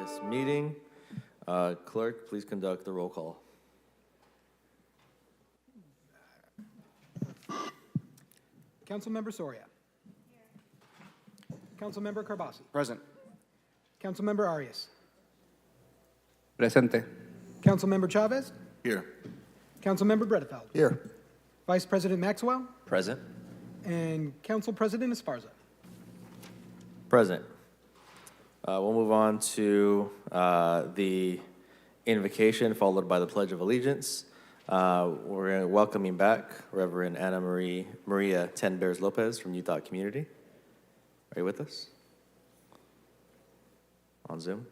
this meeting. Clerk, please conduct the roll call. Councilmember Soria. Here. Councilmember Carbasi. Present. Councilmember Arias. Presente. Councilmember Chavez. Here. Councilmember Bredefeld. Here. Vice President Maxwell. Present. And Council President Esparza. Present. We'll move on to the invocation, followed by the Pledge of Allegiance. We're welcoming back Reverend Maria Ten Bears Lopez from Utah Community. Are you with us? On Zoom?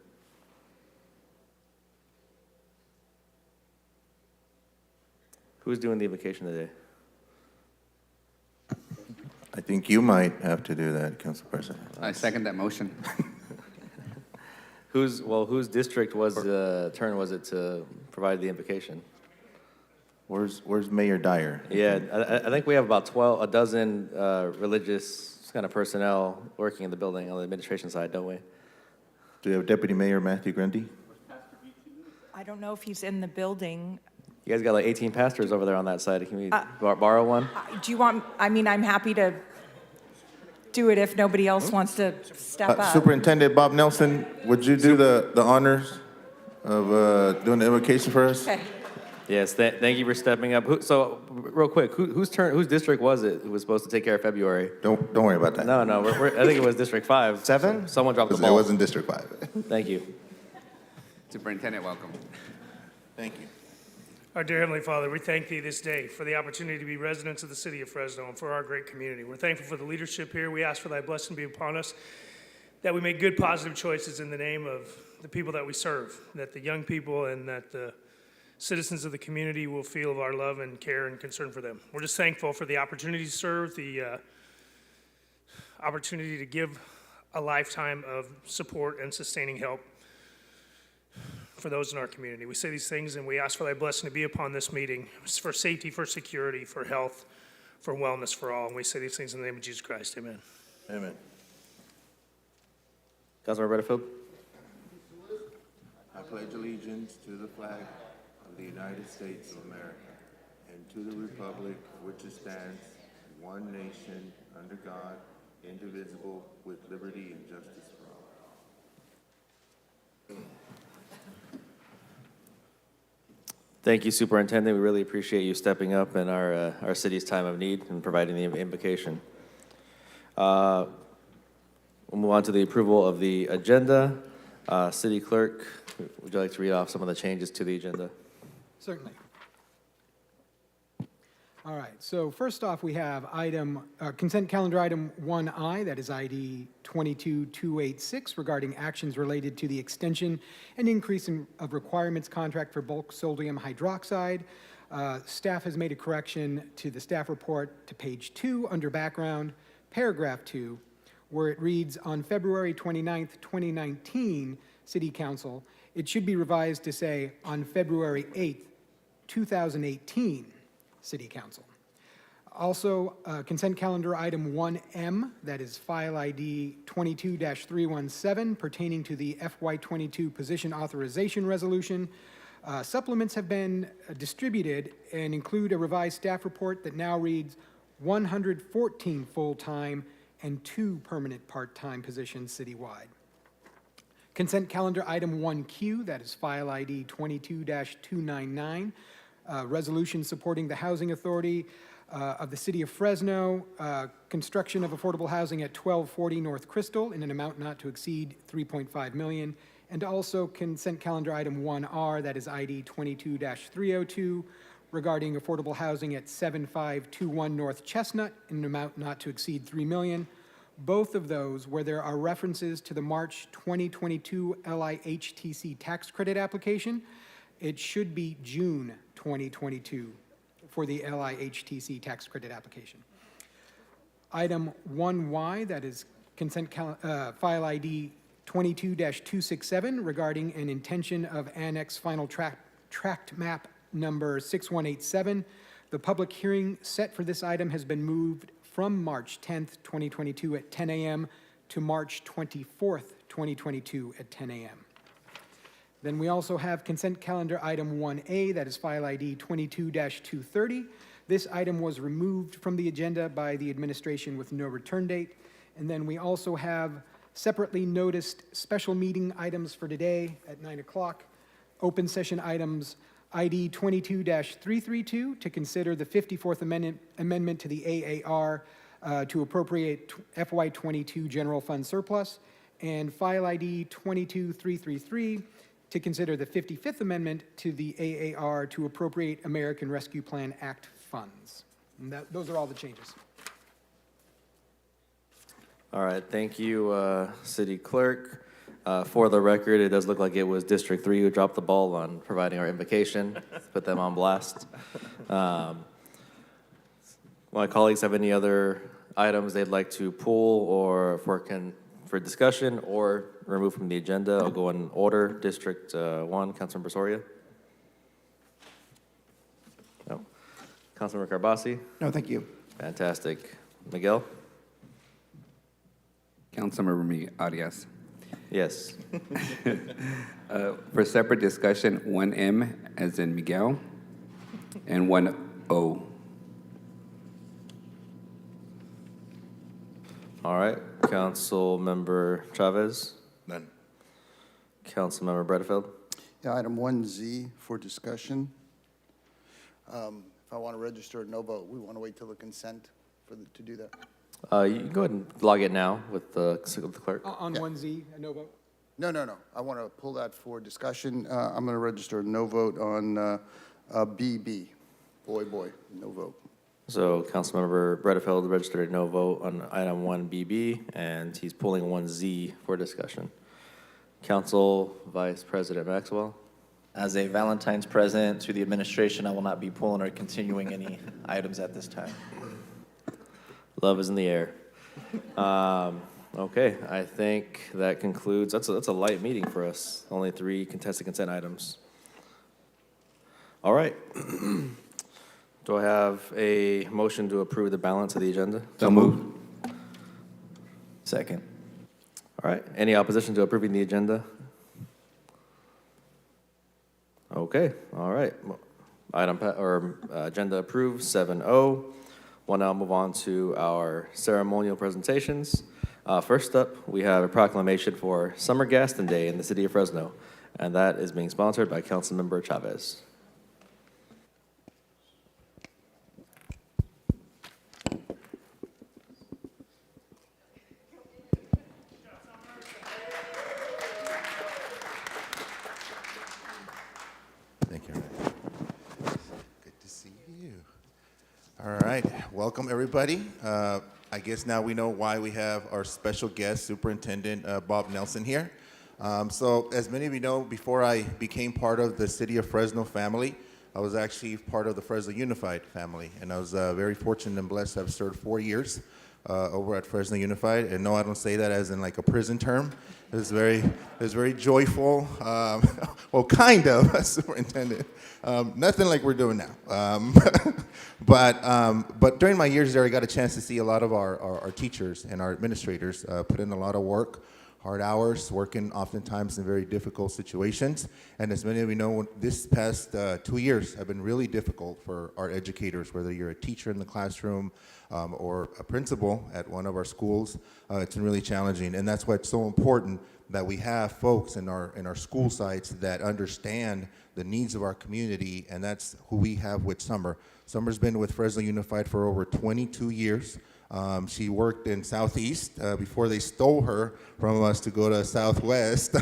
Who's doing the invocation today? I think you might have to do that, Council President. I second that motion. Whose district turn was it to provide the invocation? Where's Mayor Dyer? Yeah, I think we have about a dozen religious kind of personnel working in the building on the administration side, don't we? Do we have Deputy Mayor Matthew Grundy? I don't know if he's in the building. You guys got like 18 pastors over there on that side. Can we borrow one? Do you want, I'm happy to do it if nobody else wants to step up. Superintendent Bob Nelson, would you do the honors of doing the invocation for us? Okay. Yes, thank you for stepping up. So, real quick, whose district was it who was supposed to take care of February? Don't worry about that. No, I think it was District 5. 7? Someone dropped the It ball. wasn't District 5. Thank you. Superintendent, welcome. Thank you. Our dear Heavenly Father, we thank Thee this day for the opportunity to be residents of the city of Fresno and for our great community. We're thankful for the leadership here. We ask for Thy blessing to be upon us, that we make good, positive choices in the name of the people that we serve, that the young people and that the citizens of the community will feel of our love and care and concern for them. We're just thankful for the opportunity to serve, the opportunity to give a lifetime of support and sustaining help for those in our community. We say these things and we ask for Thy blessing to be upon this meeting, for safety, for security, for health, for wellness for all. And we say these things in the name of Jesus Christ. Amen. Amen. Councilmember Bredefeld? I pledge allegiance to the flag of the United States of America and to the republic for which it stands, one nation, under God, indivisible, with liberty and justice for all. Thank you, Superintendent. We really appreciate you stepping up in our city's time of need and providing the invocation. We'll move on to the approval of the agenda. City Clerk, would you like to read off some of the changes to the agenda? Certainly. All right, so first off, we have consent calendar item 1I, that is ID 22286, regarding actions related to the extension and increase of requirements contract for bulk sodium hydroxide. Staff has made a correction to the staff report to page 2 under background, paragraph 2, where it reads, on February 29th, 2019, City Council, it should be revised to say on February 8th, 2018, City Council. Also, consent calendar item 1M, that is file ID 22-317, pertaining to the FY22 position authorization resolution. Supplements have been distributed and include a revised staff report that now reads 114 full-time and 2 permanent part-time positions citywide. Consent calendar item 1Q, that is file ID 22-299, resolution supporting the Housing Authority of the City of Fresno, construction of affordable housing at 1240 North Crystal in an amount not to exceed $3.5 million, and also consent calendar item 1R, that is ID 22-302, regarding affordable housing at 7521 North Chestnut in an amount not to exceed $3 million. Both of those where there are references to the March 2022 LIHTC tax credit application, it should be June 2022 for the LIHTC tax credit application. Item 1Y, that is consent file ID 22-267, regarding an intention of annex final tract map number 6187. The public hearing set for this item has been moved from March 10th, 2022 at 10 a.m. to March 24th, 2022 at 10 a.m. Then we also have consent calendar item 1A, that is file ID 22-230. This item was removed from the agenda by the administration with no return date. And then we also have separately noticed special meeting items for today at 9 o'clock. Open session items ID 22-332 to consider the 54th amendment to the AAR to appropriate FY22 general fund surplus, and file ID 22333 to consider the 55th amendment to the AAR to appropriate American Rescue Plan Act funds. And those are all the changes. All right, thank you, City Clerk. For the record, it does look like it was District 3 who dropped the ball on providing our invocation. Put them on blast. My colleagues have any other items they'd like to pull or for discussion or remove from the agenda? I'll go in order. District 1, Councilmember Soria. No. Councilmember Carbasi. No, thank you. Fantastic. Miguel? Councilmember Arias. Yes. For separate discussion, 1M as in Miguel, and 1O. All right. Councilmember Chavez. None. Councilmember Bredefeld. Yeah, item 1Z for discussion. If I want to register a no vote, we want to wait till the consent to do that. You can go ahead and log it now with the clerk. On Yeah. 1Z, a no vote? No. I want to pull that for discussion. I'm going to register a no vote on BB. Boy, no vote. So Councilmember Bredefeld registered a no vote on item 1BB, and he's pulling 1Z for discussion. Council Vice President Maxwell. As a Valentine's present to the administration, I will not be pulling or continuing any items at this time. Love is in the air. Okay, I think that concludes, that's a light meeting for us. Only 3 contested consent items. All right. Do I have a motion to approve the balance of the agenda? So moved. Second. All right, any opposition to approving the agenda? Okay, all right. Agenda approved, 7-0. We'll now move on to our ceremonial presentations. First up, we have a proclamation for Summer Gaston Day in the city of Fresno, and that is being sponsored by Councilmember Chavez. Thank you. Good to see you. All right, welcome everybody. I guess now we know why we have our special guest, Superintendent Bob Nelson here. So as many of you know, before I became part of the City of Fresno family, I was actually part of the Fresno Unified family, and I was very fortunate and blessed to have served 4 years over at Fresno Unified. And no, I don't say that as in like a prison term. It was very joyful. Well, kind of, superintendent. Nothing like we're doing now. But during my years there, I got a chance to see a lot of our teachers and our administrators put in a lot of work, hard hours, working oftentimes in very difficult situations. And as many of you know, this past 2 years have been really difficult for our educators, whether you're a teacher in the classroom or a principal at one of our schools. It's been really challenging, and that's why it's so important that we have folks in our school sites that understand the needs of our community, and that's who we have with Summer. Summer's been with Fresno Unified for over 22 years. She worked in Southeast before they stole her from us to go to Southwest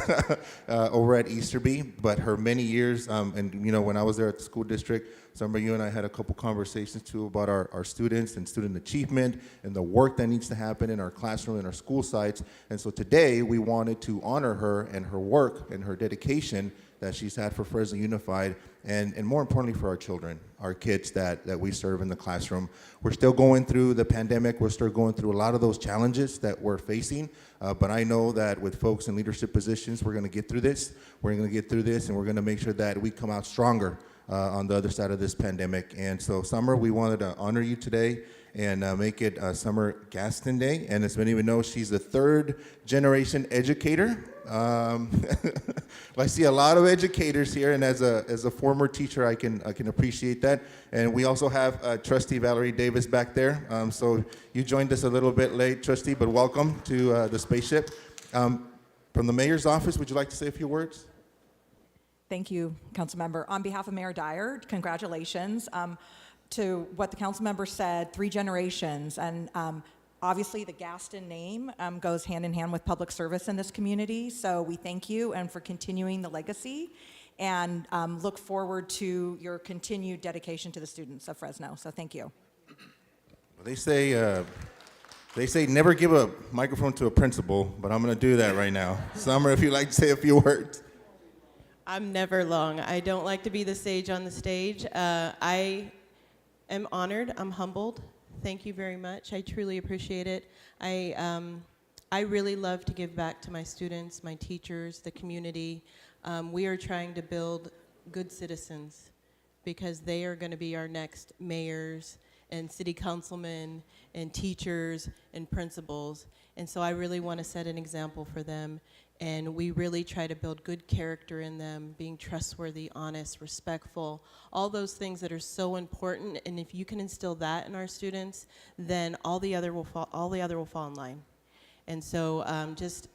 over at Easterby. But her many years, and you know, when I was there at the school district, Summer, you and I had a couple conversations too about our students and student achievement and the work that needs to happen in our classroom and our school sites. And so today we wanted to honor her and her work and her dedication that she's had for Fresno Unified, and more importantly for our children, our kids that we serve in the classroom. We're still going through the pandemic. We're still going through a lot of those challenges that we're facing, but I know that with folks in leadership positions, we're gonna get through this. We're gonna get through this, and we're gonna make sure that we come out stronger on the other side of this pandemic. And so, Summer, we wanted to honor you today and make it Summer Gaston Day. And as many of you know, she's a third-generation educator. I see a lot of educators here, and as a former teacher, I can appreciate that. And we also have Trustee Valerie Davis back there. So you joined us a little bit late, Trustee, but welcome to the spaceship. From the mayor's office, would you like to say a few words? Thank you, Councilmember. On behalf of Mayor Dyer, congratulations to what the councilmember said, 3 generations. And obviously, the Gaston name goes hand in hand with public service in this community. So we thank you and for continuing the legacy, and look forward to your continued dedication to the students of Fresno. So thank you. Well, they say never give a microphone to a principal, but I'm going to do that right now. Summer, if you'd like to say a few words. I'm never long. I don't like to be the sage on the stage. I am honored. I'm humbled. Thank you very much. I truly appreciate it. I really love to give back to my students, my teachers, the community. We are trying to build good citizens because they are going to be our next mayors and city councilmen and teachers and principals. And so I really want to set an example for them. And we really try to build good character in them, being trustworthy, honest, respectful, all those things that are so important. And if you can instill that in our students, then all the other will fall in line. And so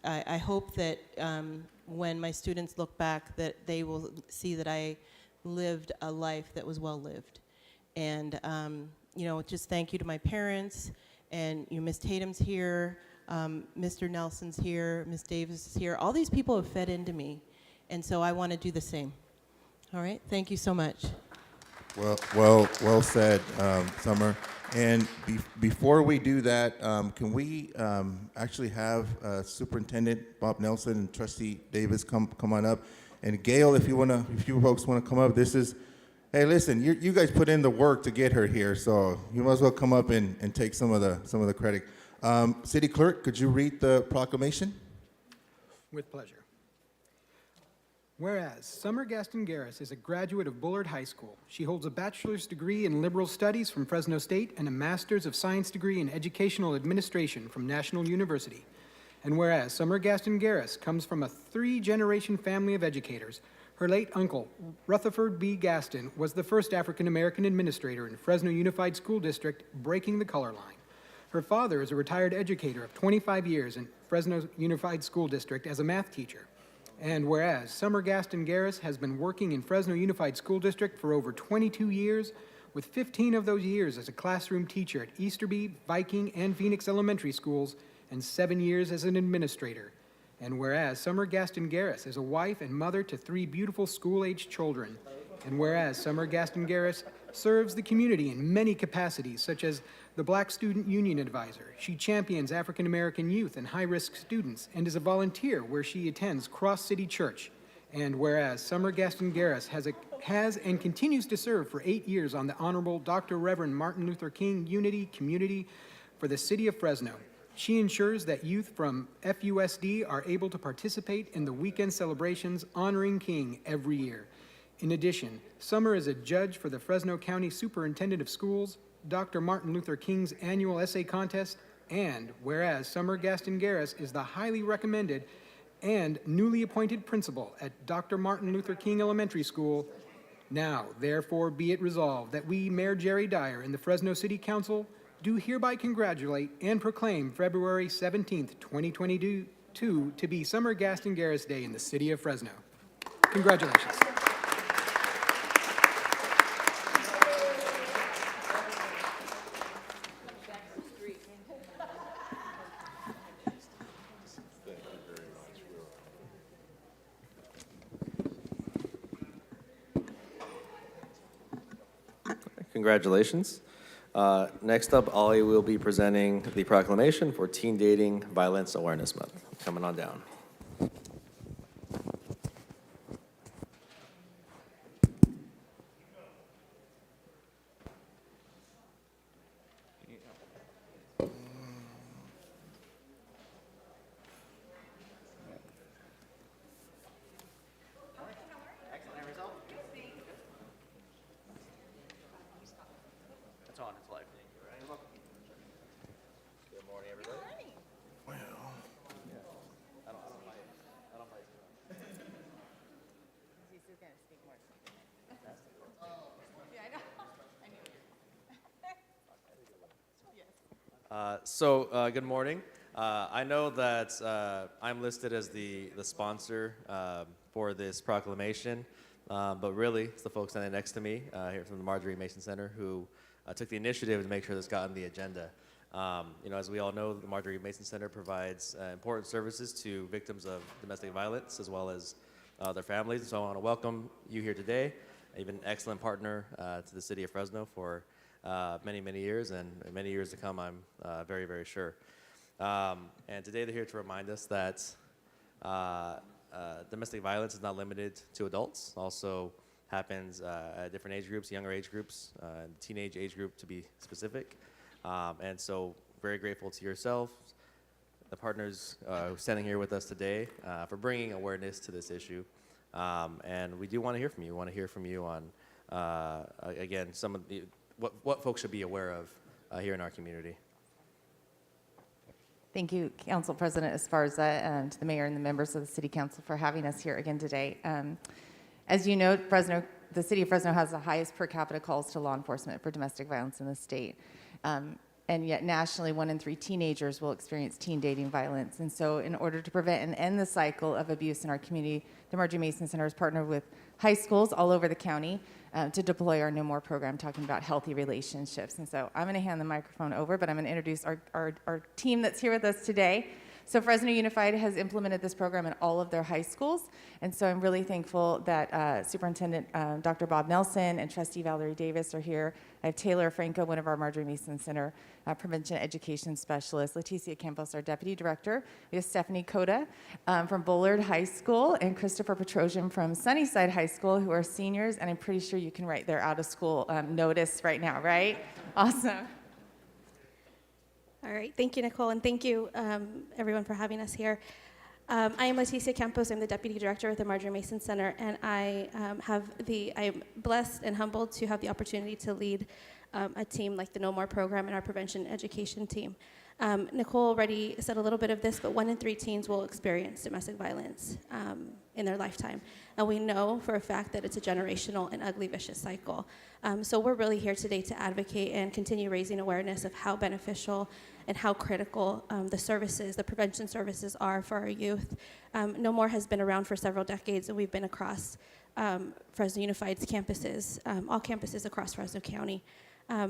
I hope that when my students look back, that they will see that I lived a life that was well lived. And just thank you to my parents, and Miss Tatum's here. Mr. Nelson's here, Ms. Davis is here. All these people have fed into me, and so I want to do the same. All right, thank you so much. Well said, Summer. And before we do that, can we actually have Superintendent Bob Nelson and Trustee Davis come on up? And Gail, if you folks want to come up, hey, listen, you guys put in the work to get her here, so you might as well come up and take some of the credit. City Clerk, could you read the proclamation? With pleasure. Whereas Summer Gaston Garris is a graduate of Bullard High School. She holds a bachelor's degree in liberal studies from Fresno State and a master's of science degree in educational administration from National University. And whereas Summer Gaston Garris comes from a 3-generation family of educators, her late uncle, Rutherford B. Gaston, was the first African-American administrator in Fresno Unified School District, breaking the color line. Her father is a retired educator of 25 years in Fresno Unified School District as a math teacher. And whereas Summer Gaston Garris has been working in Fresno Unified School District for over 22 years, with 15 of those years as a classroom teacher at Easterby, Viking, and Phoenix Elementary Schools, and 7 years as an administrator. And whereas Summer Gaston Garris is a wife and mother to 3 beautiful school-aged children. And whereas Summer Gaston Garris serves the community in many capacities, such as the Black Student Union Advisor. She champions African-American youth and high-risk students and is a volunteer where she attends Cross City Church. And whereas Summer Gaston Garris has and continues to serve for 8 years on the Honorable Dr. Reverend Martin Luther King Unity Community for the City of Fresno. She ensures that youth from FUSD are able to participate in the weekend celebrations honoring King every year. In addition, Summer is a judge for the Fresno County Superintendent of Schools, Dr. Martin Luther King's annual essay contest, and whereas Summer Gaston Garris is the highly recommended and newly appointed principal at Dr. Martin Luther King Elementary School, now therefore be it resolved that we, Mayor Jerry Dyer and the Fresno City Council, do hereby congratulate and proclaim February 17th, 2022 to be Summer Gaston Garris Day in the city of Fresno. Congratulations. Congratulations. Next up, Ollie will be presenting the proclamation for Teen Dating Violence Awareness Month. Coming on down. on, it's live. Good morning, everybody. Good morning. I know that I'm listed as the sponsor for this proclamation, but really it's the folks standing next to me here from the Marjorie Mason Center who took the initiative to make sure this got on the agenda. As we all know, the Marjorie Mason Center provides important services to victims of domestic violence as well as their families. So I want to welcome you here today. You've been an excellent partner to the city of Fresno for many, many years, and many years to come, I'm very, very sure. And today they're here to remind us that domestic violence is not limited to adults. Also happens at different age groups, younger age groups, teenage age group to be specific. And so very grateful to yourself, the partners standing here with us today for bringing awareness to this issue. And we do want to hear from you. We want to hear from you on, again, some of the what folks should be aware of here in our community. Thank you, Council President Esparza, and to the mayor and the members of the City Council for having us here again today. As you know, the City of Fresno has the highest per capita calls to law enforcement for domestic violence in the state. And yet nationally, 1 in 3 teenagers will experience teen dating violence. And so in order to prevent and end the cycle of abuse in our community, the Marjorie Mason Center has partnered with high schools all over the county to deploy our No More program, talking about healthy relationships. And so I'm going to hand the microphone over, but I'm going to introduce our team that's here with us today. So Fresno Unified has implemented this program in all of their high schools, and so I'm really thankful that Superintendent Dr. Bob Nelson and Trustee Valerie Davis are here. I have Taylor Franco, one of our Marjorie Mason Center Prevention Education Specialists, Leticia Campos, our Deputy Director. We have Stephanie Cota from Bullard High School, and Christopher Petrosian from Sunnyside High School, who are seniors, and I'm pretty sure you can write their out-of-school notice right now, right? Awesome. All right, thank you, Nicole, and thank you, everyone, for having us here. I am Leticia Campos. I'm the Deputy Director at the Marjorie Mason Center, and I am blessed and humbled to have the opportunity to lead a team like the No More program and our prevention education team. Nicole already said a little bit of this, but 1 in 3 teens will experience domestic violence in their lifetime. And we know for a fact that it's a generational and ugly, vicious cycle. So we're really here today to advocate and continue raising awareness of how beneficial and how critical the prevention services are for our youth. No More has been around for several decades, and we've been across Fresno Unified's campuses, all campuses across Fresno County.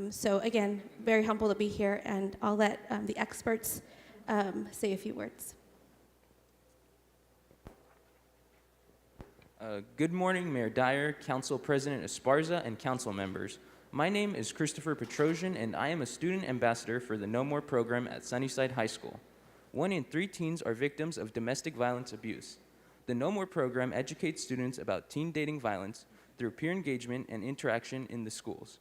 So again, very humble to be here, and I'll let the experts say a few words. Good morning, Mayor Dyer, Council President Esparza, and council members. My name is Christopher Petrosian, and I am a student ambassador for the No More program at Sunnyside High School. 1 in 3 teens are victims of domestic violence abuse. The No More program educates students about teen dating violence through peer engagement and interaction in the schools.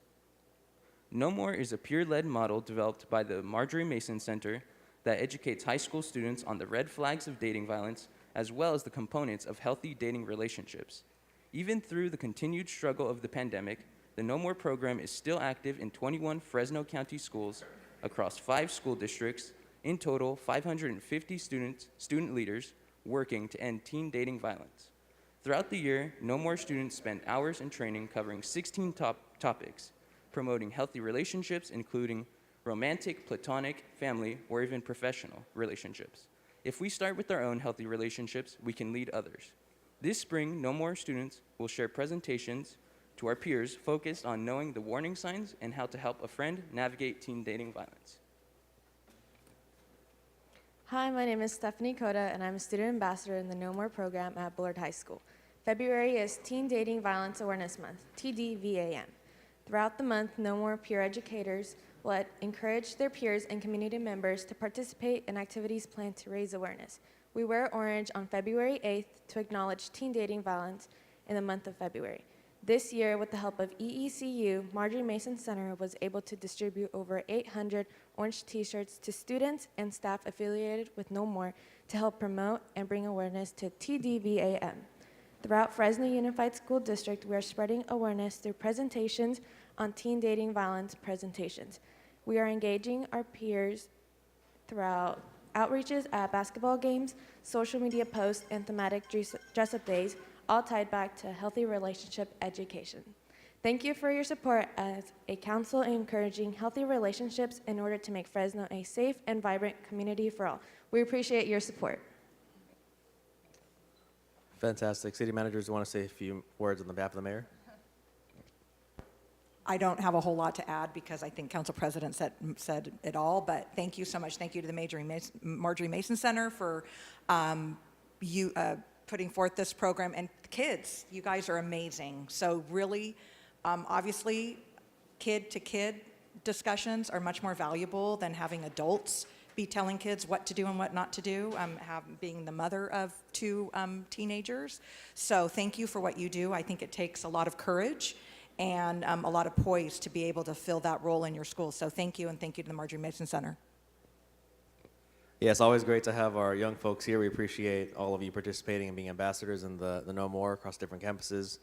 No More is a peer-led model developed by the Marjorie Mason Center that educates high school students on the red flags of dating violence as well as the components of healthy dating relationships. Even through the continued struggle of the pandemic, the No More program is still active in 21 Fresno County schools across 5 school districts, in total 550 student leaders working to end teen dating violence. Throughout the year, No More students spend hours in training covering 16 topics, promoting healthy relationships, including romantic, platonic, family, or even professional relationships. If we start with our own healthy relationships, we can lead others. This spring, No More students will share presentations to our peers focused on knowing the warning signs and how to help a friend navigate teen dating violence. Hi, my name is Stephanie Cota, and I'm a student ambassador in the No More program at Bullard High School. February is Teen Dating Violence Awareness Month, TDVAM. Throughout the month, No More peer educators will encourage their peers and community members to participate in activities planned to raise awareness. We wear orange on February 8th to acknowledge teen dating violence in the month of February. This year, with the help of EECU, Marjorie Mason Center was able to distribute over 800 orange t-shirts to students and staff affiliated with No More to help promote and bring awareness to TDVAM. Throughout Fresno Unified School District, we are spreading awareness through presentations on teen dating violence presentations. We are engaging our peers throughout outreaches at basketball games, social media posts, and thematic dress-up days, all tied back to healthy relationship education. Thank you for your support as a council in encouraging healthy relationships in order to make Fresno a safe and vibrant community for all. We appreciate your support. Fantastic. City managers, want to say a few words on behalf of the mayor? I don't have a whole lot to add because I think Council President said it all, but thank you so much. Thank you to the Marjorie Mason Center for putting forth this program. And kids, you guys are amazing. So really, obviously, kid-to-kid discussions are much more valuable than having adults be telling kids what to do and what not to do, being the mother of two teenagers. So thank you for what you do. I think it takes a lot of courage and a lot of poise to be able to fill that role in your school. So thank you, and thank you to the Marjorie Mason Center. Yeah, it's always great to have our young folks here. We appreciate all of you participating and being ambassadors in the No More across different campuses.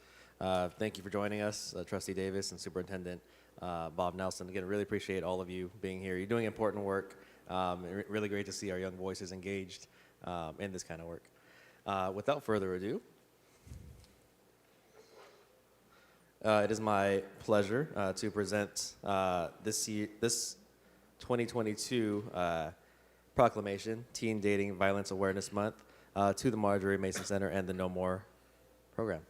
Thank you for joining us, Trustee Davis and Superintendent Bob Nelson. Again, really appreciate all of you being here. You're doing important work. Really great to see our young voices engaged in this kind of work. Without further ado, it is my pleasure to present this 2022 Proclamation, Teen Dating Violence Awareness Month, to the Marjorie Mason Center and the No More program.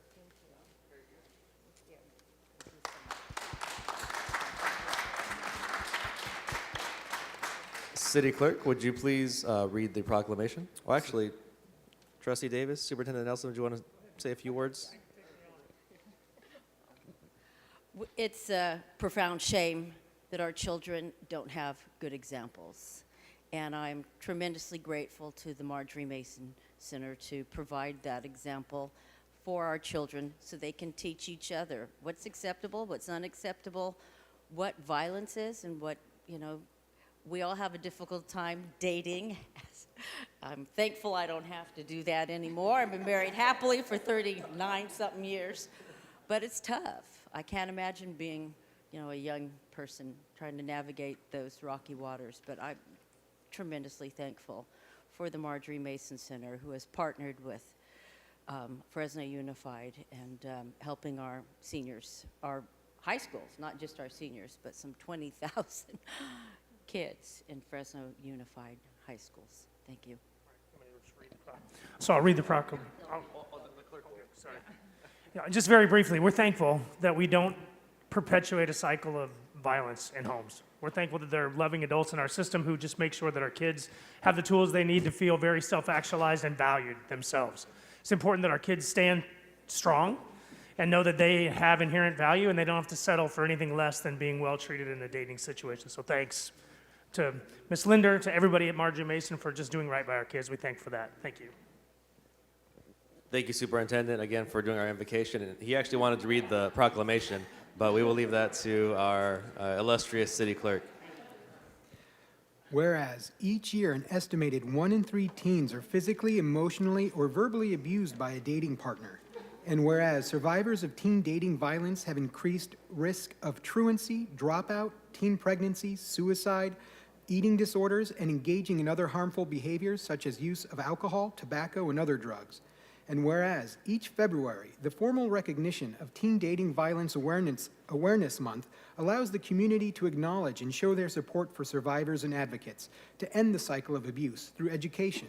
City Clerk, would you please read the proclamation? Well, actually, Trustee Davis, Superintendent Nelson, would you want to say a few words? It's a profound shame that our children don't have good examples. And I'm tremendously grateful to the Marjorie Mason Center to provide that example for our children so they can teach each other what's acceptable, what's unacceptable, what violence is, and what, we all have a difficult time dating. I'm thankful I don't have to do that anymore. I've been married happily for 39-something years, but it's tough. I can't imagine being, a young person trying to navigate those rocky waters, but I'm tremendously thankful for the Marjorie Mason Center, who has partnered with Fresno Unified and helping our seniors, our high schools, not just our seniors, but some 20,000 kids in Fresno Unified High Schools. Thank you. So I'll read the proclamation. Sorry. Yeah, just very briefly, we're thankful that we don't perpetuate a cycle of violence in homes. We're thankful that there are loving adults in our system who just make sure that our kids have the tools they need to feel very self-actualized and valued themselves. It's important that our kids stand strong and know that they have inherent value and they don't have to settle for anything less than being well treated in a dating situation. So thanks to Ms. Linder, to everybody at Marjorie Mason for just doing right by our kids. We thank for that. Thank you. Thank you, Superintendent, again, for doing our invocation. And he actually wanted to read the proclamation, but we will leave that to our illustrious City Clerk. Whereas each year an estimated 1 in 3 teens are physically, emotionally, or verbally abused by a dating partner. And whereas survivors of teen dating violence have increased risk of truancy, dropout, teen pregnancy, suicide, eating disorders, and engaging in other harmful behaviors such as use of alcohol, tobacco, and other drugs. And whereas each February, the formal recognition of Teen Dating Violence Awareness Month allows the community to acknowledge and show their support for survivors and advocates to end the cycle of abuse through education.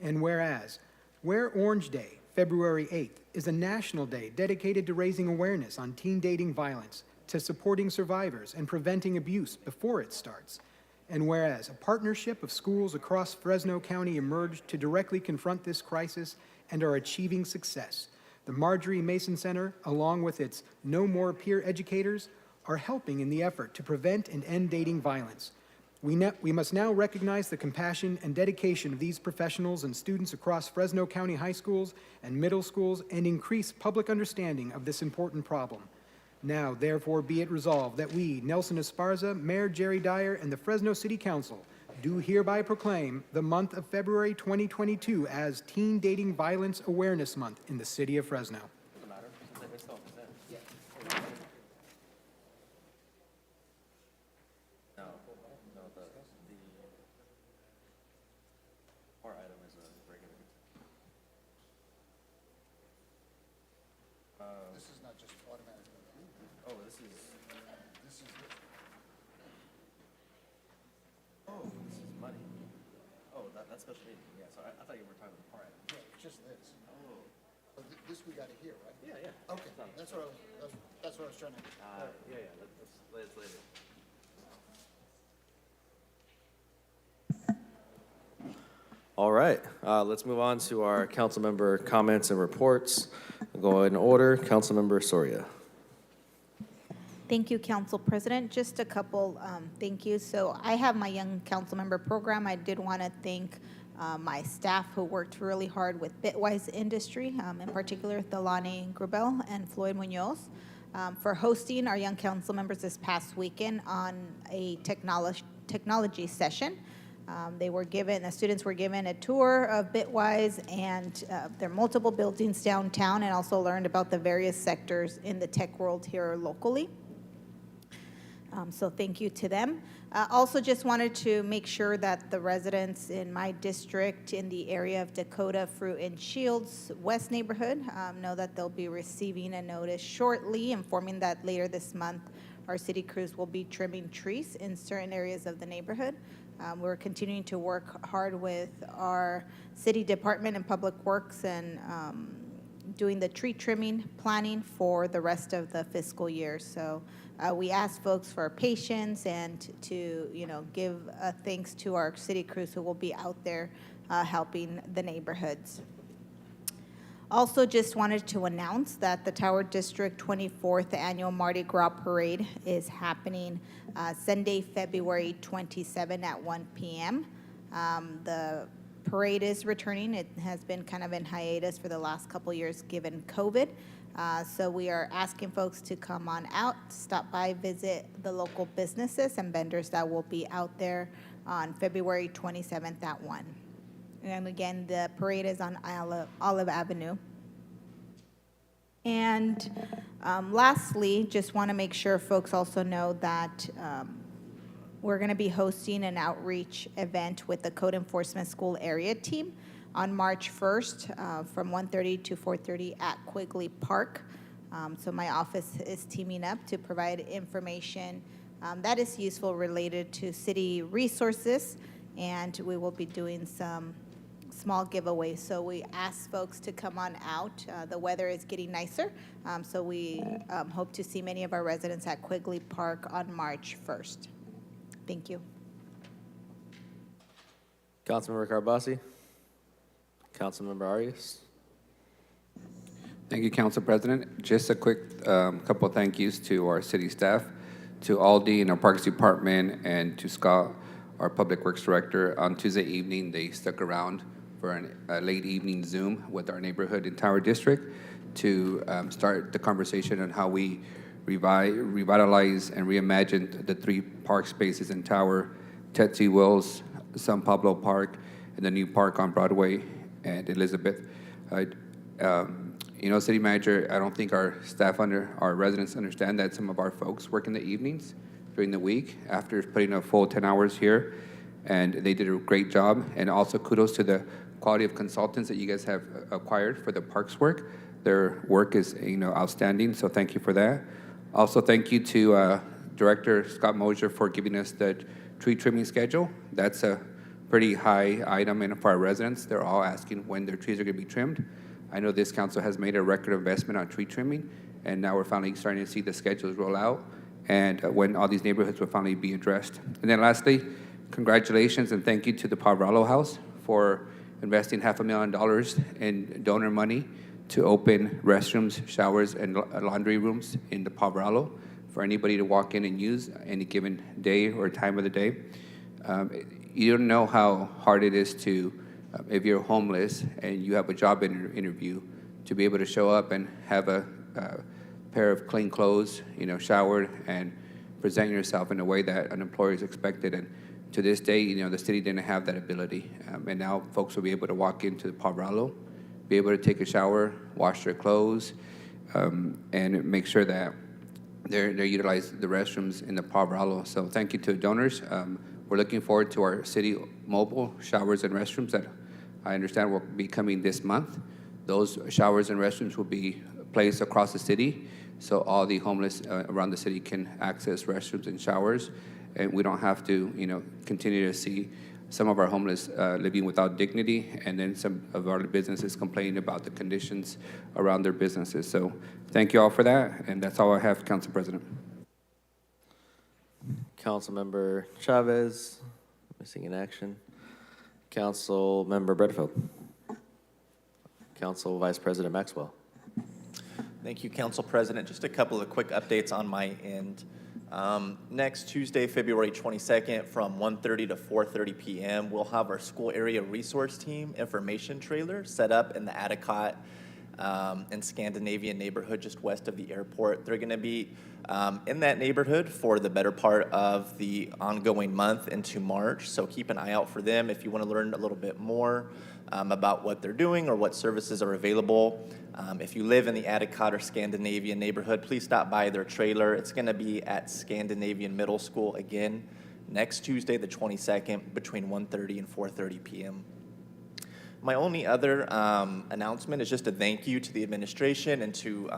And whereas Wear Orange Day, February 8th, is a national day dedicated to raising awareness on teen dating violence, to supporting survivors and preventing abuse before it starts. And whereas a partnership of schools across Fresno County emerged to directly confront this crisis and are achieving success, the Marjorie Mason Center, along with its No More peer educators, are helping in the effort to prevent and end dating violence. We must now recognize the compassion and dedication of these professionals and students across Fresno County high schools and middle schools and increase public understanding of this important problem. Now, therefore, be it resolved that we, Nelson Esparza, Mayor Jerry Dyer, and the Fresno City Council do hereby proclaim the month of February 2022 as Teen Dating Violence Awareness Month in the city of Fresno. This is not just automatic. Oh, this is money. Oh, that's special meeting. Yeah, so I thought you were talking about the part. Yeah, it's just this. Oh. So this we gotta hear, right? Yeah, yeah. Okay, that's what I was trying to. Yeah, let's later. All right, let's move on to our council member comments and reports. We'll go in order. Councilmember Soria. Thank you, Council President. Just a couple thank yous. So I have my Young Council Member program. I did want to thank my staff who worked really hard with Bitwise Industry, in particular Thelani Grubel and Floyd Munoz, for hosting our Young Council members this past weekend on a technology session. The students were given a tour of Bitwise and their multiple buildings downtown, and also learned about the various sectors in the tech world here locally. So thank you to them. Also just wanted to make sure that the residents in my district in the area of Dakota, Fruit, and Shields West neighborhood know that they'll be receiving a notice shortly informing that later this month our city crews will be trimming trees in certain areas of the neighborhood. We're continuing to work hard with our city department and public works and doing the tree trimming planning for the rest of the fiscal year. So we ask folks for patience and to, give thanks to our city crews who will be out there helping the neighborhoods. Also just wanted to announce that the Tower District 24th Annual Mardi Gras Parade is happening Sunday, February 27 at 1 p.m. The parade is returning. It has been kind of in hiatus for the last couple years given COVID. So we are asking folks to come on out, stop by, visit the local businesses and vendors that will be out there on February 27th at 1. And again, the parade is on Olive Avenue. And lastly, just want to make sure folks also know that we're going to be hosting an outreach event with the Code Enforcement School Area Team on March 1st from 1:30 to 4:30 at Quigley Park. So my office is teaming up to provide information that is useful related to city resources, and we will be doing some small giveaways. So we ask folks to come on out. The weather is getting nicer, so we hope to see many of our residents at Quigley Park on March 1st. Thank you. Councilmember Carbasi. Councilmember Arias. Thank you, Council President. Just a quick couple of thank yous to our city staff, to Aldi and our Parks Department, and to Scott, our Public Works Director. On Tuesday evening, they stuck around for a late evening Zoom with our neighborhood in Tower District to start the conversation on how we revitalize and reimagine the 3 park spaces in Tower, Tetsi Wills, San Pablo Park, and the new park on Broadway and Elizabeth. City Manager, I don't think our staff our residents understand that some of our folks work in the evenings during the week after putting a full 10 hours here, and they did a great job. And also kudos to the quality of consultants that you guys have acquired for the parks work. Their work is outstanding, so thank you for that. Also, thank you to Director Scott Mosier for giving us the tree trimming schedule. That's a pretty high item for our residents. They're all asking when their trees are going to be trimmed. I know this council has made a record investment on tree trimming, and now we're finally starting to see the schedules roll out and when all these neighborhoods will finally be addressed. And then lastly, congratulations and thank you to the Varela House for investing $500,000 in donor money to open restrooms, showers, and laundry rooms in the Varela for anybody to walk in and use any given day or time of the day. You don't know how hard it is to, if you're homeless and you have a job interview, to be able to show up and have a pair of clean clothes, showered, and present yourself in a way that an employer is expected. And To this day, the city didn't have that ability. And now folks will be able to walk into the Varela, be able to take a shower, wash their clothes, and make sure that they utilize the restrooms in the Varela. So thank you to donors. We're looking forward to our city mobile showers and restrooms that I understand will be coming this month. Those showers and restrooms will be placed across the city, so all the homeless around the city can access restrooms and showers, and we don't have to, continue to see some of our homeless living without dignity, and then some of our businesses complaining about the conditions around their businesses. So thank you all for that, and that's all I have, Council President. Councilmember Chavez, missing in action. Councilmember Bredfield. Council Vice President Maxwell. Thank you, Council President. Just a couple of quick updates on my end. Next Tuesday, February 22nd, from 1:30 to 4:30 p.m., we'll have our school area resource team information trailer set up in the Atticott and Scandinavian neighborhood just west of the airport. They're going to be in that neighborhood for the better part of the ongoing month into March, so keep an eye out for them if you want to learn a little bit more about what they're doing or what services are available. If you live in the Atticott or Scandinavian neighborhood, please stop by their trailer. It's going to be at Scandinavian Middle School again next Tuesday, the 22nd, between 1:30 and 4:30 p.m. My only other announcement is just a thank you to the administration and to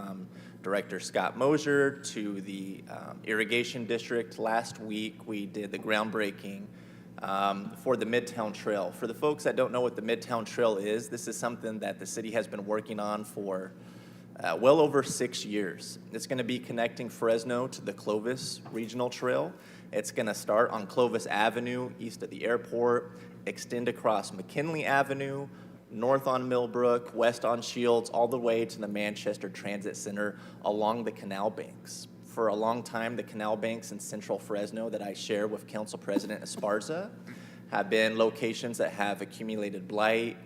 Director Scott Mosier, to the Irrigation District. Last week, we did the groundbreaking for the Midtown Trail. For the folks that don't know what the Midtown Trail is, this is something that the city has been working on for well over 6 years. It's going to be connecting Fresno to the Clovis Regional Trail. It's going to start on Clovis Avenue, east of the airport, extend across McKinley Avenue, north on Millbrook, west on Shields, all the way to the Manchester Transit Center along the canal banks. For a long time, the canal banks in central Fresno that I share with Council President Esparza have been locations that have accumulated blight,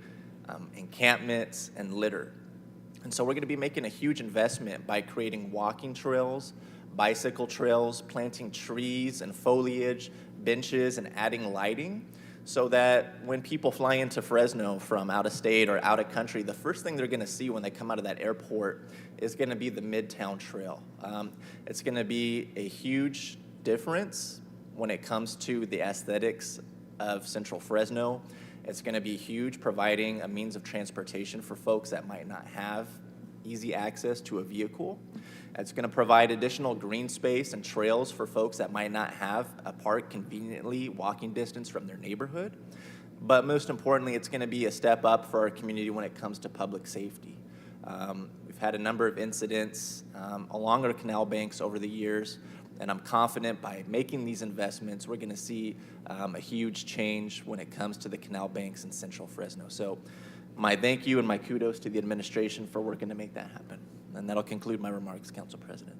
encampments, and litter. And so we're going to be making a huge investment by creating walking trails, bicycle trails, planting trees and foliage, benches, and adding lighting, so that when people fly into Fresno from out of state or out of country, the first thing they're going to see when they come out of that airport is going to be the Midtown Trail. It's going to be a huge difference when it comes to the aesthetics of Central Fresno. It's going to be huge, providing a means of transportation for folks that might not have easy access to a vehicle. It's going to provide additional green space and trails for folks that might not have a park conveniently walking distance from their neighborhood. But most importantly, it's going to be a step up for our community when it comes to public safety. We've had a number of incidents along our canal banks over the years, and I'm confident by making these investments, we're going to see a huge change when it comes to the canal banks in Central Fresno. So my thank you and my kudos to the administration for working to make that happen. And that'll conclude my remarks, Council President.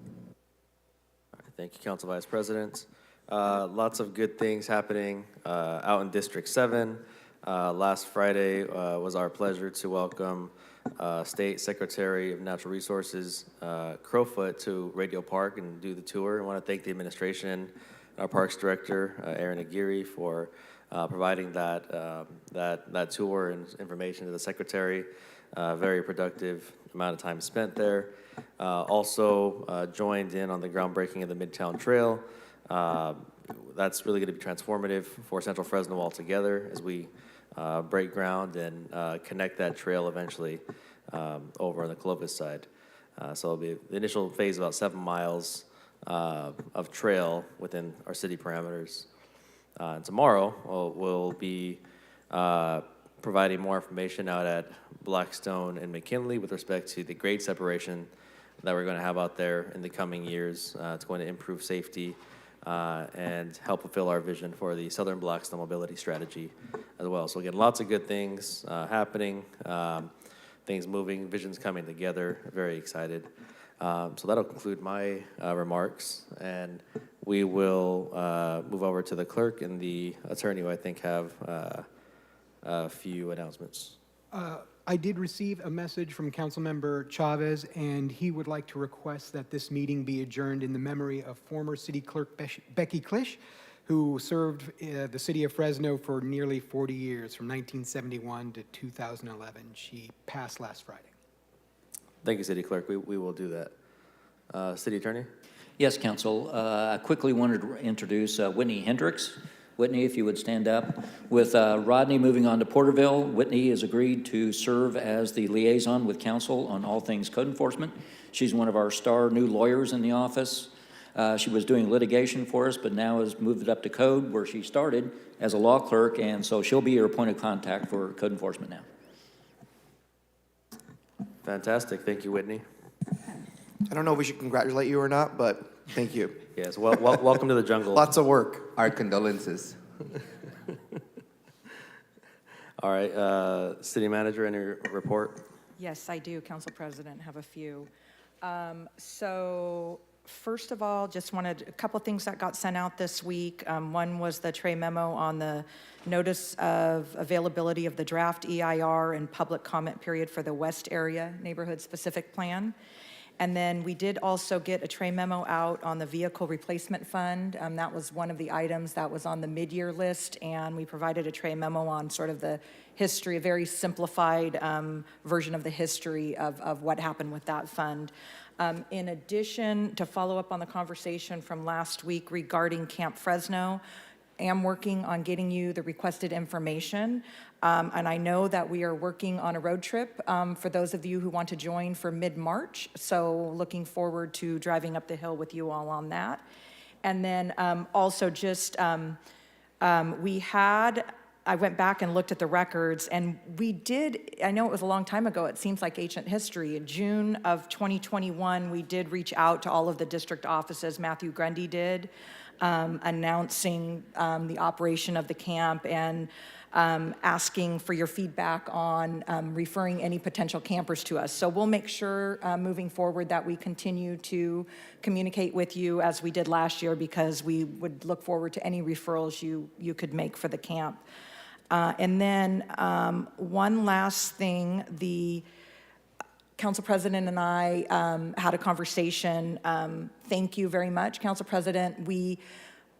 All right, thank you, Council Vice President. Lots of good things happening out in District 7. Last Friday was our pleasure to welcome State Secretary of Natural Resources Crowfoot to Radio Park and do the tour. I want to thank the administration and our Parks Director, Aaron Aguirre, for providing that tour and information to the Secretary. Very productive amount of time spent there. Also joined in on the groundbreaking of the Midtown Trail. That's really going to be transformative for Central Fresno altogether as we break ground and connect that trail eventually over on the Clovis side. So it'll be the initial phase, about 7 miles of trail within our city parameters. And tomorrow we'll be providing more information out at Blackstone and McKinley with respect to the grade separation that we're going to have out there in the coming years. It's going to improve safety and help fulfill our vision for the Southern Blackstone Mobility Strategy as well. So again, lots of good things happening, things moving, visions coming together. Very excited. So that'll conclude my remarks, and we will move over to the clerk and the attorney, who I think have a few announcements. I did receive a message from Councilmember Chavez, and he would like to request that this meeting be adjourned in the memory of former City Clerk Becky Klisch, who served the city of Fresno for nearly 40 years, from 1971 to 2011. She passed last Friday. Thank you, City Clerk. We will do that. City Attorney? Yes, Council. I quickly wanted to introduce Whitney Hendricks. Whitney, if you would stand up. With Rodney moving on to Porterville, Whitney has agreed to serve as the liaison with council on all things code enforcement. She's one of our star new lawyers in the office. She was doing litigation for us, but now has moved it up to code, where she started as a law clerk, and so she'll be your point of contact for code enforcement now. Fantastic. Thank you, Whitney. I don't know if we should congratulate you or not, but thank you. Yes, welcome to the jungle. Lots of work. Our condolences. All right, City Manager, any report? Yes, I do, Council President, have a few. So first of all, just wanted a couple things that got sent out this week. One was the Trey memo on the notice of availability of the draft EIR and public comment period for the West Area Neighborhood Specific Plan. And then we did also get a Trey memo out on the Vehicle Replacement Fund. That was one of the items that was on the mid-year list, and we provided a Trey memo on sort of the history, a very simplified version of the history of what happened with that fund. In addition, to follow up on the conversation from last week regarding Camp Fresno, am working on getting you the requested information. And I know that we are working on a road trip for those of you who want to join for mid-March. So looking forward to driving up the hill with you all on that. And then also just, I went back and looked at the records, and we did, I know it was a long time ago, it seems like ancient history. In June of 2021, we did reach out to all of the district offices, Matthew Grundy did, announcing the operation of the camp and asking for your feedback on referring any potential campers to us. So we'll make sure moving forward that we continue to communicate with you as we did last year, because we would look forward to any referrals you could make for the camp. And then one last thing, the Council President and I had a conversation. Thank you very much, Council President.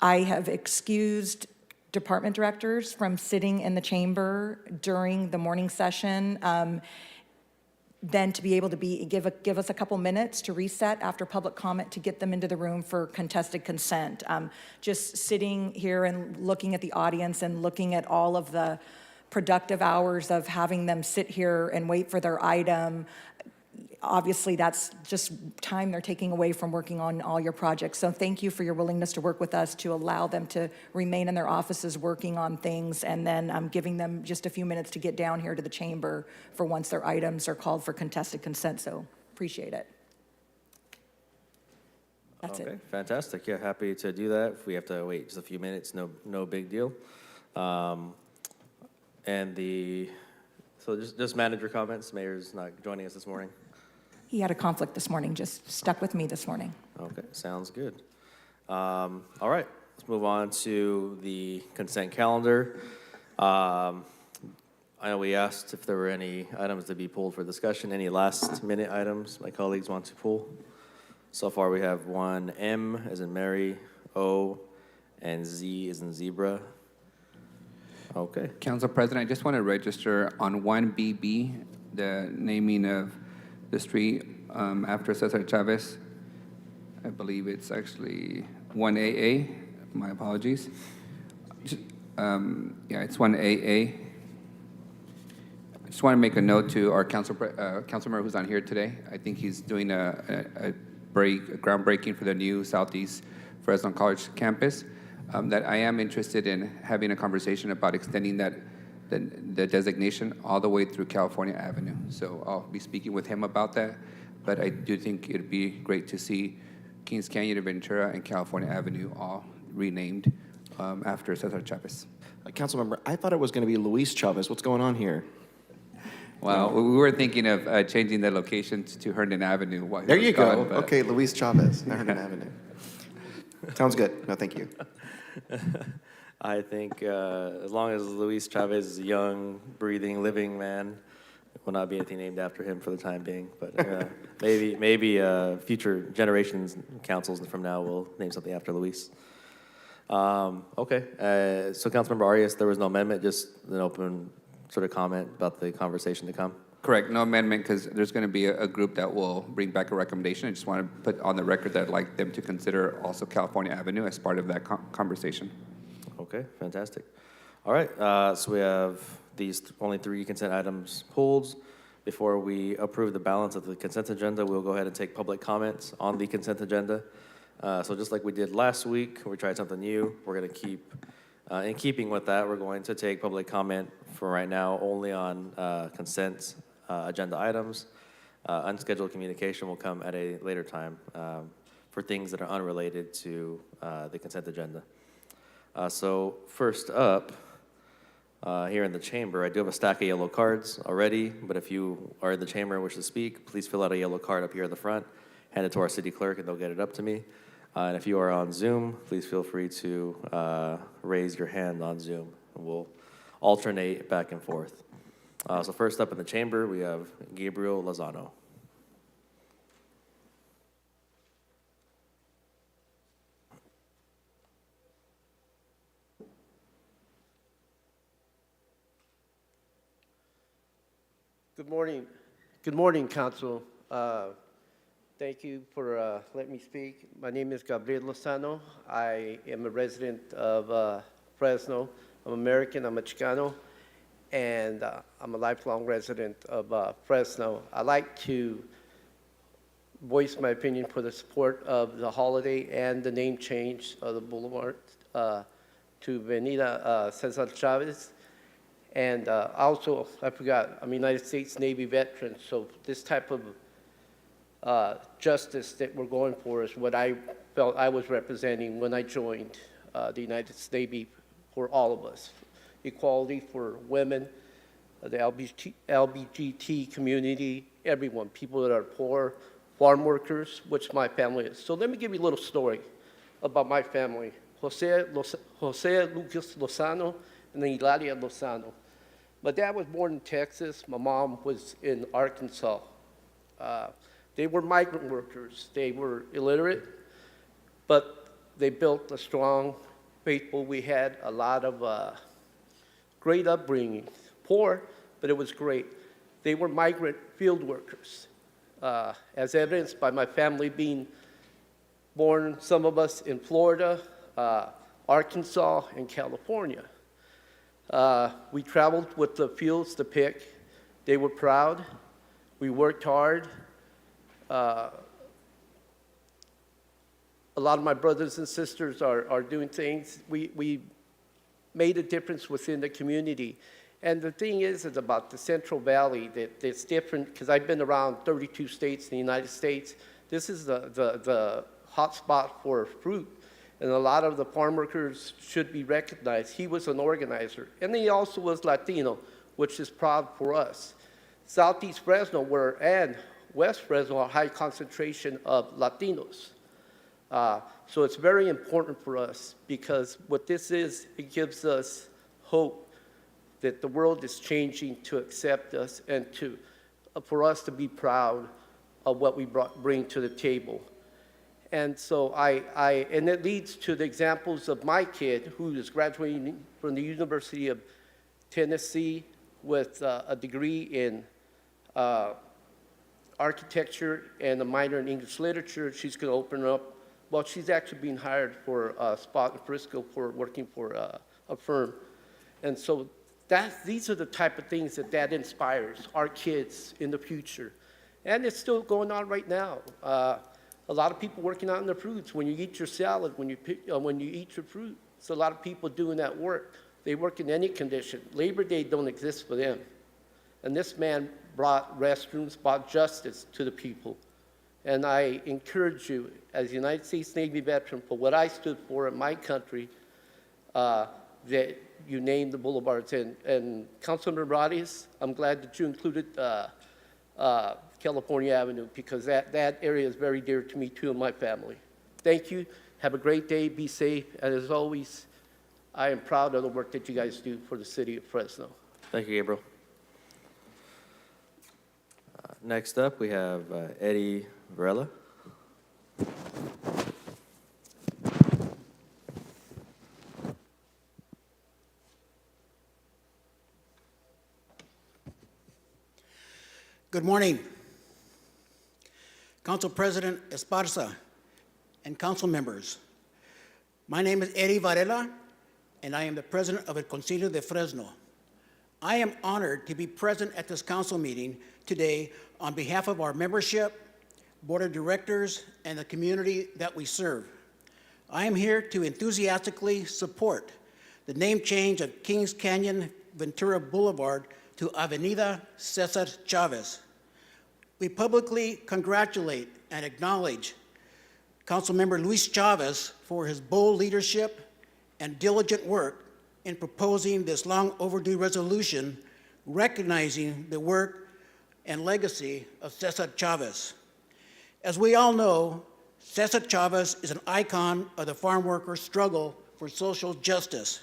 I have excused department directors from sitting in the chamber during the morning session, then to be able to give us a couple minutes to reset after public comment to get them into the room for contested consent. Just sitting here and looking at the audience and looking at all of the productive hours of having them sit here and wait for their item. Obviously, that's just time they're taking away from working on all your projects. So thank you for your willingness to work with us to allow them to remain in their offices working on things, and then giving them just a few minutes to get down here to the chamber for once their items are called for contested consent. So appreciate it. That's okay, it. Fantastic. Yeah, happy to do that. If we have to wait just a few minutes, no big deal. So just manager comments. Mayor's not joining us this morning. He had a conflict this morning, just stuck with me this morning. Okay, sounds good. All right, let's move on to the consent calendar. I know we asked if there were any items to be pulled for discussion, any last minute items my colleagues want to pull. So far we have one M as in Mary, O, and Z as in zebra. Okay. Council President, I just want to register on 1BB, the naming of the street after Cesar Chavez. I believe it's actually 1AA. My apologies. Yeah, it's 1AA. I just want to make a note to our council member who's on here today. I think he's doing a groundbreaking for the new Southeast Fresno College campus. That I am interested in having a conversation about extending the designation all the way through California Avenue. So I'll be speaking with him about that. But I do think it'd be great to see Kings Canyon and Ventura and California Avenue all renamed after Cesar Chavez. Councilmember, I thought it was going to be Luis Chavez. What's going on here? Well, we were thinking of changing the location to Herndon Avenue. While he There was you go. gone, but- Okay, Luis Chavez, Herndon Avenue. Sounds good. No, thank you. I think as long as Luis Chavez is a young, breathing, living man, it will not be anything named after him for the time being. But maybe future generations, councils from now will name something after Luis. Okay, so Councilmember Arias, there was no amendment, just an open sort of comment about the conversation to come? Correct, no amendment, because there's going to be a group that will bring back a recommendation. I just want to put on the record that I'd like them to consider also California Avenue as part of that conversation. Okay, fantastic. All right, so we have these only 3 consent items pulled. Before we approve the balance of the consent agenda, we'll go ahead and take public comments on the consent agenda. So just like we did last week, we tried something new. We're going to keep, in keeping with that, we're going to take public comment for right now only on consent agenda items. Unscheduled communication will come at a later time for things that are unrelated to the consent agenda. So first up, here in the chamber, I do have a stack of yellow cards already, but if you are in the chamber and wish to speak, please fill out a yellow card up here at the front, hand it to our city clerk, and they'll get it up to me. And if you are on Zoom, please feel free to raise your hand on Zoom, and we'll alternate back and forth. So first up in the chamber, we have Gabriel Lozano. Good morning. Good morning, Council. Thank you for letting me speak. My name is Gabriel Lozano. I am a resident of Fresno. I'm American, I'm a Chicano, and I'm a lifelong resident of Fresno. I'd like to voice my opinion for the support of the holiday and the name change of the boulevard to Avenida Cesar Chavez. And also, I forgot, I'm a United States Navy veteran, so this type of justice that we're going for is what I felt I was representing when I joined the United States Navy for all of us. Equality for women, the LGBT community, everyone, people that are poor, farm workers, which my family is. So let me give you a little story about my family. Jose Lucas Lozano and Hilaria Lozano. My dad was born in Texas. My mom was in Arkansas. They were migrant workers. They were illiterate, but they built a strong, faithful. We had a lot of great upbringing. Poor, but it was great. They were migrant field workers, as evidenced by my family being born, some of us in Florida, Arkansas, and California. We traveled with the fields to pick. They were proud. We worked hard. A lot of my brothers and sisters are doing things. We made a difference within the community. And the thing is about the Central Valley that's different, because I've been around 32 states in the United States. This is the hot spot for fruit. And a lot of the farm workers should be recognized. He was an organizer. And he also was Latino, which is proud for us. Southeast Fresno and West Fresno are a high concentration of Latinos. So it's very important for us, because what this is, it gives us hope that the world is changing to accept us and for us to be proud of what we bring to the table. And so and it leads to the examples of my kid, who is graduating from the University of Tennessee with a degree in architecture and a minor in English literature. She's going to open up, well, she's actually being hired for a spot in Frisco for working for a firm. And so these are the type of things that inspires our kids in the future. And it's still going on right now. A lot of people working out in the fruits. When you eat your salad, when you eat your fruit, it's a lot of people doing that work. They work in any condition. Labor Day don't exist for them. And this man brought restrooms, brought justice to the people. And I encourage you, as a United States Navy veteran, for what I stood for in my country, that you name the boulevards. And Councilmember Rodriguez, I'm glad that you included California Avenue, because that area is very dear to me too and my family. Thank you. Have a great day. Be safe. And as always, I am proud of the work that you guys do for the city of Fresno. Thank you, Gabriel. Next up, we have Eddie Varela. Good morning. Council President Esparza and council members. My name is Eddie Varela, and I am the president of El Concilio de Fresno. I am honored to be present at this council meeting today on behalf of our membership, board of directors, and the community that we serve. I am here to enthusiastically support the name change of Kings Canyon Ventura Boulevard to Avenida Cesar Chavez. We publicly congratulate and acknowledge Councilmember Luis Chavez for his bold leadership and diligent work in proposing this long overdue resolution recognizing the work and legacy of Cesar Chavez. As we all know, Cesar Chavez is an icon of the farm workers' struggle for social justice.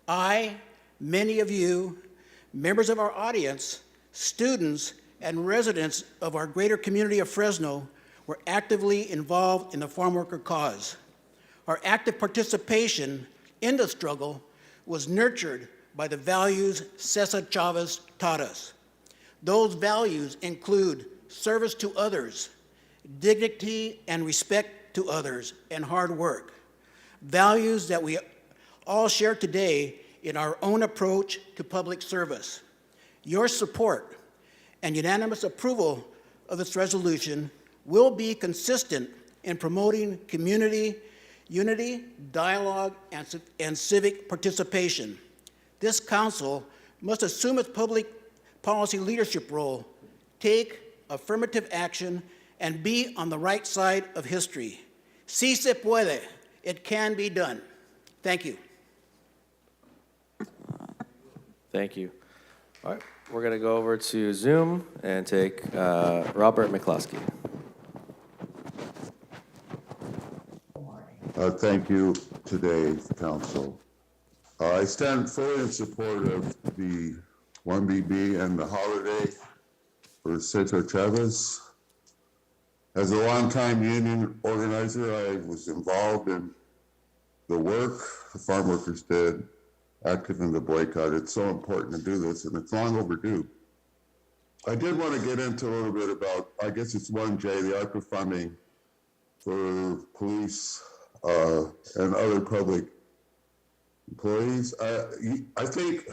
I, many of you, members of our audience, students, and residents of our greater community of Fresno were actively involved in the farm worker cause. Our active participation in the struggle was nurtured by the values Cesar Chavez taught us. Those values include service to others, dignity and respect to others, and hard work. Values that we all share today in our own approach to public service. Your support and unanimous approval of this resolution will be consistent in promoting community unity, dialogue, and civic participation. This council must assume its public policy leadership role, take affirmative action, and be on the right side of history. Si se puede, it can be done. Thank you. Thank you. All right, we're going to go over to Zoom and take Robert McCloskey. Thank you, today's council. I stand fully in support of the 1BB and the holiday for Cesar Chavez. As a longtime union organizer, I was involved in the work the farm workers did, active in the boycott. It's so important to do this, and it's long overdue. I did want to get into a little bit about, I guess it's 1J, the ARPA funding for police and other public employees. I think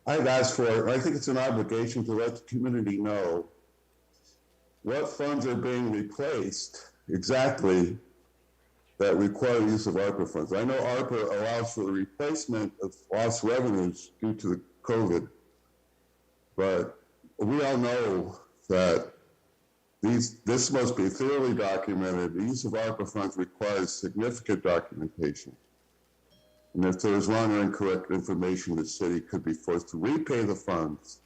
I've asked for it. I think it's an obligation to let the community know what funds are being replaced exactly that require use of ARPA funds. I know ARPA allows for the replacement of lost revenues due to the COVID, but we all know that this must be thoroughly documented. The use of ARPA funds requires significant documentation. And if there is wrong or incorrect information, the city could be forced to repay the funds.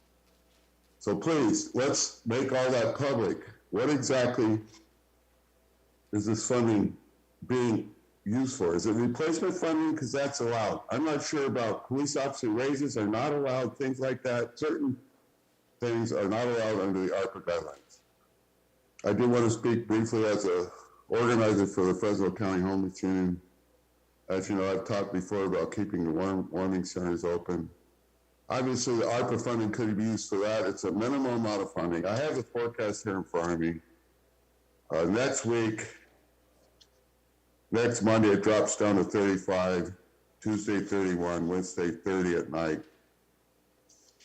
So please, let's make all that public. What exactly is this funding being used for? Is it replacement funding? Because that's allowed. I'm not sure about police officer raises are not allowed, things like that. Certain things are not allowed under the ARPA guidelines. I do want to speak briefly as an organizer for the Fresno County Homeless Union. As you know, I've talked before about keeping the warming centers open. Obviously, the ARPA funding could be used for that. It's a minimum amount of funding. I have the forecast here in front of me. Next week, next Monday, it drops down to 35, Tuesday 31, Wednesday 30 at night,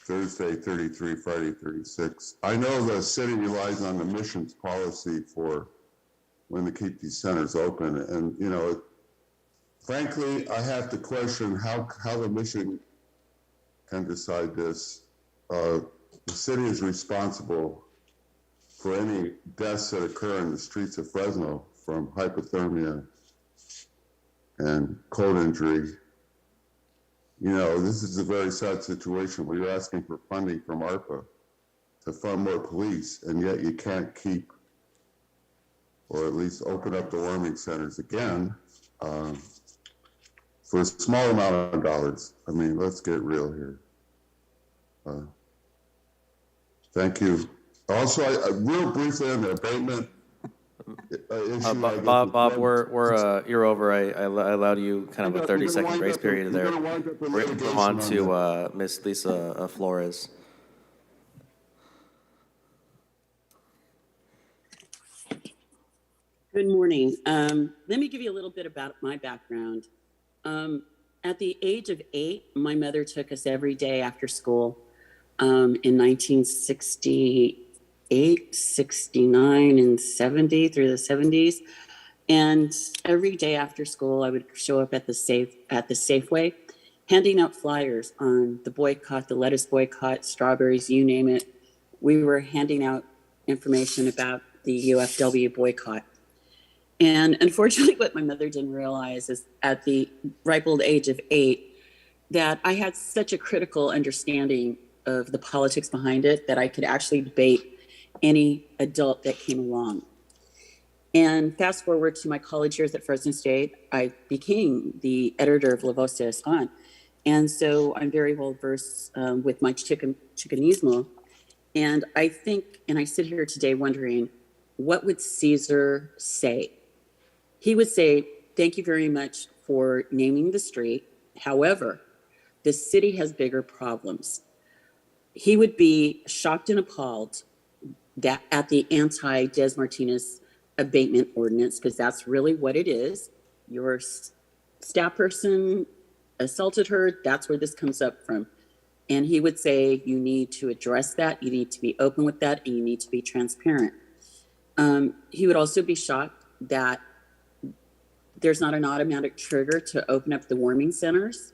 Thursday 33, Friday 36. I know the city relies on the missions policy for when to keep these centers open. And, you know, frankly, I have to question how the mission can decide this. The city is responsible for any deaths that occur in the streets of Fresno from hypothermia and cold injury. You know, this is a very sad situation where you're asking for funding from ARPA to fund more police, and yet you can't keep, or at least open up the warming centers again for a small amount of dollars. I mean, let's get real here. Thank you. Also, real briefly on the abatement issue. Bob, you're over. I allowed you kind of a 30-second grace period there. We're going to move on to Ms. Lisa Flores. Good morning. Let me give you a little bit about my background. At the age of 8, my mother took us every day after school in 1968, 69, and 70 through the 70s. And every day after school, I would show up at the Safeway, handing out flyers on the boycott, the lettuce boycott, strawberries, you name it. We were handing out information about the UFW boycott. And unfortunately, what my mother didn't realize is at the ripe old age of 8, that I had such a critical understanding of the politics behind it that I could actually debate any adult that came along. And fast forward to my college years at Fresno State, I became the editor of La Voz de Gaston. And so I'm very well versed with my Chicanismo. And I think, and I sit here today wondering, what would Caesar say? He would say, thank you very much for naming the street. However, the city has bigger problems. He would be shocked and appalled that at the anti-Des Martinez abatement ordinance, because that's really what it is. Your staff person assaulted her, that's where this comes up from. And he would say, you need to address that, you need to be open with that, and you need to be transparent. He would also be shocked that there's not an automatic trigger to open up the warming centers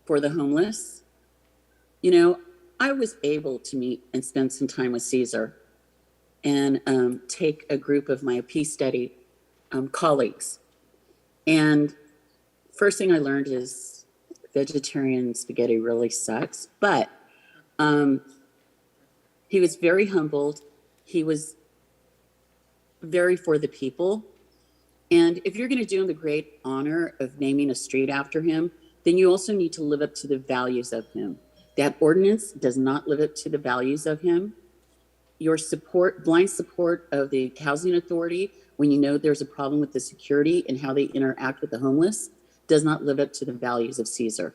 for the homeless. You know, I was able to meet and spend some time with Caesar and take a group of my peace study colleagues. And first thing I learned is vegetarian spaghetti really sucks, but he was very humbled. He was very for the people. And if you're going to do him the great honor of naming a street after him, then you also need to live up to the values of him. That ordinance does not live up to the values of him. Your support, blind support of the housing authority, when you know there's a problem with the security and how they interact with the homeless, does not live up to the values of Caesar.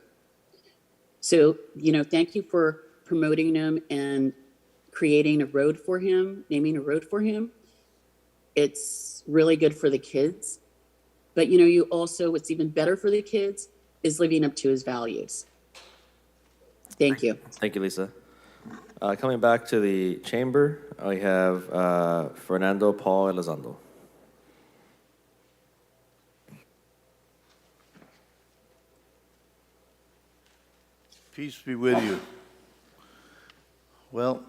So, you know, thank you for promoting him and creating a road for him, naming a road for him. It's really good for the kids. But, you know, you also, what's even better for the kids is living up to his values. Thank you. Thank you, Lisa. Coming back to the chamber, we have Fernando Paul Elizondo. Peace be with you. Well,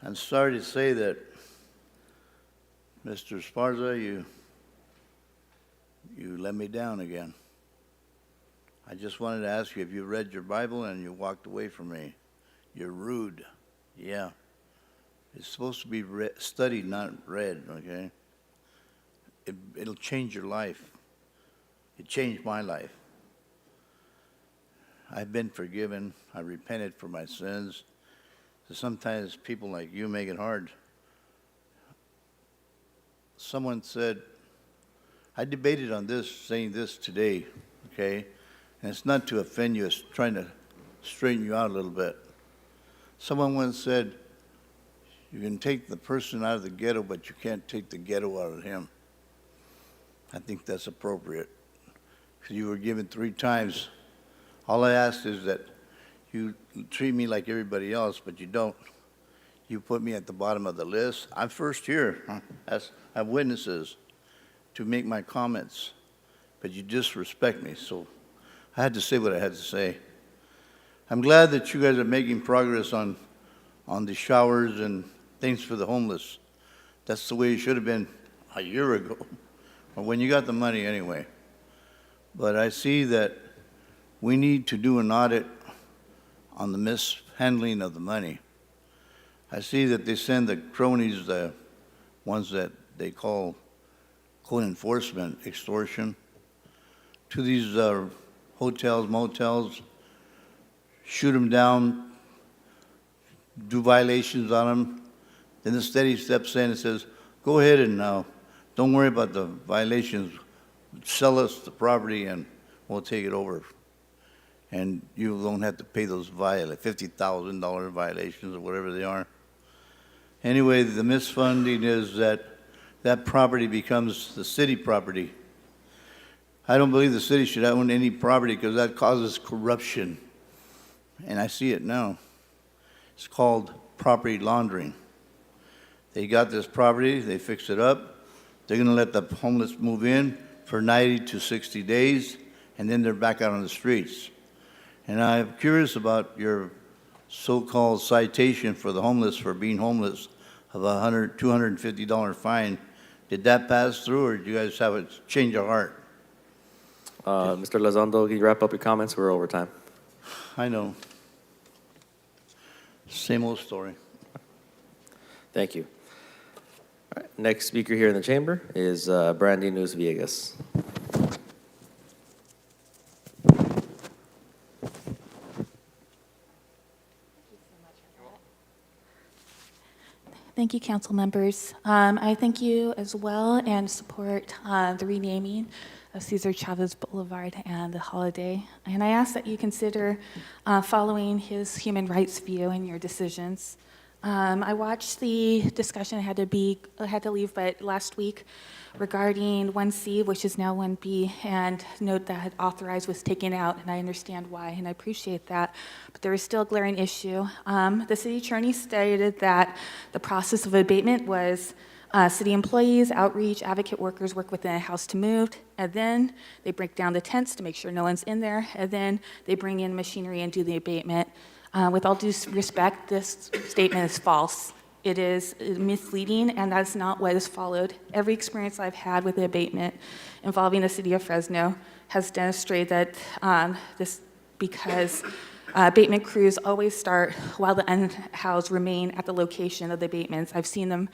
I'm sorry to say that, Mr. Esparza, you let me down again. I just wanted to ask you if you read your Bible and you walked away from me. You're rude. Yeah. It's supposed to be studied, not read, okay? It'll change your life. It changed my life. I've been forgiven. I repented for my sins. So sometimes people like you make it hard. Someone said, I debated on this, saying this today, okay? And it's not to offend you, it's trying to straighten you out a little bit. Someone once said, you can take the person out of the ghetto, but you can't take the ghetto out of him. I think that's appropriate. Because you were given 3 times. All I ask is that you treat me like everybody else, but you don't. You put me at the bottom of the list. I'm first here. I have witnesses to make my comments, but you disrespect me, so I had to say what I had to say. I'm glad that you guys are making progress on the showers and things for the homeless. That's the way it should have been a year ago, or when you got the money anyway. But I see that we need to do an audit on the mishandling of the money. I see that they send the cronies, the ones that they call code enforcement, extortion, to these hotels, motels, shoot them down, do violations on them. Then the city steps in and says, go ahead and don't worry about the violations. Sell us the property and we'll take it over. And you don't have to pay those $50,000 violations or whatever they are. Anyway, the misfunding is that that property becomes the city property. I don't believe the city should own any property because that causes corruption. And I see it now. It's called property laundering. They got this property, they fixed it up, they're gonna let the homeless move in for 90 to 60 days, and then they're back out on the streets. And I'm curious about your so-called citation for the homeless for being homeless of a $250 fine. Did that pass through, or do you guys have a change of heart? Mr. Lazondo, can you wrap up your comments? We're over time. I know. Same old story. Thank you. All right, next speaker here in the chamber is Brandy News Villegas. Thank you, council members. I thank you as well and support the renaming of Cesar Chavez Boulevard and the holiday. And I ask that you consider following his human rights view in your decisions. I watched the discussion, I had to leave, but last week regarding 1C, which is now 1B, and note that authorized was taken out, and I understand why, and I appreciate that, but there is still a glaring issue. The city attorney stated that the process of abatement was city employees, outreach, advocate workers work within a house to move, and then they break down the tents to make sure no one's in there, and then they bring in machinery and do the abatement. With all due respect, this statement is false. It is misleading, and that's not what is followed. Every experience I've had with the abatement involving the city of Fresno has demonstrated that because abatement crews always start while the unhoused remain at the location of the abatements. I've seen them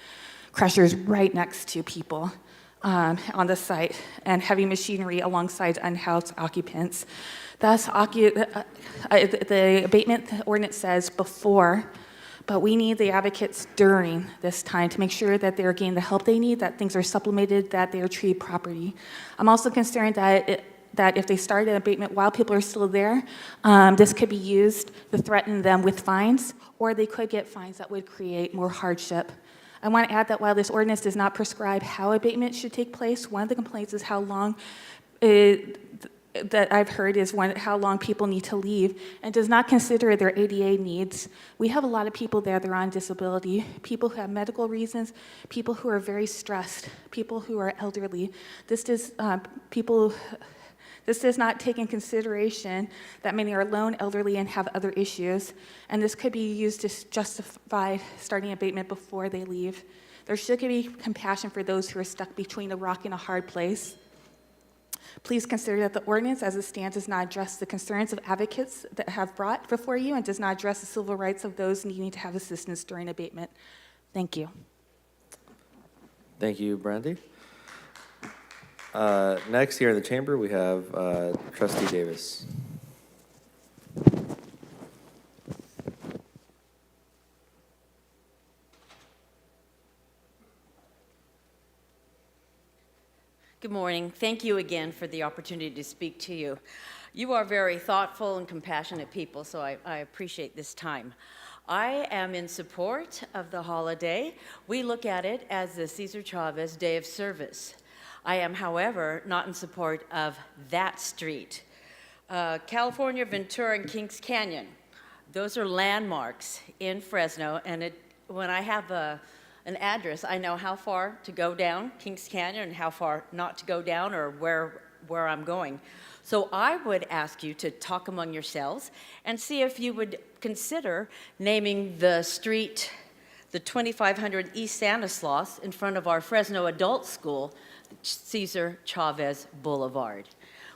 crushers right next to people on the site and heavy machinery alongside unhoused occupants. Thus, the abatement ordinance says before, but we need the advocates during this time to make sure that they're getting the help they need, that things are supplemented, that they are treated properly. I'm also concerned that if they start an abatement while people are still there, this could be used to threaten them with fines, or they could get fines that would create more hardship. I want to add that while this ordinance does not prescribe how abatement should take place, one of the complaints is how long that I've heard is how long people need to leave, and does not consider their ADA needs. We have a lot of people there that are on disability, people who have medical reasons, people who are very stressed, people who are elderly. This does not take in consideration that many are alone, elderly, and have other issues, and this could be used to justify starting abatement before they leave. There should be compassion for those who are stuck between a rock and a hard place. Please consider that the ordinance as it stands does not address the concerns of advocates that have brought before you and does not address the civil rights of those needing to have assistance during abatement. Thank you. Thank you, Brandy. Next, here in the chamber, we have Trustee Davis. Good morning. Thank you again for the opportunity to speak to you. You are very thoughtful and compassionate people, so I appreciate this time. I am in support of the holiday. We look at it as the Cesar Chavez Day of Service. I am, however, not in support of that street. California, Ventura, and Kings Canyon, those are landmarks in Fresno, and when I have an address, I know how far to go down Kings Canyon and how far not to go down or where I'm going. So I would ask you to talk among yourselves and see if you would consider naming the street, the 2500 East Stanislaus, in front of our Fresno Adult School, Cesar Chavez Boulevard.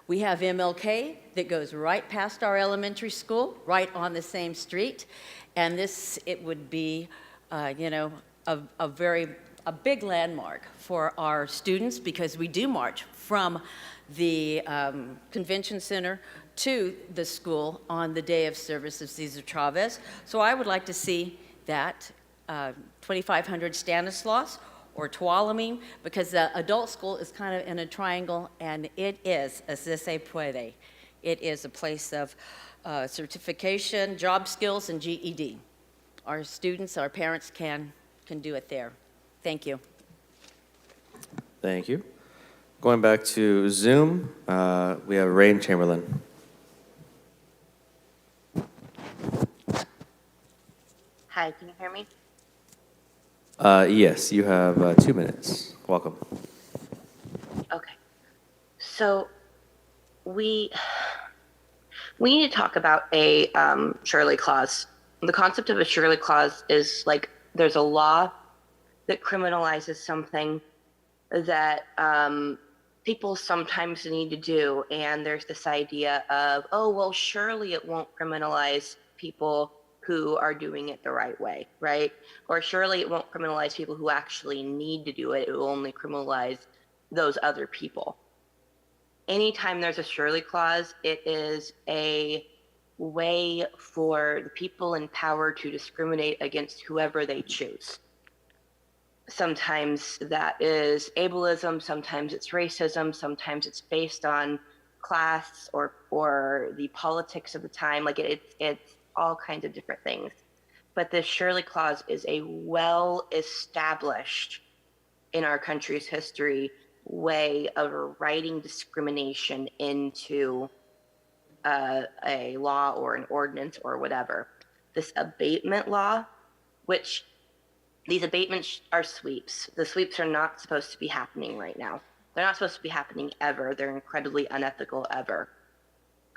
We have MLK that goes right past our elementary school, right on the same street, and it would be, a big landmark for our students because we do march from the convention center to the school on the day of service of Cesar Chavez. So I would like to see that 2500 Stanislaus or Tuolumne, because the adult school is kind of in a triangle, and it is, as se puede, it is a place of certification, job skills, and GED. Our students, our parents can do it there. Thank you. Thank you. Going back to Zoom, we have Rain Chamberlain. Hi, can you hear me? Yes, you have 2 minutes. Welcome. Okay. So we need to talk about a Shirley clause. The concept of a Shirley clause is like there's a law that criminalizes something that people sometimes need to do, and there's this idea of, oh, well, surely it won't criminalize people who are doing it the right way, right? Or surely it won't criminalize people who actually need to do it. It will only criminalize those other people. Anytime there's a surely clause, it is a way for the people in power to discriminate against whoever they choose. Sometimes that is ableism, sometimes it's racism, sometimes it's based on class or the politics of the time. Like it's all kinds of different things. But this Shirley Clause is a well-established in our country's history way of writing discrimination into a law or an ordinance or whatever. This abatement law, which these abatements are sweeps. The sweeps are not supposed to be happening right now. They're not supposed to be happening ever. They're incredibly unethical ever.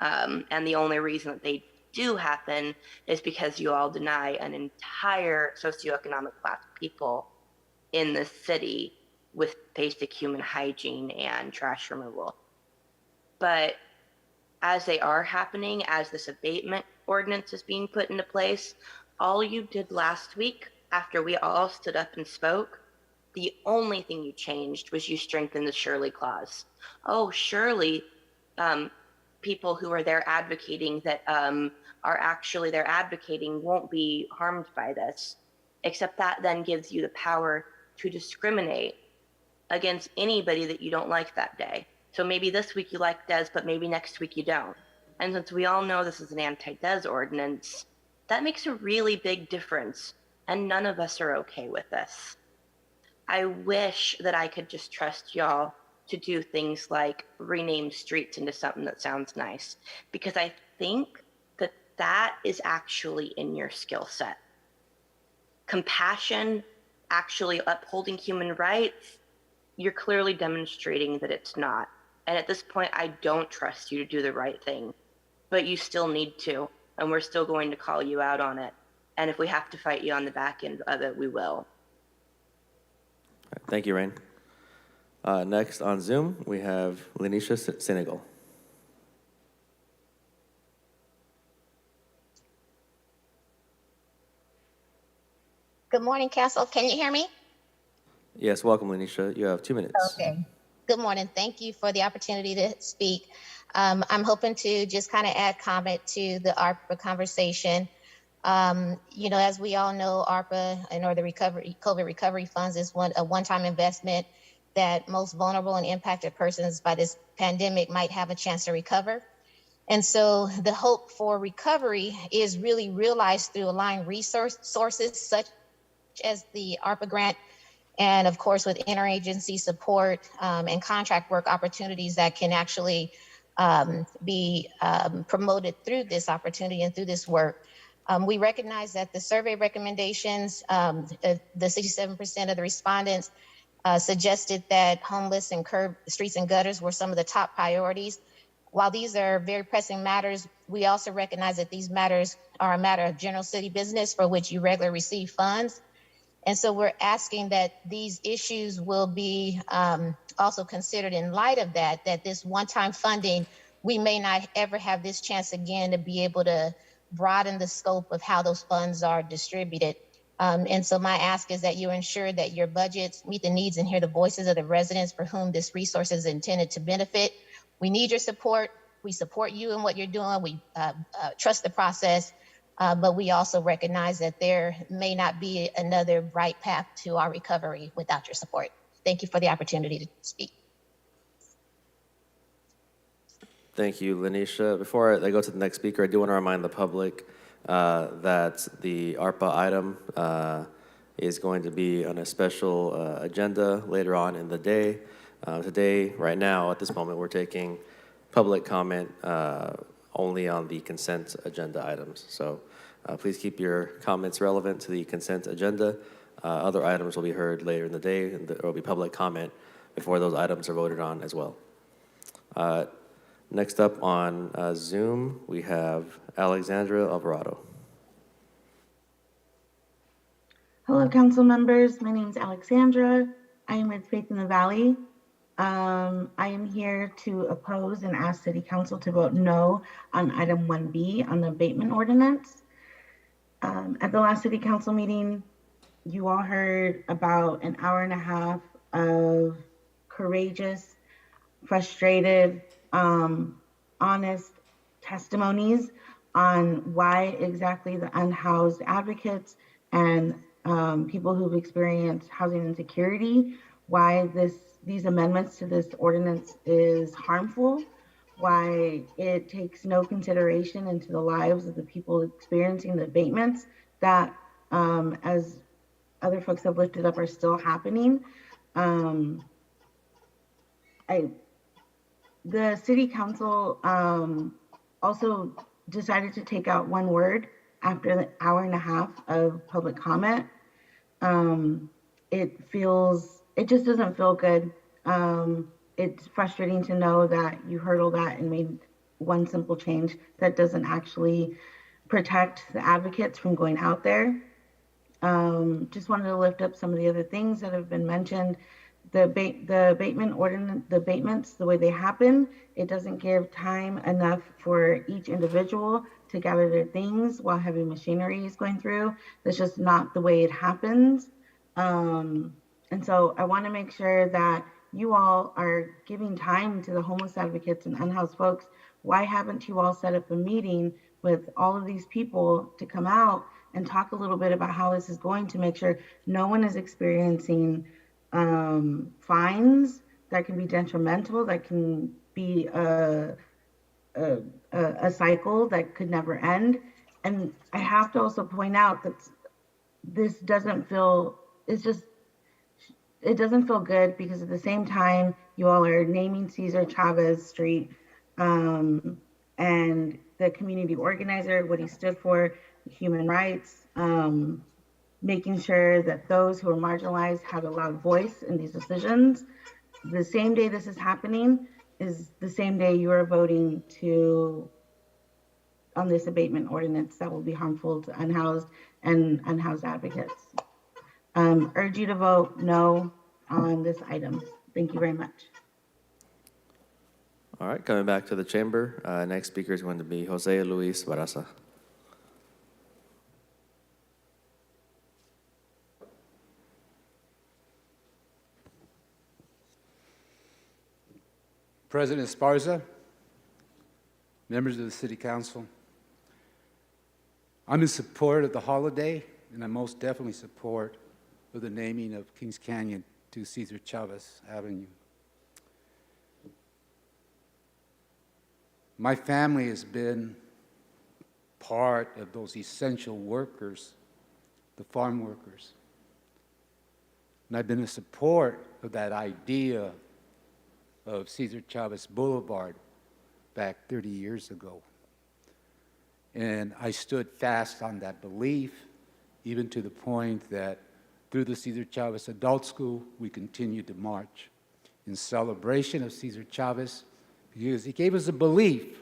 And the only reason that they do happen is because you all deny an entire socioeconomic class of people in the city with basic human hygiene and trash removal. But as they are happening, as this abatement ordinance is being put into place, all you did last week after we all stood up and spoke, the only thing you changed was you strengthened the Shirley Clause. Oh, surely people who are there advocating that are actually there advocating won't be harmed by this, except that then gives you the power to discriminate against anybody that you don't like that day. So maybe this week you like Des, but maybe next week you don't. And since we all know this is an anti-Des ordinance, that makes a really big difference. And none of us are okay with this. I wish that I could just trust y'all to do things like rename streets into something that sounds nice, because I think that that is actually in your skill set. Compassion, actually upholding human rights, you're clearly demonstrating that it's not. And at this point, I don't trust you to do the right thing, but you still need to, and we're still going to call you out on it. And if we have to fight you on the back end of it, we will. Thank you, Rain. Next on Zoom, we have Lanisha Senegal. Good morning, Council. Can you hear me? Yes, welcome, Lanisha. You have 2 minutes. Okay. Good morning. Thank you for the opportunity to speak. I'm hoping to just kind of add comment to the ARPA conversation. As we all know, ARPA or the COVID recovery funds is a one-time investment that most vulnerable and impacted persons by this pandemic might have a chance to recover. And so the hope for recovery is really realized through aligned sources such as the ARPA grant, and of course with interagency support and contract work opportunities that can actually be promoted through this opportunity and through this work. We recognize that the survey recommendations, the 67% of the respondents suggested that homeless and curb streets and gutters were some of the top priorities. While these are very pressing matters, we also recognize that these matters are a matter of general city business for which you regularly receive funds. And so we're asking that these issues will be also considered in light of that this one-time funding, we may not ever have this chance again to be able to broaden the scope of how those funds are distributed. And so my ask is that you ensure that your budgets meet the needs and hear the voices of the residents for whom this resource is intended to benefit. We need your support. We support you in what you're doing. We trust the process, but we also recognize that there may not be another bright path to our recovery without your support. Thank you for the opportunity to speak. Thank you, Lanisha. Before I go to the next speaker, I do want to remind the public that the ARPA item is going to be on a special agenda later on in the day. Today, right now, at this moment, we're taking public comment only on the consent agenda items. So please keep your comments relevant to the consent agenda. Other items will be heard later in the day, and there will be public comment before those items are voted on as well. Next up on Zoom, we have Alexandra Alvarado. Hello, council members. My name is Alexandra. I am with Faith in the Valley. I am here to oppose and ask City Council to vote no on item 1B on the abatement ordinance. At the last City Council meeting, you all heard about an hour and a half of courageous, frustrated, honest testimonies on why exactly the unhoused advocates and people who've experienced housing insecurity, why these amendments to this ordinance is harmful, why it takes no consideration into the lives of the people experiencing the abatements that, as other folks have lifted up, are still happening. The City Council also decided to take out one word after the hour and a half of public comment. It just doesn't feel good. It's frustrating to know that you heard all that and made one simple change that doesn't actually protect the advocates from going out there. Just wanted to lift up some of the other things that have been mentioned. The abatement ordinance, the abatements, the way they happen, it doesn't give time enough for each individual to gather their things while heavy machinery is going through. That's just not the way it happens. And so I want to make sure that you all are giving time to the homeless advocates and unhoused folks. Why haven't you all set up a meeting with all of these people to come out and talk a little bit about how this is going to make sure no one is experiencing fines that can be detrimental, that can be a cycle that could never end. And I have to also point out that this doesn't feel, it doesn't feel good, because at the same time, you all are naming Cesar Chavez Street and the community organizer, what he stood for, human rights, making sure that those who are marginalized have a loud voice in these decisions. The same day this is happening is the same day you are voting on this abatement ordinance that will be harmful to unhoused and unhoused advocates. Urge you to vote no on this item. Thank you very much. All right, coming back to the chamber, next speaker is going to be Jose Luis Barraza. President Esparza, members of the City Council, I'm in support of the holiday, and I most definitely support of the naming of Kings Canyon to Cesar Chavez Avenue. My family has been part of those essential workers, the farm workers. And I've been in support of that idea of Cesar Chavez Boulevard back 30 years ago. And I stood fast on that belief, even to the point that through the Cesar Chavez Adult School, we continued to march in celebration of Cesar Chavez, because he gave us a belief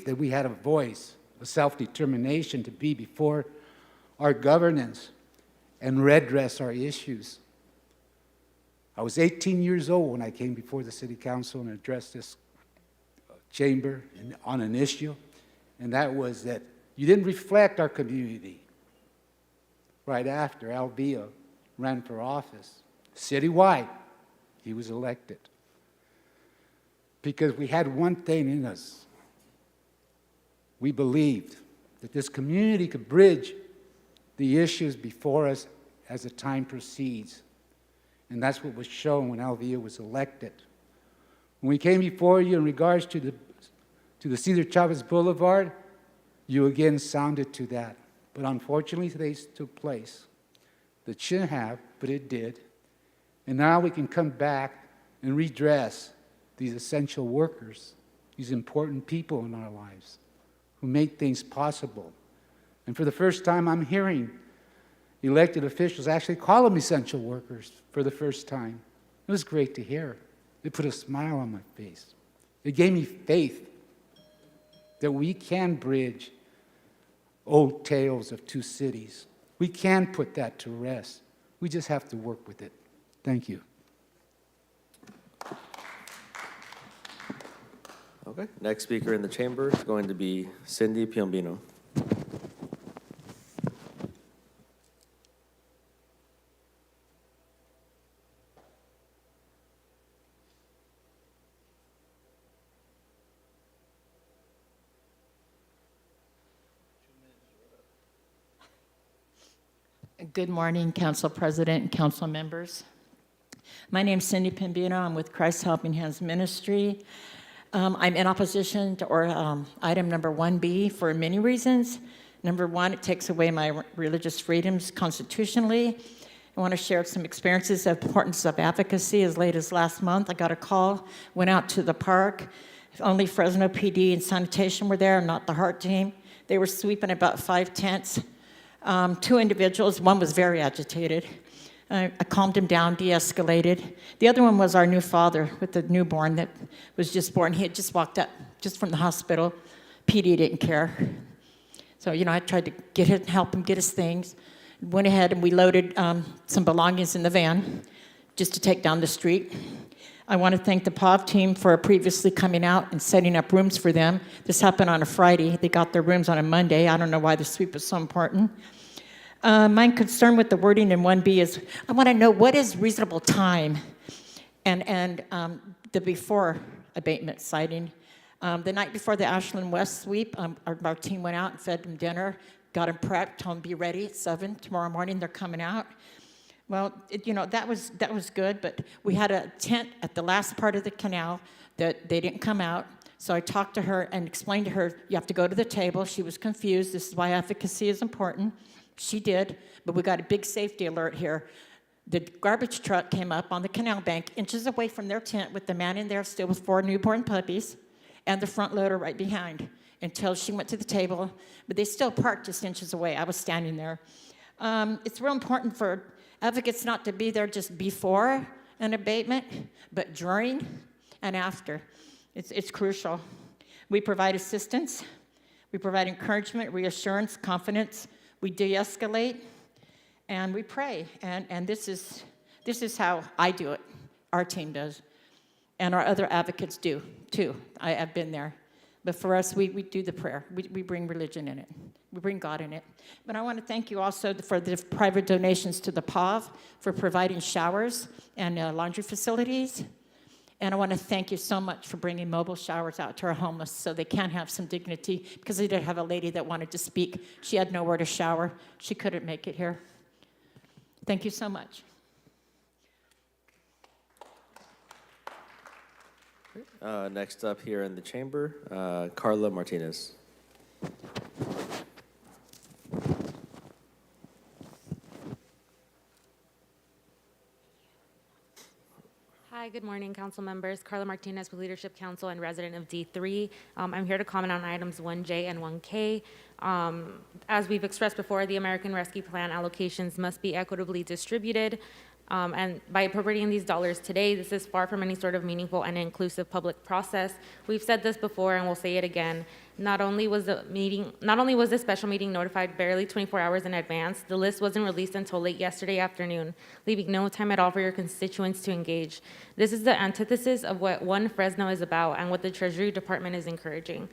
that we had a voice, a self-determination to be before our governance and redress our issues. I was 18 years old when I came before the City Council and addressed this chamber on an issue, and that was that you didn't reflect our community. Right after Al Villa ran for office, citywide, he was elected. Because we had one thing in us. We believed that this community could bridge the issues before us as the time proceeds. And that's what was shown when Al Villa was elected. When we came before you in regards to the Cesar Chavez Boulevard, you again sounded to that. But unfortunately, today took place. That shouldn't have, but it did. And now we can come back and redress these essential workers, these important people in our lives who make things possible. And for the first time, I'm hearing elected officials actually call them essential workers for the first time. It was great to hear. It put a smile on my face. It gave me faith that we can bridge old tales of two cities. We can put that to rest. We just have to work with it. Thank you. Okay, next speaker in the chamber is going to be Cindy Piambino. Good morning, Council President and council members. My name is Cindy Piambino. I'm with Christ Helping Hands Ministry. I'm in opposition to item number 1B for many reasons. Number one, it takes away my religious freedoms constitutionally. I want to share some experiences of importance of advocacy. As late as last month, I got a call, went out to the park. Only Fresno PD and sanitation were there, not the HEART team. They were sweeping about 5 tents. 2 individuals, one was very agitated. I calmed him down, de-escalated. The other one was our new father with the newborn that was just born. He had just walked up, just from the hospital. PD didn't care. So, I tried to help him get his things. Went ahead and we loaded some belongings in the van just to take down the street. I want to thank the POV team for previously coming out and setting up rooms for them. This happened on a Friday. They got their rooms on a Monday. I don't know why the sweep was so important. My concern with the wording in 1B is I want to know what is reasonable time and the before abatement citing. The night before the Ashland West sweep, our team went out and fed them dinner, got them prepped, told them be ready at 7 tomorrow morning. They're coming out. Well, that was good, but we had a tent at the last part of the canal that they didn't come out. So I talked to her and explained to her, you have to go to the table. She was confused. This is why advocacy is important. She did, but we got a big safety alert here. The garbage truck came up on the canal bank, inches away from their tent, with the man in there still with 4 newborn puppies, and the front loader right behind, until she went to the table. But they still parked just inches away. I was standing there. It's real important for advocates not to be there just before an abatement, but during and after. It's crucial. We provide assistance. We provide encouragement, reassurance, confidence. We de-escalate, and we pray. And this is how I do it. Our team does. And our other advocates do, too. I've been there. But for us, we do the prayer. We bring religion in it. We bring God in it. But I want to thank you also for the private donations to the POV, for providing showers and laundry facilities. And I want to thank you so much for bringing mobile showers out to our homeless so they can have some dignity, because we did have a lady that wanted to speak. She had nowhere to shower. She couldn't make it here. Thank you so much. Next up here in the chamber, Carla Martinez. Hi, good morning, council members. Carla Martinez with Leadership Council and resident of D3. I'm here to comment on items 1J and 1K. As we've expressed before, the American Rescue Plan allocations must be equitably distributed. And by appropriating these dollars today, this is far from any sort of meaningful and inclusive public process. We've said this before and we'll say it again. Not only was the special meeting notified barely 24 hours in advance, the list wasn't released until late yesterday afternoon, leaving no time at all for your constituents to engage. This is the antithesis of what One Fresno is about and what the Treasury Department is encouraging.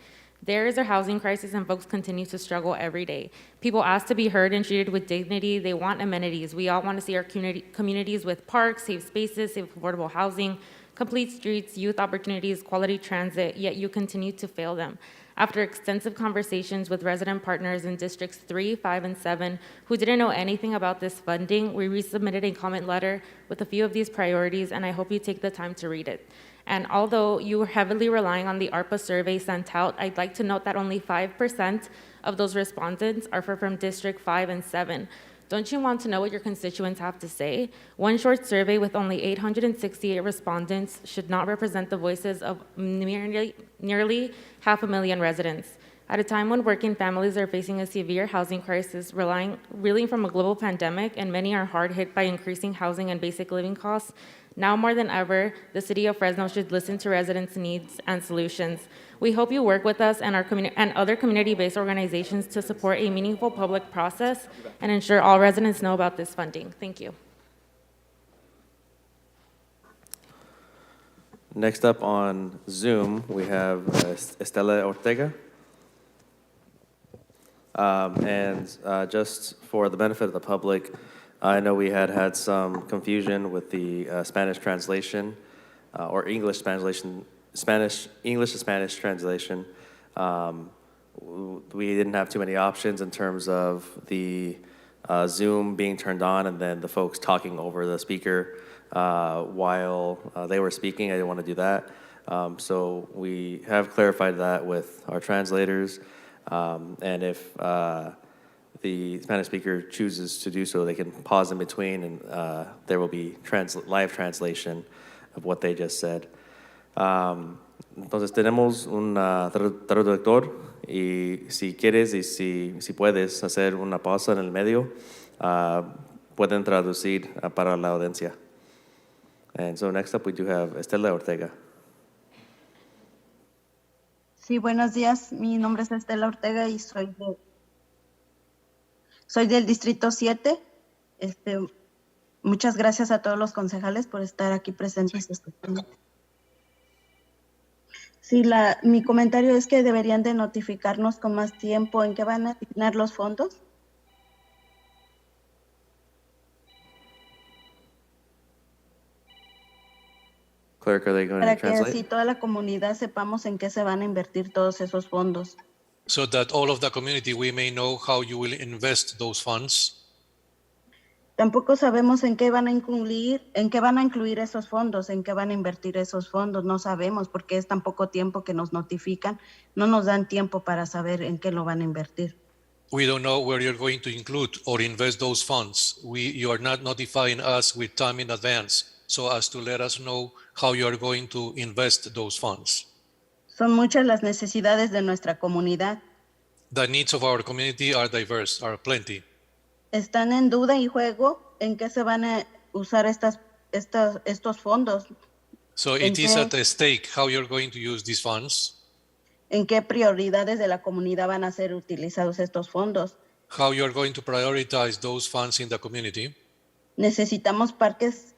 There is a housing crisis and folks continue to struggle every day. People ask to be heard and treated with dignity. They want amenities. We all want to see our communities with parks, safe spaces, safe affordable housing, complete streets, youth opportunities, quality transit, yet you continue to fail them. After extensive conversations with resident partners in Districts 3, 5, and 7 who didn't know anything about this funding, we resubmitted a comment letter with a few of these priorities, and I hope you take the time to read it. And although you were heavily relying on the ARPA survey sent out, I'd like to note that only 5% of those respondents are from District 5 and 7. Don't you want to know what your constituents have to say? One short survey with only 868 respondents should not represent the voices of nearly 500,000 residents. At a time when working families are facing a severe housing crisis, reeling from a global pandemic, and many are hard hit by increasing housing and basic living costs, now more than ever, the City of Fresno should listen to residents' needs and solutions. We hope you work with us and other community-based organizations to support a meaningful public process and ensure all residents know about this funding. Thank you. Next up on Zoom, we have Estela Ortega. Just for the benefit of the public, I know we had some confusion with the Spanish translation or English translation, English to Spanish translation. We didn't have too many options in terms of the Zoom being turned on and then the folks talking over the speaker while they were speaking. I didn't want to do that. So we have clarified that with our translators. And if the Spanish speaker chooses to do so, they can pause in between and there will be live translation of what they just said. Entonces tenemos un traductor y si quieres y si puedes hacer una pausa en el medio, pueden traducir para la audiencia. And so next up we do have Estela Ortega. Sí, buenos días. Mi nombre es Estela Ortega y soy del Distrito 7. Muchas gracias a todos los concejales por estar aquí presentes. Sí, mi comentario es que deberían de notificarnos con más tiempo en qué van a asignar los fondos. Clerk, are they going Para to que translate? así toda la comunidad sepamos en qué se van a invertir todos esos fondos. So that all of the community, we may know how you will invest those funds. Tampoco sabemos en qué van a incluir esos fondos, en qué van a invertir esos fondos. No sabemos porque es tan poco tiempo que nos notifican. No nos dan tiempo para saber en qué lo van a invertir. We don't know where you're going to include or invest those funds. You are not notifying us with time in advance so as to let us know how you are going to invest those funds. Son muchas las necesidades de nuestra comunidad. The needs of our community are diverse, are plenty. Están en duda y juego en qué se van a usar estos fondos. So it is at stake how you're going to use these funds, en qué prioridades de la comunidad van a ser utilizados estos fondos. how you're going to prioritize those funds in the community. Necesitamos parques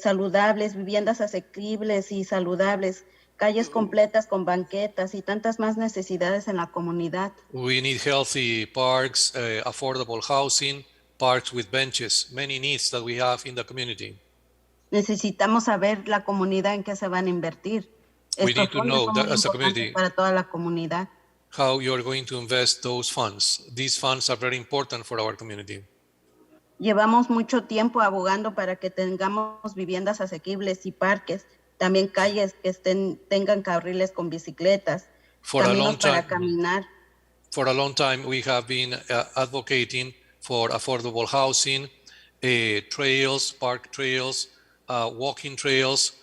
saludables, viviendas asequibles y saludables, calles completas con banquetas y tantas más necesidades en la comunidad. We need healthy parks, affordable housing, parks with benches, many needs that we have in the community. Necesitamos saber la comunidad en qué se van a invertir. We need to know that as a community para toda la comunidad. how you're going to invest those funds. These funds are very important for our community. Llevamos mucho tiempo abogando para que tengamos viviendas asequibles y parques, también calles que tengan carriles con bicicletas, caminos para caminar. For a long time, we have been advocating for affordable housing, trails, park trails, walking trails,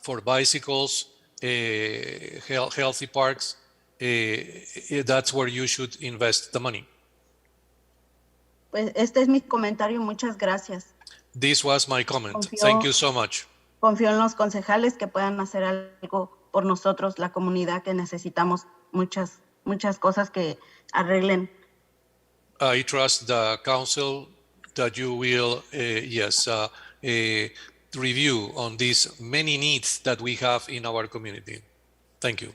for bicycles, healthy parks. That's where you should invest the money. Pues este es mi comentario, muchas gracias. This was my comment. Thank you so much. Confío en los concejales que puedan hacer algo por nosotros, la comunidad, que necesitamos muchas cosas que arreglen. I trust the council that you will, review on these many needs that we have in our community. Thank you.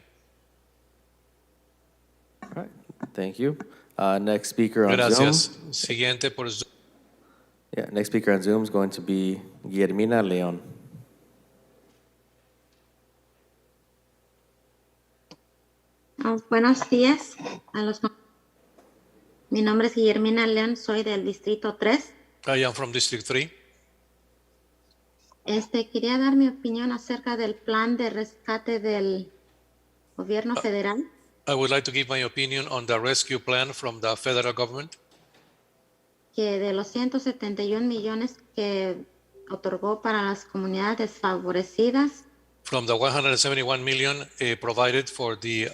All right. Thank you. Next speaker on Gracias. Zoom. Siguiente por Zoom. Yeah, next speaker on Zoom is going to be Guillermina León. Buenos días a los. Mi nombre es Guillermina León, soy del Distrito 3. I am from District 3. Quería dar mi opinión acerca del plan de rescate del gobierno federal. I would like to give my opinion on the rescue plan from the federal government. que de los 171 millones que otorgó para las comunidades desfavorecidas, from the 171 million provided for the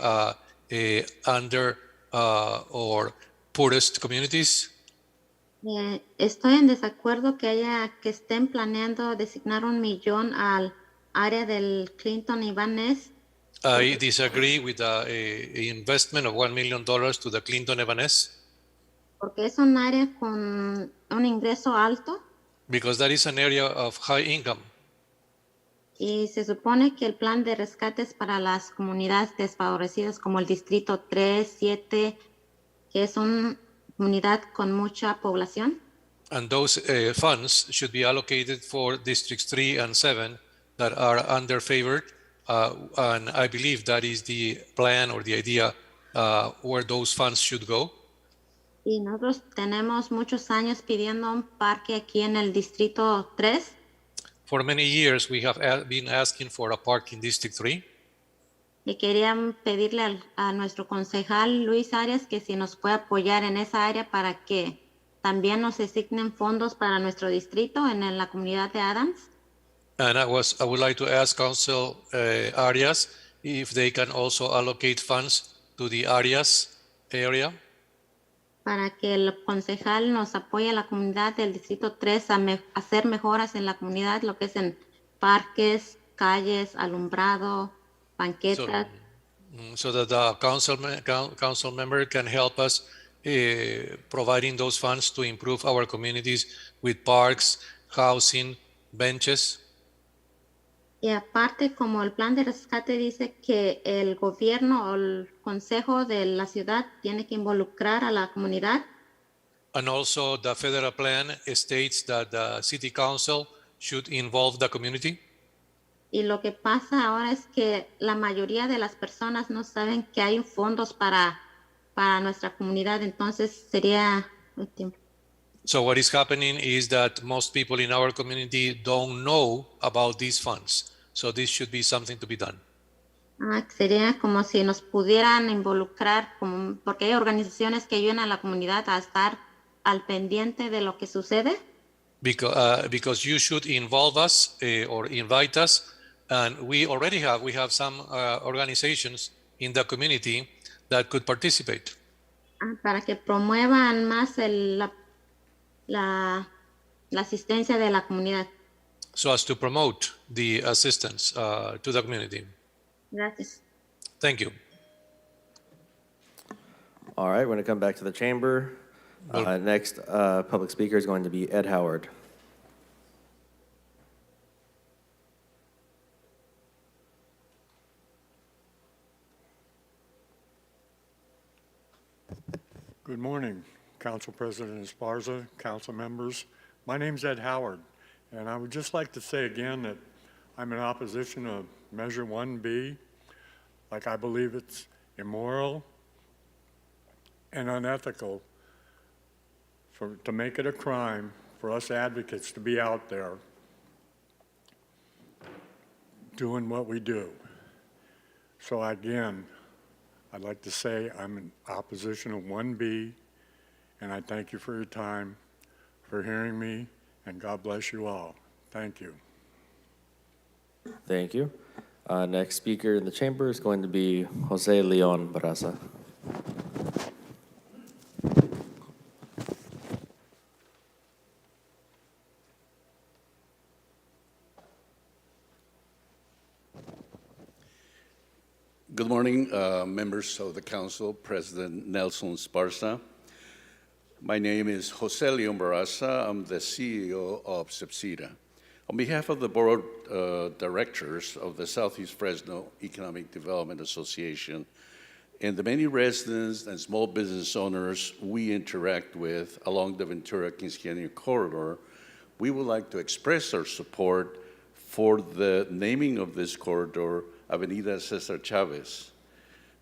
under or poorest communities. Estoy en desacuerdo que estén planeando designar 1 millón al área del Clinton y Van Ness, I disagree with the investment of $1 million to the Clinton Evanes, porque es un área con un ingreso alto because that is an area of high income. y se supone que el plan de rescate es para las comunidades desfavorecidas como el Distrito 3, 7, que es una comunidad con mucha población. And those funds should be allocated for districts 3 and 7 that are underfavored. And I believe that is the plan or the idea where those funds should go. Y nosotros tenemos muchos años pidiendo un parque aquí en el Distrito 3. For many years, we have been asking for a park in District 3. Y quería pedirle a nuestro concejal Luis Arias que si nos puede apoyar en esa área para que también nos asignen fondos para nuestro distrito en la comunidad de Adams. And I would like to ask Council Arias if they can also allocate funds to the Arias area. Para que el concejal nos apoye a la comunidad del Distrito 3 a hacer mejoras en la comunidad, lo que es en parques, calles, alumbrado, banquetas. So that the council member can help us providing those funds to improve our communities with parks, housing, benches. Y aparte, como el plan de rescate dice que el gobierno o el consejo de la ciudad tiene que involucrar a la comunidad. And also the federal plan states that the city council should involve the community. Y lo que pasa ahora es que la mayoría de las personas no saben que hay fondos para nuestra comunidad, entonces sería el tiempo. So what is happening is that most people in our community don't know about these funds. So this should be something to be done. Sería como si nos pudieran involucrar, porque hay organizaciones que ayudan a la comunidad a estar al pendiente de lo que sucede. Because you should involve us or invite us, and we have some organizations in the community that could participate. Para que promuevan más la asistencia de la comunidad. So as to promote the assistance to the community. Gracias. Thank you. All right, we're going to come back to the chamber. Next public speaker is going to be Ed Howard. Good morning, Council President Esparza, council members. My name's Ed Howard, and I would just like to say again that I'm in opposition to Measure 1B. Like, I believe it's immoral and unethical to make it a crime for us advocates to be out there doing what we do. So again, I'd like to say I'm in opposition of 1B, and I thank you for your time, for hearing me, and God bless you all. Thank you. Thank you. Next speaker in the chamber is going to be Jose Leon Barraza. Good morning, members of the council, President Nelson Esparza. My name is Jose Leon Barraza. I'm the CEO of Sepsida. On behalf of the board of directors of the Southeast Fresno Economic Development Association and the many residents and small business owners we interact with along the Ventura-Kings Canyon corridor, we would like to express our support for the naming of this corridor Avenida Cesar Chavez.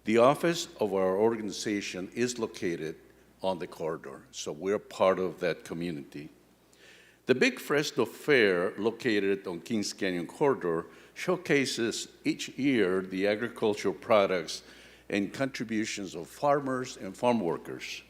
The office of our organization is located on the corridor, so we're part of that community. The Big Fresno Fair, located on Kings Canyon Corridor, showcases each year the agricultural products and contributions of farmers and farm workers.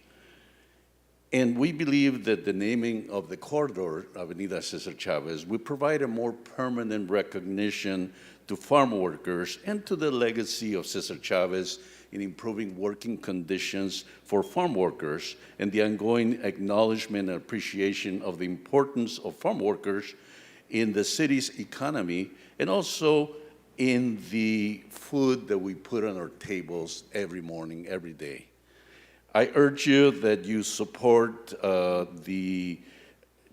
And we believe that the naming of the corridor, Avenida Cesar Chavez, will provide a more permanent recognition to farm workers and to the legacy of Cesar Chavez in improving working conditions for farm workers and the ongoing acknowledgement and appreciation of the importance of farm workers in the city's economy and also in the food that we put on our tables every morning, every day. I urge you that you support the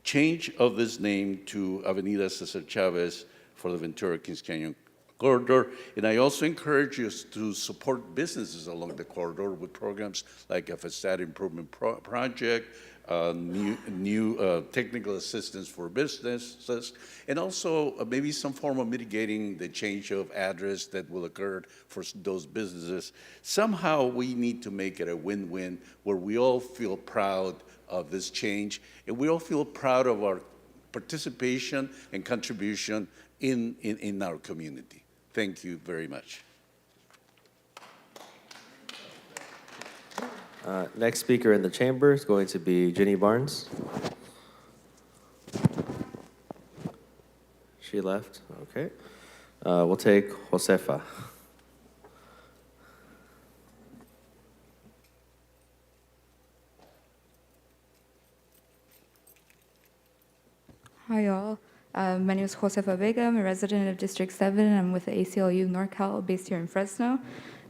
change of this name to Avenida Cesar Chavez for the Ventura Kings Canyon corridor. And I also encourage you to support businesses along the corridor with programs like a facade improvement project, new technical assistance for businesses, and also maybe some form of mitigating the change of address that will occur for those businesses. Somehow we need to make it a win-win where we all feel proud of this change and we all feel proud of our participation and contribution in our community. Thank you very much. Next speaker in the chamber is going to be Jenny Barnes. She left, okay. We'll take Josefa. Hi, y'all. My name is Josefa Vega. I'm a resident of District 7. I'm with the ACLU NorCal based here in Fresno.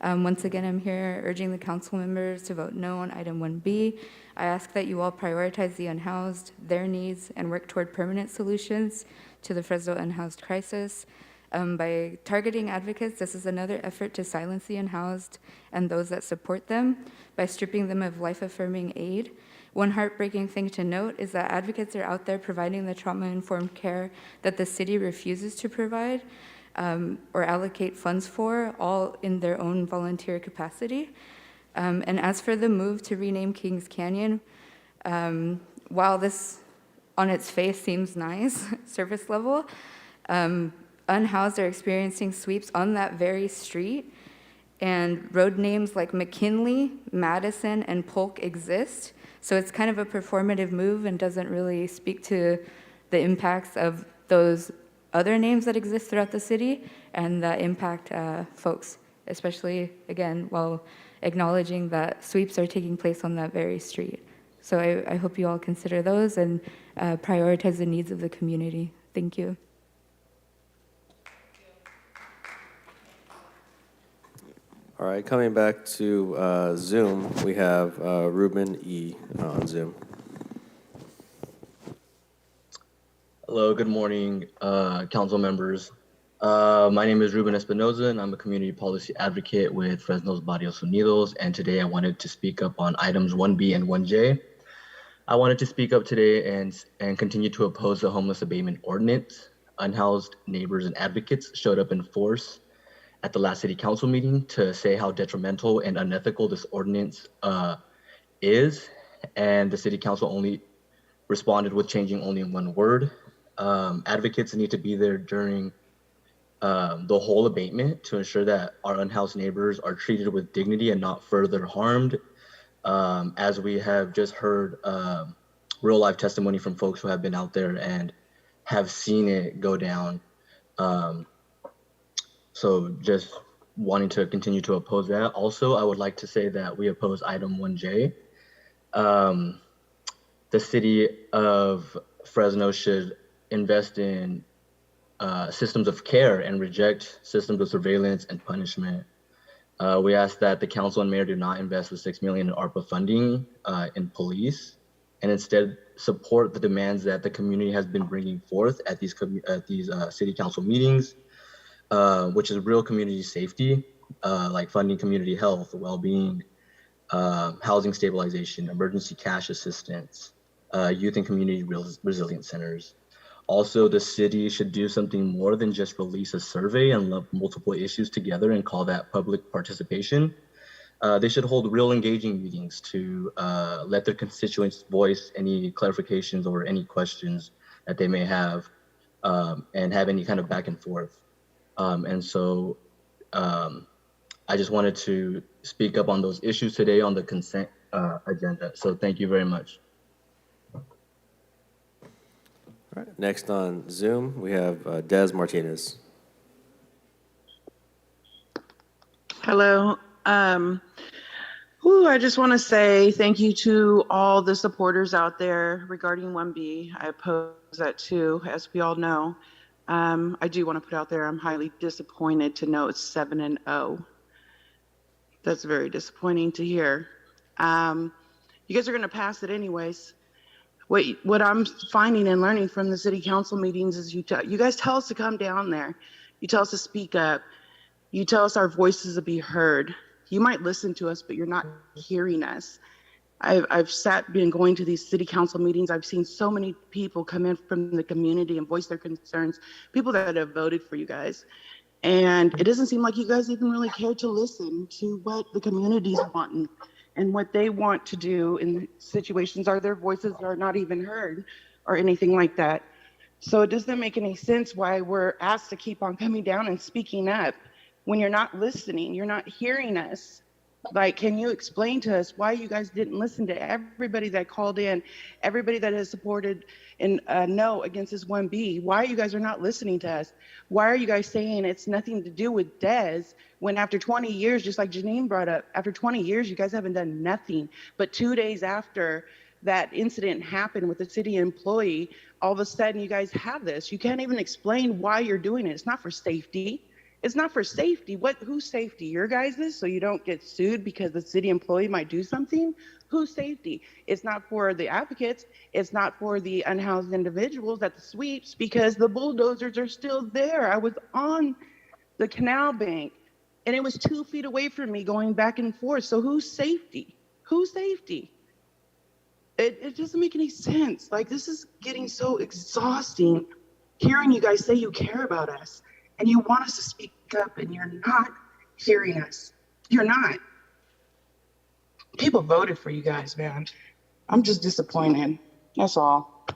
Once again, I'm here urging the council members to vote no on item 1B. I ask that you all prioritize the unhoused, their needs, and work toward permanent solutions to the Fresno unhoused crisis. By targeting advocates, this is another effort to silence the unhoused and those that support them by stripping them of life-affirming aid. One heartbreaking thing to note is that advocates are out there providing the trauma-informed care that the city refuses to provide or allocate funds for, all in their own volunteer capacity. And as for the move to rename Kings Canyon, while this on its face seems nice, surface level, unhoused are experiencing sweeps on that very street, and road names like McKinley, Madison, and Polk exist. So it's kind of a performative move and doesn't really speak to the impacts of those other names that exist throughout the city and that impact folks, especially, again, while acknowledging that sweeps are taking place on that very street. So I hope you all consider those and prioritize the needs of the community. Thank you. All right, coming back to Zoom, we have Ruben E. on Zoom. Hello, good morning, council members. My name is Ruben Espinoza, and I'm a community policy advocate with Fresno's Barrios Unidos, and today I wanted to speak up on items 1B and 1J. I wanted to speak up today and continue to oppose the homeless abatement ordinance. Unhoused neighbors and advocates showed up in force at the last city council meeting to say how detrimental and unethical this ordinance is, and the city council only responded with changing only one word. Advocates need to be there during the whole abatement to ensure that our unhoused neighbors are treated with dignity and not further harmed. As we have just heard real life testimony from folks who have been out there and have seen it go down. So just wanting to continue to oppose that. Also, I would like to say that we oppose item 1J. The city of Fresno should invest in systems of care and reject systems of surveillance and punishment. We ask that the council and mayor do not invest the $6 million in ARPA funding in police, and instead support the demands that the community has been bringing forth at these city council meetings, which is real community safety, like funding community health, well-being, housing stabilization, emergency cash assistance, youth and community resilience centers. Also, the city should do something more than just release a survey and lump multiple issues together and call that public participation. They should hold real engaging meetings to let their constituents voice any clarifications or any questions that they may have, and have any kind of back and forth. And so I just wanted to speak up on those issues today on the consent agenda. So thank you very much. All right, next on Zoom, we have Des Martinez. Hello. I just want to say thank you to all the supporters out there regarding 1B. I oppose that too, as we all know. I do want to put out there, I'm highly disappointed to know it's 7-0. That's very disappointing to hear. You guys are going to pass it anyways. What I'm finding and learning from the city council meetings is you guys tell us to come down there. You tell us to speak up. You tell us our voices to be heard. You might listen to us, but you're not hearing us. I've been going to these city council meetings. I've seen so many people come in from the community and voice their concerns, people that have voted for you guys. And it doesn't seem like you guys even really care to listen to what the community's wanting and what they want to do in situations, or their voices are not even heard or anything like that. So it doesn't make any sense why we're asked to keep on coming down and speaking up when you're not listening, you're not hearing us. Like, can you explain to us why you guys didn't listen to everybody that called in, everybody that has supported and no against this 1B? Why you guys are not listening to us? Why are you guys saying it's nothing to do with Des when after 20 years, just like Janine brought up, after 20 years, you guys haven't done nothing. But 2 days after that incident happened with the city employee, all of a sudden you guys have this. You can't even explain why you're doing it. It's not for safety. It's not for safety. Whose safety? Your guys's, so you don't get sued because the city employee might do something? Whose safety? It's not for the advocates. It's not for the unhoused individuals at the sweeps because the bulldozers are still there. I was on the canal bank and it was 2 feet away from me going back and forth. So whose safety? Whose safety? It doesn't make any sense. Like, this is getting so exhausting hearing you guys say you care about us. And you want us to speak up, and you're not hearing us. You're not. People voted for you guys, man. I'm just disappointed. That's all.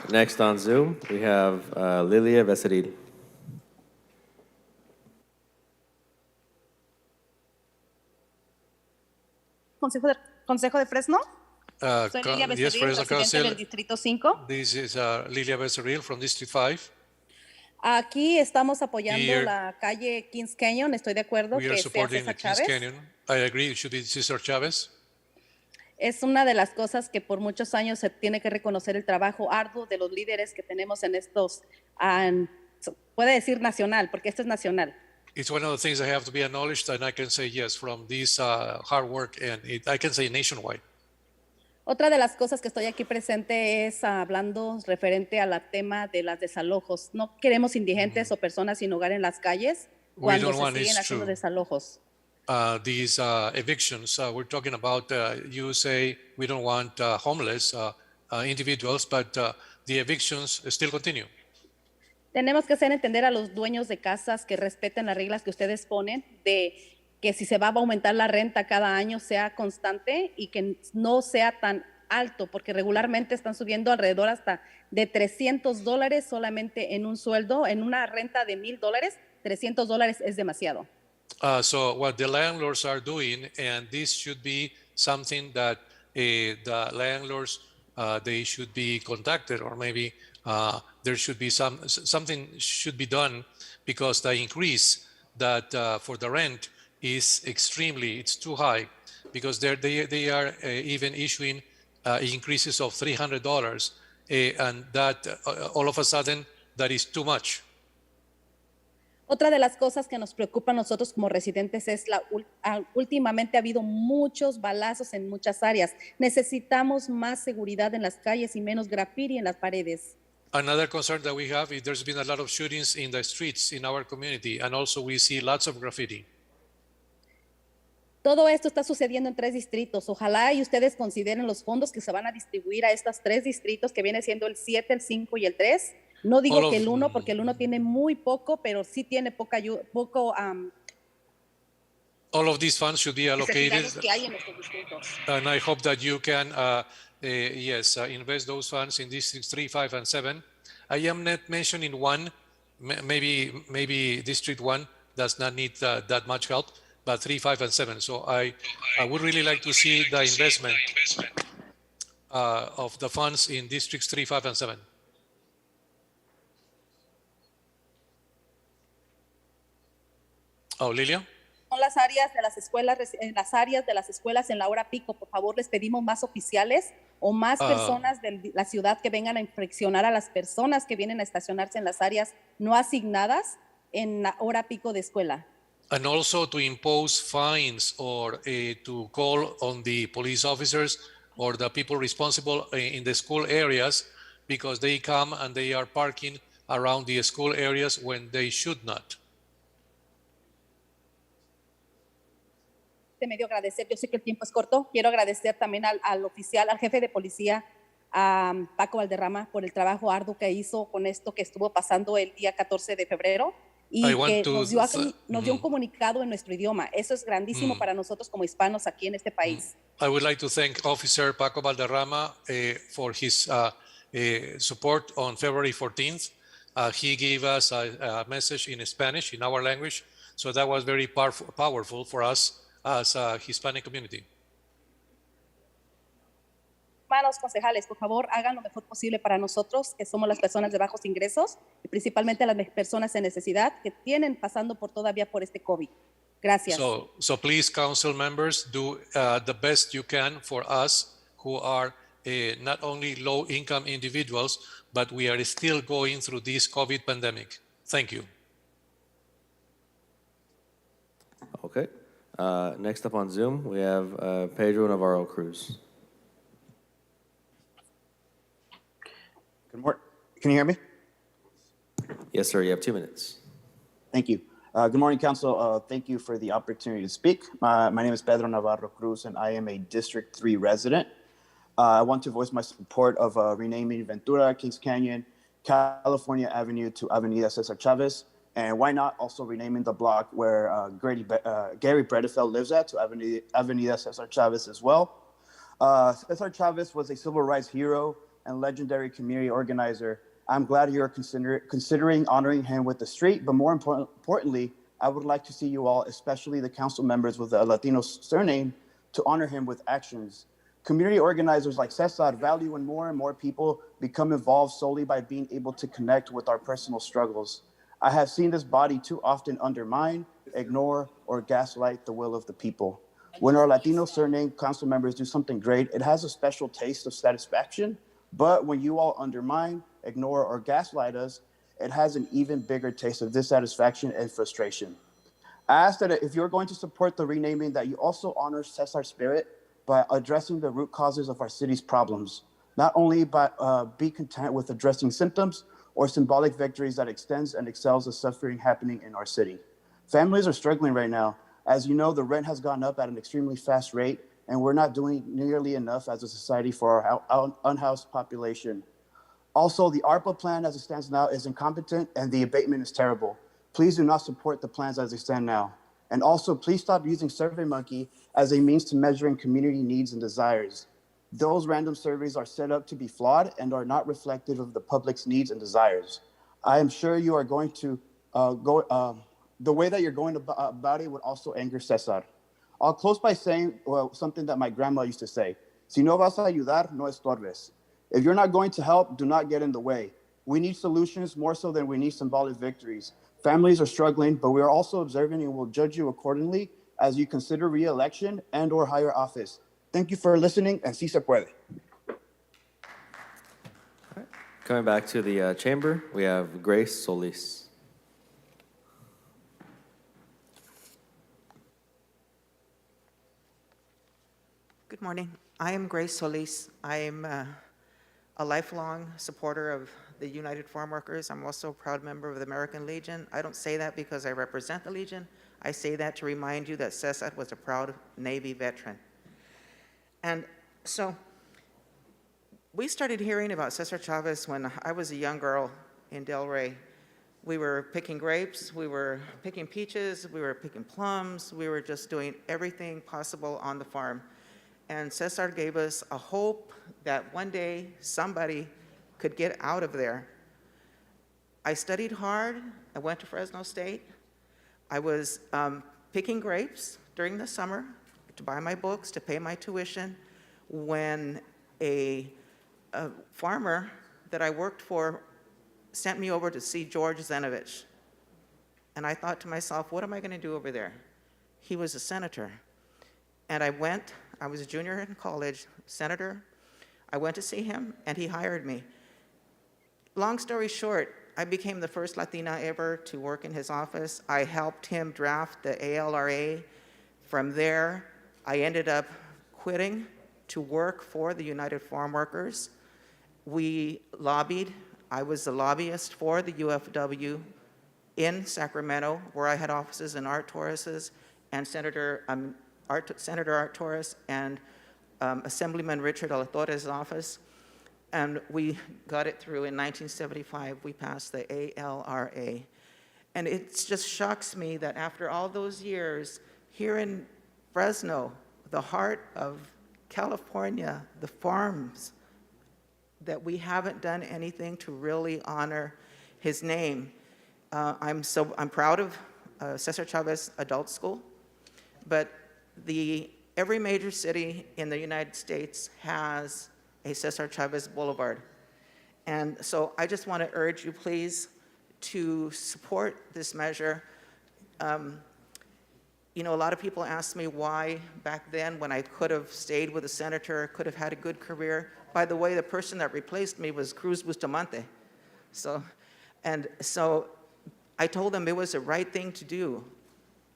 Next on Zoom, we have Lilia Becerril. Consejo de Fresno. Soy Lilia Yes, Becerril, Fresno residente Council. del Distrito 5. This is Lilia Becerril from District 5. Aquí estamos apoyando Here, la calle Kings Canyon. Estoy de acuerdo We are que sea supporting César the Kings Chávez. Canyon. I agree, it should be Cesar Chavez. Es una de las cosas que por muchos años se tiene que reconocer el trabajo arduo de los líderes que tenemos en estos, puede decir nacional, porque esto es nacional. It's one of the things that have to be acknowledged, and I can say yes, from this hard work, and I can say nationwide. Otra de las cosas que estoy aquí presente es hablando referente al tema de los desalojos. No queremos indigentes o personas sin hogar en las calles cuando don't se want, siguen it's haciendo true. desalojos. These evictions, we're talking about, you say we don't want homeless individuals, but the evictions still continue. Tenemos que hacer entender a los dueños de casas que respeten las reglas que ustedes ponen de que si se va a aumentar la renta cada año sea constante y que no sea tan alto, porque regularmente están subiendo alrededor hasta de $300 solamente en un sueldo, en una renta de $1,000, $300 es demasiado. So what the landlords are doing, and this should be something that the landlords, they should be contacted, or maybe there should be something should be done, because the increase that for the rent is it's too high, because they are even issuing increases of $300, and that all of a sudden that is too much. Otra de las cosas que nos preocupa a nosotros como residentes es últimamente ha habido muchos balazos en muchas áreas. Necesitamos más seguridad en las calles y menos graffiti en las paredes. Another concern that we have is there's been a lot of shootings in the streets in our community, and also we see lots of graffiti. Todo esto está sucediendo en 3 distritos. Ojalá y ustedes consideren los fondos que se van a distribuir a estos 3 distritos, que viene siendo el 7, el 5 y el 3. No digo que el 1, porque el 1 tiene muy poco, pero sí tiene poco All of these funds should be allocated, necesidades que hay en estos distritos. and I hope that you can, invest those funds in districts 3, 5, and 7. I am not mentioning 1, maybe District 1 does not need that much help, but 3, 5, and 7. So I would really like to see the investment of the funds in districts 3, 5, and 7. Oh, Lilia? Son las áreas de las escuelas, en las áreas de las escuelas en la hora pico. Por favor, les pedimos más oficiales o más personas de la ciudad que vengan a inspeccionar a las personas que vienen a estacionarse en las áreas no asignadas en la hora pico de escuela. And also to impose fines or to call on the police officers or the people responsible in the school areas because they come and they are parking around the school areas when they should not. Medio agradecer, yo sé que el tiempo es corto, quiero agradecer también al oficial, al jefe de policía, a Paco Valderrama, por el trabajo arduo que hizo con esto que estuvo pasando el día 14 de febrero y que nos dio un comunicado en nuestro idioma. Eso es grandísimo para nosotros como hispanos aquí en este país. I would like to thank Officer Paco Valderrama for his support on February 14th. He gave us a message in Spanish, in our language, so that was very powerful for us as a Hispanic community. Hermanos concejales, por favor, hagan lo mejor posible para nosotros, que somos las personas de bajos ingresos, y principalmente las personas en necesidad que tienen pasando todavía por este COVID. Gracias. So please, council members, do the best you can for us who are not only low-income individuals, but we are still going through this COVID pandemic. Thank you. Okay. Next up on Zoom, we have Pedro Navarro Cruz. Good morning. Can you hear me? Yes, sir. You have 2 minutes. Thank you. Good morning, Council. Thank you for the opportunity to speak. My name is Pedro Navarro Cruz, and I am a District 3 resident. I want to voice my support of renaming Ventura, Kings Canyon, California Avenue to Avenida Cesar Chavez, and why not also renaming the block where Gary Bredefeld lives at to Avenida Cesar Chavez as well. Cesar Chavez was a civil rights hero and legendary community organizer. I'm glad you're considering honoring him with the street, but more importantly, I would like to see you all, especially the council members with a Latino surname, to honor him with actions. Community organizers like Cesar value when more and more people become involved solely by being able to connect with our personal struggles. I have seen this body too often undermine, ignore, or gaslight the will of the people. When our Latino surname council members do something great, it has a special taste of satisfaction. But when you all undermine, ignore, or gaslight us, it has an even bigger taste of dissatisfaction and frustration. I ask that if you're going to support the renaming, that you also honor Cesar's spirit by addressing the root causes of our city's problems. Not only by be content with addressing symptoms or symbolic victories that extends and excels the suffering happening in our city. Families are struggling right now. As you know, the rent has gone up at an extremely fast rate, and we're not doing nearly enough as a society for our unhoused population. Also, the ARPA plan as it stands now is incompetent and the abatement is terrible. Please do not support the plans as they stand now. And also, please stop using SurveyMonkey as a means to measuring community needs and desires. Those random surveys are set up to be flawed and are not reflective of the public's needs and desires. I am sure you are going to the way that you're going about it would also anger Cesar. I'll close by saying something that my grandma used to say. Si no vas a ayudar, no estorbes. If you're not going to help, do not get in the way. We need solutions more so than we need symbolic victories. Families are struggling, but we are also observing and will judge you accordingly as you consider re-election and or higher office. Thank you for listening, and si se puede. Coming back to the chamber, we have Grace Solis. Good morning. I am Grace Solis. I am a lifelong supporter of the United Farm Workers. I'm also a proud member of the American Legion. I don't say that because I represent the Legion. I say that to remind you that Cesar was a proud Navy veteran. And so we started hearing about Cesar Chavez when I was a young girl in Delray. We were picking grapes, we were picking peaches, we were picking plums, we were just doing everything possible on the farm. And Cesar gave us a hope that one day somebody could get out of there. I studied hard. I went to Fresno State. I was picking grapes during the summer to buy my books, to pay my tuition. When a farmer that I worked for sent me over to see George Zenovich. And I thought to myself, what am I going to do over there? He was a senator. And I was a junior in college, senator. I went to see him, and he hired me. Long story short, I became the first Latina ever to work in his office. I helped him draft the ALRA. From there, I ended up quitting to work for the United Farm Workers. We lobbied. I was the lobbyist for the UFW in Sacramento, where I had offices in Art Torres's and Senator Art Torres and Assemblyman Richard Alatorre's office. And we got it through in 1975. We passed the ALRA. And it just shocks me that after all those years, here in Fresno, the heart of California, the farms, that we haven't done anything to really honor his name. I'm proud of Cesar Chavez Adult School, but every major city in the United States has a Cesar Chavez Boulevard. And so I just want to urge you, please, to support this measure. You know, a lot of people ask me why back then, when I could have stayed with a senator, could have had a good career. By the way, the person that replaced me was Cruz Bustamante. So I told them it was the right thing to do,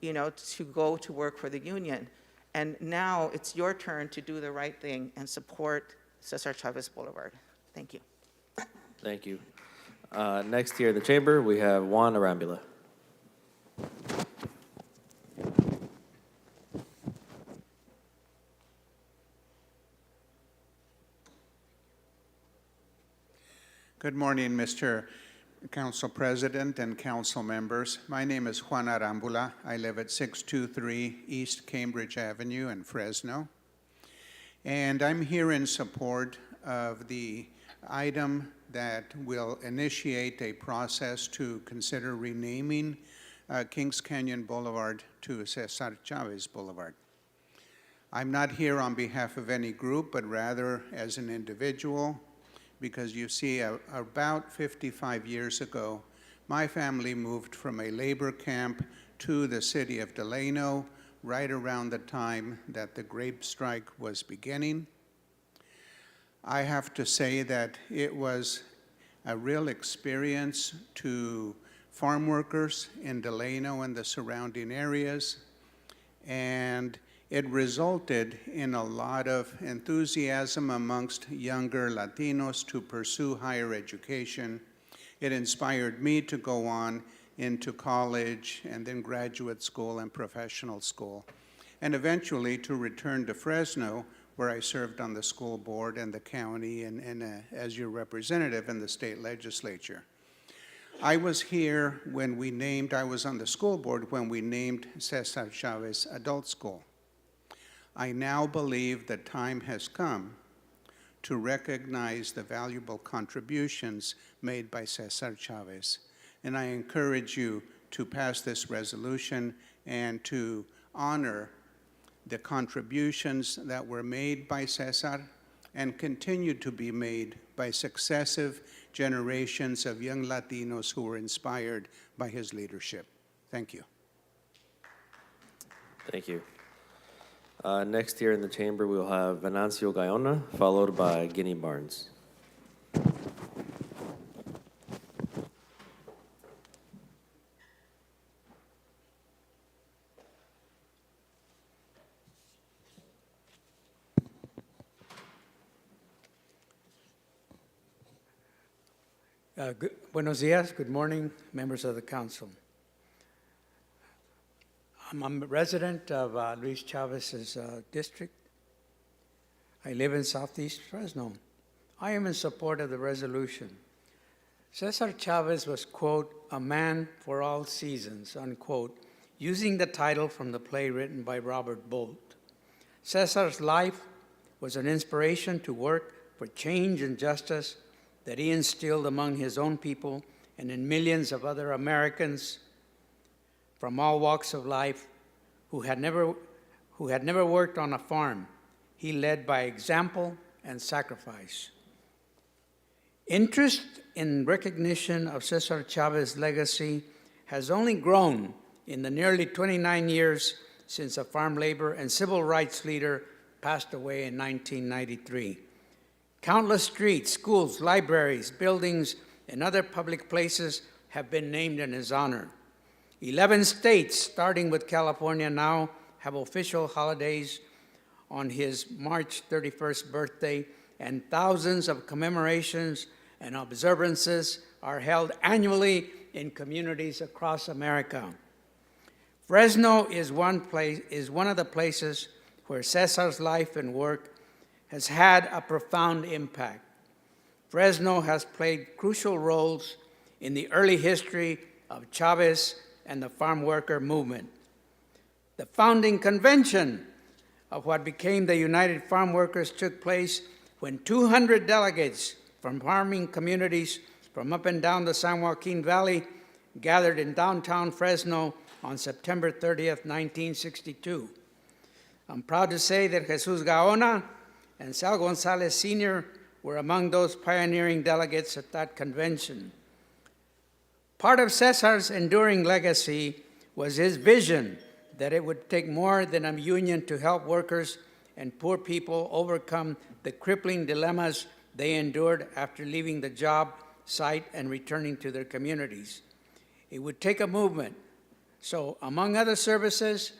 you know, to go to work for the union. And now it's your turn to do the right thing and support Cesar Chavez Boulevard. Thank you. Thank you. Next here in the chamber, we have Juan Arambula. Good morning, Mr. Council President and council members. My name is Juan Arambula. I live at 623 East Cambridge Avenue in Fresno. And I'm here in support of the item that will initiate a process to consider renaming Kings Canyon Boulevard to Cesar Chavez Boulevard. I'm not here on behalf of any group, but rather as an individual, because you see, about 55 years ago, my family moved from a labor camp to the city of Delano right around the time that the grape strike was beginning. I have to say that it was a real experience to farm workers in Delano and the surrounding areas, and it resulted in a lot of enthusiasm amongst younger Latinos to pursue higher education. It inspired me to go on into college and then graduate school and professional school, and eventually to return to Fresno, where I served on the school board and the county and as your representative in the state legislature. I was here when I was on the school board when we named Cesar Chavez Adult School. I now believe the time has come to recognize the valuable contributions made by Cesar Chavez. And I encourage you to pass this resolution and to honor the contributions that were made by Cesar and continue to be made by successive generations of young Latinos who were inspired by his leadership. Thank you. Thank you. Next here in the chamber, we'll have Venancio Gayona, followed by Guinea Barnes. Buenos dias, good morning, members of the council. I'm a resident of Luis Chavez's district. I live in Southeast Fresno. I am in support of the resolution. Cesar Chavez was, quote, a man for all seasons, unquote, using the title from the play written by Robert Bolt. Cesar's life was an inspiration to work for change and justice that he instilled among his own people and in millions of other Americans from all walks of life who had never worked on a farm. He led by example and sacrifice. Interest in recognition of Cesar Chavez's legacy has only grown in the nearly 29 years since a farm labor and civil rights leader passed away in 1993. Countless streets, schools, libraries, buildings, and other public places have been named in his honor. 11 states, starting with California now, have official holidays on his March 31st birthday, and thousands of commemorations and observances are held annually in communities across America. Fresno is one of the places where Cesar's life and work has had a profound impact. Fresno has played crucial roles in the early history of Chavez and the farm worker movement. The founding convention of what became the United Farm Workers took place when 200 delegates from farming communities from up and down the San Joaquin Valley gathered in downtown Fresno on September 30th, 1962. I'm proud to say that Jesus Gaona and Sal Gonzalez Sr. were among those pioneering delegates at that convention. Part of Cesar's enduring legacy was his vision that it would take more than a union to help workers and poor people overcome the crippling dilemmas they endured after leaving the job site and returning to their communities. It would take a movement. So, among other services,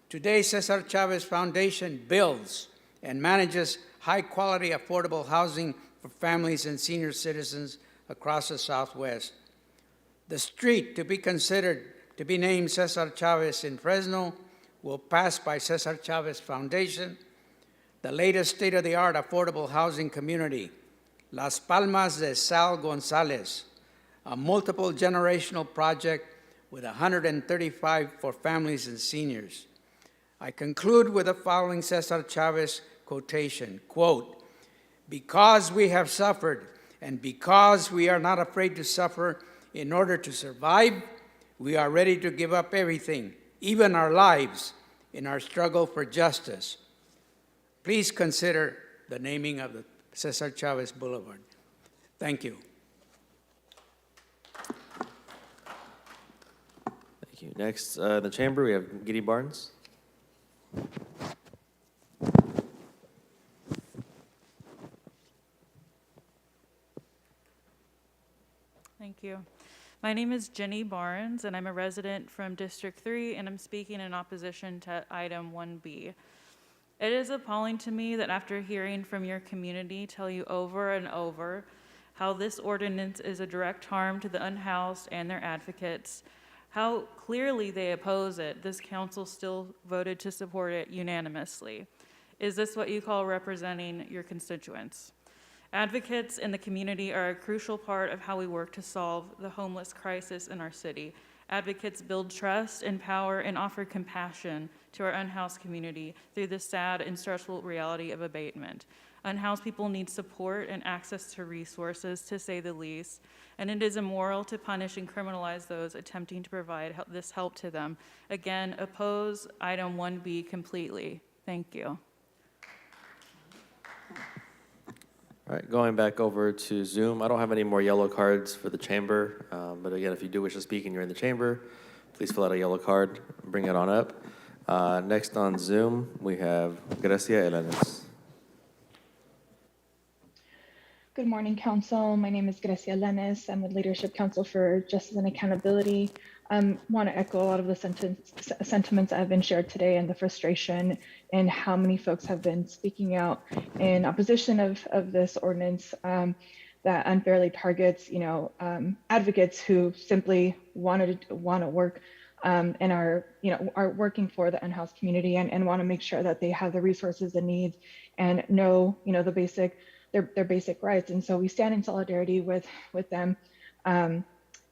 today Cesar Chavez Foundation builds and manages high-quality, affordable housing for families and senior citizens across the Southwest. The street to be considered to be named Cesar Chavez in Fresno will pass by Cesar Chavez Foundation, the latest state-of-the-art affordable housing community, Las Palmas de Sal Gonzalez, a multiple generational project with 135 for families and seniors. I conclude with the following Cesar Chavez quotation, quote, "Because we have suffered and because we are not afraid to suffer in order to survive, we are ready to give up everything, even our lives, in our struggle for justice." Please consider the naming of the Cesar Chavez Boulevard. Thank you. Thank you. Next, in the chamber, we have Giddy Barnes. Thank you. My name is Jenny Barnes, and I'm a resident from District 3, and I'm speaking in opposition to item 1B. It is appalling to me that after hearing from your community tell you over and over how this ordinance is a direct harm to the unhoused and their advocates, how clearly they oppose it, this council still voted to support it unanimously. Is this what you call representing your constituents? Advocates in the community are a crucial part of how we work to solve the homeless crisis in our city. Advocates build trust, empower, and offer compassion to our unhoused community through the sad and stressful reality of abatement. Unhoused people need support and access to resources, to say the least, and it is immoral to punish and criminalize those attempting to provide this help to them. Again, oppose item 1B completely. Thank you. All right, going back over to Zoom. I don't have any more yellow cards for the chamber, but again, if you do wish to speak and you're in the chamber, please fill out a yellow card and bring it on up. Next on Zoom, we have Gracia Elenes. Good morning, Council. My name is Gracia Elenes. I'm with Leadership Council for Justice and Accountability. I want to echo a lot of the sentiments that have been shared today and the frustration and how many folks have been speaking out in opposition of this ordinance that unfairly targets, advocates who simply want to work and are working for the unhoused community and want to make sure that they have the resources and needs and know, their basic rights. And so we stand in solidarity with them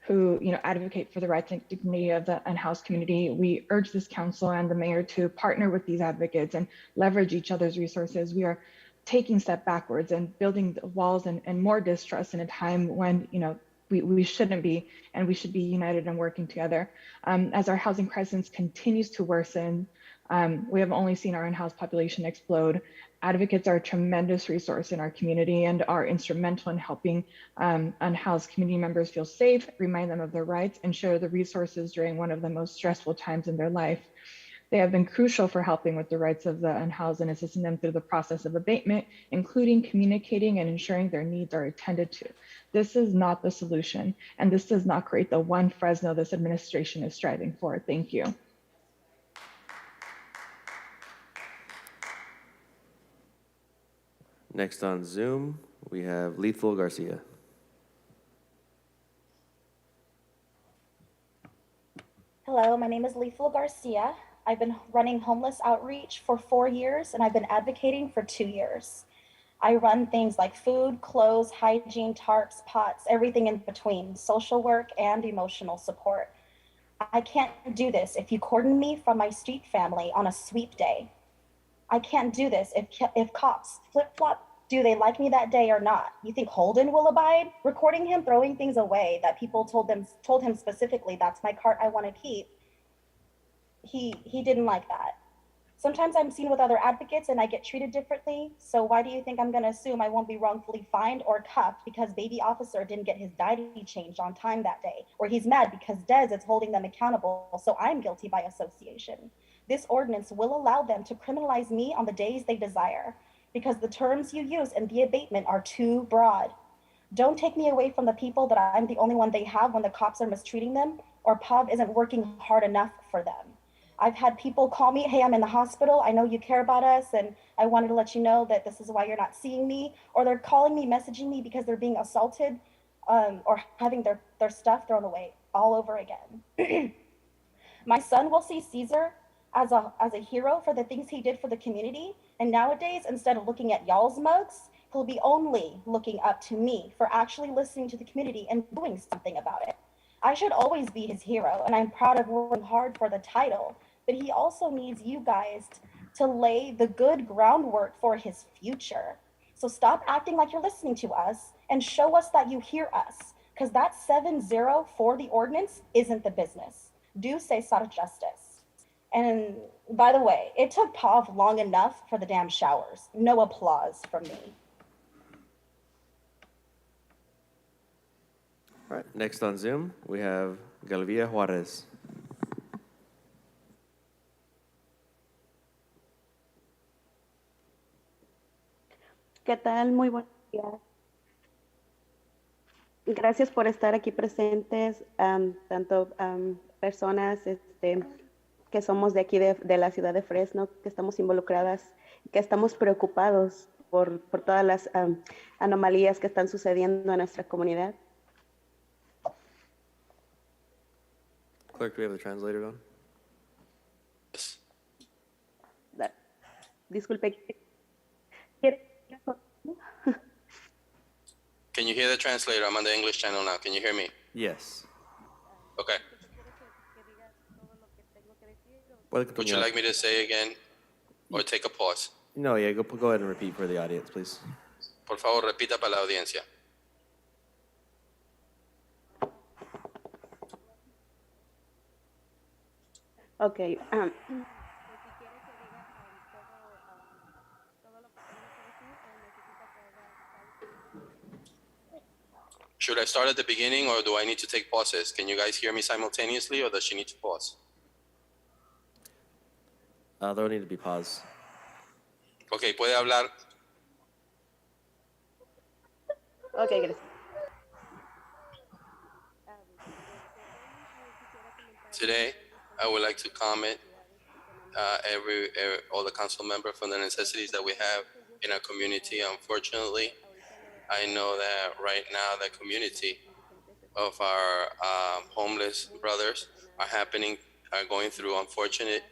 who advocate for the rights and dignity of the unhoused community. We urge this council and the mayor to partner with these advocates and leverage each other's resources. We are taking a step backwards and building walls and more distrust in a time when we shouldn't be, and we should be united and working together. As our housing crisis continues to worsen, We have only seen our unhoused population explode. Advocates are a tremendous resource in our community and are instrumental in helping unhoused community members feel safe, remind them of their rights, and share the resources during one of the most stressful times in their life. They have been crucial for helping with the rights of the unhoused and assisting them through the process of abatement, including communicating and ensuring their needs are attended to. This is not the solution, and this does not create the one Fresno this administration is striving for. Thank you. Next on Zoom, we have Lethal Garcia. Hello, my name is Lethal Garcia. I've been running homeless outreach for 4 years, and I've been advocating for 2 years. I run things like food, clothes, hygiene, tarps, pots, everything in between, social work and emotional support. I can't do this if you cordon me from my street family on a sweep day. I can't do this if cops flip-flop, do they like me that day or not? You think Holden will abide? Recording him throwing things away that people told him specifically, that's my cart I want to keep. He didn't like that. Sometimes I'm seen with other advocates and I get treated differently. So why do you think I'm going to assume I won't be wrongfully fined or cuffed because baby officer didn't get his diety changed on time that day? Or he's mad because Dez is holding them accountable, so I'm guilty by association. This ordinance will allow them to criminalize me on the days they desire because the terms you use in the abatement are too broad. Don't take me away from the people that I'm the only one they have when the cops are mistreating them or POV isn't working hard enough for them. I've had people call me, hey, I'm in the hospital. I know you care about us, and I wanted to let you know that this is why you're not seeing me. Or they're calling me, messaging me because they're being assaulted or having their stuff thrown away all over again. My son will see Caesar as a hero for the things he did for the community. And nowadays, instead of looking at y'all's mugs, he'll be only looking up to me for actually listening to the community and doing something about it. I should always be his hero, and I'm proud of working hard for the title. But he also needs you guys to lay the good groundwork for his future. So stop acting like you're listening to us and show us that you hear us, because that 7-0 for the ordinance isn't the business. Do Cesar justice. And by the way, it took POV long enough for the damn showers. No applause from me. All right, next on Zoom, we have Galvia Juarez. ¿Qué tal? Muy buenos días. Gracias por estar aquí presentes, tanto personas que somos de aquí de la ciudad de Fresno, que estamos involucradas, que estamos preocupados por todas las anomalías que están sucediendo en nuestra comunidad. Clerk, do we have the translator on? Disculpe. Can you hear the translator? I'm on the English channel now. Can you hear me? Yes. Okay. Would you continuar. like me to say again or take a pause? No, yeah, go ahead and repeat for the audience, please. Por favor, repita para la audiencia. Okay. Should I start at the beginning or do I need to take pauses? Can you guys hear me simultaneously or does she need to pause? There will need to be pause. Okay, puede hablar. Okay, gracias. Today, I would like to comment all the council members from the necessities that we have in our community. Unfortunately, I know that right now the community of our homeless brothers are going through unfortunate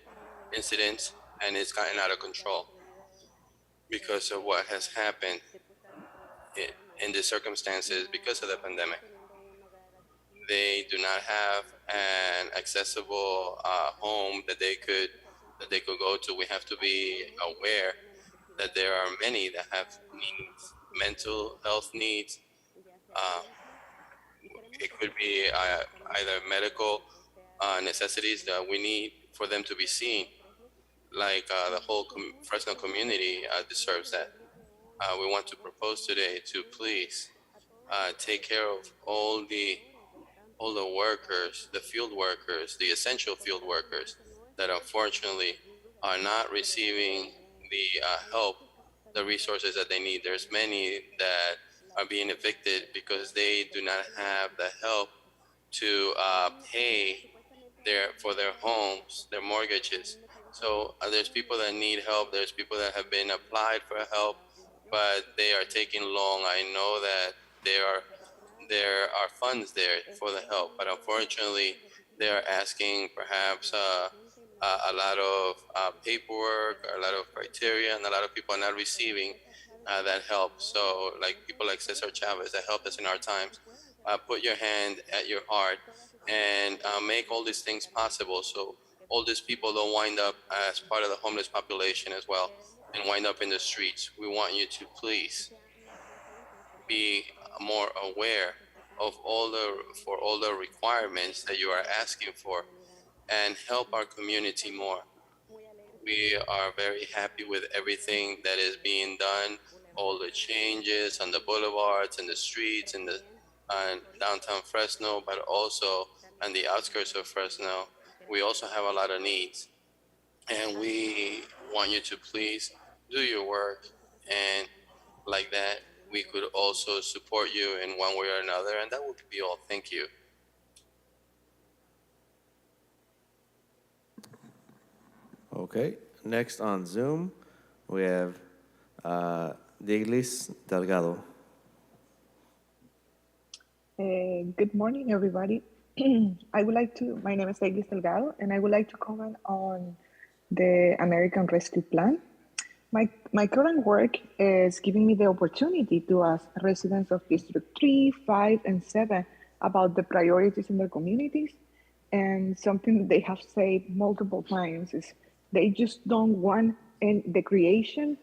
incidents, and it's gotten out of control because of what has happened in the circumstances because of the pandemic. They do not have an accessible home that they could go to. We have to be aware that there are many that have needs, mental health needs. It could be either medical necessities that we need for them to be seen. like the whole Fresno community deserves that. We want to propose today to please take care of all the workers, the field workers, the essential field workers that unfortunately are not receiving the help, the resources that they need. There's many that are being evicted because they do not have the help to pay for their homes, their mortgages. So there's people that need help. There's people that have been applied for help, but they are taking long. I know that there are funds there for the help, but unfortunately, they are asking perhaps a lot of paperwork, a lot of criteria, and a lot of people are not receiving that help. So, like people like Cesar Chavez that helped us in our times, put your hand at your heart and make all these things possible. So all these people don't wind up as part of the homeless population as well and wind up in the streets. We want you to please be more aware of all the requirements that you are asking for and help our community more. We are very happy with everything that is being done, all the changes on the boulevards and the streets and the downtown Fresno, but also on the outskirts of Fresno. We also have a lot of needs, and we want you to please do your work, and like that, we could also support you in one way or another, and that would be all. Thank you. Okay, next on Zoom, we have Diglis Delgado. Good morning, everybody. My name is Eglis Delgado, and I would like to comment on the American Rescue Plan. My current work is giving me the opportunity to ask residents of District 3, 5, and 7 about the priorities in their communities. And something that they have said multiple times is they just don't want the creation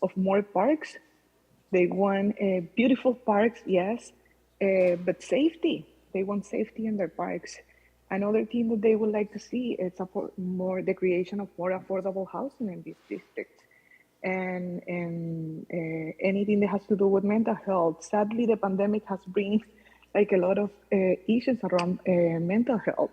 of more parks. They want beautiful parks, yes, but safety. They want safety in their parks. Another thing that they would like to see is the creation of more affordable housing in these districts, and anything that has to do with mental health. Sadly, the pandemic has brought like a lot of issues around mental health.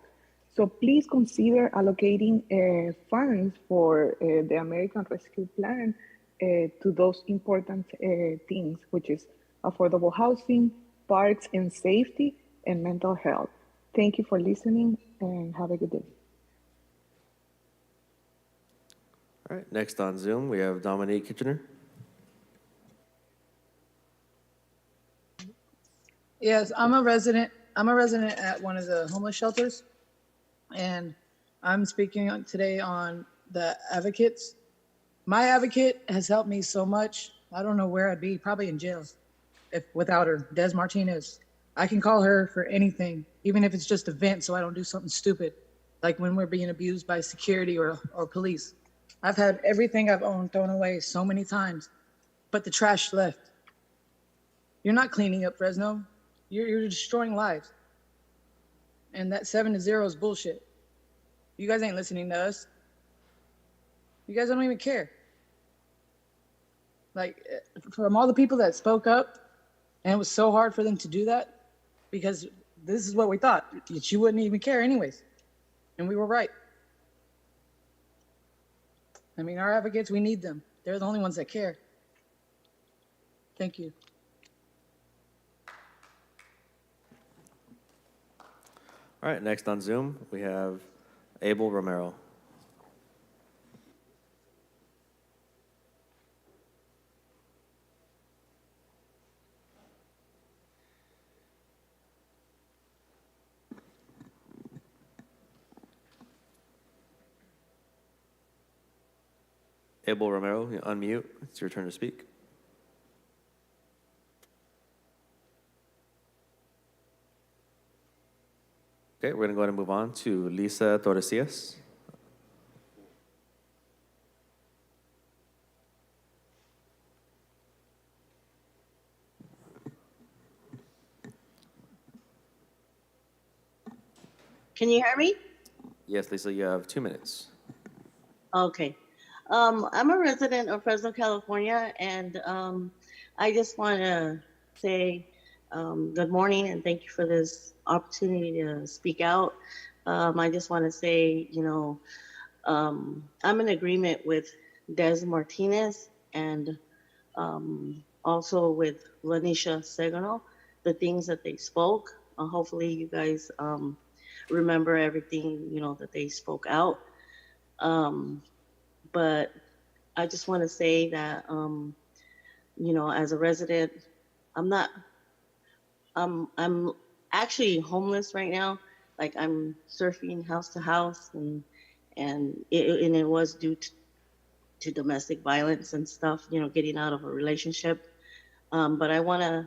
So please consider allocating funds for the American Rescue Plan to those important things, which is affordable housing, parks and safety, and mental health. Thank you for listening and have a good day. All right, next on Zoom, we have Dominique Kitchener. Yes, I'm a resident at one of the homeless shelters, and I'm speaking today on the advocates. My advocate has helped me so much. I don't know where I'd be, probably in jail without her, Des Martinez. I can call her for anything, even if it's just a vent so I don't do something stupid, like when we're being abused by security or police. I've had everything I've owned thrown away so many times, but the trash left. You're not cleaning up Fresno. You're destroying lives. And that 7-0 is bullshit. You guys ain't listening to us. You guys don't even care. Like, from all the people that spoke up, and it was so hard for them to do that, because this is what we thought. You wouldn't even care anyways. And we were right. I mean, our advocates, we need them. They're the only ones that care. Thank you. All right, next on Zoom, we have Abel Romero. Abel Romero, you unmute. It's your turn to speak. Okay, we're going to go ahead and move on to Lisa Torresillas. Can you hear me? Yes, Lisa, you have 2 minutes. Okay. I'm a resident of Fresno, California, and I just want to say good morning and thank you for this opportunity to speak out. I just want to say, I'm in agreement with Des Martinez and also with Lanisha Segano, the things that they spoke. Hopefully you guys remember everything, that they spoke out. But I just want to say that, as a resident, I'm actually homeless right now. Like I'm surfing house to house and it was due to domestic violence and stuff, getting out of a relationship. But I want to,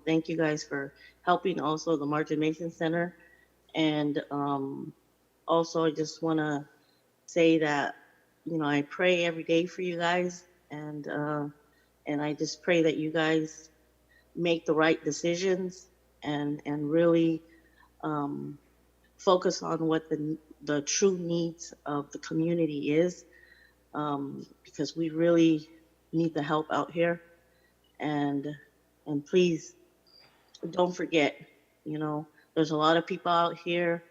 thank you guys for helping also the Martin Mason Center. And also I just want to say that, I pray every day for you guys and I just pray that you guys make the right decisions and really focus on what the true needs of the community is, because we really need the help out here. And please don't forget, there's a lot of people out here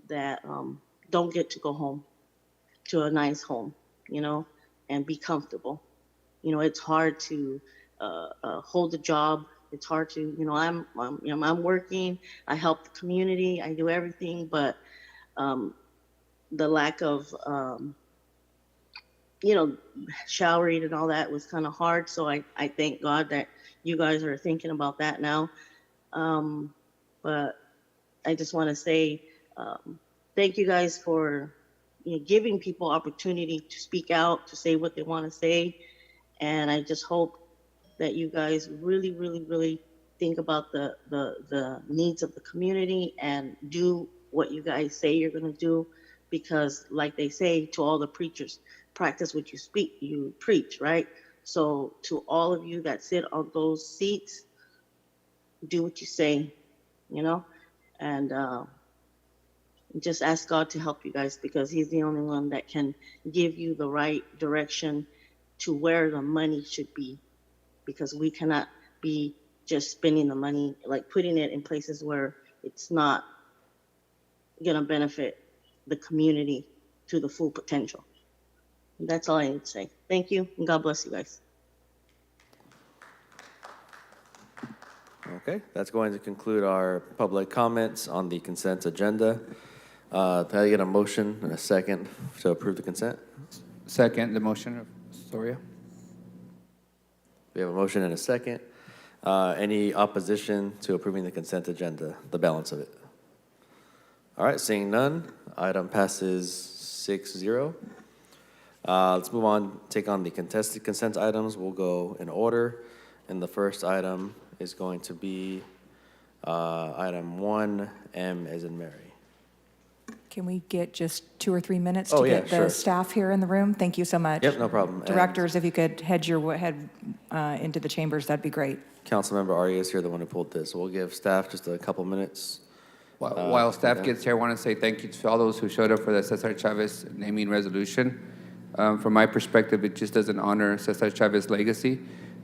that don't get to go home to a nice home, and be comfortable. It's hard to hold a job. It's hard to, I'm working, I help the community, I do everything, but the lack of, showering and all that was kind of hard. So I thank God that you guys are thinking about that now. But I just want to say thank you guys for giving people opportunity to speak out, to say what they want to say. And I just hope that you guys really, really, really think about the needs of the community and do what you guys say you're going to do. Because like they say to all the preachers, practice what you preach, right? So to all of you that sit on those seats, do what you say, and just ask God to help you guys, because he's the only one that can give you the right direction to where the money should be, because we cannot be just spending the money, like putting it in places where it's not going to benefit the community to the full potential. And that's all I need to say. Thank you, and God bless you guys. Okay, that's going to conclude our public comments on the consent agenda. Can I get a motion and a second to approve the consent? Second, the motion of Soria. We have a motion and a second. Any opposition to approving the consent agenda, the balance of it? All right, seeing none, item passes 6-0. Let's move on, take on the contested consent items. We'll go in order. And the first item is going to be item 1M as in Mary. Can we get just 2 or 3 minutes Oh, to yeah, get the sure. staff here in the room? Thank you so much. Yep, no problem. Directors, if you could head into the chambers, that'd be great. Councilmember Arias here, the one who pulled this. So we'll give staff just a couple minutes. While staff yeah. gets here, I want to say thank you to all those who showed up for the Cesar Chavez naming resolution. From my perspective, it just doesn't honor Cesar Chavez's legacy,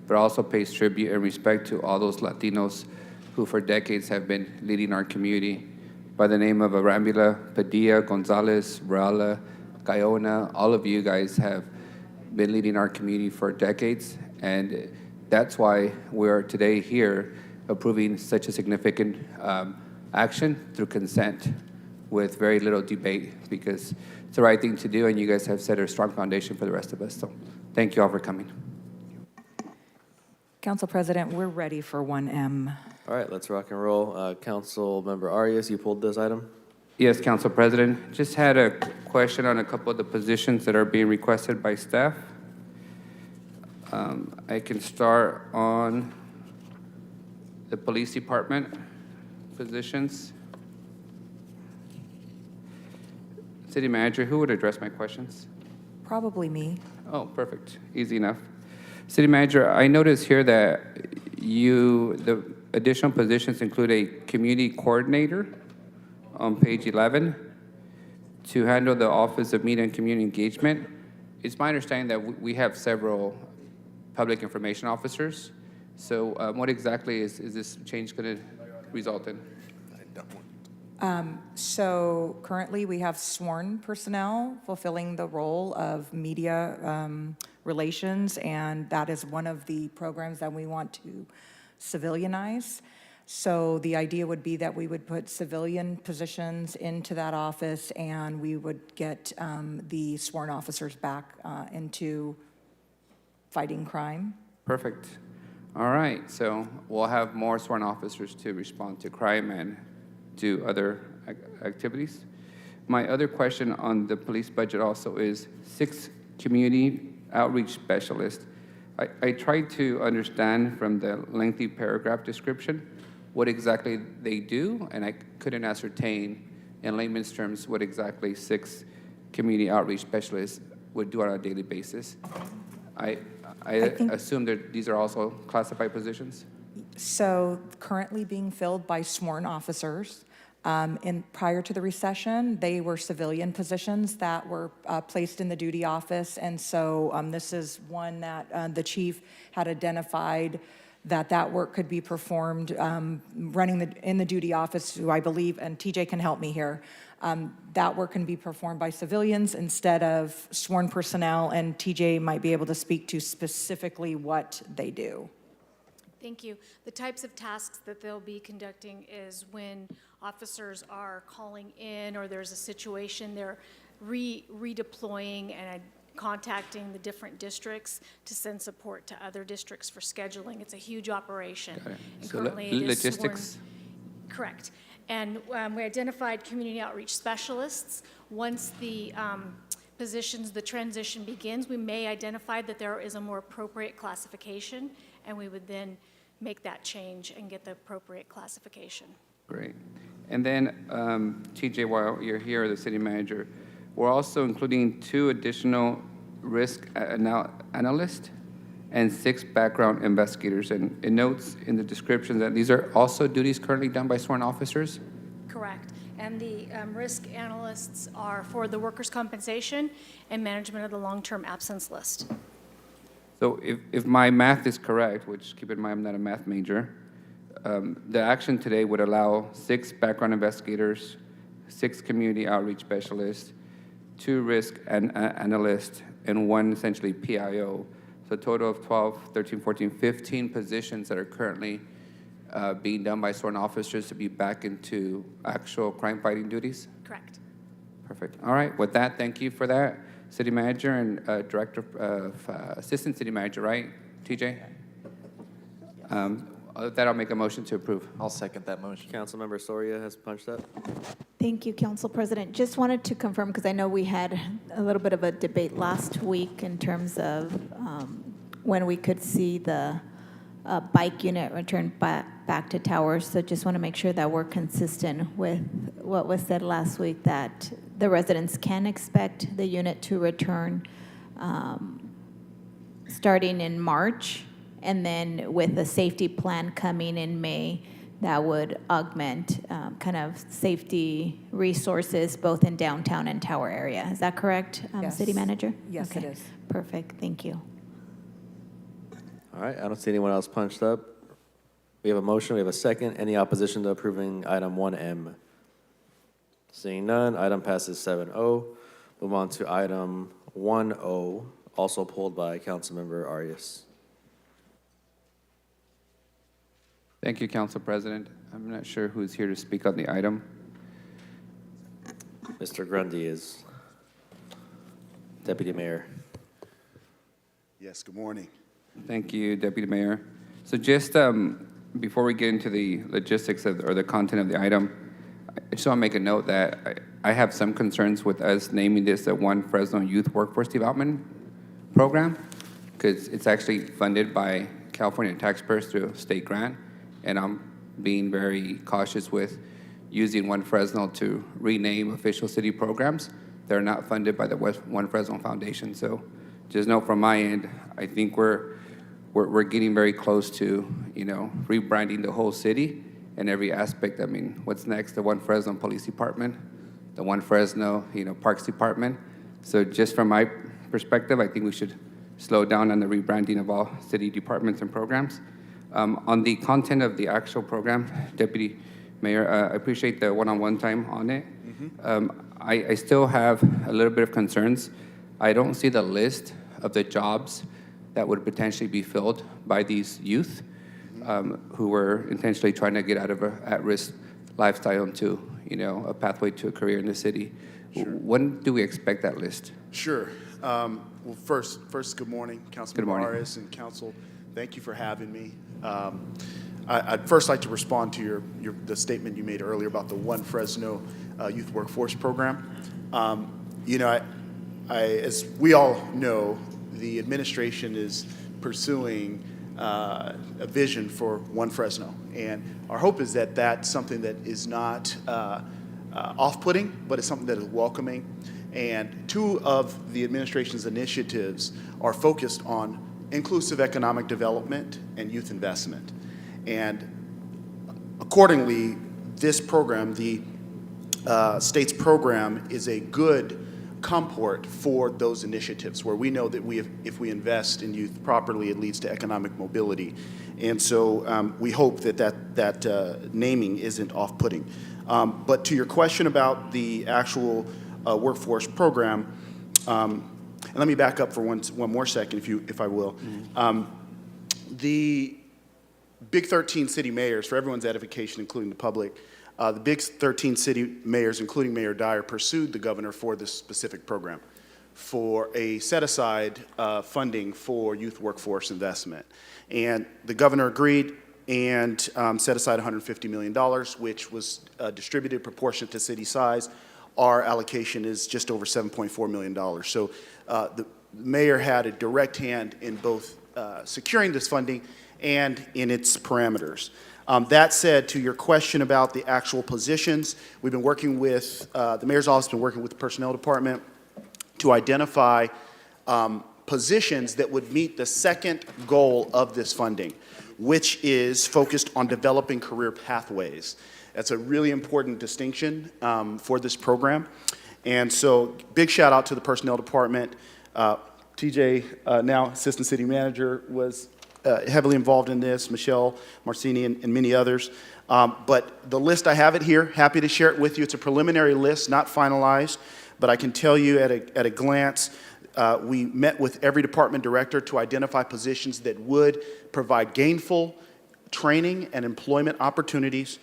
but also pays tribute and respect to all those Latinos who for decades have been leading our community. By the name of Arambula, Padilla, Gonzalez, Varela, Guyona, all of you guys have been leading our community for decades, and that's why we're today here approving such a significant action through consent with very little debate, because it's the right thing to do, and you guys have set a strong foundation for the rest of us. So thank you all for coming. Council President, we're ready for 1M. All right, let's rock and roll. Councilmember Arias, you pulled this item? Yes, Council President. Just had a question on a couple of the positions that are being requested by staff. I can start on the police department positions. City Manager, who would address my questions? Probably me. Oh, perfect. Easy enough. City Manager, I noticed here that the additional positions include a community coordinator on page 11 to handle the Office of Media and Community Engagement it's my understanding that we have several public information officers. So what exactly is this change going to result in? So currently, we have sworn personnel fulfilling the role of media relations, and that is one of the programs that we want to civilianize. So the idea would be that we would put civilian positions into that office, and we would get the sworn officers back into fighting crime. Perfect. All right, so we'll have more sworn officers to respond to crime and do other activities. My other question on the police budget also is 6 community outreach specialists. I tried to understand from the lengthy paragraph description what exactly they do, and I couldn't ascertain in layman's terms what exactly 6 community outreach specialists would do on a daily basis. I assume that these are also classified positions? So currently being filled by sworn officers. Prior to the recession, they were civilian positions that were placed in the duty office. And so this is one that the chief had identified that work could be performed running in the duty office, who I believe, and TJ can help me here, that work can be performed by civilians instead of sworn personnel, and TJ might be able to speak to specifically what they do. Thank you. The types of tasks that they'll be conducting is when officers are calling in or there's a situation, they're redeploying and contacting the different districts to send support to other districts for scheduling. It's a huge operation. And So currently it is logistics? Correct. And we identified community outreach specialists. Once the the transition begins, we may identify that there is a more appropriate classification, and we would then make that change and get the appropriate classification. Great. And then, TJ, while you're here, the city manager, we're also including 2 additional risk analysts and 6 background investigators. And it notes in the description that these are also duties currently done by sworn officers? Correct. And the risk analysts are for the workers' compensation and management of the long-term absence list. So if my math is correct, which keep in mind I'm not a math major, the action today would allow 6 background investigators, 6 community outreach specialists, 2 risk analysts, and 1 essentially PIO. So a total of 12, 13, 14, 15 positions that are currently being done by sworn officers to be back into actual crime-fighting duties? Correct. Perfect. All right, with that, thank you for that. City Manager and Assistant City Manager, right, TJ? With that, I'll make a motion to approve. I'll second that motion. Councilmember Soria has punched up. Thank you, Council President. Just wanted to confirm, because I know we had a little bit of a debate last week in terms of when we could see the bike unit return back to towers. So just want to make sure that we're consistent with what was said last week, that the residents can expect the unit to return starting in March, and then with a safety plan coming in May that would augment kind of safety resources both in downtown and tower area. Is that correct, Yes. City Manager? Yes, Okay. it is. Perfect, thank you. All right, I don't see anyone else punched up. We have a motion, we have a second. Any opposition to approving item 1M? Seeing none, item passes 7-0. Move on to item 1O, also pulled by Councilmember Arias. Thank you, Council President. I'm not sure who's here to speak on the item. Mr. Grundy is Deputy Mayor. Yes, good morning. Thank you, Deputy Mayor. So just before we get into the logistics or the content of the item, I just want to make a note that I have some concerns with us naming this a One Fresno Youth Workforce Development Program, because it's actually funded by California taxpayers through a state grant, and I'm being very cautious with using One Fresno to rename official city programs. They're not funded by the One Fresno Foundation. So just note from my end, I think we're getting very close to, rebranding the whole city and every aspect. I mean, what's next? The One Fresno Police Department, the One Fresno, Parks Department. So just from my perspective, I think we should slow down on the rebranding of all city departments and programs. On the content of the actual program, Deputy Mayor, I appreciate the one-on-one time on it. I still have a little bit of concerns. I don't see the list of the jobs that would potentially be filled by these youth who were intentionally trying to get out of an at-risk lifestyle into, a pathway to a career in the city. Sure. When do we expect that list? Sure. Well, first, good morning, Councilman Morales and Council. Thank you for having me. I'd first like to respond to the statement you made earlier about the One Fresno Youth Workforce Program. As we all know, the administration is pursuing a vision for One Fresno, and our hope is that that's something that is not off-putting, but it's something that is welcoming. And two of the administration's initiatives are focused on inclusive economic development and youth investment. And accordingly, this program, the state's program, is a good comport for those initiatives, where we know that if we invest in youth properly, it leads to economic mobility. And so we hope that naming isn't off-putting. But to your question about the actual workforce program, and let me back up for one more second, if I will. The Big 13 city mayors, for everyone's edification, including the public, the Big 13 city mayors, including Mayor Dyer, pursued the governor for this specific program for a set-aside funding for youth workforce investment. And the governor agreed and set aside $150 million, which was distributed proportionate to city size. Our allocation is just over $7.4 million. So the mayor had a direct hand in both securing this funding and in its parameters. That said, to your question about the actual positions, we've been working with, the mayor's office has been working with the personnel department to identify positions that would meet the second goal of this funding, which is focused on developing career pathways. That's a really important distinction for this program. And so big shout out to the personnel department. TJ, now Assistant City Manager, was heavily involved in this, Michelle Marcini and many others. But the list, I have it here, happy to share it with you. It's a preliminary list, not finalized, but I can tell you at a glance, we met with every department director to identify positions that would provide gainful training and employment opportunities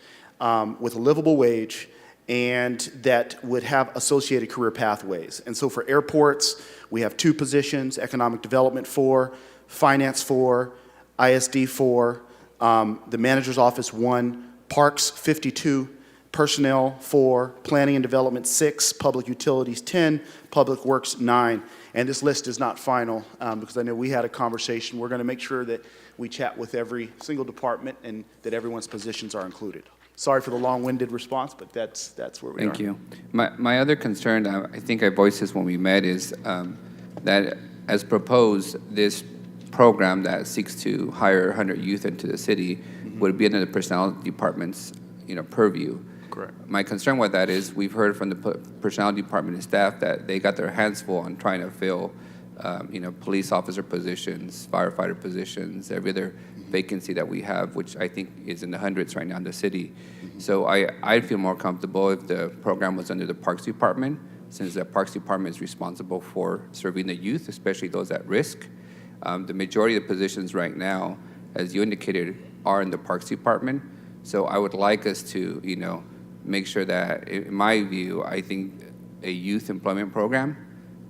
with a livable wage, and that would have associated career pathways. And so for airports, we have 2 positions, economic development 4, finance 4, ISD 4, the manager's office 1, parks 52, personnel 4, planning and development 6, public utilities 10, public works 9. And this list is not final because I know we had a conversation. We're going to make sure that we chat with every single department and that everyone's positions are included. Sorry for the long-winded response, but that's where we are. Thank you. My other concern, I think I voiced this when we met, is that as proposed, this program that seeks to hire 100 youth into the city would be under the personnel department's purview. Correct. My concern with that is we've heard from the personnel department and staff that they got their hands full on trying to fill police officer positions, firefighter positions, every other vacancy that we have, which I think is in the hundreds right now in the city. So I'd feel more comfortable if the program was under the Parks Department, since the Parks Department is responsible for serving the youth, especially those at risk. The majority of the positions right now, as you indicated, are in the Parks Department. So I would like us to, make sure that, in my view, I think a youth employment program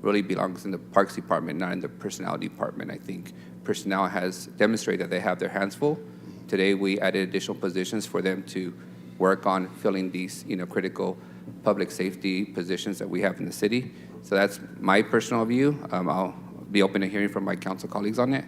really belongs in the Parks Department, not in the Personnel Department. I think personnel has demonstrated that they have their hands full. Today, we added additional positions for them to work on filling these, critical public safety positions that we have in the city. So that's my personal view. I'll be open to hearing from my council colleagues on it.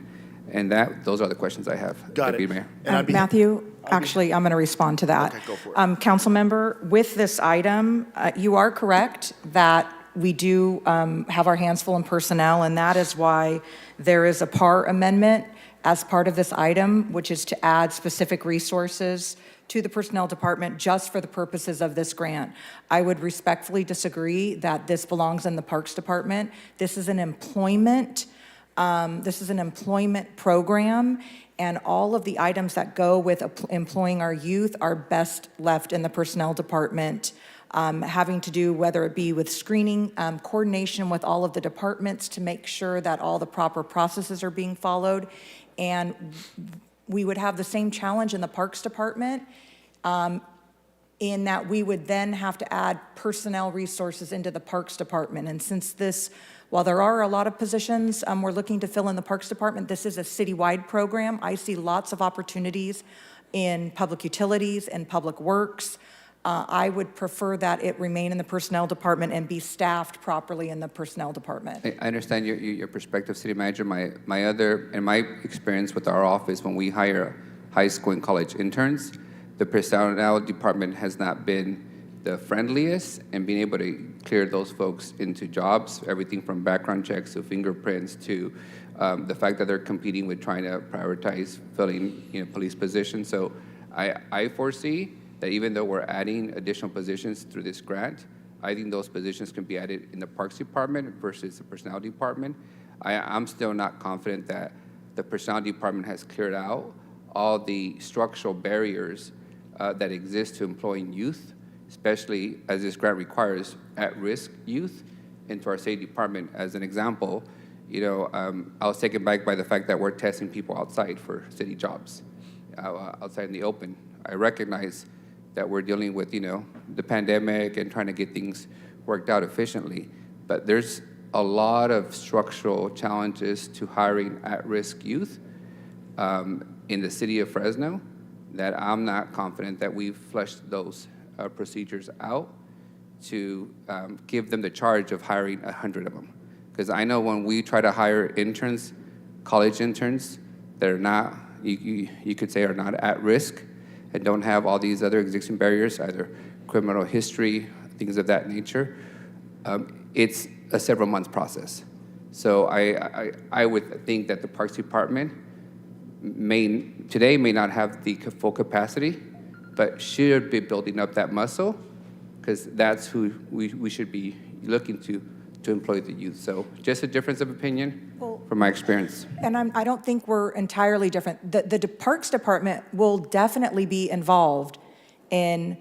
And those are the questions I have. Got Deputy it. Mayor. Matthew, actually, I'm going to respond to that. Okay, go for it. Council member, with this item, you are correct that we do have our hands full in personnel, and that is why there is a PAR amendment as part of this item, which is to add specific resources to the Personnel Department just for the purposes of this grant. I would respectfully disagree that this belongs in the Parks Department. This is an employment program, and all of the items that go with employing our youth are best left in the Personnel Department, having to do whether it be with screening, coordination with all of the departments to make sure that all the proper processes are being followed. And we would have the same challenge in the Parks Department, in that we would then have to add personnel resources into the Parks Department. And since this, while there are a lot of positions we're looking to fill in the Parks Department, this is a citywide program. I see lots of opportunities in public utilities and public works. I would prefer that it remain in the Personnel Department and be staffed properly in the Personnel Department. I understand your perspective, City Manager. My experience with our office, when we hire high school and college interns, the Personnel Department has not been the friendliest in being able to clear those folks into jobs, everything from background checks to fingerprints to the fact that they're competing with trying to prioritize filling police positions. So I foresee that even though we're adding additional positions through this grant, I think those positions can be added in the Parks Department versus the Personnel Department. I'm still not confident that the Personnel Department has cleared out all the structural barriers that exist to employing youth, especially as this grant requires at-risk youth into our State Department. As an example, I was taken back by the fact that we're testing people outside for city jobs, outside in the open. I recognize that we're dealing with, the pandemic and trying to get things worked out efficiently. But there's a lot of structural challenges to hiring at-risk youth in the city of Fresno that I'm not confident that we've fleshed those procedures out to give them the charge of hiring 100 of them. Because I know when we try to hire interns, college interns, that are not, you could say are not at risk, and don't have all these other existing barriers, either criminal history, things of that nature, it's a several months process. So I would think that the Parks Department today may not have the full capacity, but should be building up that muscle, because that's who we should be looking to employ the youth. So just a difference of opinion from my experience. And I don't think we're entirely different. The Parks Department will definitely be involved and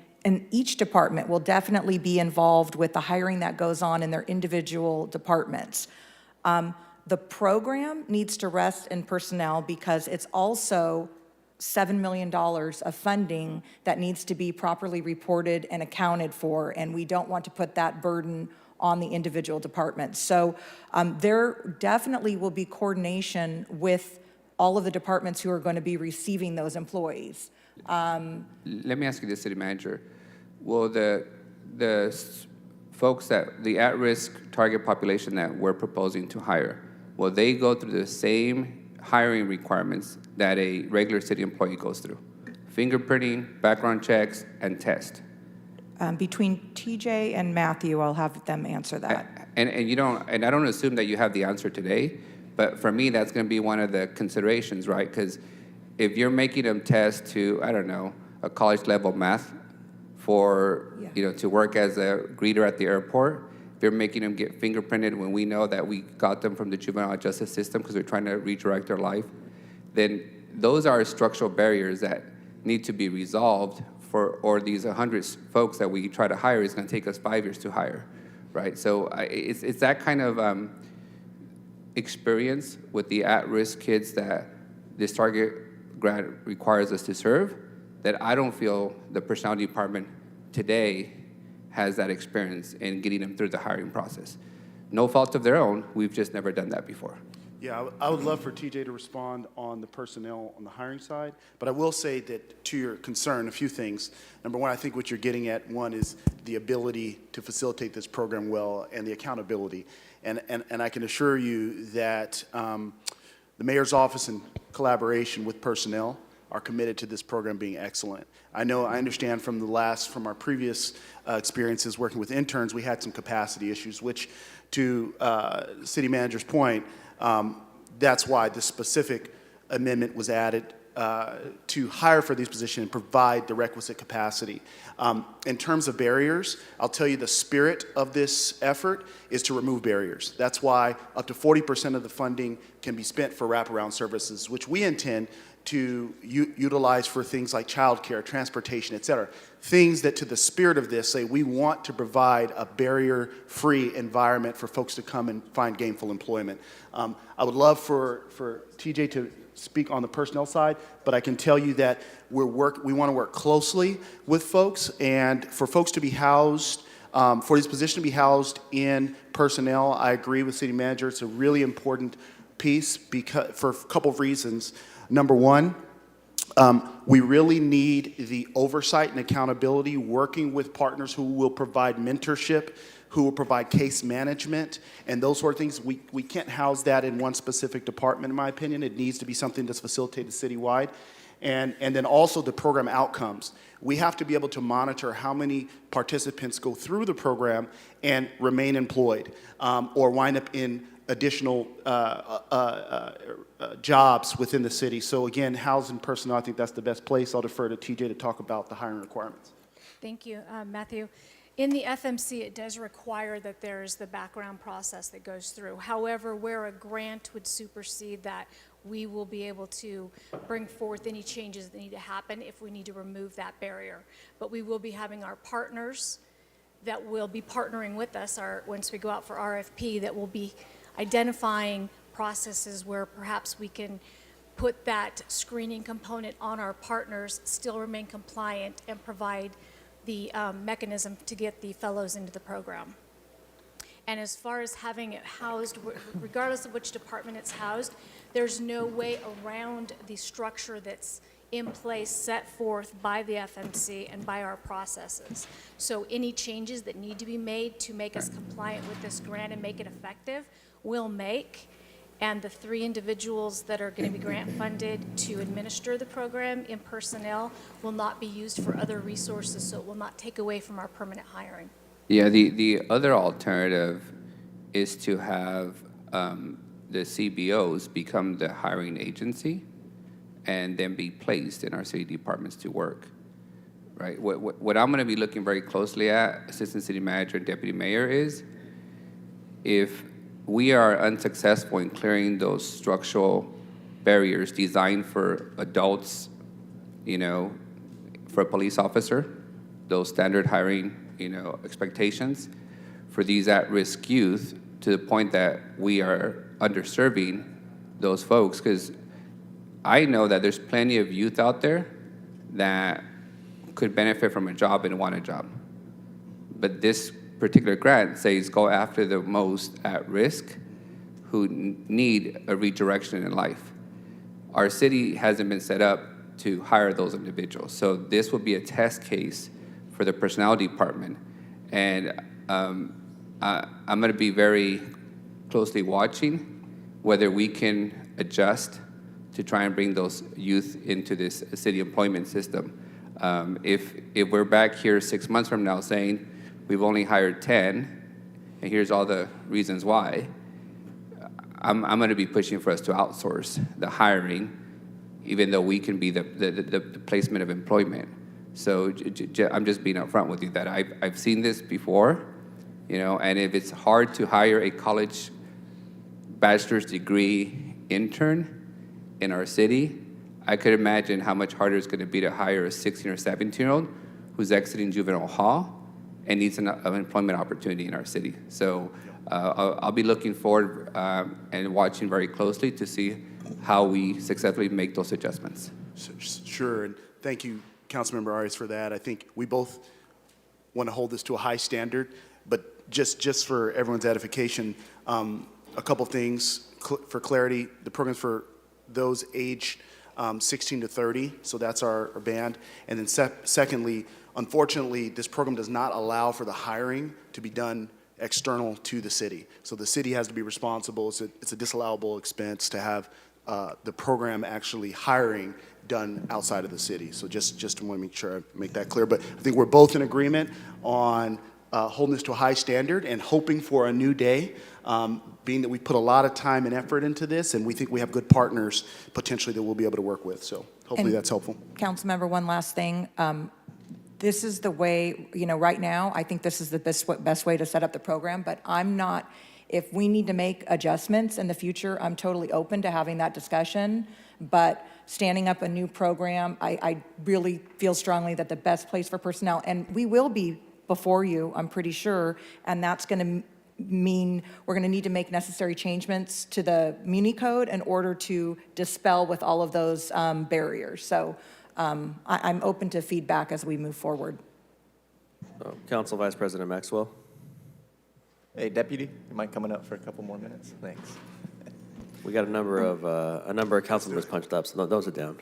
each department will definitely be involved with the hiring that goes on in their individual departments. The program needs to rest in personnel because it's also $7 million of funding that needs to be properly reported and accounted for, and we don't want to put that burden on the individual departments. So there definitely will be coordination with all of the departments who are going to be receiving those employees. Let me ask you this, City Manager. Will the folks the at-risk target population that we're proposing to hire, will they go through the same hiring requirements that a regular city employee goes through? Fingerprinting, background checks, and test. Between TJ and Matthew, I'll have them answer that. And I don't assume that you have the answer today, but for me, that's going to be one of the considerations, right? Because if you're making them test to, I don't know, a college level math for, to work as a greeter at the airport, if you're making them get fingerprinted when we know that we got them from the juvenile justice system because we're trying to redirect their life, then those are structural barriers that need to be resolved or these 100 folks that we try to hire is going to take us 5 years to hire, right? So it's that kind of experience with the at-risk kids that this target grant requires us to serve that I don't feel the Personnel Department today has that experience in getting them through the hiring process. No fault of their own, we've just never done that before. Yeah, I would love for TJ to respond on the personnel on the hiring side, but I will say that to your concern, a few things. Number one, I think what you're getting at, one, is the ability to facilitate this program well and the accountability. And I can assure you that the mayor's office in collaboration with personnel are committed to this program being excellent. I understand from our previous experiences working with interns, we had some capacity issues, which to city manager's point, that's why the specific amendment was added to hire for these positions and provide the requisite capacity. In terms of barriers, I'll tell you the spirit of this effort is to remove barriers. That's why up to 40% of the funding can be spent for wraparound services, which we intend to utilize for things like childcare, transportation, et cetera. Things that, to the spirit of this, say we want to provide a barrier-free environment for folks to come and find gainful employment. I would love for TJ to speak on the personnel side, but I can tell you that we want to work closely with folks, and for folks to be housed, for this position to be housed in personnel, I agree with City Manager. It's a really important piece for a couple of reasons. Number one, we really need the oversight and accountability, working with partners who will provide mentorship, who will provide case management, and those sort of things. We can't house that in one specific department, in my opinion. It needs to be something that's facilitated citywide. And then also the program outcomes. We have to be able to monitor how many participants go through the program and remain employed, or wind up in additional jobs within the city. So again, housing personnel, I think that's the best place. I'll defer to TJ to talk about the hiring requirements. Thank you, Matthew. In the FMC, it does require that there's the background process that goes through. However, where a grant would supersede that, we will be able to bring forth any changes that need to happen if we need to remove that barrier. But we will be having our partners that will be partnering with us once we go out for RFP, that will be identifying processes where perhaps we can put that screening component on our partners, still remain compliant, and provide the mechanism to get the fellows into the program. And as far as having it housed, regardless of which department it's housed, there's no way around the structure that's in place set forth by the FMC and by our processes. So any changes that need to be made to make us compliant with this grant and make it effective, we'll make. And the 3 individuals that are going to be grant funded to administer the program in personnel will not be used for other resources, so it will not take away from our permanent hiring. Yeah, the other alternative is to have the CBOs become the hiring agency and then be placed in our city departments to work, right? What I'm gonna be looking very closely at, Assistant City Manager and Deputy Mayor, is if we are unsuccessful in clearing those structural barriers designed for adults, you know, for a police officer, those standard hiring, you know, expectations, for these at-risk youth, to the point that we are underserving those folks, because I know that there's plenty of youth out there that could benefit from a job and want a job. But this particular grant says go after the most at risk who need a redirection in life. Our city hasn't been set up to hire those individuals. So this will be a test case for the personnel department. And I'm gonna be very closely watching whether we can adjust to try and bring those youth into this city employment system. If we're back here 6 months from now saying we've only hired 10, and here's all the reasons why, I'm going to be pushing for us to outsource the hiring, even though we can be the placement of employment. So I'm just being upfront with you that I've seen this before, you know, and if it's hard to hire a college bachelor's degree intern in our city, I could imagine how much harder it's going to be to hire a 16 or 17-year-old who's exiting juvenile hall and needs an employment opportunity in our city. So I'll be looking forward and watching very closely to see how we successfully make those adjustments. Sure, and thank you, Councilmember Arias, for that. I think we both want to hold this to a high standard, but just for everyone's edification, a couple things for clarity. The program's for those age 16 to 30, so that's our band. And then secondly, unfortunately, this program does not allow for the hiring to be done external to the city. So the city has to be responsible. It's a disallowable expense to have the program actually hiring done outside of the city. So just want to make sure I make that clear. But I think we're both in agreement on holding this to a high standard and hoping for a new day, being that we put a lot of time and effort into this, and we think we have good partners potentially that we'll be able to work with. So hopefully And that's helpful. Councilmember, one last thing. This is the way, right now, I think this is the best way to set up the program, but I'm not, if we need to make adjustments in the future, I'm totally open to having that discussion. But standing up a new program, I really feel strongly that the best place for personnel, and we will be before you, I'm pretty sure, and that's going to mean we're going to need to make necessary changements to the Muni Code in order to dispel with all of those barriers. So I'm open to feedback as we move forward. Council Vice President Maxwell. Hey, Deputy, you mind coming up for a couple more minutes? Thanks. We got a number of council members punched up, so don't sit down.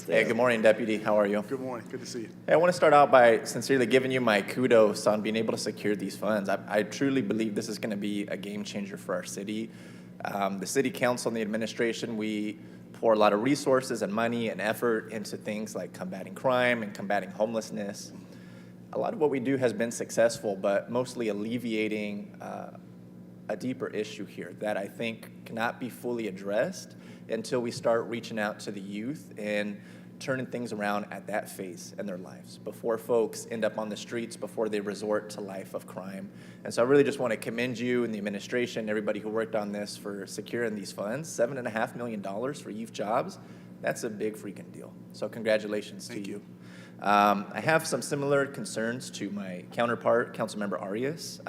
Hey, good morning, Deputy. How are you? Good morning. Good to see you. Hey, I want to start out by sincerely giving you my kudos on being able to secure these funds. I truly believe this is going to be a game changer for our city. The city council and the administration, we pour a lot of resources and money and effort into things like combating crime and combating homelessness. A lot of what we do has been successful, but mostly alleviating a deeper issue here that I think cannot be fully addressed until we start reaching out to the youth and turning things around at that phase in their lives, before folks end up on the streets, before they resort to life of crime. And so I really just want to commend you and the administration, everybody who worked on this for securing these funds. $7.5 million for youth jobs, that's a big freaking deal. So congratulations to you. I have some similar concerns to my counterpart, Councilmember Arias.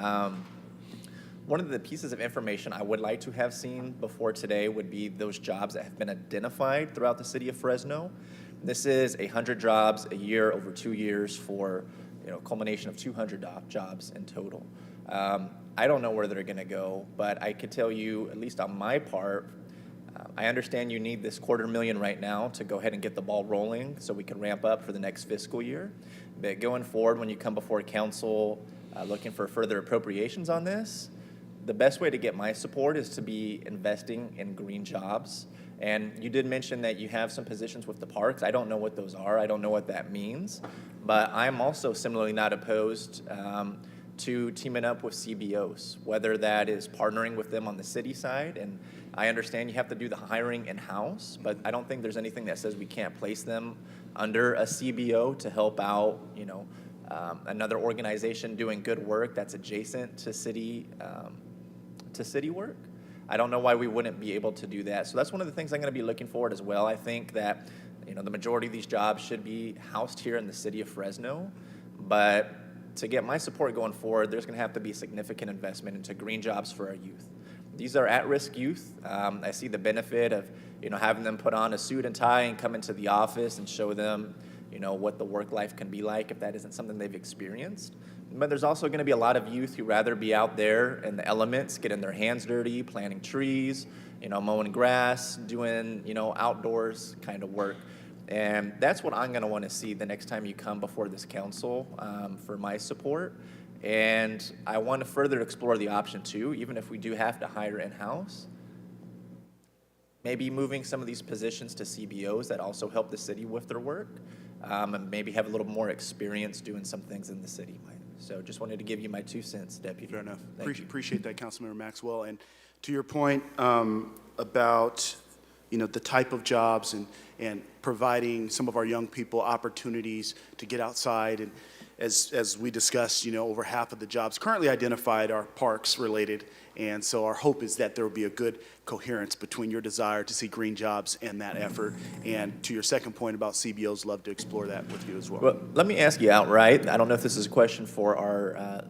One of the pieces of information I would like to have seen before today would be those jobs that have been identified throughout the city of Fresno. This is 100 jobs a year over 2 years for a culmination of 200 jobs in total. I don't know where they're going to go, but I could tell you, at least on my part, I understand you need this $250,000 right now to go ahead and get the ball rolling so we can ramp up for the next fiscal year. But going forward, when you come before council looking for further appropriations on this, the best way to get my support is to be investing in green jobs. And you did mention that you have some positions with the parks. I don't know what those are. I don't know what that means. But I'm also similarly not opposed to teaming up with CBOs, whether that is partnering with them on the city side. And I understand you have to do the hiring in-house, but I don't think there's anything that says we can't place them under a CBO to help out, another organization doing good work that's adjacent to city work. I don't know why we wouldn't be able to do that. So that's one of the things I'm going to be looking forward as well. I think that the majority of these jobs should be housed here in the city of Fresno, but to get my support going forward, there's going to have to be significant investment into green jobs for our youth. These are at-risk youth. I see the benefit of having them put on a suit and tie and come into the office and show them what the work life can be like if that isn't something they've experienced. But there's also going to be a lot of youth who rather be out there in the elements, getting their hands dirty, planting trees, mowing grass, doing, outdoors kind of work. And that's what I'm going to want to see the next time you come before this council for my support. And I want to further explore the option too, even if we do have to hire in-house, maybe moving some of these positions to CBOs that also help the city with their work, and maybe have a little more experience doing some things in the city. So just wanted to give you my 2 cents, Deputy. Fair enough. Appreciate that, Councilmember Maxwell. And to your point about the type of jobs and providing some of our young people opportunities to get outside, and as we discussed, over half of the jobs currently identified are parks related. And so our hope is that there will be a good coherence between your desire to see green jobs and that effort. And to your second point about CBOs, love to explore that with you as well. Well, let me ask you outright. I don't know if this is a question for our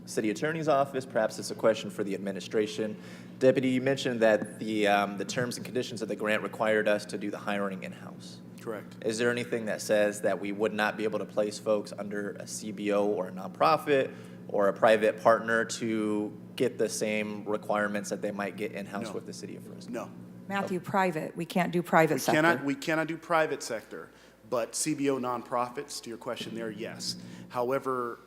city attorney's office. Perhaps it's a question for the administration. Deputy, you mentioned that the terms and conditions of the grant required us to do the hiring in-house. Correct. Is there anything that says that we would not be able to place folks under a CBO or a nonprofit or a private partner to get the same requirements that they might get in-house with the city of Fresno? No. Matthew, private. We can't do private sector. We cannot do private sector, but CBO nonprofits, to your question there, yes. However,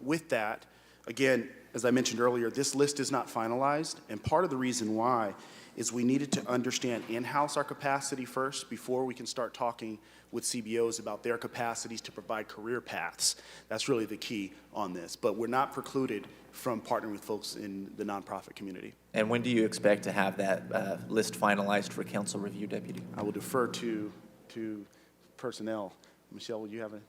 with that, again, as I mentioned earlier, this list is not finalized, and part of the reason why is we needed to understand in-house our capacity first before we can start talking with CBOs about their capacities to provide career paths. That's really the key on this. But we're not precluded from partnering with folks in the nonprofit community. And when do you expect to have that list finalized for council review, Deputy? I will defer to personnel. Michelle, will you have a?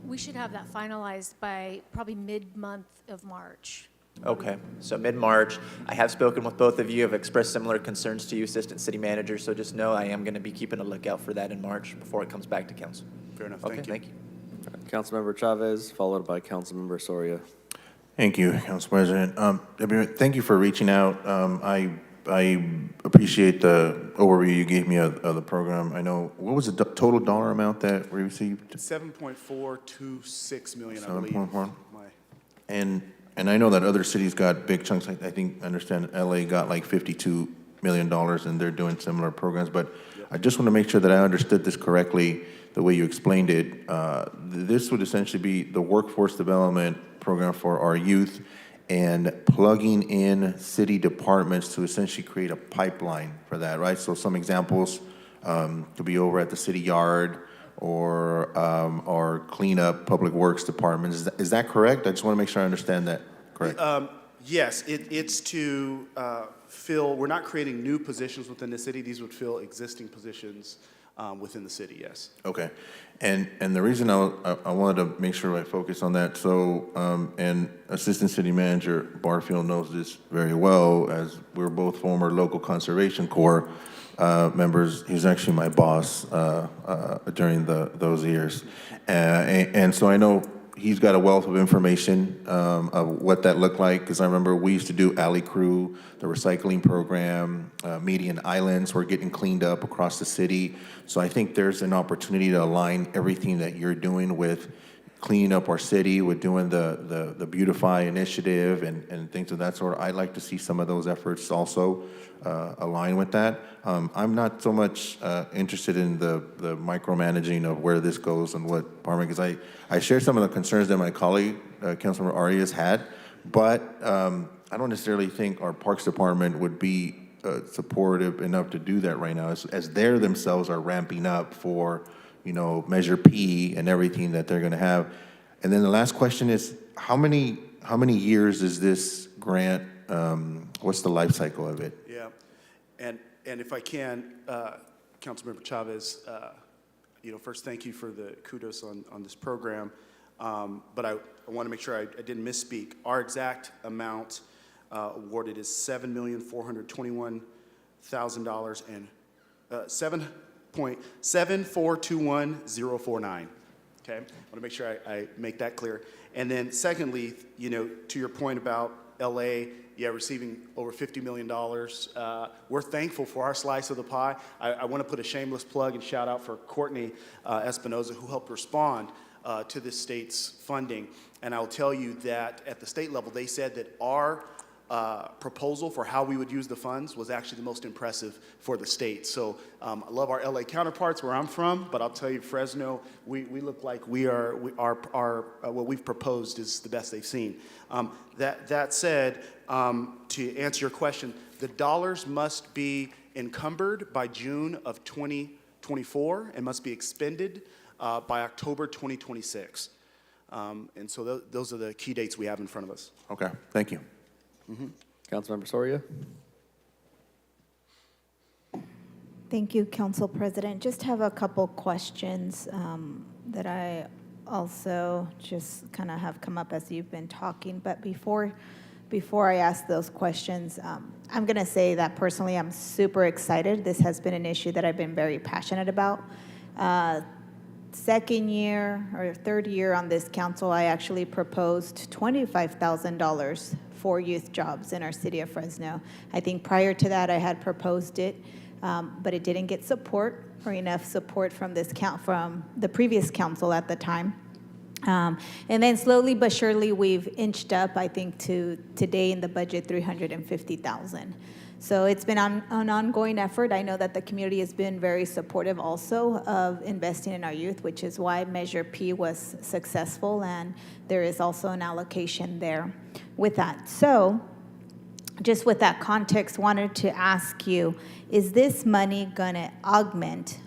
We should have that finalized by probably mid-month of March. Okay, so mid-March. I have spoken with both of you, have expressed similar concerns to you, Assistant City Manager, so just know I am going to be keeping a lookout for that in March before it comes back to council. Fair enough, Okay, thank you. Councilmember Chavez, followed by Councilmember Soria. Thank you, Council President. Deputy, thank you for reaching out. I appreciate the overview you gave me of the program. I know, what was the total dollar amount that we received? 7.426 million, I believe. 7.4. And I know that other cities got big chunks. I understand LA got like $52 million and they're doing similar programs. But I just want to make sure that I understood this correctly, the way you explained it. This would essentially be the workforce development program for our youth and plugging in city departments to essentially create a pipeline for that, right? So some examples could be over at the city yard or clean up public works departments. Is that correct? I just want to make sure I understand that correct. Yes, it's to fill, we're not creating new positions within the city. These would fill existing positions within the city, yes. Okay. And the reason I wanted to make sure I focus on that, so, and Assistant City Manager Barfield knows this very well, as we're both former local conservation corps members. He was actually my boss during those years. And so I know he's got a wealth of information of what that looked like, because I remember we used to do alley crew, the recycling program, median islands were getting cleaned up across the city. So I think there's an opportunity to align everything that you're doing with cleaning up our city, with doing the Beautify initiative and things of that sort. I'd like to see some of those efforts also align with that. I'm not so much interested in the micromanaging of where this goes and what department, because I share some of the concerns that my colleague, Councilmember Arias, had, but I don't necessarily think our Parks Department would be supportive enough to do that right now, as they themselves are ramping up for, you know, Measure P and everything that they're going to have. And then the last question is, how many years is this grant? What's the life cycle of it? Yeah, and if I can, Councilmember Chavez, you know, first thank you for the kudos on this program, but I want to make sure I didn't misspeak. Our exact amount awarded is $7,421,000 and 7.7421049. Okay, I want to make sure I make that clear. And then secondly, you know, to your point about LA, receiving over $50 million. We're thankful for our slice of the pie. I want to put a shameless plug and shout out for Courtney Espinoza, who helped respond to this state's funding. And I'll tell you that at the state level, they said that our proposal for how we would use the funds was actually the most impressive for the state. So I love our LA counterparts where I'm from, but I'll tell you, Fresno, we look like what we've proposed is the best they've seen. That said, to answer your question, the dollars must be encumbered by June of 2024 and must be expended by October 2026. And so those are the key dates we have in front of us. Okay, thank you. Councilmember Soria. Thank you, Council President. Just have a couple questions that I also just kind of have come up as you've been talking. But before I ask those questions, I'm going to say that personally I'm super excited. This has been an issue that I've been very passionate about. Second year or third year on this council, I actually proposed $25,000 for youth jobs in our city of Fresno. I think prior to that I had proposed it, but it didn't get support or enough support from from the previous council at the time. And then slowly but surely we've inched up, I think, to today in the budget, $350,000. So it's been an ongoing effort. I know that the community has been very supportive also of investing in our youth, which is why Measure P was successful, and there is also an allocation there with that. So just with that context, wanted to ask you, is this money going to augment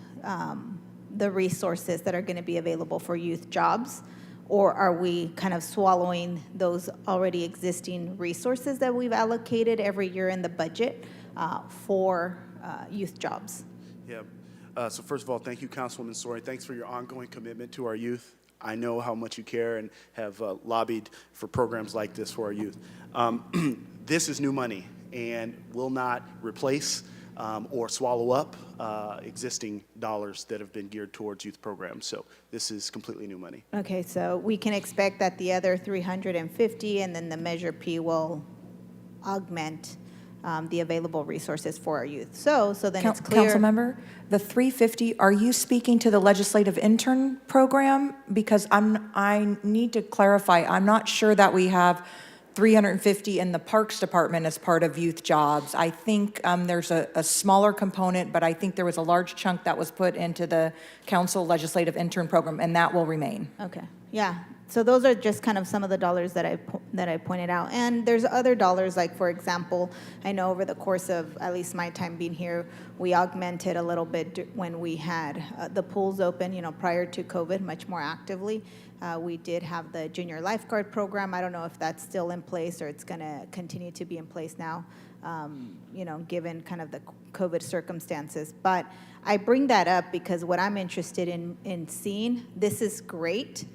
the resources that are going to be available for youth jobs? Or are we kind of swallowing those already existing resources that we've allocated every year in the budget for youth jobs? Yeah. So first of all, thank you, Councilwoman Sori. Thanks for your ongoing commitment to our youth. I know how much you care and have lobbied for programs like this for our youth. This is new money and will not replace or swallow up existing dollars that have been geared towards youth programs. So this is completely new money. Okay, so we can expect that the other 350 and then the Measure P will augment the available resources for our youth. So then it's clear. Councilmember, the 350, are you speaking to the legislative intern program? Because I need to clarify, I'm not sure that we have 350 in the Parks Department as part of youth jobs. I think there's a smaller component, but I think there was a large chunk that was put into the council legislative intern program, and that will remain. Okay, yeah. So those are just kind of some of the dollars that I pointed out. And there's other dollars, like, for example, I know over the course of at least my time being here, we augmented a little bit when we had the pools open, prior to COVID, much more actively. We did have the junior lifeguard program. I don't know if that's still in place or it's going to continue to be in place now, given kind of the COVID circumstances. But I bring that up because what I'm interested in seeing, this is great,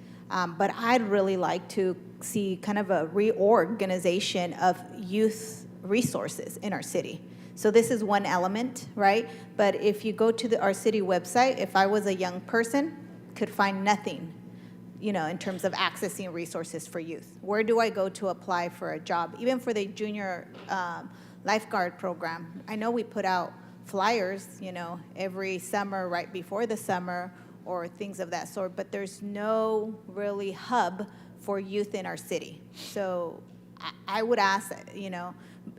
but I'd really like to see kind of a reorganization of youth resources in our city. So this is one element, right? But if you go to our city website, if I was a young person, could find nothing, in terms of accessing resources for youth. Where do I go to apply for a job? Even for the junior lifeguard program, I know we put out flyers, every summer, right before the summer, or things of that sort, but there's no really hub for youth in our city. So I would ask,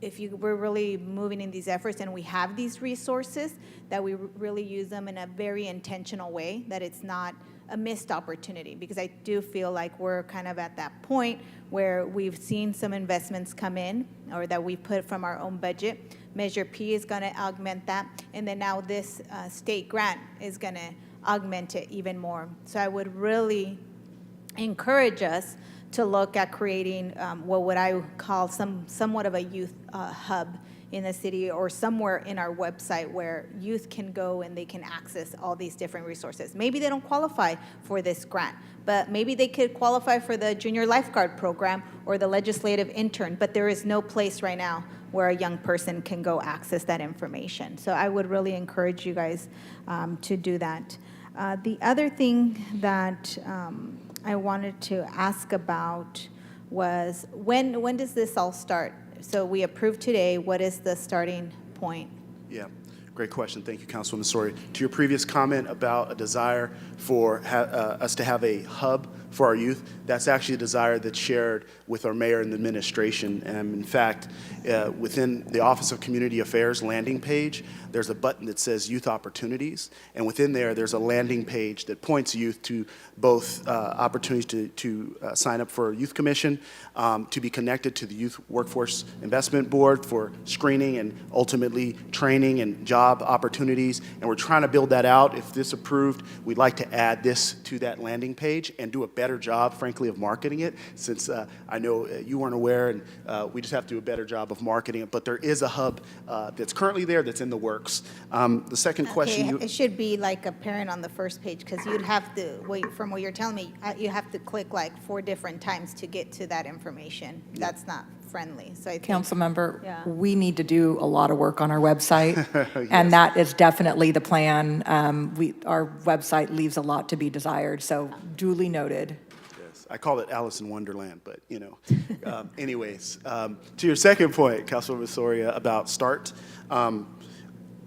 if we're really moving in these efforts and we have these resources, that we really use them in a very intentional way, that it's not a missed opportunity, because I do feel like we're kind of at that point where we've seen some investments come in, or that we've put from our own budget. Measure P is going to augment that, and then now this state grant is going to augment it even more. So I would really encourage us to look at creating what would I call somewhat of a youth hub in the city, or somewhere in our website where youth can go and they can access all these different resources. Maybe they don't qualify for this grant, but maybe they could qualify for the junior lifeguard program or the legislative intern, but there is no place right now where a young person can go access that information. So I would really encourage you guys to do that. The other thing that I wanted to ask about was, when does this all start? So we approved today. What is the starting point? Yeah, great question. Thank you, Councilwoman Sori. To your previous comment about a desire for us to have a hub for our youth, that's actually a desire that's shared with our mayor and the administration. And in fact, within the Office of Community Affairs landing page, there's a button that says Youth Opportunities. And within there's a landing page that points youth to both opportunities to sign up for a youth commission, to be connected to the Youth Workforce Investment Board for screening and ultimately training and job opportunities. And we're trying to build that out. If this approved, we'd like to add this to that landing page and do a better job, frankly, of marketing it, since I know you weren't aware, and we just have to do a better job of marketing it. But there is a hub that's currently there that's in the works. The second question, it should be like apparent on the first page, because you'd have to, from what you're telling me, you have to click like 4 different times to get to that information. That's not friendly. So I think, Councilmember, yeah. we need to do a lot of work on our website, and that is definitely the plan. Our website leaves a lot to be desired, so duly noted. Yes, I call it Alice in Wonderland, but anyways, to your second point, Councilwoman Soria, about START.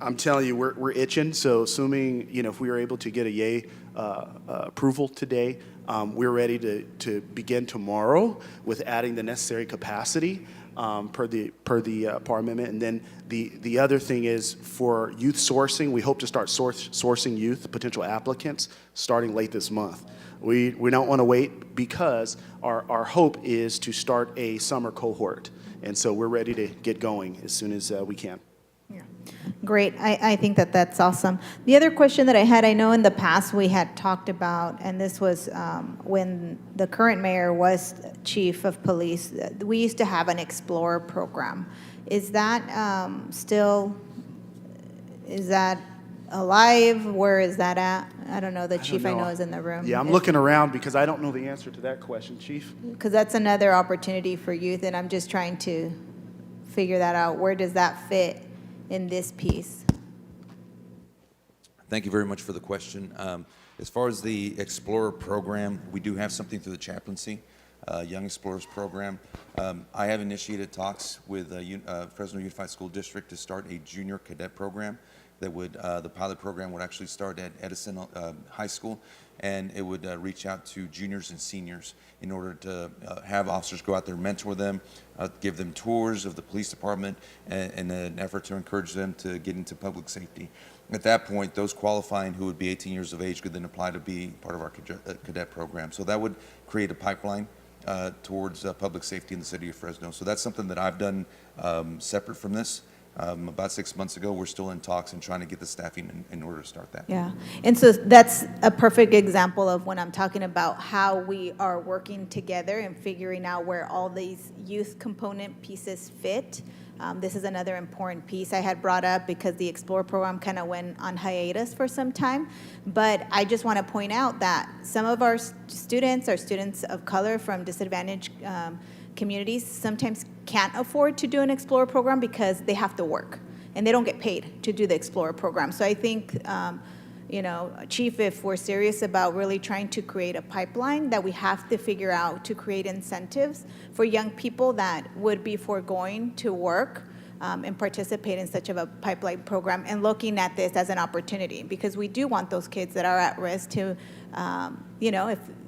I'm telling you, we're itching. So assuming, if we are able to get a yay approval today, we're ready to begin tomorrow with adding the necessary capacity per the PAR amendment. And then the other thing is for youth sourcing, we hope to start sourcing youth, potential applicants, starting late this month. We don't want to wait because our hope is to start a summer cohort. And so we're ready to get going as soon as we can. Great. I think that that's awesome. The other question that I had, I know in the past we had talked about, and this was when the current mayor was chief of police, we used to have an Explorer program. Is that is that alive? Where is that at? I don't know. The chief I know is in the room. Yeah, I'm looking around because I don't know the answer to that question, Chief. Because that's another opportunity for youth, and I'm just trying to figure that out. Where does that fit in this piece? Thank you very much for the question. As far as the Explorer program, we do have something through the chaplaincy, Young Explorers program. I have initiated talks with Fresno Unified School District to start a junior cadet program that would, the pilot program would actually start at Edison High School, and it would reach out to juniors and seniors in order to have officers go out there, mentor them, give them tours of the police department, and in an effort to encourage them to get into public safety. At that point, those qualifying who would be 18 years of age could then apply to be part of our cadet program. So that would create a pipeline towards public safety in the city of Fresno. So that's something that I've done separate from this. About 6 months ago, we're still in talks and trying to get the staffing in order to start that. Yeah, and so that's a perfect example of when I'm talking about how we are working together and figuring out where all these youth component pieces fit. This is another important piece I had brought up because the Explorer program kind of went on hiatus for some time. But I just want to point out that some of our students are students of color from disadvantaged communities sometimes can't afford to do an Explorer program because they have to work and they don't get paid to do the Explorer program. So I think, Chief, if we're serious about really trying to create a pipeline, that we have to figure out to create incentives for young people that would be foregoing to work and participate in such of a pipeline program, and looking at this as an opportunity, because we do want those kids that are at risk to,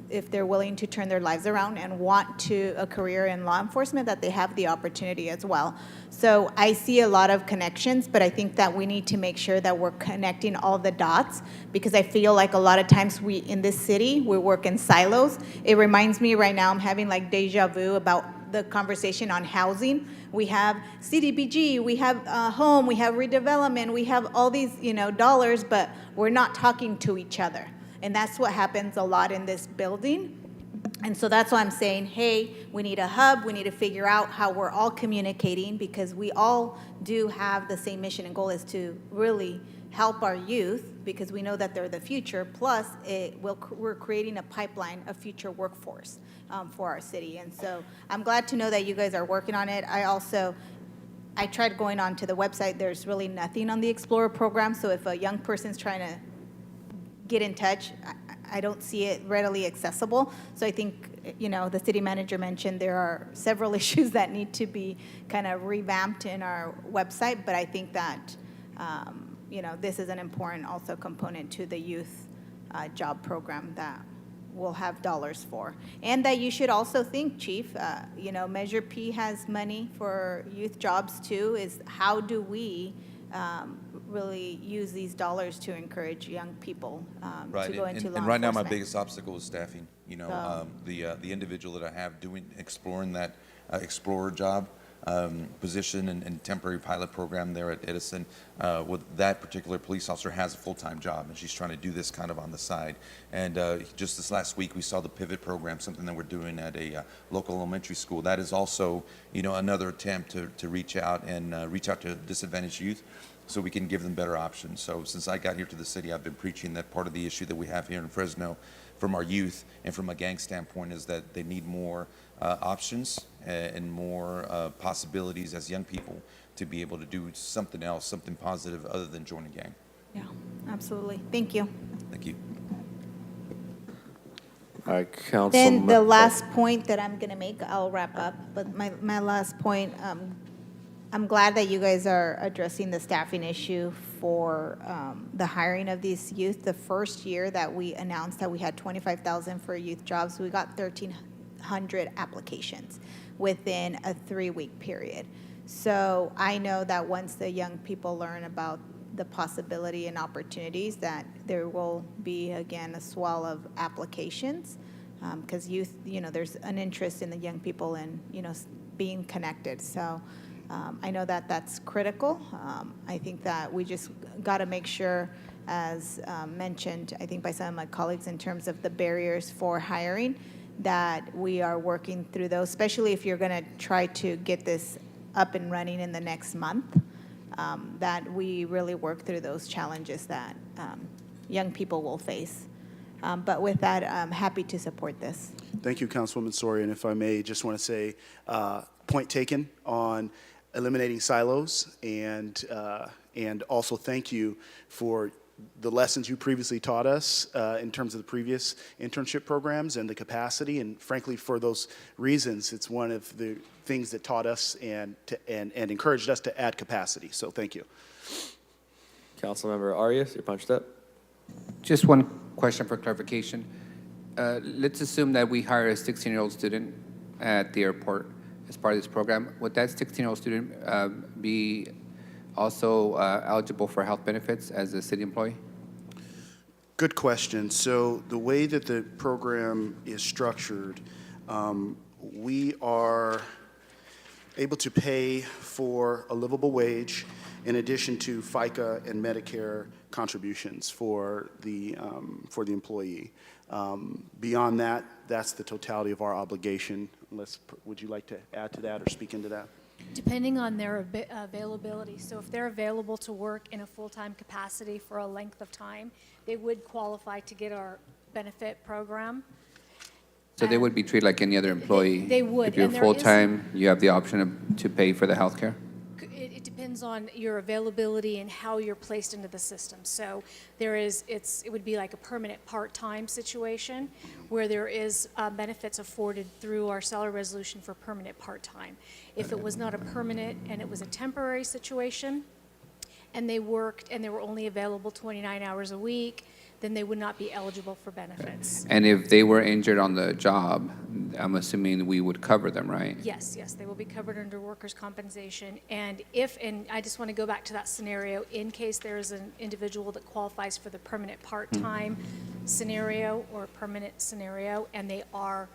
if they're willing to turn their lives around and want a career in law enforcement, that they have the opportunity as well. So I see a lot of connections, but I think that we need to make sure that we're connecting all the dots, because I feel like a lot of times in this city, we work in silos. It reminds me right now, I'm having like deja vu about the conversation on housing. We have CDBG, we have home, we have redevelopment, we have all these, dollars, but we're not talking to each other. And that's what happens a lot in this building. And so that's why I'm saying, hey, we need a hub. We need to figure out how we're all communicating, because we all do have the same mission and goal, is to really help our youth, because we know that they're the future. Plus, we're creating a pipeline of future workforce for our city. And so I'm glad to know that you guys are working on it. I tried going onto the website. There's really nothing on the Explorer program. So if a young person's trying to get in touch, I don't see it readily accessible. So I think, the city manager mentioned there are several issues that need to be kind of revamped in our website, but I think that, this is an important also component to the youth job program that we'll have dollars for. And that you should also think, Chief, Measure P has money for youth jobs too, is how do we really use these dollars to encourage young people Right. to go into law and right now, my enforcement. biggest obstacle is staffing. The individual that I have exploring that Explorer job position and temporary pilot program there at Edison, with that particular police officer has a full-time job, and she's trying to do this kind of on the side. And just this last week, we saw the Pivot program, something that we're doing at a local elementary school. That is also, another attempt to reach out to disadvantaged youth, so we can give them better options. So since I got here to the city, I've been preaching that part of the issue that we have here in Fresno from our youth and from a gang standpoint is that they need more options and more possibilities as young people to be able to do something else, something positive other than join a gang. Yeah, absolutely. Thank you. Thank you. All right, Council. Then the last point that I'm going to make, I'll wrap up, but my last point, I'm glad that you guys are addressing the staffing issue for the hiring of these youth. The first year that we announced that we had 25,000 for youth jobs, we got 1,300 applications within a 3-week period. So I know that once the young people learn about the possibility and opportunities, that there will be, again, a swell of applications, because youth, there's an interest in the young people in, being connected. So I know that that's critical. I think that we just got to make sure, as mentioned, I think by some of my colleagues, in terms of the barriers for hiring, that we are working through those, especially if you're going to try to get this up and running in the next month, that we really work through those challenges that young people will face. But with that, I'm happy to support this. Thank you, Councilwoman Soria. And if I may, just want to say, point taken on eliminating silos, and also thank you for the lessons you previously taught us in terms of the previous internship programs and the capacity. And frankly, for those reasons, it's one of the things that taught us and encouraged us to add capacity. So thank you. Councilmember Arias, you're punched up. Just one question for clarification. Let's assume that we hire a 16-year-old student at the airport as part of this program. Would that 16-year-old student be also eligible for health benefits as a city employee? Good question. So the way that the program is structured, we are able to pay for a livable wage in addition to FICA and Medicare contributions for the employee. Beyond that, that's the totality of our obligation. Would you like to add to that or speak into that? Depending on their availability. So if they're available to work in a full-time capacity for a length of time, they would qualify to get our benefit program. So they would be treated like any other employee? They would. If you're And there full-time, you have the option to pay for the health care? It depends on your availability and how you're placed into the system. So it would be like a permanent part-time situation where there is benefits afforded through our salary resolution for permanent part-time. If it was not a permanent and it was a temporary situation and they worked and they were only available 29 hours a week, then they would not be eligible for benefits. And if they were injured on the job, I'm assuming we would cover them, right? Yes, they will be covered under workers' compensation. And I just want to go back to that scenario, in case there is an individual that qualifies for the permanent part-time scenario or permanent scenario, and they are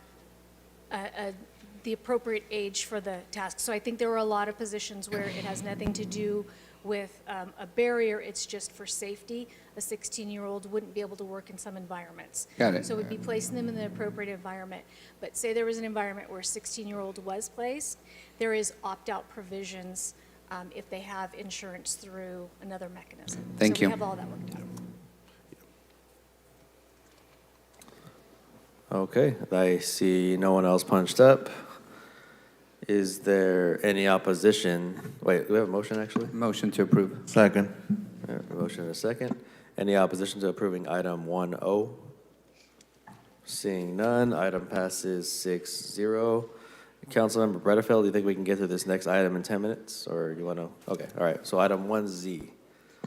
the appropriate age for the task. So I think there are a lot of positions where it has nothing to do with a barrier, it's just for safety. A 16-year-old wouldn't be able to work in some environments. Got it. So we'd be placing them in the appropriate environment. But say there was an environment where a 16-year-old was placed, there is opt-out provisions if they have insurance through another mechanism. Thank So you. we have all that worked out. Okay, I see no one else punched up. Is there any opposition? Wait, do we have a motion, actually? Motion to approve. Second. All right, motion and a second. Any opposition to approving item 1O? Seeing none, item passes 6-0. Councilmember Bredefeld, do you think we can get through this next item in 10 minutes, or you want to? Okay, all right, so item 1Z.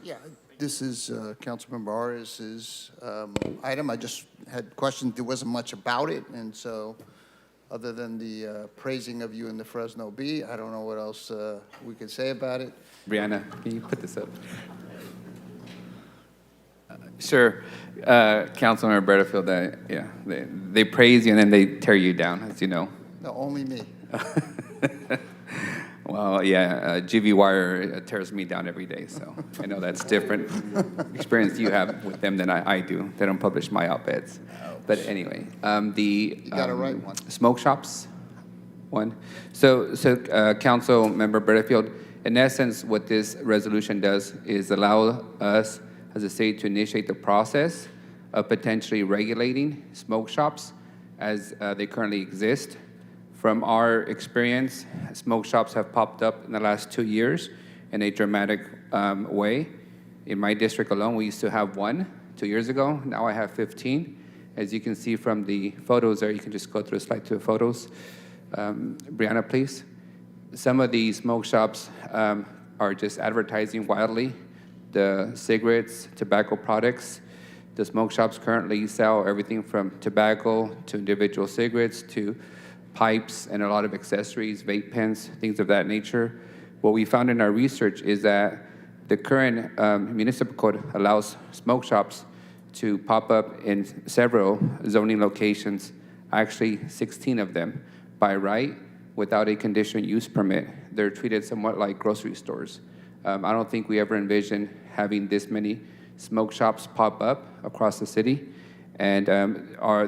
Yeah, this is Councilmember Arias's item. I just had questions. There wasn't much about it, and so other than the praising of you in the Fresno Bee, I don't know what else we could say about it. Brianna, can you put this up? Sure. Councilmember Bredefeld, they praise you and then they tear you down, as you know. No, only me. Well, yeah, GV Wire tears me down every day, so I know that's different experience you have with them than I do. They don't publish my op-eds. But anyway, You got to write one. smoke shops, one. So Council Member Butterfield, in essence, what this resolution does is allow us as a city to initiate the process of potentially regulating smoke shops as they currently exist. From our experience, smoke shops have popped up in the last 2 years in a dramatic way. In my district alone, we used to have 1 2 years ago. Now I have 15. As you can see from the photos there, you can just go through a slide to the photos. Brianna, please. some of these smoke shops are just advertising wildly the cigarettes, tobacco products. The smoke shops currently sell everything from tobacco to individual cigarettes to pipes and a lot of accessories, vape pens, things of that nature. What we found in our research is that the current municipal code allows smoke shops to pop up in several zoning locations, actually 16 of them, by right, without a conditional use permit. They're treated somewhat like grocery stores. I don't think we ever envisioned having this many smoke shops pop up across the city. And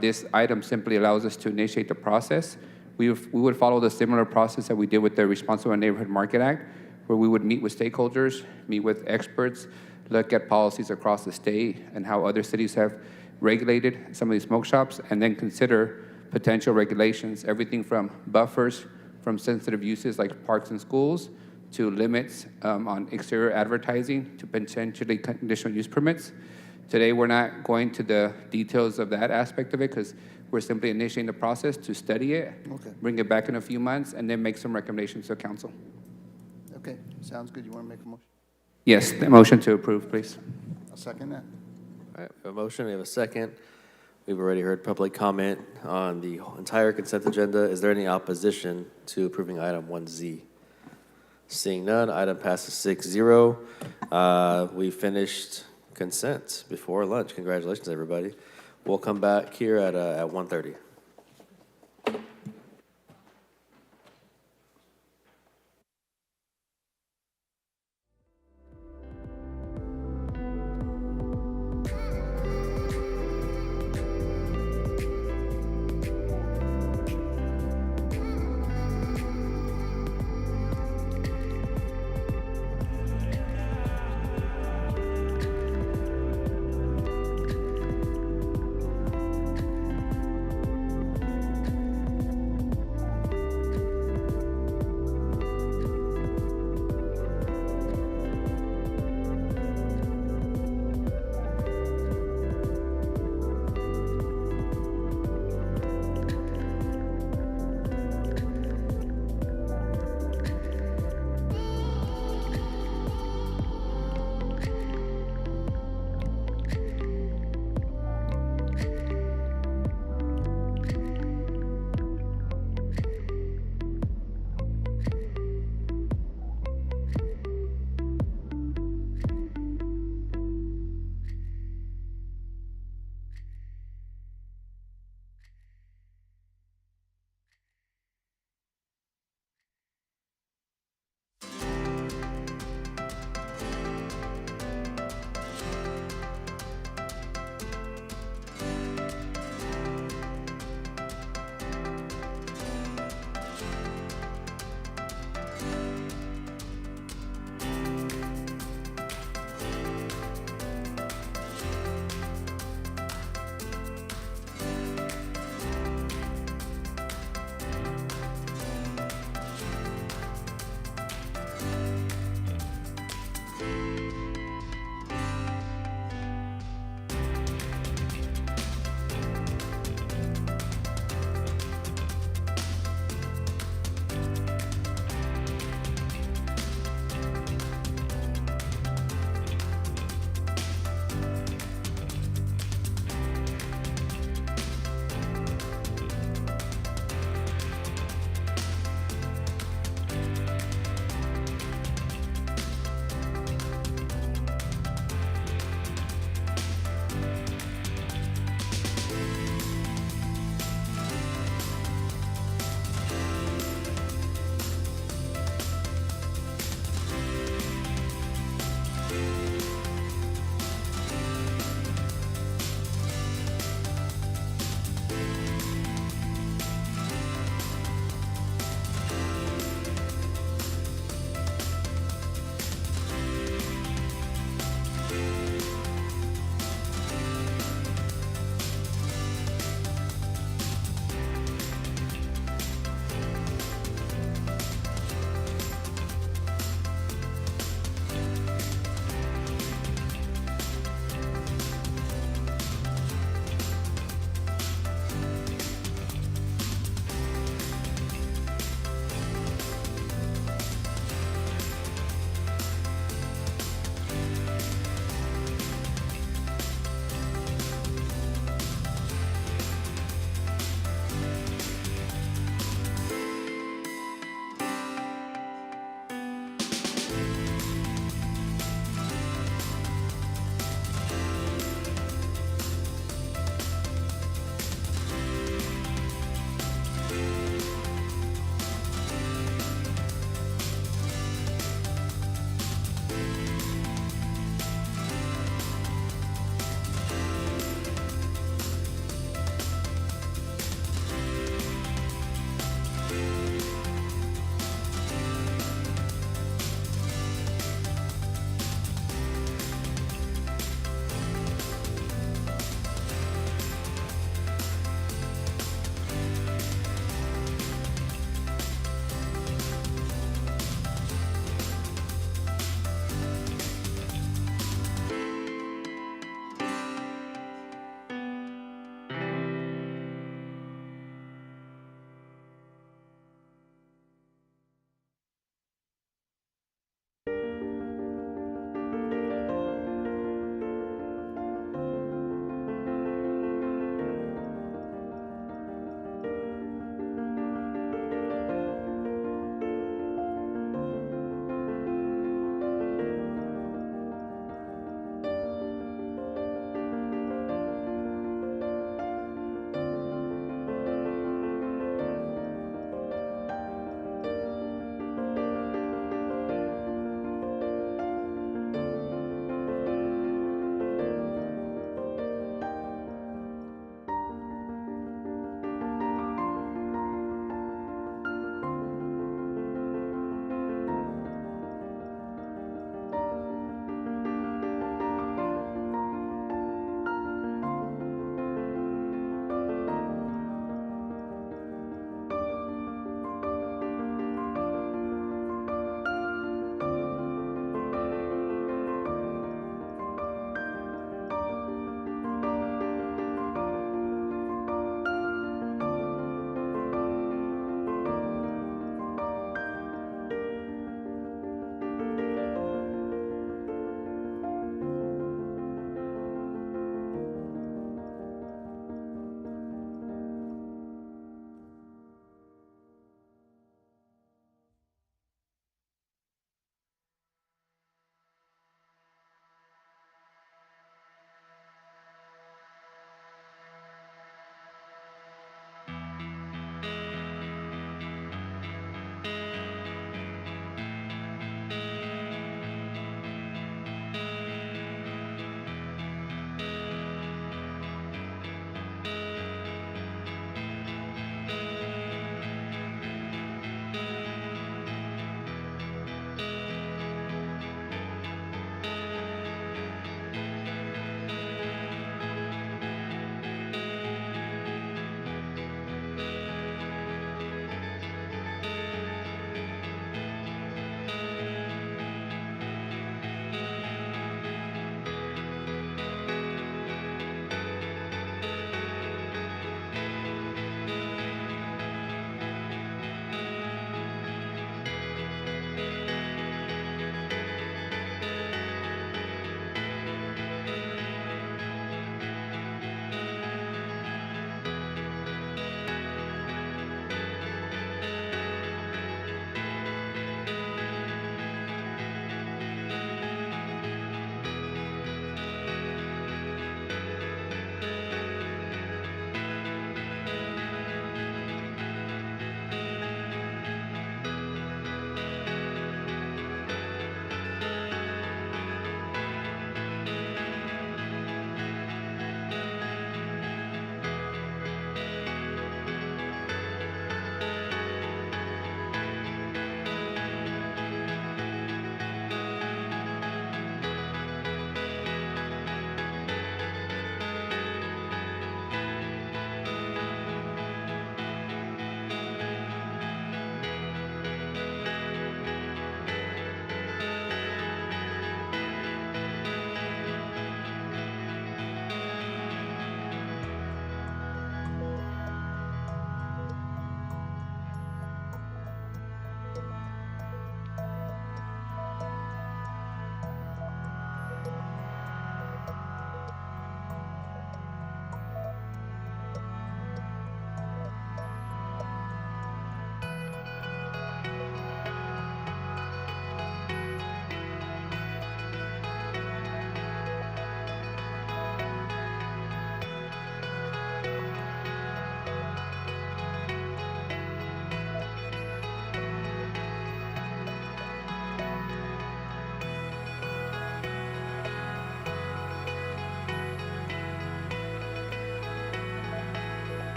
this item simply allows us to initiate the process. We would follow the similar process that we did with the Responsible Neighborhood Market Act, where we would meet with stakeholders, meet with experts, look at policies across the state and how other cities have regulated some of these smoke shops, and then consider potential regulations, everything from buffers from sensitive uses like parks and schools to limits on exterior advertising to potentially conditional use permits. Today, we're not going to the details of that aspect of it because we're simply initiating the process to study it, bring it back in a few months, and then make some recommendations to council. Okay, sounds good. You want to make a motion? Yes, the motion to approve, please. I'll second that. All right, we have a motion, we have a second. We've already heard public comment on the entire consent agenda. Is there any opposition to approving item 1Z? Seeing none, item passes 6-0. We finished consent before lunch. Congratulations, everybody. We'll come back here at 1:30.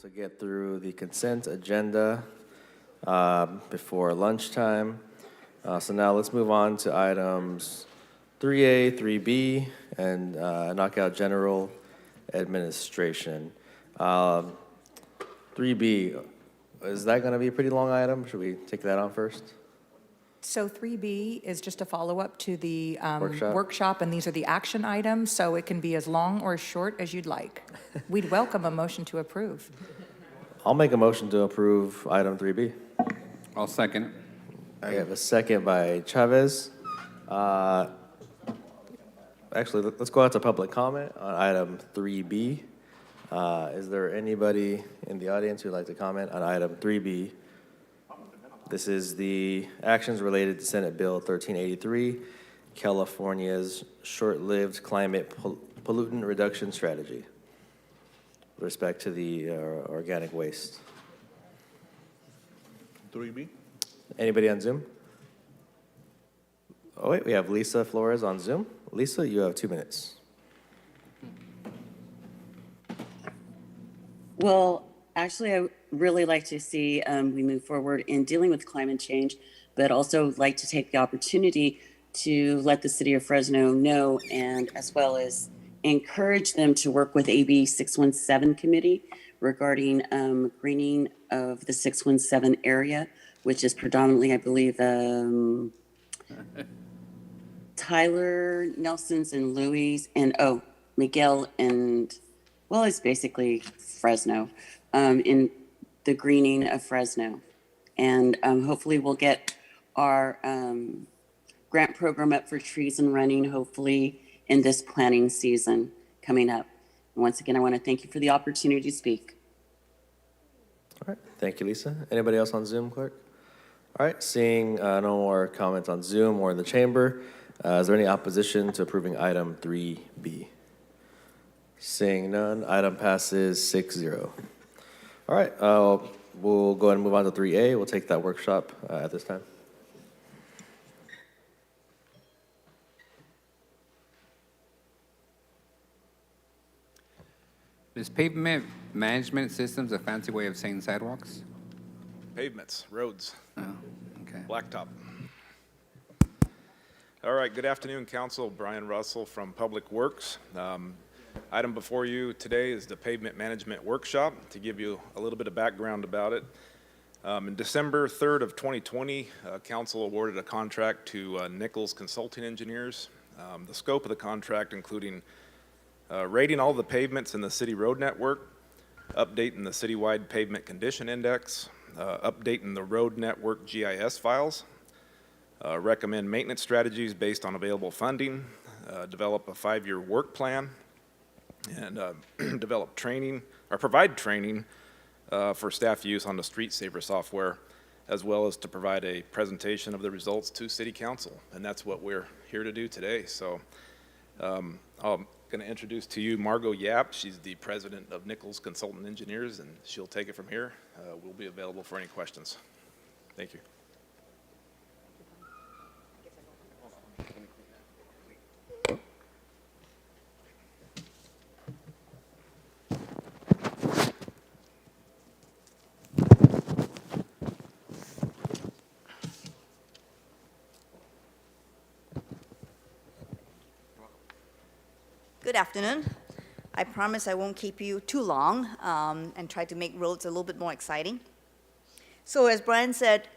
to get through the consent agenda before lunchtime. So now let's move on to items 3A, 3B, and knock out general administration. 3B, is that going to be a pretty long item? Should we take that on first? So 3B is just a follow-up to the Workshop. and these are the action items, so it can be as long or as short as you'd like. We'd welcome a motion to approve. I'll make a motion to approve item 3B. I'll second it. I have a second by Chavez. Actually, let's go out to public comment on item 3B. Is there anybody in the audience who'd like to comment on item 3B? This is the actions related to Senate Bill 1383, California's short-lived climate pollutant reduction strategy with respect to the organic waste. 3B? Anybody on Zoom? Oh, wait, we have Lisa Flores on Zoom. Lisa, you have 2 minutes. Well, actually, I really like to see we move forward in dealing with climate change, but also like to take the opportunity to let the city of Fresno know, and as well as encourage them to work with AB 617 committee regarding greening of the 617 area, which is predominantly, I believe, Tyler, Nelson's, and Louis, and Miguel, and well, it's basically Fresno, in the greening of Fresno. And hopefully we'll get our grant program up for trees and running, hopefully in this planting season coming up. And once again, I want to thank you for the opportunity to speak. All right, thank you, Lisa. Anybody else on Zoom, clerk? All right, seeing no more comments on Zoom or in the chamber, is there any opposition to approving item 3B? Seeing none, item passes 6-0. All right, we'll go ahead and move on to 3A. We'll take that workshop at this time. Is pavement management systems a fancy way of saying sidewalks? Pavements, roads. Oh, okay. Blacktop. All right, good afternoon, Council. Brian Russell from Public Works. Item before you today is the Pavement Management Workshop. To give you a little bit of background about it, in December 3rd of 2020, Council awarded a contract to Nichols Consulting Engineers. The scope of the contract including rating all the pavements in the city road network, updating the citywide pavement condition index, updating the road network GIS files, recommend maintenance strategies based on available funding, develop a 5-year work plan, and develop training or provide training for staff use on the Street Saver software, as well as to provide a presentation of the results to City Council. And that's what we're here to do today. So I'm going to introduce to you Margot Yap. She's the president of Nichols Consultant Engineers, and she'll take it from here. We'll be available for any questions. Thank you. Good afternoon. I promise I won't keep you too long and try to make roads a little bit more exciting. So as Brian said,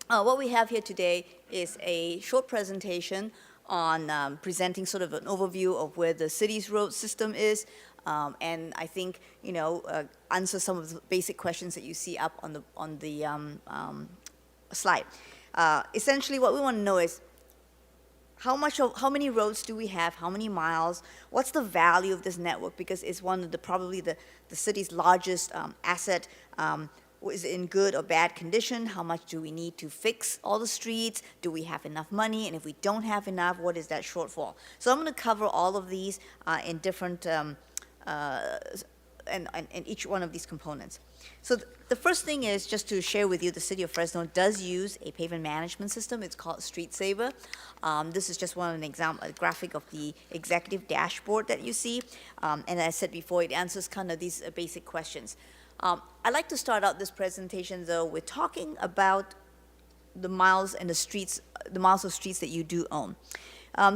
what we have here today is a short presentation on presenting sort of an overview of where the city's road system is, and I think, answer some of the basic questions that you see up on the slide. Essentially, what we want to know is how many roads do we have? How many miles? What's the value of this network? Because it's one of probably the city's largest asset. Is it in good or bad condition? How much do we need to fix all the streets? Do we have enough money? And if we don't have enough, what is that shortfall? So I'm going to cover all of these in different and each one of these components. So the first thing is just to share with you, the city of Fresno does use a pavement management system. It's called Street Saver. This is just one example, a graphic of the executive dashboard that you see. And as I said before, it answers kind of these basic questions. I'd like to start out this presentation, though, with talking about the miles and the streets, the miles of streets that you do own.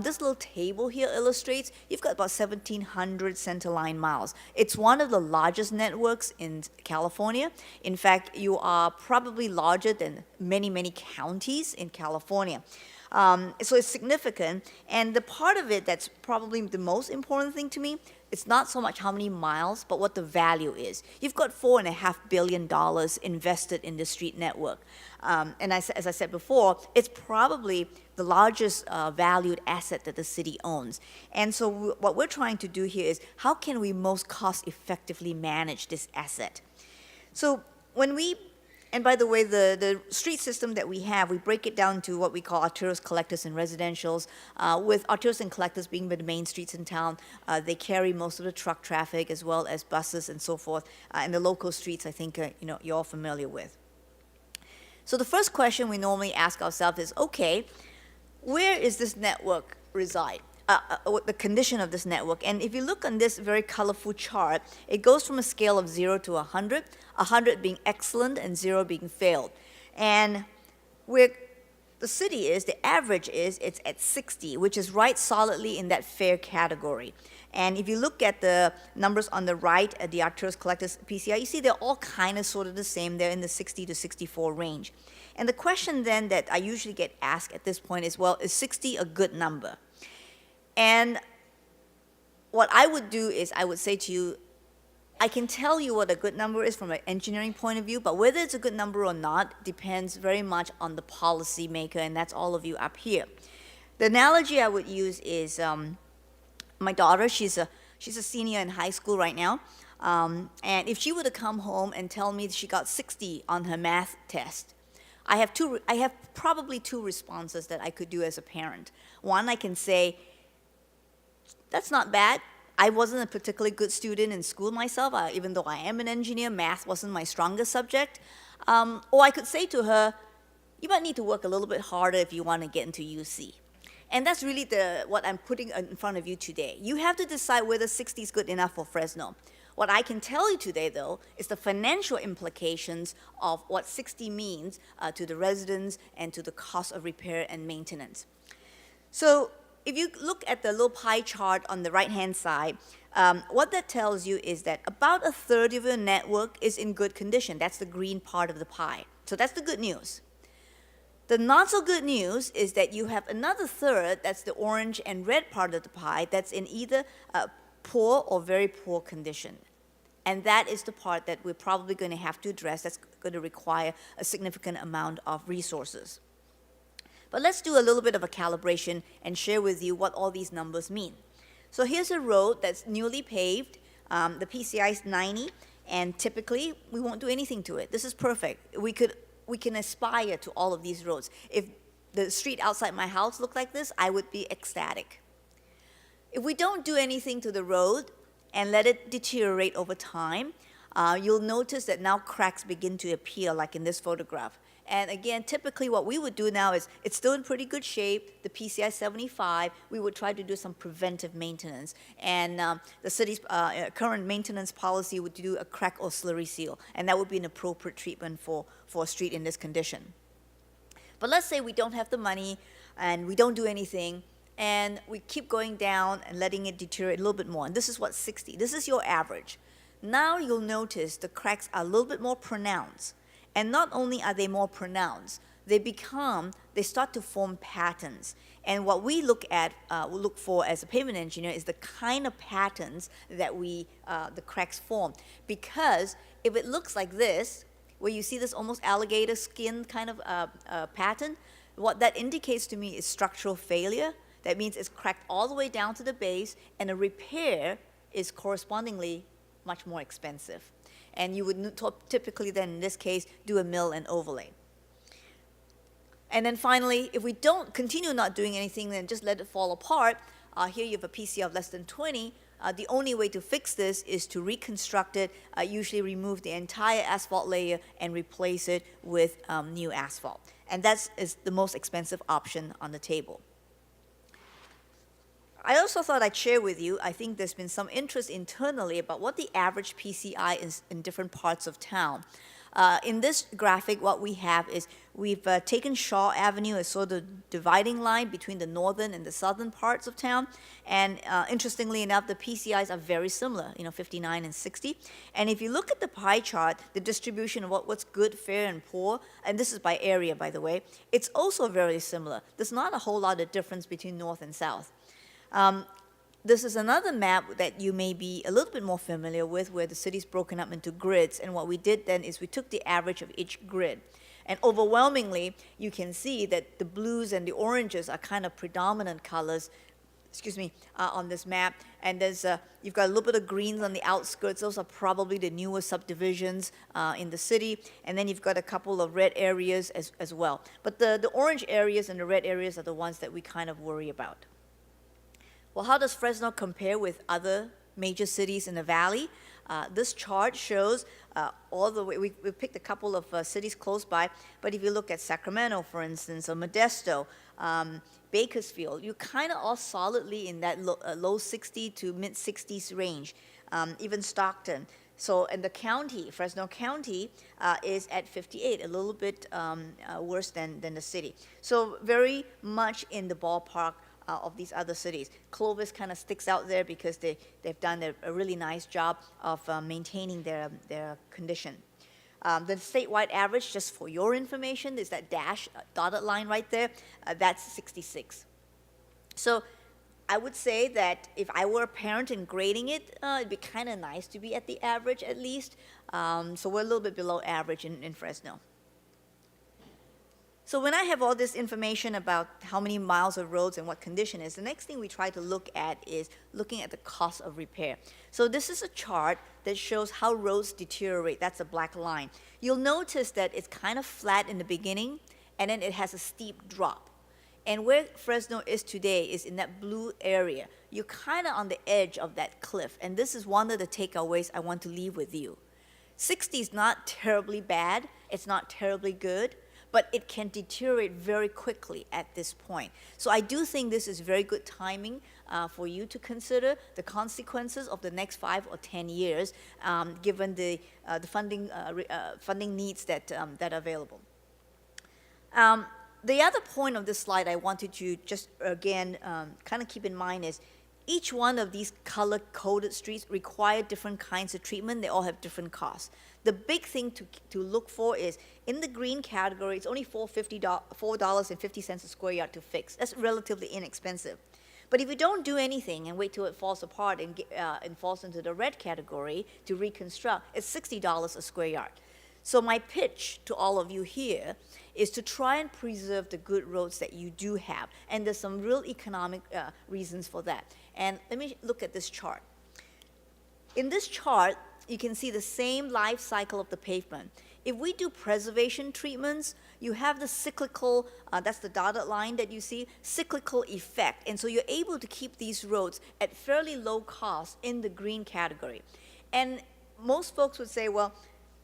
This little table here illustrates you've got about 1,700 centerline miles. It's one of the largest networks in California. In fact, you are probably larger than many, many counties in California. So it's significant. And the part of it that's probably the most important thing to me, it's not so much how many miles, but what the value is. You've got $4.5 billion invested in the street network. And as I said before, it's probably the largest valued asset that the city owns. And so what we're trying to do here is how can we most cost effectively manage this asset? So when we, and by the way, the street system that we have, we break it down to what we call arterials, collectors, and residentials. With arterials and collectors being the main streets in town, they carry most of the truck traffic as well as buses and so forth. And the local streets, I think, you're all familiar with. So the first question we normally ask ourselves is, okay, where is this network reside? The condition of this network. And if you look on this very colorful chart, it goes from a scale of 0 to 100, 100 being excellent and 0 being failed. And where the city is, the average is, it's at 60, which is right solidly in that fair category. And if you look at the numbers on the right at the arterials, collectors, PCI, you see they're all kind of sort of the same. They're in the 60 to 64 range. And the question then that I usually get asked at this point is, well, is 60 a good number? And what I would do is I would say to you, I can tell you what a good number is from an engineering point of view, but whether it's a good number or not depends very much on the policymaker, and that's all of you up here. The analogy I would use is my daughter, she's a senior in high school right now, and if she were to come home and tell me that she got 60 on her math test, I have probably two responses that I could do as a parent. One, I can say, that's not bad. I wasn't a particularly good student in school myself, even though I am an engineer, math wasn't my strongest subject. Or I could say to her, you might need to work a little bit harder if you want to get into UC. And that's really what I'm putting in front of you today. You have to decide whether 60 is good enough for Fresno. What I can tell you today, though, is the financial implications of what 60 means to the residents and to the cost of repair and maintenance. So if you look at the little pie chart on the right-hand side, what that tells you is that about a third of your network is in good condition. That's the green part of the pie. So that's the good news. The not so good news is that you have another third, that's the orange and red part of the pie, that's in either poor or very poor condition. And that is the part that we're probably going to have to address. That's going to require a significant amount of resources. But let's do a little bit of a calibration and share with you what all these numbers mean. So here's a road that's newly paved. The PCI is 90, and typically we won't do anything to it. This is perfect. We can aspire to all of these roads. If the street outside my house looked like this, I would be ecstatic. If we don't do anything to the road and let it deteriorate over time, you'll notice that now cracks begin to appear, like in this photograph. And again, typically what we would do now is, it's still in pretty good shape, the PCI 75, we would try to do some preventive maintenance. And the city's current maintenance policy would do a crack or slurry seal, and that would be an appropriate treatment for a street in this condition. But let's say we don't have the money, and we don't do anything, and we keep going down and letting it deteriorate a little bit more. And this is what 60, this is your average. Now you'll notice the cracks are a little bit more pronounced. And not only are they more pronounced, they start to form patterns. And what we look for as a pavement engineer is the kind of patterns that the cracks form. Because if it looks like this, where you see this almost alligator skin kind of pattern, what that indicates to me is structural failure. That means it's cracked all the way down to the base, and a repair is correspondingly much more expensive. And you would typically then, in this case, do a mill and overlay. And then finally, if we don't continue not doing anything, then just let it fall apart. Here you have a PCI of less than 20. The only way to fix this is to reconstruct it, usually remove the entire asphalt layer and replace it with new asphalt. And that is the most expensive option on the table. I also thought I'd share with you, I think there's been some interest internally about what the average PCI is in different parts of town. In this graphic, what we have is we've taken Shaw Avenue as sort of dividing line between the northern and the southern parts of town. And interestingly enough, the PCIs are very similar, 59 and 60. And if you look at the pie chart, the distribution of what's good, fair, and poor, and this is by area, by the way, it's also very similar. There's not a whole lot of difference between north and south. This is another map that you may be a little bit more familiar with, where the city's broken up into grids. And what we did then is we took the average of each grid. And overwhelmingly, you can see that the blues and the oranges are kind of predominant colors, on this map. And there's you've got a little bit of greens on the outskirts. Those are probably the newer subdivisions in the city. And then you've got a couple of red areas as well. But the orange areas and the red areas are the ones that we kind of worry about. Well, how does Fresno compare with other major cities in the valley? This chart shows all the way, we picked a couple of cities close by, but if you look at Sacramento, for instance, or Modesto, Bakersfield, you're kind of all solidly in that low 60 to mid 60s range, even Stockton. So, and the county, Fresno County, is at 58, a little bit worse than the city. So very much in the ballpark of these other cities. Clovis kind of sticks out there because they've done a really nice job of maintaining their condition. The statewide average, just for your information, is that dotted line right there. That's 66. So I would say that if I were a parent and grading it, it'd be kind of nice to be at the average at least. So we're a little bit below average in Fresno. So when I have all this information about how many miles of roads and what condition is, the next thing we try to look at is looking at the cost of repair. So this is a chart that shows how roads deteriorate. That's a black line. You'll notice that it's kind of flat in the beginning, and then it has a steep drop. And where Fresno is today is in that blue area. You're kind of on the edge of that cliff, and this is one of the takeaways I want to leave with you. 60 is not terribly bad. It's not terribly good, but it can deteriorate very quickly at this point. So I do think this is very good timing for you to consider the consequences of the next 5 or 10 years, given the funding needs that are available. The other point of this slide I wanted to just, again, kind of keep in mind is each one of these color-coded streets require different kinds of treatment. They all have different costs. The big thing to look for is, in the green category, it's only $4.50 a square yard to fix. That's relatively inexpensive. But if you don't do anything and wait till it falls apart and falls into the red category to reconstruct, it's $60 a square yard. So my pitch to all of you here is to try and preserve the good roads that you do have. And there's some real economic reasons for that. And let me look at this chart. In this chart, you can see the same life cycle of the pavement. If we do preservation treatments, you have the cyclical, that's the dotted line that you see, cyclical effect. And so you're able to keep these roads at fairly low cost in the green category. And most folks would say, well,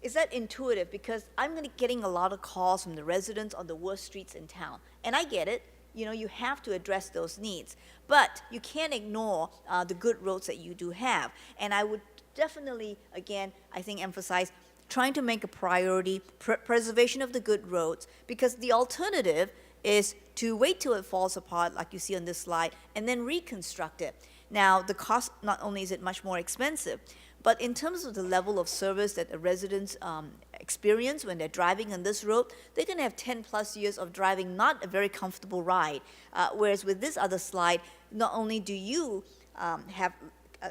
is that intuitive? Because I'm getting a lot of calls from the residents on the worst streets in town. And I get it. You have to address those needs. But you can't ignore the good roads that you do have. And I would definitely, again, I think emphasize trying to make a priority preservation of the good roads, because the alternative is to wait till it falls apart, like you see on this slide, and then reconstruct it. Now, the cost, not only is it much more expensive, but in terms of the level of service that the residents experience when they're driving on this road, they're going to have 10 plus years of driving not a very comfortable ride. Whereas with this other slide, not only do you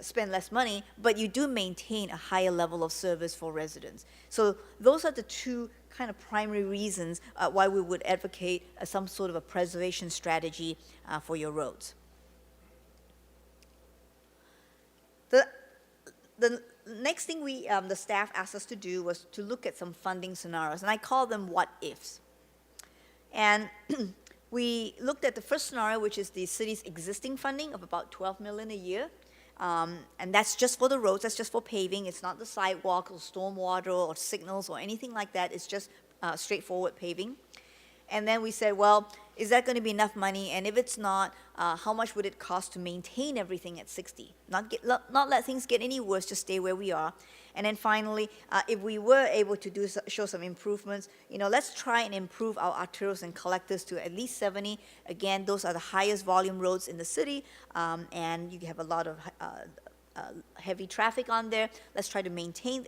spend less money, but you do maintain a higher level of service for residents. So those are the two kind of primary reasons why we would advocate some sort of a preservation strategy for your roads. The next thing the staff asked us to do was to look at some funding scenarios, and I call them what ifs. And we looked at the first scenario, which is the city's existing funding of about $12 million a year. And that's just for the roads, that's just for paving. It's not the sidewalk or stormwater or signals or anything like that. It's just straightforward paving. And then we said, well, is that going to be enough money? And if it's not, how much would it cost to maintain everything at 60? Not let things get any worse, just stay where we are. And then finally, if we were able to show some improvements, let's try and improve our arterials and collectors to at least 70. Again, those are the highest volume roads in the city, and you have a lot of heavy traffic on there. Let's try to maintain,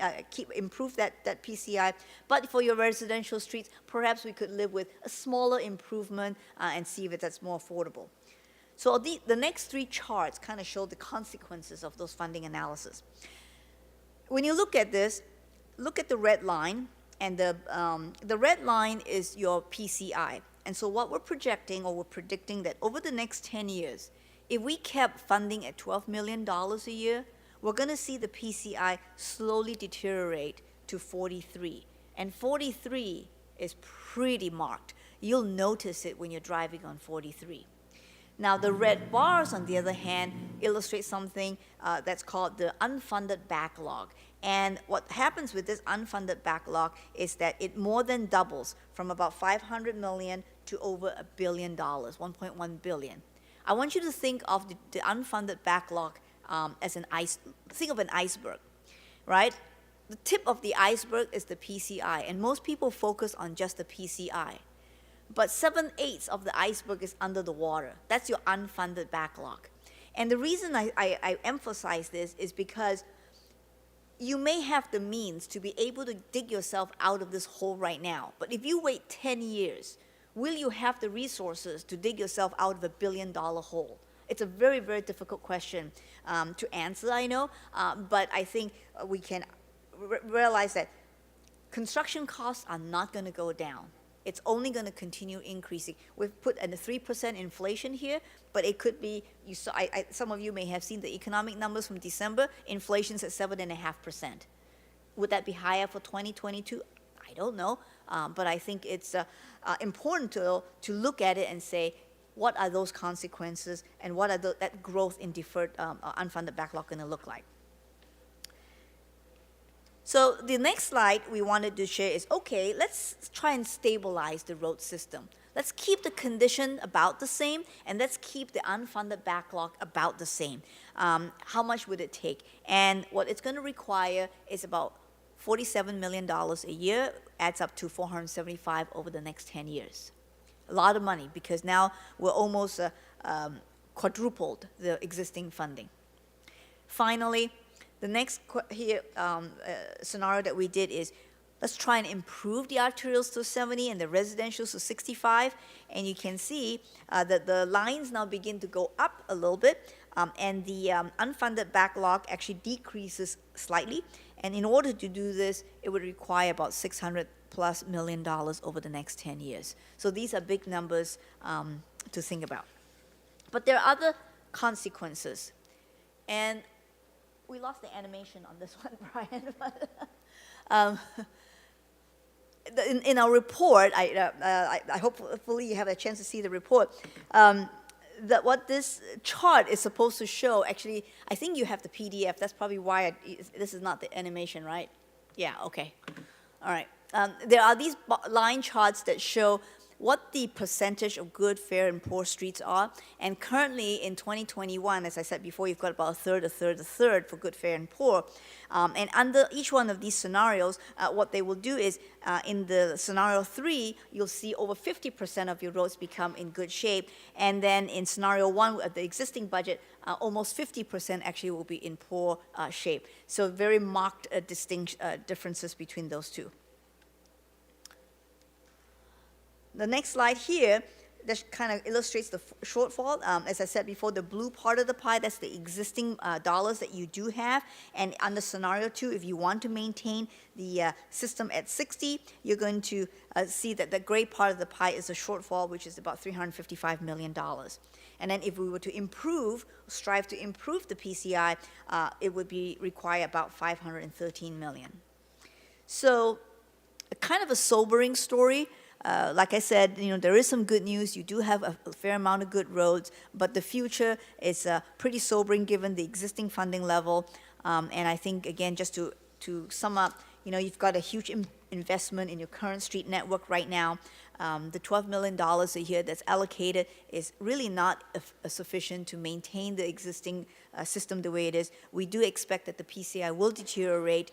improve that PCI. But for your residential streets, perhaps we could live with a smaller improvement and see if that's more affordable. So the next three charts kind of show the consequences of those funding analysis. When you look at this, look at the red line, and the red line is your PCI. And so what we're projecting, or we're predicting, that over the next 10 years, if we kept funding at $12 million a year, we're going to see the PCI slowly deteriorate to 43. And 43 is pretty marked. You'll notice it when you're driving on 43. Now, the red bars, on the other hand, illustrate something that's called the unfunded backlog. And what happens with this unfunded backlog is that it more than doubles from about 500 million to over $1 billion, 1.1 billion. I want you to think of the unfunded backlog as think of an iceberg, right? The tip of the iceberg is the PCI, and most people focus on just the PCI. But 7/8 of the iceberg is under the water. That's your unfunded backlog. And the reason I emphasize this is because you may have the means to be able to dig yourself out of this hole right now. But if you wait 10 years, will you have the resources to dig yourself out of a $1 billion hole? It's a very, very difficult question to answer, I know, but I think we can realize that construction costs are not going to go down. It's only going to continue increasing. We've put a 3% inflation here, but it could be, some of you may have seen the economic numbers from December. Inflation's at 7.5%. Would that be higher for 2022? I don't know, but I think it's important to look at it and say, what are those consequences, and what are that growth in deferred unfunded backlog going to look like? So the next slide we wanted to share is, okay, let's try and stabilize the road system. Let's keep the condition about the same, and let's keep the unfunded backlog about the same. How much would it take? And what it's going to require is about $47 million a year, adds up to $475 over the next 10 years. A lot of money, because now we're almost quadrupled the existing funding. Finally, the next scenario that we did is, let's try and improve the arterials to 70 and the residentials to 65. And you can see that the lines now begin to go up a little bit, and the unfunded backlog actually decreases slightly. And in order to do this, it would require about $600+ million over the next 10 years. So these are big numbers to think about. But there are other consequences. And we lost the animation on this one, Brian. In our report, I hopefully you have a chance to see the report, that what this chart is supposed to show, actually, I think you have the PDF. That's probably why this is not the animation, right? Yeah, okay. All right. There are these line charts that show what the percentage of good, fair, and poor streets are. And currently in 2021, as I said before, you've got about a third for good, fair, and poor. And under each one of these scenarios, what they will do is, in the scenario 3, you'll see over 50% of your roads become in good shape. And then in scenario 1, the existing budget, almost 50% actually will be in poor shape. So very marked differences between those two. The next slide here, that kind of illustrates the shortfall. As I said before, the blue part of the pie, that's the existing dollars that you do have. And under scenario 2, if you want to maintain the system at 60, you're going to see that the gray part of the pie is a shortfall, which is about $355 million. And then if we were to strive to improve the PCI, it would require about $513 million. So kind of a sobering story. like I said, there is some good news. You do have a fair amount of good roads, but the future is pretty sobering given the existing funding level. And I think, again, just to sum up, you've got a huge investment in your current street network right now. The $12 million a year that's allocated is really not sufficient to maintain the existing system the way it is. We do expect that the PCI will deteriorate,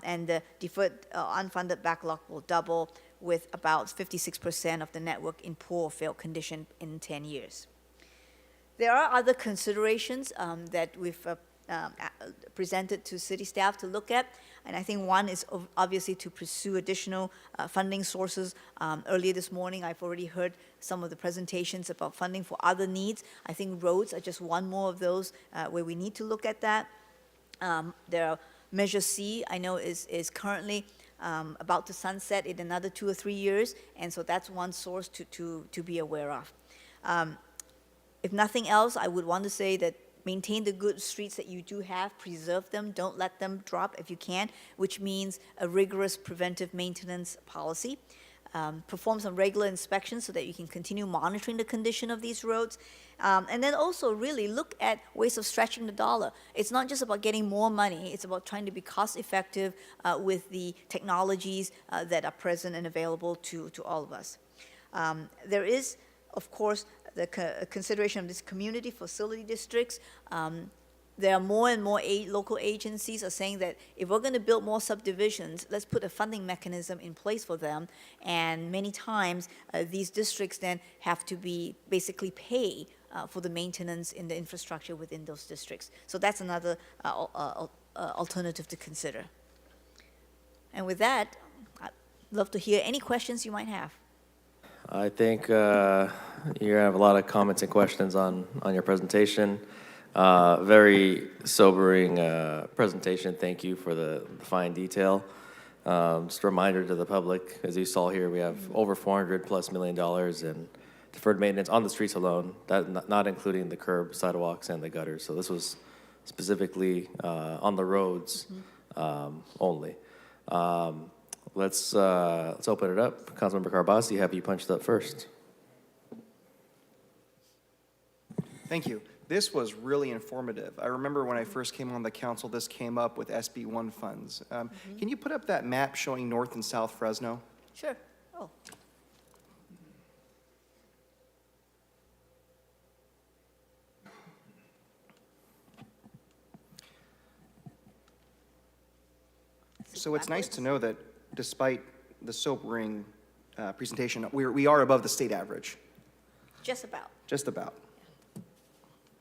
and the deferred unfunded backlog will double, with about 56% of the network in poor or failed condition in 10 years. There are other considerations that we've presented to city staff to look at, and I think one is obviously to pursue additional funding sources. Earlier this morning, I've already heard some of the presentations about funding for other needs. I think roads are just one more of those where we need to look at that. There are Measure C, I know is currently about to sunset in another 2 or 3 years, and so that's one source to be aware of. If nothing else, I would want to say that maintain the good streets that you do have, preserve them, don't let them drop if you can, which means a rigorous preventive maintenance policy. Perform some regular inspections so that you can continue monitoring the condition of these roads. And then also really look at ways of stretching the dollar. It's not just about getting more money, it's about trying to be cost effective with the technologies that are present and available to all of us. There is, of course, the consideration of these community facility districts. There are more and more local agencies are saying that if we're going to build more subdivisions, let's put a funding mechanism in place for them. And many times, these districts then have to be basically pay for the maintenance in the infrastructure within those districts. So that's another alternative to consider. And with that, I'd love to hear any questions you might have. I think you're going to have a lot of comments and questions on your presentation. Very sobering presentation. Thank you for the fine detail. Just a reminder to the public, as you saw here, we have over $400+ million in deferred maintenance on the streets alone, that not including the curb, sidewalks, and the gutters. So this was specifically on the roads only. Let's open it up. Councilmember Carbasi, have you punched up first? Thank you. This was really informative. I remember when I first came on the council, this came up with SB1 funds. Can you put up that map showing North and South Fresno? Sure. Oh. So it's nice to know that despite the sobering presentation, we are above the state average. Just about. Just about.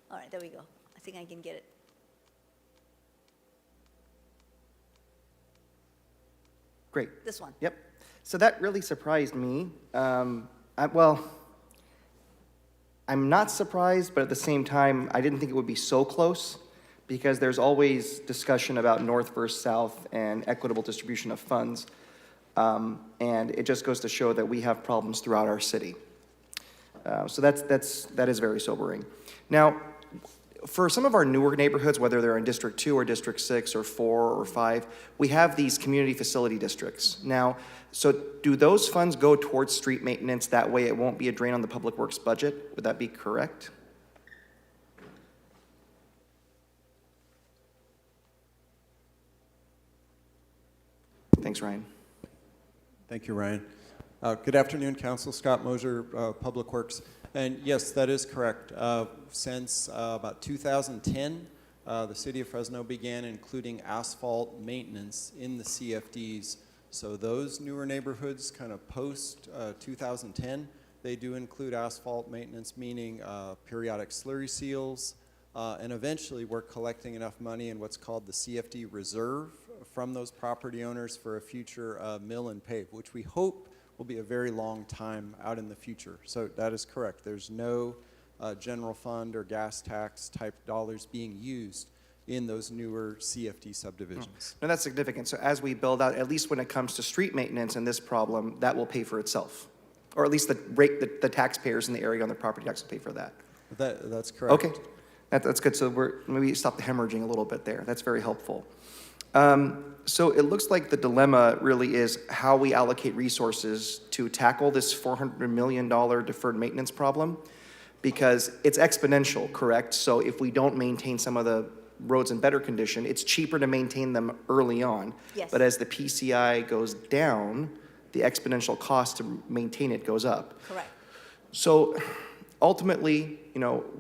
All right, there we go. I think I can get it. Great. This one. Yep. So that really surprised me. I'm not surprised, but at the same time, I didn't think it would be so close, because there's always discussion about North versus South and equitable distribution of funds. And it just goes to show that we have problems throughout our city. So that is very sobering. Now, for some of our newer neighborhoods, whether they're in District 2 or District 6 or 4 or 5, we have these community facility districts. Now, so do those funds go towards street maintenance? That way it won't be a drain on the public works budget? Would that be correct? Thanks, Ryan. Thank you, Ryan. Good afternoon, Council. Scott Mosier, Public Works. And yes, that is correct. Since about 2010, the city of Fresno began including asphalt maintenance in the CFDs. So those newer neighborhoods kind of post 2010, they do include asphalt maintenance, meaning periodic slurry seals. And eventually we're collecting enough money in what's called the CFD reserve from those property owners for a future mill and pave, which we hope will be a very long time out in the future. So that is correct. There's no general fund or gas tax type dollars being used in those newer CFD subdivisions. No, that's significant. So as we build out, at least when it comes to street maintenance and this problem, that will pay for itself. Or at least the taxpayers in the area on the property tax will pay for that. That's correct. Okay, that's good. So maybe stop the hemorrhaging a little bit there. That's very helpful. So it looks like the dilemma really is how we allocate resources to tackle this $400 million deferred maintenance problem, because it's exponential, correct? So if we don't maintain some of the roads in better condition, it's cheaper to maintain them early on. Yes. But as the PCI goes down, the exponential cost to maintain it goes up. Correct. So ultimately,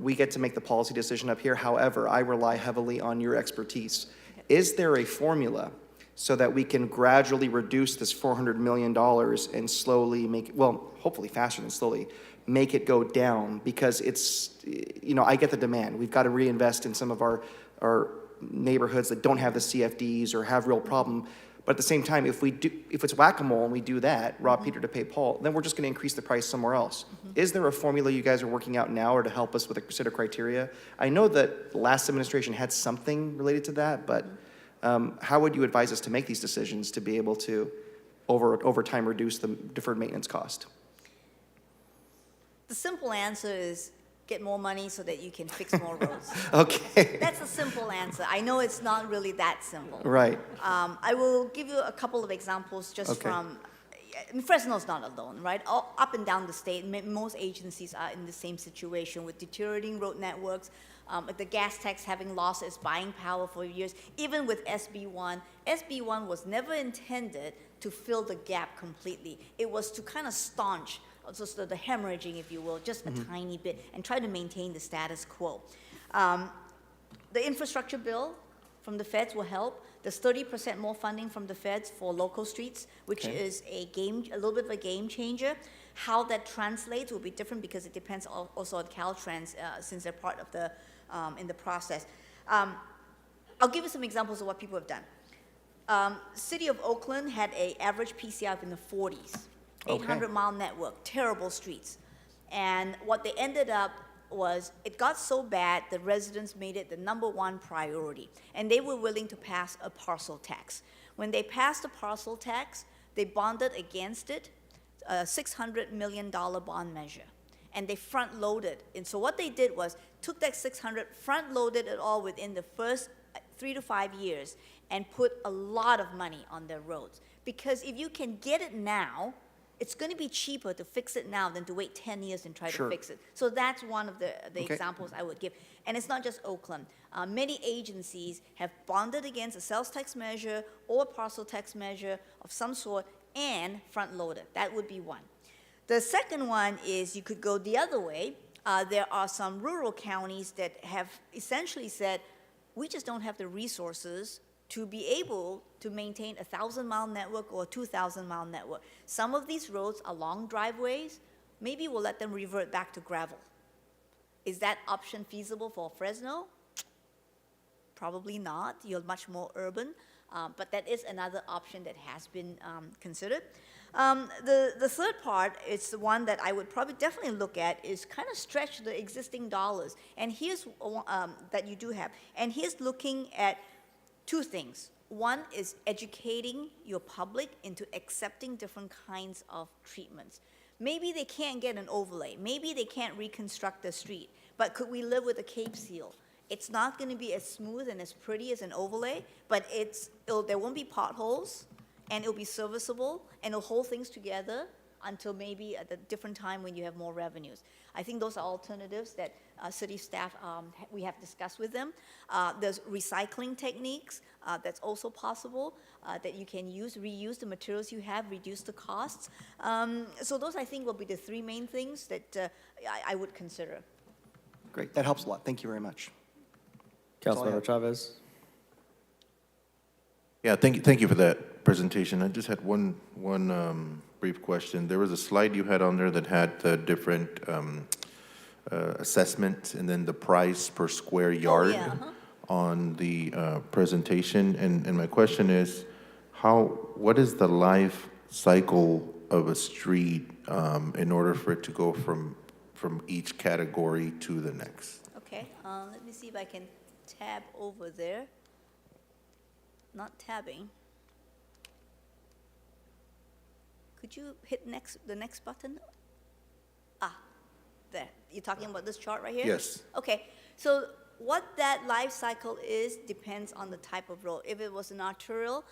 we get to make the policy decision up here. However, I rely heavily on your expertise. Is there a formula so that we can gradually reduce this $400 million and slowly make, well, hopefully faster than slowly, make it go down? Because it's, I get the demand. We've got to reinvest in some of our neighborhoods that don't have the CFDs or have real problem. But at the same time, if it's whack-a-mole and we do that, rob Peter to pay Paul, then we're just going to increase the price somewhere else. Is there a formula you guys are working out now or to help us with a set of criteria? I know that the last administration had something related to that, but how would you advise us to make these decisions to be able to, over time, reduce the deferred maintenance cost? The simple answer is get more money so that you can fix more roads. Okay. That's a simple answer. I know it's not really that simple. Right. I will give you a couple of examples just from, Fresno's not alone, right? Up and down the state, most agencies are in the same situation with deteriorating road networks, the gas tax having lost its buying power for years. Even with SB1, SB1 was never intended to fill the gap completely. It was to kind of staunch just the hemorrhaging, if you will, just a tiny bit, and try to maintain the status quo. The infrastructure bill from the feds will help. There's 30% more funding from the feds for local streets, which is a little bit of a game changer. How that translates will be different because it depends also on Caltrans, since they're part of the in the process. I'll give you some examples of what people have done. City of Oakland had an average PCI in the 40s. 800-mile network, terrible streets. And what they ended up was, it got so bad, the residents made it the #1 priority. And they were willing to pass a parcel tax. When they passed the parcel tax, they bonded against it, a $600 million bond measure. And they front-loaded. And so what they did was, took that 600, front-loaded it all within the first 3 to 5 years, and put a lot of money on their roads. Because if you can get it now, it's going to be cheaper to fix it now than to wait 10 years and try to fix it. So that's one of the examples I would give. And it's not just Oakland. Many agencies have bonded against a sales tax measure or a parcel tax measure of some sort and front-loaded. That would be one. The second one is you could go the other way. There are some rural counties that have essentially said, we just don't have the resources to be able to maintain a 1,000-mile network or a 2,000-mile network. Some of these roads are long driveways. Maybe we'll let them revert back to gravel. Is that option feasible for Fresno? Probably not. You're much more urban. But that is another option that has been considered. The third part is the one that I would probably definitely look at is kind of stretch the existing dollars. And here's that you do have. And here's looking at two things. One is educating your public into accepting different kinds of treatments. Maybe they can't get an overlay. Maybe they can't reconstruct the street. But could we live with a Cape seal? It's not going to be as smooth and as pretty as an overlay, but there won't be potholes, and it'll be serviceable, and it'll hold things together until maybe at a different time when you have more revenues. I think those are alternatives that city staff, we have discussed with them. There's recycling techniques that's also possible that you can reuse the materials you have, reduce the costs. So those, I think, will be the three main things that I would consider. Great, that helps a lot. Thank you very much. Councilmember Chavez. Yeah, thank you for that presentation. I just had one brief question. There was a slide you had on there that had the different assessments and then the price per square yard on the presentation. And my question is, what is the life cycle of a street in order for it to go from each category to the next? Okay, let me see if I can tab over there. Not tabbing. Could you hit the next button? There. You're talking about this chart right here? Yes. Okay, so what that life cycle is depends on the type of road. If it was an arterial,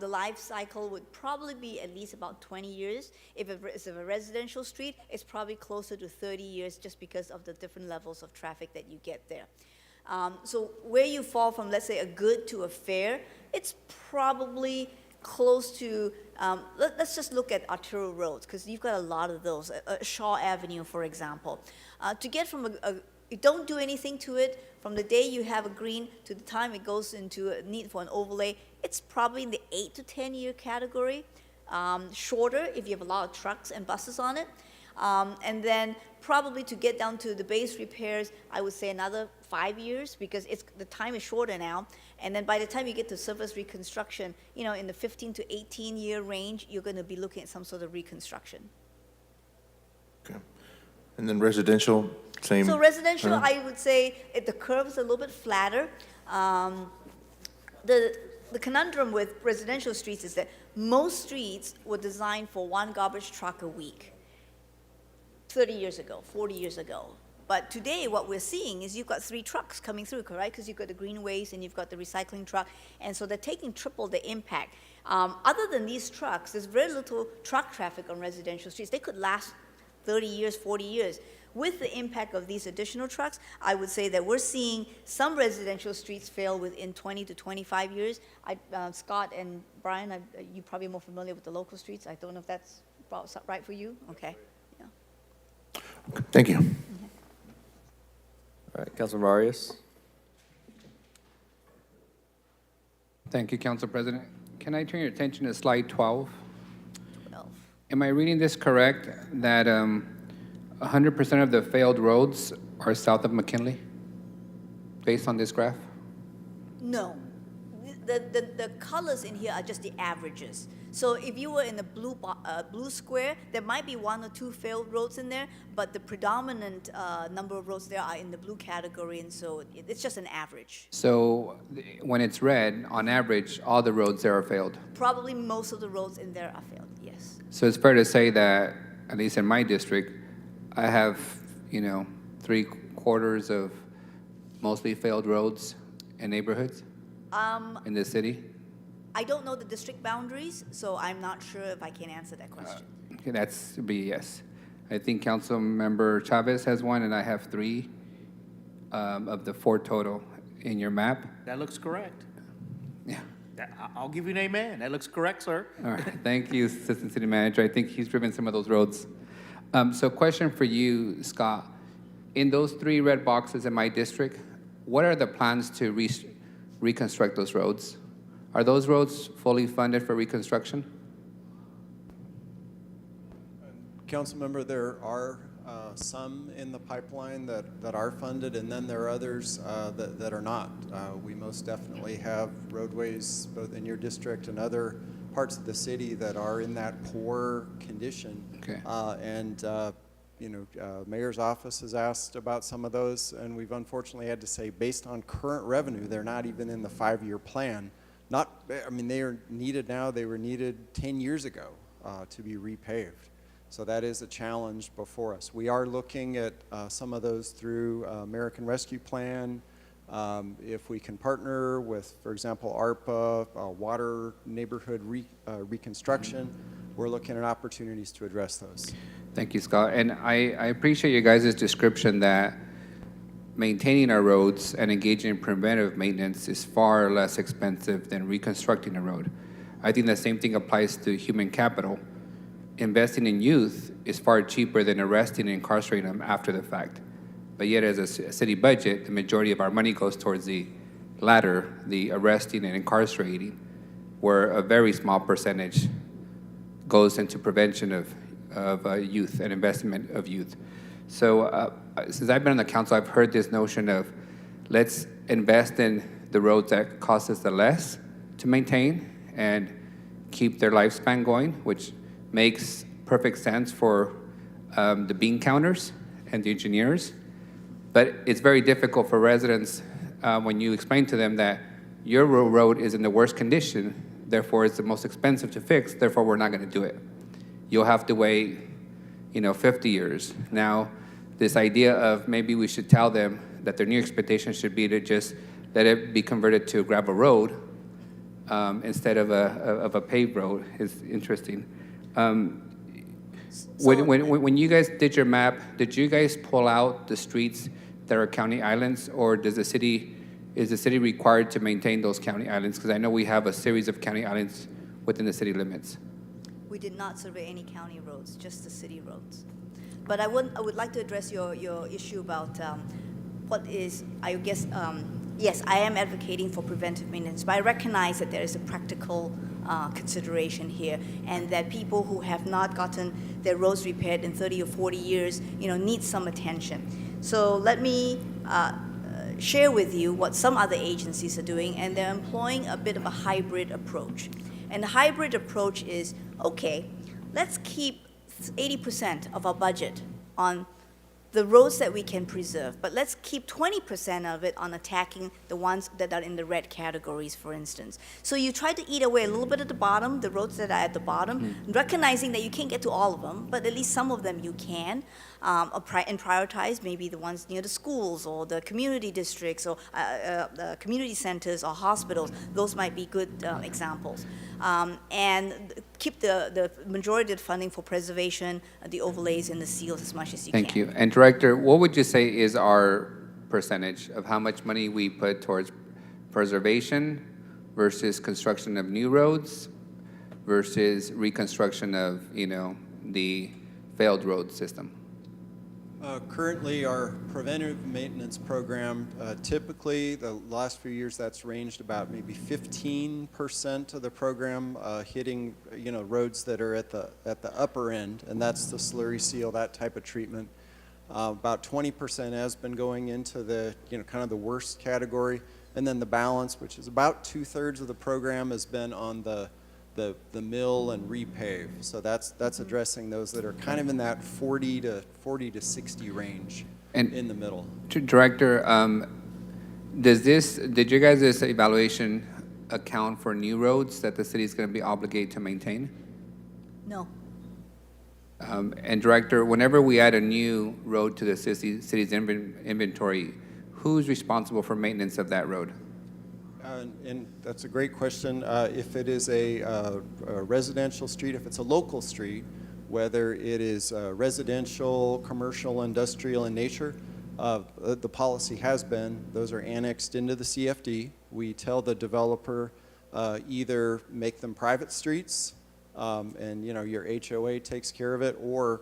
the life cycle would probably be at least about 20 years. If it's a residential street, it's probably closer to 30 years just because of the different levels of traffic that you get there. So where you fall from, let's say, a good to a fair, it's probably close to, let's just look at arterial roads, because you've got a lot of those. Shaw Avenue, for example. To get from you don't do anything to it, from the day you have a green to the time it goes into a need for an overlay, it's probably in the 8 to 10 year category. Shorter if you have a lot of trucks and buses on it. And then probably to get down to the base repairs, I would say another 5 years, because the time is shorter now. And then by the time you get to surface reconstruction, in the 15 to 18 year range, you're going to be looking at some sort of reconstruction. Okay. And then residential, same? So residential, I would say the curve is a little bit flatter. The conundrum with residential streets is that most streets were designed for one garbage truck a week 30 years ago, 40 years ago. But today what we're seeing is you've got 3 trucks coming through, correct? Because you've got the green waste and you've got the recycling truck. And so they're taking triple the impact. Other than these trucks, there's very little truck traffic on residential streets. They could last 30 years, 40 years. With the impact of these additional trucks, I would say that we're seeing some residential streets fail within 20 to 25 years. Scott and Brian, you're probably more familiar with the local streets. I don't know if that's right for you. Okay. Yeah. Thank you. All right, Councilman Arias. Thank you, Council President. Can I turn your attention to slide 12? 12. Am I reading this correct, that 100% of the failed roads are south of McKinley, based on this graph? No. The colors in here are just the averages. So if you were in the blue square, there might be 1 or 2 failed roads in there, but the predominant number of roads there are in the blue category, and so it's just an average. So when it's red, on average, all the roads there are failed? Probably most of the roads in there are failed, yes. So it's fair to say that, at least in my district, I have, 3/4 of mostly failed roads in neighborhoods in the city? I don't know the district boundaries, so I'm not sure if I can answer that question. Okay, that's a yes. I think Councilmember Chavez has one, and I have 3 of the 4 total in your map. That looks correct. Yeah. I'll give you an amen. That looks correct, sir. All right, thank you, Assistant City Manager. I think he's driven some of those roads. So question for you, Scott. In those 3 red boxes in my district, what are the plans to reconstruct those roads? Are those roads fully funded for reconstruction? Councilmember, there are some in the pipeline that are funded, and then there are others that are not. We most definitely have roadways both in your district and other parts of the city that are in that poor condition. Okay. Mayor's office has asked about some of those, and we've unfortunately had to say, based on current revenue, they're not even in the 5-year plan. They are needed now. They were needed 10 years ago to be repaved. So that is a challenge before us. We are looking at some of those through American Rescue Plan. If we can partner with, for example, ARPA, water neighborhood reconstruction, we're looking at opportunities to address those. Thank you, Scott. And I appreciate you guys' description that maintaining our roads and engaging in preventive maintenance is far less expensive than reconstructing a road. I think the same thing applies to human capital. Investing in youth is far cheaper than arresting and incarcerating them after the fact. But yet, as a city budget, the majority of our money goes towards the latter, the arresting and incarcerating, where a very small percentage goes into prevention of youth and investment of youth. So since I've been on the council, I've heard this notion of let's invest in the roads that cost us the less to maintain and keep their lifespan going, which makes perfect sense for the bean counters and the engineers. But it's very difficult for residents when you explain to them that your road is in the worst condition, therefore it's the most expensive to fix, therefore we're not going to do it. You'll have to wait, 50 years. Now, this idea of maybe we should tell them that their new expectation should be to just let it be converted to a gravel road instead of a paved road is interesting. When you guys did your map, did you guys pull out the streets that are county islands, or is the city required to maintain those county islands? Because I know we have a series of county islands within the city limits. We did not survey any county roads, just the city roads. But I would like to address your issue about what is, I guess, yes, I am advocating for preventive maintenance, but I recognize that there is a practical consideration here, and that people who have not gotten their roads repaired in 30 or 40 years, need some attention. So let me share with you what some other agencies are doing, and they're employing a bit of a hybrid approach. And the hybrid approach is, okay, let's keep 80% of our budget on the roads that we can preserve, but let's keep 20% of it on attacking the ones that are in the red categories, for instance. So you try to eat away a little bit at the bottom, the roads that are at the bottom, recognizing that you can't get to all of them, but at least some of them you can, and prioritize maybe the ones near the schools or the community districts or the community centers or hospitals. Those might be good examples. And keep the majority of the funding for preservation, the overlays and the seals as much as you can. Thank you. And Director, what would you say is our percentage of how much money we put towards preservation versus construction of new roads versus reconstruction of, the failed road system? Currently, our preventive maintenance program, typically, the last few years, that's ranged about maybe 15% of the program hitting, roads that are at the upper end, and that's the slurry seal, that type of treatment. About 20% has been going into the, kind of the worst category, and then the balance, which is about 2/3 of the program, has been on the mill and repave. So that's addressing those that are kind of in that 40 to 60 range in the middle. Director, did you guys' evaluation account for new roads that the city is going to be obligated to maintain? No. And Director, whenever we add a new road to the city's inventory, who's responsible for maintenance of that road? And that's a great question. If it is a residential street, if it's a local street, whether it is residential, commercial, industrial in nature, the policy has been those are annexed into the CFD. We tell the developer either make them private streets, and your HOA takes care of it, or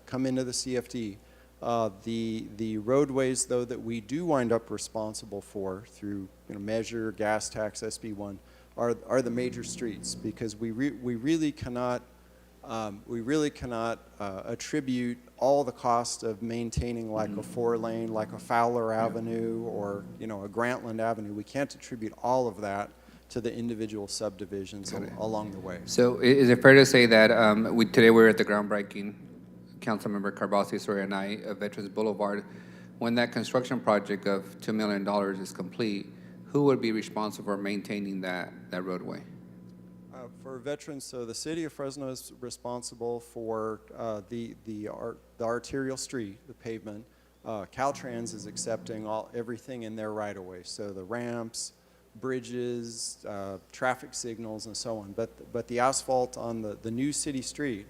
come into the CFD. The roadways, though, that we do wind up responsible for through measure, gas tax, SB1, are the major streets, because we really cannot attribute all the cost of maintaining like a 4-lane, like a Fowler Avenue or a Grantland Avenue. We can't attribute all of that to the individual subdivisions along the way. So is it fair to say that today we're at the groundbreaking, Councilmember Carbasi, Soria, and I, of Veterans Boulevard. When that construction project of $2 million is complete, who would be responsible for maintaining that roadway? For veterans, so the city of Fresno is responsible for the arterial street, the pavement. Caltrans is accepting everything in their right of way, so the ramps, bridges, traffic signals, and so on. But the asphalt on the new city street,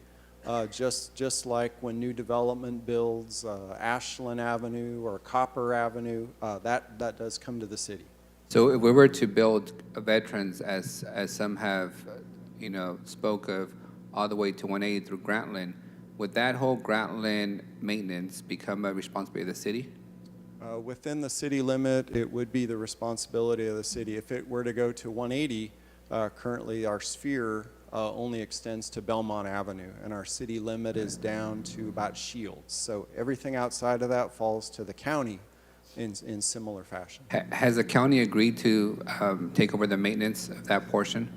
just like when new development builds Ashland Avenue or Copper Avenue, that does come to the city. So if we were to build veterans, as some have, spoke of, all the way to 180 through Grantland, would that whole Grantland maintenance become a responsibility of the city? Within the city limit, it would be the responsibility of the city. If it were to go to 180, currently our sphere only extends to Belmont Avenue, and our city limit is down to about Shields. So everything outside of that falls to the county in similar fashion. Has the county agreed to take over the maintenance of that portion?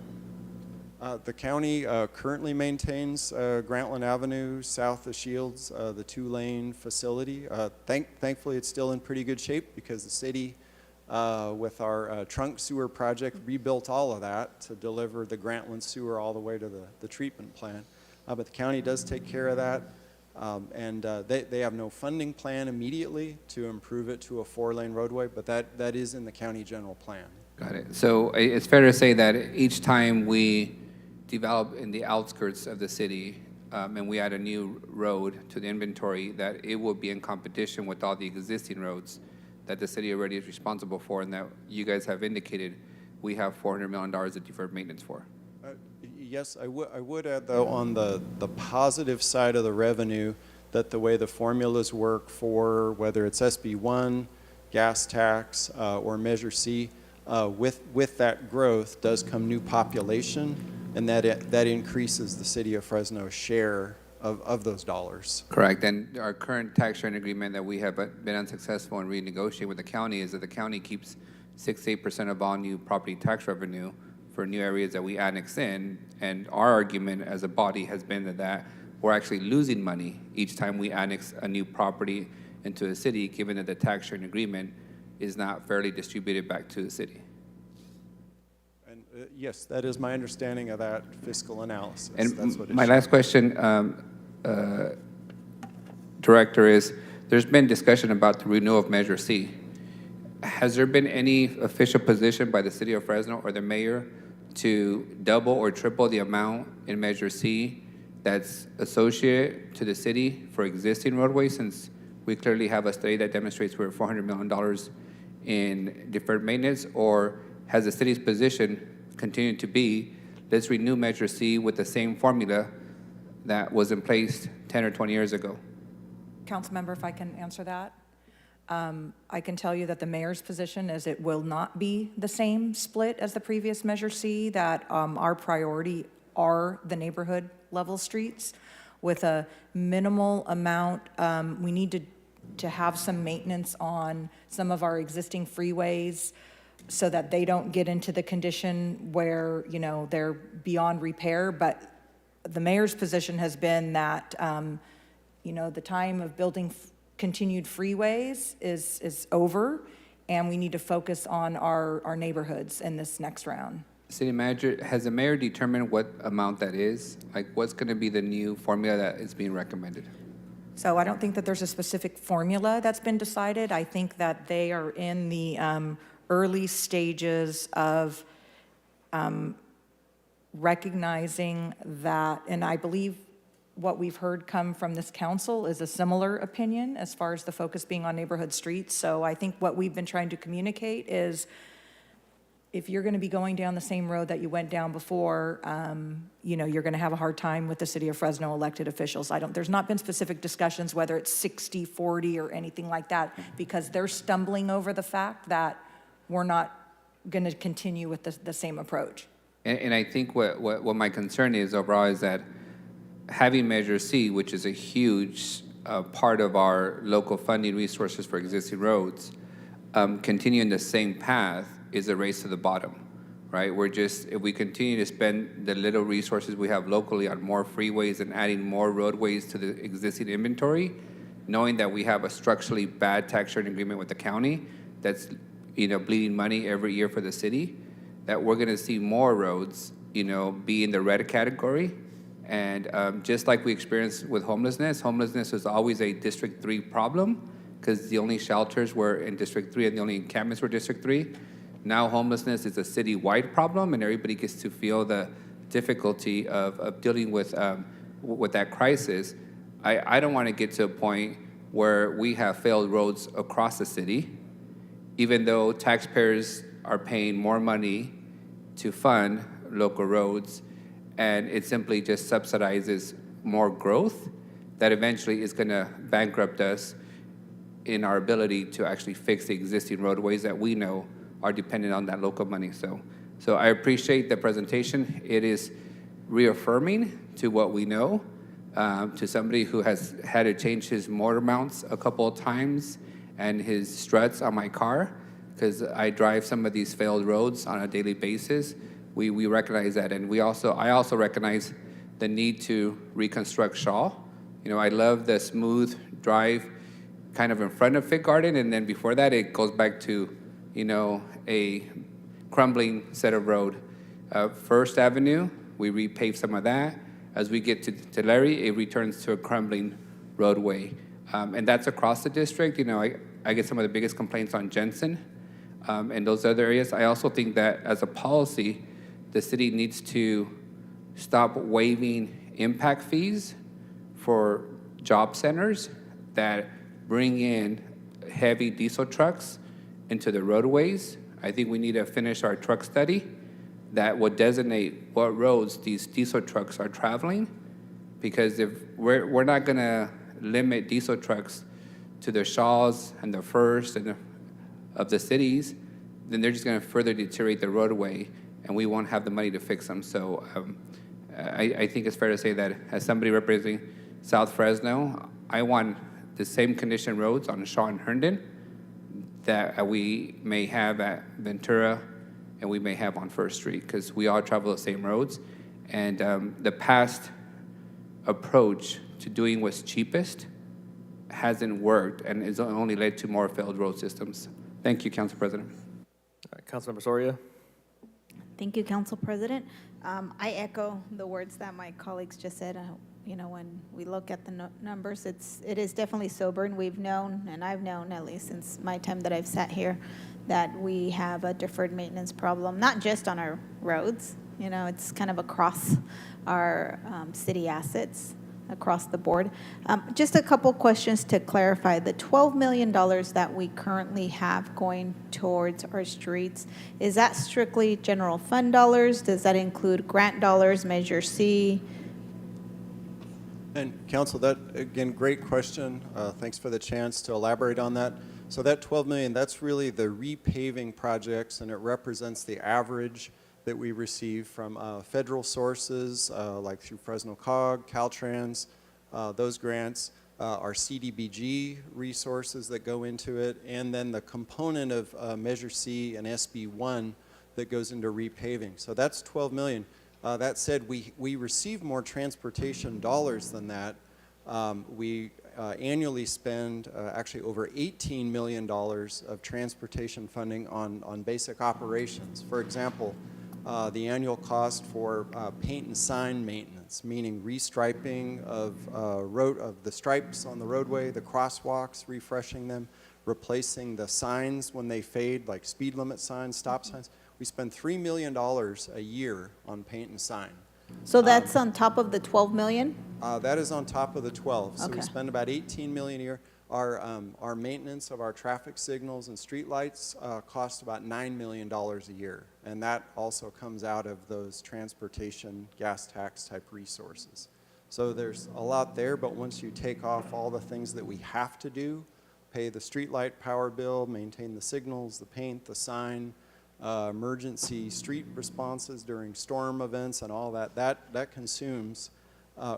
The county currently maintains Grantland Avenue south of Shields, the 2-lane facility. Thankfully, it's still in pretty good shape because the city, with our trunk sewer project, rebuilt all of that to deliver the Grantland sewer all the way to the treatment plant. But the county does take care of that. And they have no funding plan immediately to improve it to a 4-lane roadway, but that is in the county general plan. Got it. So it's fair to say that each time we develop in the outskirts of the city, and we add a new road to the inventory, that it will be in competition with all the existing roads that the city already is responsible for, and that you guys have indicated we have $400 million of deferred maintenance for. Yes, I would add, though, on the positive side of the revenue, that the way the formulas work for whether it's SB1, gas tax, or Measure C, with that growth does come new population, and that increases the city of Fresno's share of those dollars. Correct. And our current tax sharing agreement that we have been unsuccessful in renegotiating with the county is that the county keeps 6-8% of all new property tax revenue for new areas that we annex in. And our argument as a body has been that we're actually losing money each time we annex a new property into a city, given that the tax sharing agreement is not fairly distributed back to the city. And yes, that is my understanding of that fiscal analysis. And that's what it my shows. last question, Director, is there's been discussion about the renewal of Measure C. Has there been any official position by the city of Fresno or the mayor to double or triple the amount in Measure C that's associated to the city for existing roadways, since we clearly have a study that demonstrates we're at $400 million in deferred maintenance? Or has the city's position continued to be, let's renew Measure C with the same formula that was in place 10 or 20 years ago? Councilmember, if I can answer that. I can tell you that the mayor's position is it will not be the same split as the previous Measure C, that our priority are the neighborhood level streets with a minimal amount. We need to have some maintenance on some of our existing freeways so that they don't get into the condition where, you know, they're beyond repair. But the mayor's position has been that, you know, the time of building continued freeways is over, and we need to focus on our neighborhoods in this next round. City manager, has the mayor determined what amount that is? Like, what's going to be the new formula that is being recommended? So I don't think that there's a specific formula that's been decided. I think that they are in the early stages of recognizing that, and I believe what we've heard come from this council is a similar opinion as far as the focus being on neighborhood streets. So I think what we've been trying to communicate is, if you're going to be going down the same road that you went down before, you know, you're going to have a hard time with the city of Fresno elected officials. There's not been specific discussions whether it's 60-40 or anything like that, because they're stumbling over the fact that we're not going to continue with the same approach. And I think what my concern is overall is that having Measure C, which is a huge part of our local funding resources for existing roads, continuing the same path is a race to the bottom, right? If we continue to spend the little resources we have locally on more freeways and adding more roadways to the existing inventory, knowing that we have a structurally bad tax sharing agreement with the county that's, you know, bleeding money every year for the city, that we're gonna see more roads, you know, be in the red category. And just like we experienced with homelessness was always a District 3 problem, because the only shelters were in District 3 and the only encampments were District 3. Now homelessness is a city-wide problem, and everybody gets to feel the difficulty of dealing with that crisis. I don't want to get to a point where we have failed roads across the city, even though taxpayers are paying more money to fund local roads, and it simply just subsidizes more growth that eventually is going to bankrupt us in our ability to actually fix the existing roadways that we know are dependent on that local money. So I appreciate the presentation. It is reaffirming to what we know, to somebody who has had to change his motor mounts a couple of times and his struts on my car, because I drive some of these failed roads on a daily basis. We recognize that, and I also recognize the need to reconstruct Shaw. You know, I love the smooth drive kind of in front of Fit Garden, and then before that it goes back to, you know, a crumbling set of road. First Avenue, we repave some of that. As we get to Larry, it returns to a crumbling roadway. And that's across the district. You know, I get some of the biggest complaints on Jensen and those other areas. I also think that as a policy, the city needs to stop waiving impact fees for job centers that bring in heavy diesel trucks into the roadways. I think we need to finish our truck study that would designate what roads these diesel trucks are traveling, because if we're not gonna limit diesel trucks to the Shaws and the First and of the cities, then they're just gonna further deteriorate the roadway and we won't have the money to fix them. So I think it's fair to say that as somebody representing South Fresno, I want the same condition roads on Shaw and Herndon that we may have at Ventura and we may have on First Street, because we all travel the same roads. And the past approach to doing what's cheapest hasn't worked and it's only led to more failed road systems. Thank you, Council President. Councilmember Soria. Thank you, Council President. I echo the words that my colleagues just said. You know, when we look at the numbers, it is definitely sobering. We've known, and I've known at least since my time that I've sat here, that we have a deferred maintenance problem, not just on our roads. You know, it's kind of across our city assets, across the board. Just a couple questions to clarify. The $12 million that we currently have going towards our streets, is that strictly general fund dollars? Does that include grant dollars, Measure C? And Council, that, again, great question. Thanks for the chance to elaborate on that. So that 12 million, that's really the repaving projects, and it represents the average that we receive from federal sources, like through Fresno COG, Caltrans, those grants, our CDBG resources that go into it, and then the component of Measure C and SB1 that goes into repaving. So that's 12 million. That said, we receive more transportation dollars than that. We annually spend actually over $18 million of transportation funding on basic operations. For example, the annual cost for paint and sign maintenance, meaning restriping of the stripes on the roadway, the crosswalks, refreshing them, replacing the signs when they fade, like speed limit signs, stop signs. We spend $3 million a year on paint and sign. So that's on top of the 12 million? That is on top of the 12. So Okay. we spend about 18 million a year. Our maintenance of our traffic signals and streetlights cost about $9 million a year. And that also comes out of those transportation gas tax type resources. So there's a lot there, but once you take off all the things that we have to do, pay the streetlight power bill, maintain the signals, the paint, the sign, emergency street responses during storm events and all that consumes,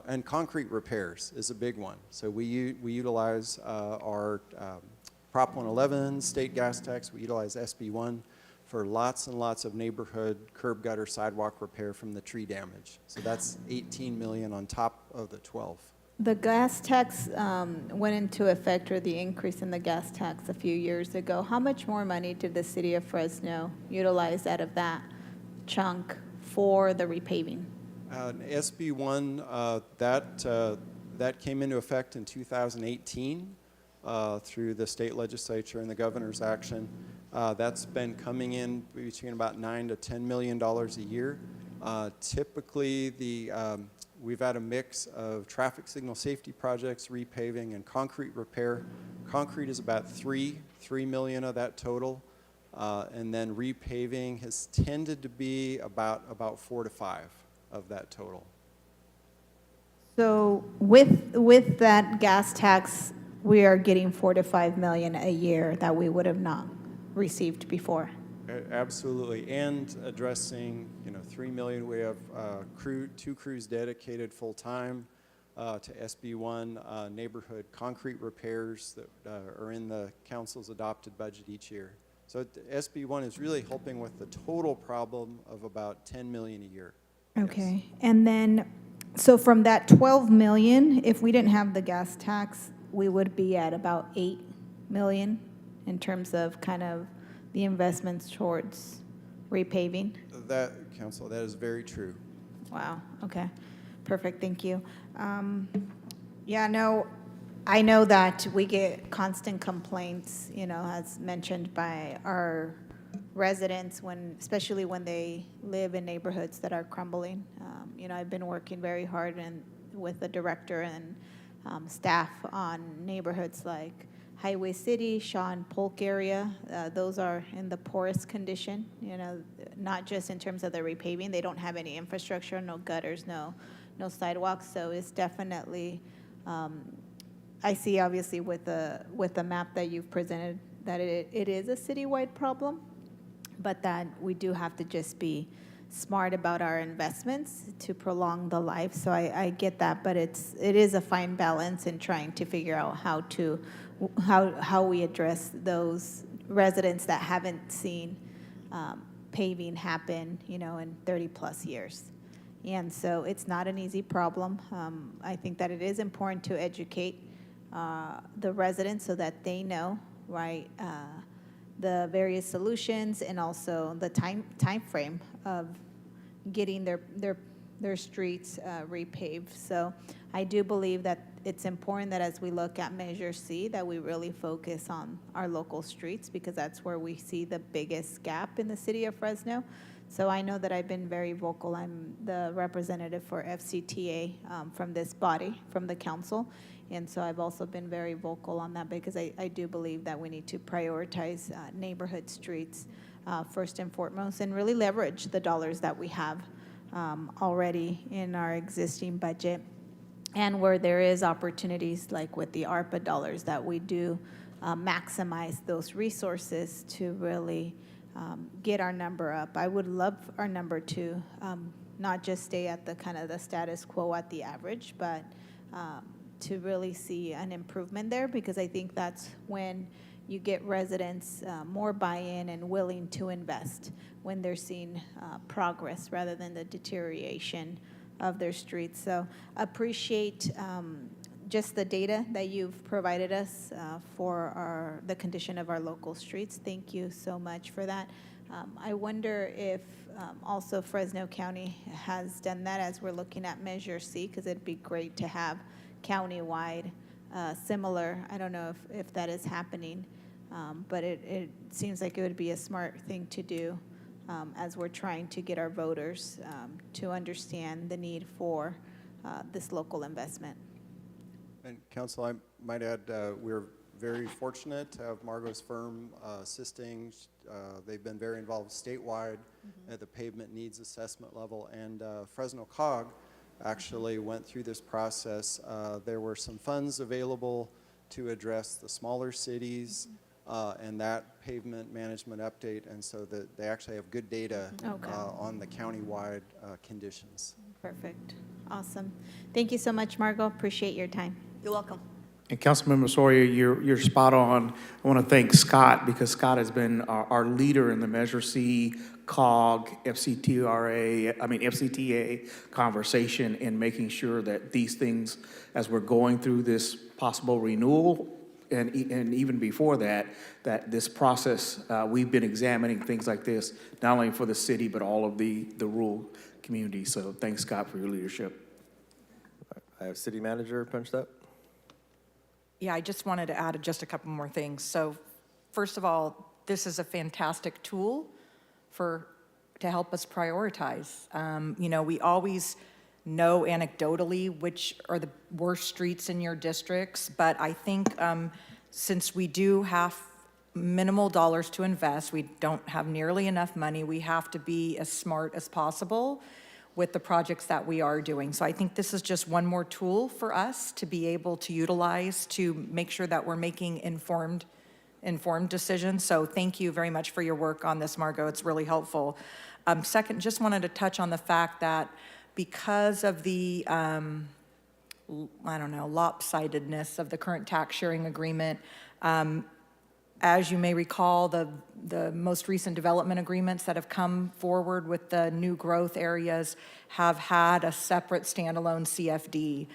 and concrete repairs is a big one. So we utilize our Prop 111, state gas tax, we utilize SB1 for lots and lots of neighborhood curb gutter sidewalk repair from the tree damage. So that's 18 million on top of the 12. The gas tax went into effect, or the increase in the gas tax a few years ago. How much more money did the city of Fresno utilize out of that chunk for the repaving? SB1, that came into effect in 2018 through the state legislature and the governor's action. That's been coming in between about $9 to $10 million a year. Typically, we've had a mix of traffic signal safety projects, repaving, and concrete repair. Concrete is about $3 million of that total, and then repaving has tended to be about 4 to 5 of that total. So with that gas tax, we are getting 4 to 5 million a year that we would have not received before. Absolutely, and addressing, 3 million. We have 2 crews dedicated full time to SB1 neighborhood concrete repairs that are in the council's adopted budget each year. So SB1 is really helping with the total problem of about 10 million a year. Okay, and then, so from that 12 million, if we didn't have the gas tax, we would be at about 8 million in terms of kind of the investments towards repaving? That, Council, that is very true. Wow, okay, perfect, thank you. Yeah, no, I know that we get constant complaints, as mentioned by our residents especially when they live in neighborhoods that are crumbling. I've been working very hard with the director and staff on neighborhoods like Highway City, Shaw and Polk area. Those are in the poorest condition, not just in terms of the repaving. They don't have any infrastructure, no gutters, no sidewalks. So it's definitely, I see obviously with the map that you've presented that it is a citywide problem, but that we do have to just be smart about our investments to prolong the life. So I get that, but it is a fine balance in trying to figure out how we address those residents that haven't seen paving happen, in 30 plus years. And so it's not an easy problem. I think that it is important to educate the residents so that they know, right, the various solutions and also the time frame of getting their streets repaved. So I do believe that it's important that as we look at Measure C, that we really focus on our local streets because that's where we see the biggest gap in the city of Fresno. So I know that I've been very vocal. I'm the representative for FCTA from this body, from the council. And so I've also been very vocal on that because I do believe that we need to prioritize neighborhood streets first and foremost and really leverage the dollars that we have already in our existing budget. And where there is opportunities like with the ARPA dollars that we do maximize those resources to really get our number up. I would love our number to not just stay at the kind of the status quo at the average, but to really see an improvement there because I think that's when you get residents more buy-in and willing to invest when they're seeing progress rather than the deterioration of their streets. So appreciate just the data that you've provided us for the condition of our local streets. Thank you so much for that. I wonder if also Fresno County has done that as we're looking at Measure C, because it'd be great to have countywide similar. I don't know if that is happening, but it seems like it would be a smart thing to do as we're trying to get our voters to understand the need for this local investment. And Council, I might add, we're very fortunate to have Margot's firm assisting. They've been very involved statewide at the pavement needs assessment level, and Fresno COG actually went through this process. There were some funds available to address the smaller cities and that pavement management update, and so that they actually have good data on the countywide conditions. Perfect. Awesome. Thank you so much, Margot. Appreciate your time. You're welcome. And Councilmember Sawyer, you're spot on. I want to thank Scott because Scott has been our leader in the Measure C, COG, FCTA conversation in making sure that these things, as we're going through this possible renewal, and even before that this process, we've been examining things like this, not only for the city, but all of the rural communities. So thanks, Scott, for your leadership. I have City Manager punched up. Yeah, I just wanted to add just a couple more things. So first of all, this is a fantastic tool to help us prioritize. We always know anecdotally which are the worst streets in your districts, but I think since we do have minimal dollars to invest, we don't have nearly enough money, we have to be as smart as possible with the projects that we are doing. So I think this is just one more tool for us to be able to utilize to make sure that we're making informed decisions. So thank you very much for your work on this, Margot. It's really helpful. Second, just wanted to touch on the fact that because of the, lopsidedness of the current tax sharing agreement, as you may recall, the most recent development agreements that have come forward with the new growth areas have had a separate standalone CFD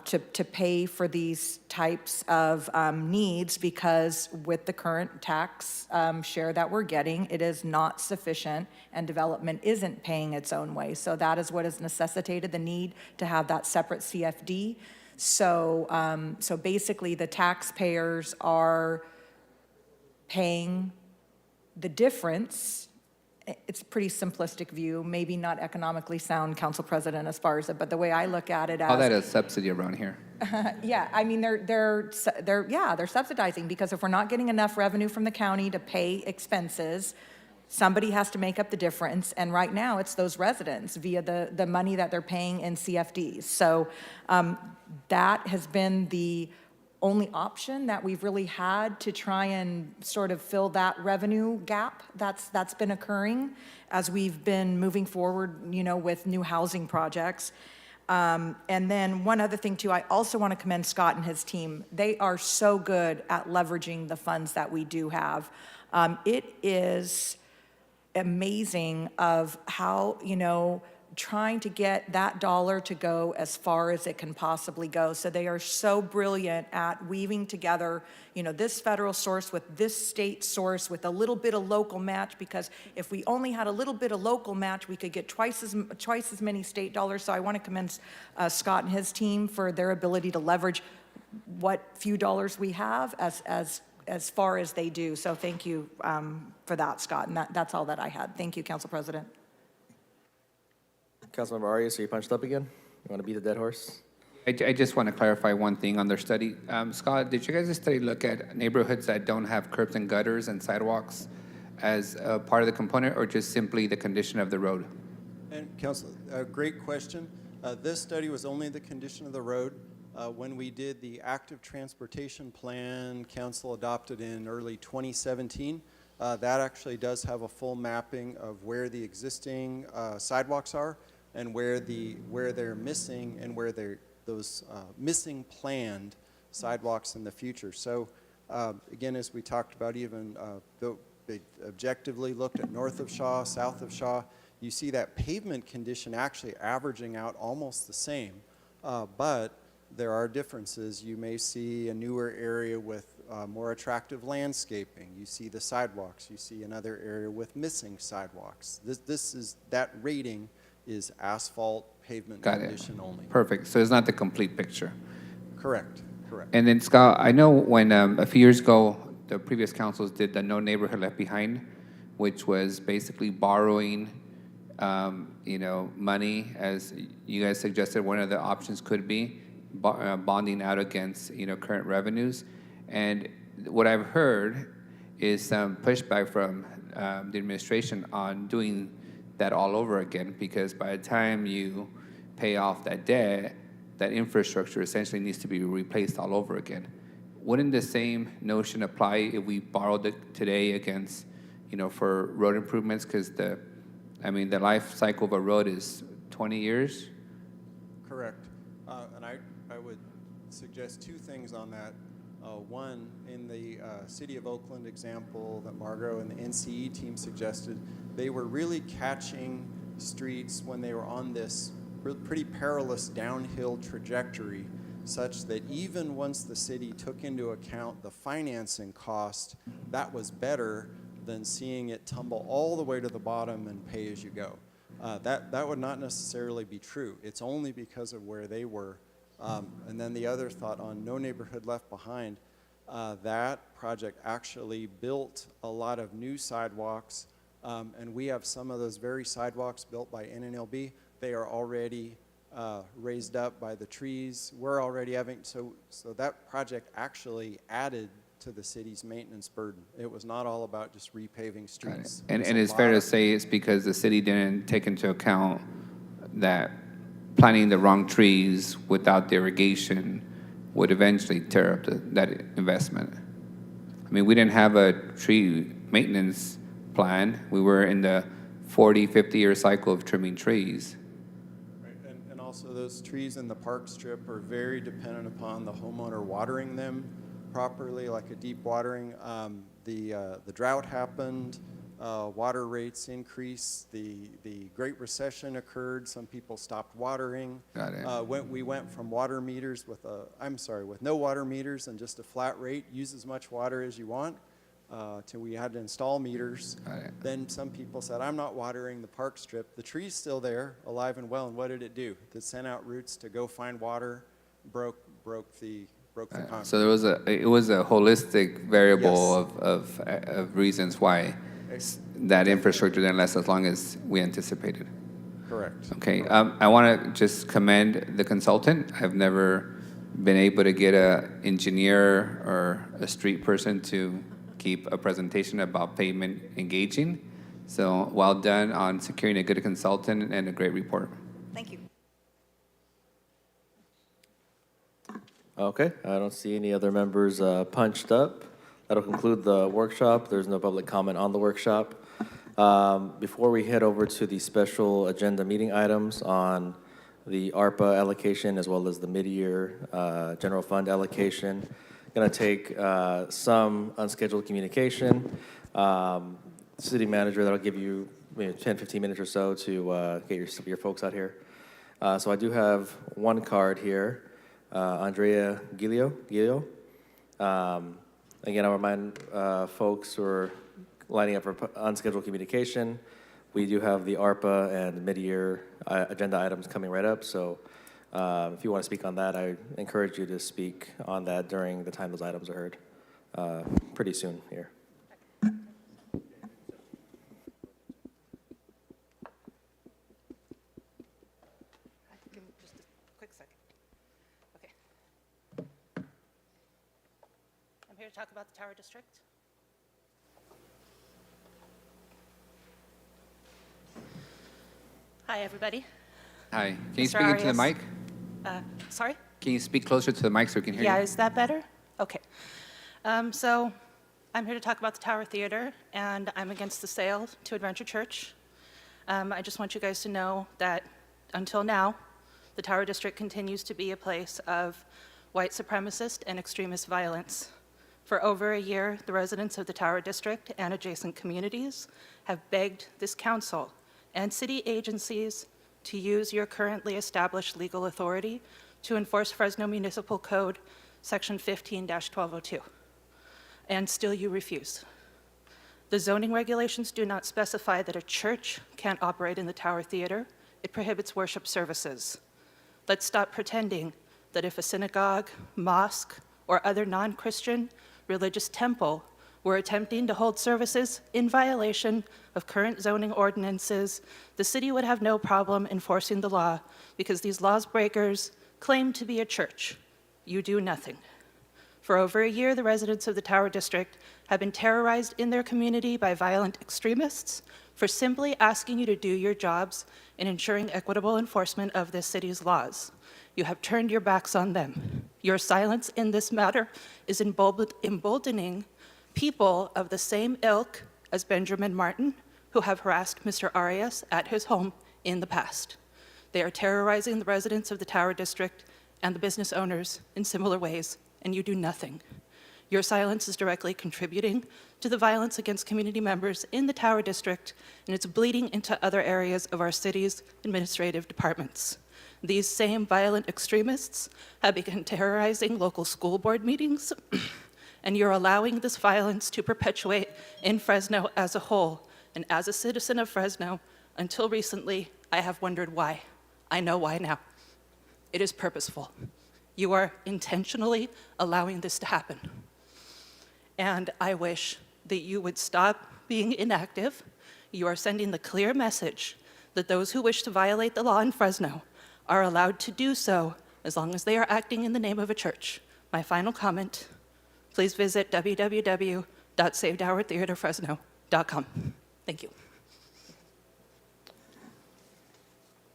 to pay for these types of needs, because with the current tax share that we're getting, it is not sufficient and development isn't paying its own way. So that is what has necessitated the need to have that separate CFD. So, so basically, the taxpayers are paying the difference. It's a pretty simplistic view, maybe not economically sound, Council President Esparza, but the way I look at it as. Call that a subsidy around here. Yeah, I mean, they're subsidizing, because if we're not getting enough revenue from the county to pay expenses, somebody has to make up the difference, and right now, it's those residents via the money that they're paying in CFDs. So that has been the only option that we've really had to try and sort of fill that revenue gap that's been occurring as we've been moving forward, you know, with new housing projects. And then one other thing too, I also want to commend Scott and his team. They are so good at leveraging the funds that we do have. It is amazing of how, you know, trying to get that dollar to go as far as it can possibly go. So they are so brilliant at weaving together, you know, this federal source with this state source with a little bit of local match, because if we only had a little bit of local match, we could get twice as many state dollars. So I want to commend Scott and his team for their ability to leverage what few dollars we have as far as they do. So thank you for that, Scott. And that's all that I had. Thank you, Council President. Councilmember Arias, are you punched up again? You want to beat the dead horse? I just want to clarify one thing on their study. Scott, did you guys' study look at neighborhoods that don't have curbs and gutters and sidewalks as a part of the component, or just simply the condition of the road? And Council, great question. This study was only the condition of the road. When we did the active transportation plan, Council adopted in early 2017, that actually does have a full mapping of where the existing sidewalks are, and where they're missing, and where those missing planned sidewalks in the future. So again, as we talked about, even they objectively looked at north of Shaw, south of Shaw, you see that pavement condition actually averaging out almost the same, but there are differences. You may see a newer area with more attractive landscaping. You see the sidewalks. You see another area with missing sidewalks. That rating is asphalt pavement condition only. Perfect. So it's not the complete picture. Correct. Correct. And then Scott, I know when a few years ago, the previous councils did the No Neighborhood Left Behind, which was basically borrowing, you know, money, as you guys suggested. One of the options could be bonding out against, you know, current revenues. And what I've heard is some pushback from the administration on doing that all over again, because by the time you pay off that debt, that infrastructure essentially needs to be replaced all over again. Wouldn't the same notion apply if we borrowed it today against, you know, for road improvements? Because the life cycle of a road is 20 years. Correct. And I would suggest two things on that. One, in the City of Oakland example that Margot and the NCE team suggested, they were really catching streets when they were on this pretty perilous downhill trajectory, such that even once the city took into account the financing cost, that was better than seeing it tumble all the way to the bottom and pay as you go. That would not necessarily be true. It's only because of where they were. And then the other thought on No Neighborhood Left Behind, that project actually built a lot of new sidewalks, and we have some of those very sidewalks built by NNLB. They are already raised up by the trees. We're already having, so that project actually added to the city's maintenance burden. It was not all about just repaving streets. And it's fair to say it's because the city didn't take into account that planting the wrong trees without the irrigation would eventually tear up that investment. I mean, we didn't have a tree maintenance plan. We were in the 40, 50-year cycle of trimming trees. Right. And also those trees in the park strip are very dependent upon the homeowner watering them properly, like a deep watering. The drought happened. Water rates increased, the Great Recession occurred, some people stopped watering. Got it. We went from water meters with no water meters and just a flat rate, use as much water as you want, till we had to install meters. Got it. Then some people said, I'm not watering the park strip. The tree's still there, alive and well, and what did it do? It sent out roots to go find water broke the contract. So it was a holistic variable Yes. of reasons why that infrastructure didn't last as long as we anticipated. Correct. Okay, I want to just commend the consultant. I've never been able to get an engineer or a street person to keep a presentation about pavement engaging. So well done on securing a good consultant and a great report. Thank you. Okay, I don't see any other members punched up. That'll conclude the workshop. There's no public comment on the workshop. Before we head over to the special agenda meeting items on the ARPA allocation as well as the mid-year general fund allocation, going to take some unscheduled communication. City manager, that'll give you 10, 15 minutes or so to get your folks out here. So I do have one card here. Andrea Gilio. Again, I remind folks who are lining up for unscheduled communication, we do have the ARPA and mid-year agenda items coming right up. So if you want to speak on that, I encourage you to speak on that during the time those items are heard pretty soon here. Here to talk about the Tower District. Hi, everybody. Hi, can you Mr. speak into the Arias. mic? Sorry? Can you speak closer to the mic so we can hear you? Yeah, is that better? Okay. So I'm here to talk about the Tower Theater, and I'm against the sale to Adventure Church. I just want you guys to know that until now, the Tower District continues to be a place of white supremacist and extremist violence. For over a year, the residents of the Tower District and adjacent communities have begged this council and city agencies to use your currently established legal authority to enforce Fresno Municipal Code Section 15-1202. And still you refuse. The zoning regulations do not specify that a church can't operate in the Tower Theater. It prohibits worship services. Let's stop pretending that if a synagogue, mosque, or other non-Christian religious temple were attempting to hold services in violation of current zoning ordinances, the city would have no problem enforcing the law because these laws breakers claim to be a church. You do nothing. For over a year, the residents of the Tower District have been terrorized in their community by violent extremists for simply asking you to do your jobs in ensuring equitable enforcement of this city's laws. You have turned your backs on them. Your silence in this matter is emboldening people of the same ilk as Benjamin Martin, who have harassed Mr. Arias at his home in the past. They are terrorizing the residents of the Tower District and the business owners in similar ways, and you do nothing. Your silence is directly contributing to the violence against community members in the Tower District, and it's bleeding into other areas of our city's administrative departments. These same violent extremists have begun terrorizing local school board meetings, and you're allowing this violence to perpetuate in Fresno as a whole. And as a citizen of Fresno, until recently, I have wondered why. I know why now. It is purposeful. You are intentionally allowing this to happen. And I wish that you would stop being inactive. You are sending the clear message that those who wish to violate the law in Fresno are allowed to do so as long as they are acting in the name of a church. My final comment, please visit www.savedourtheaterfresno.com. Thank you.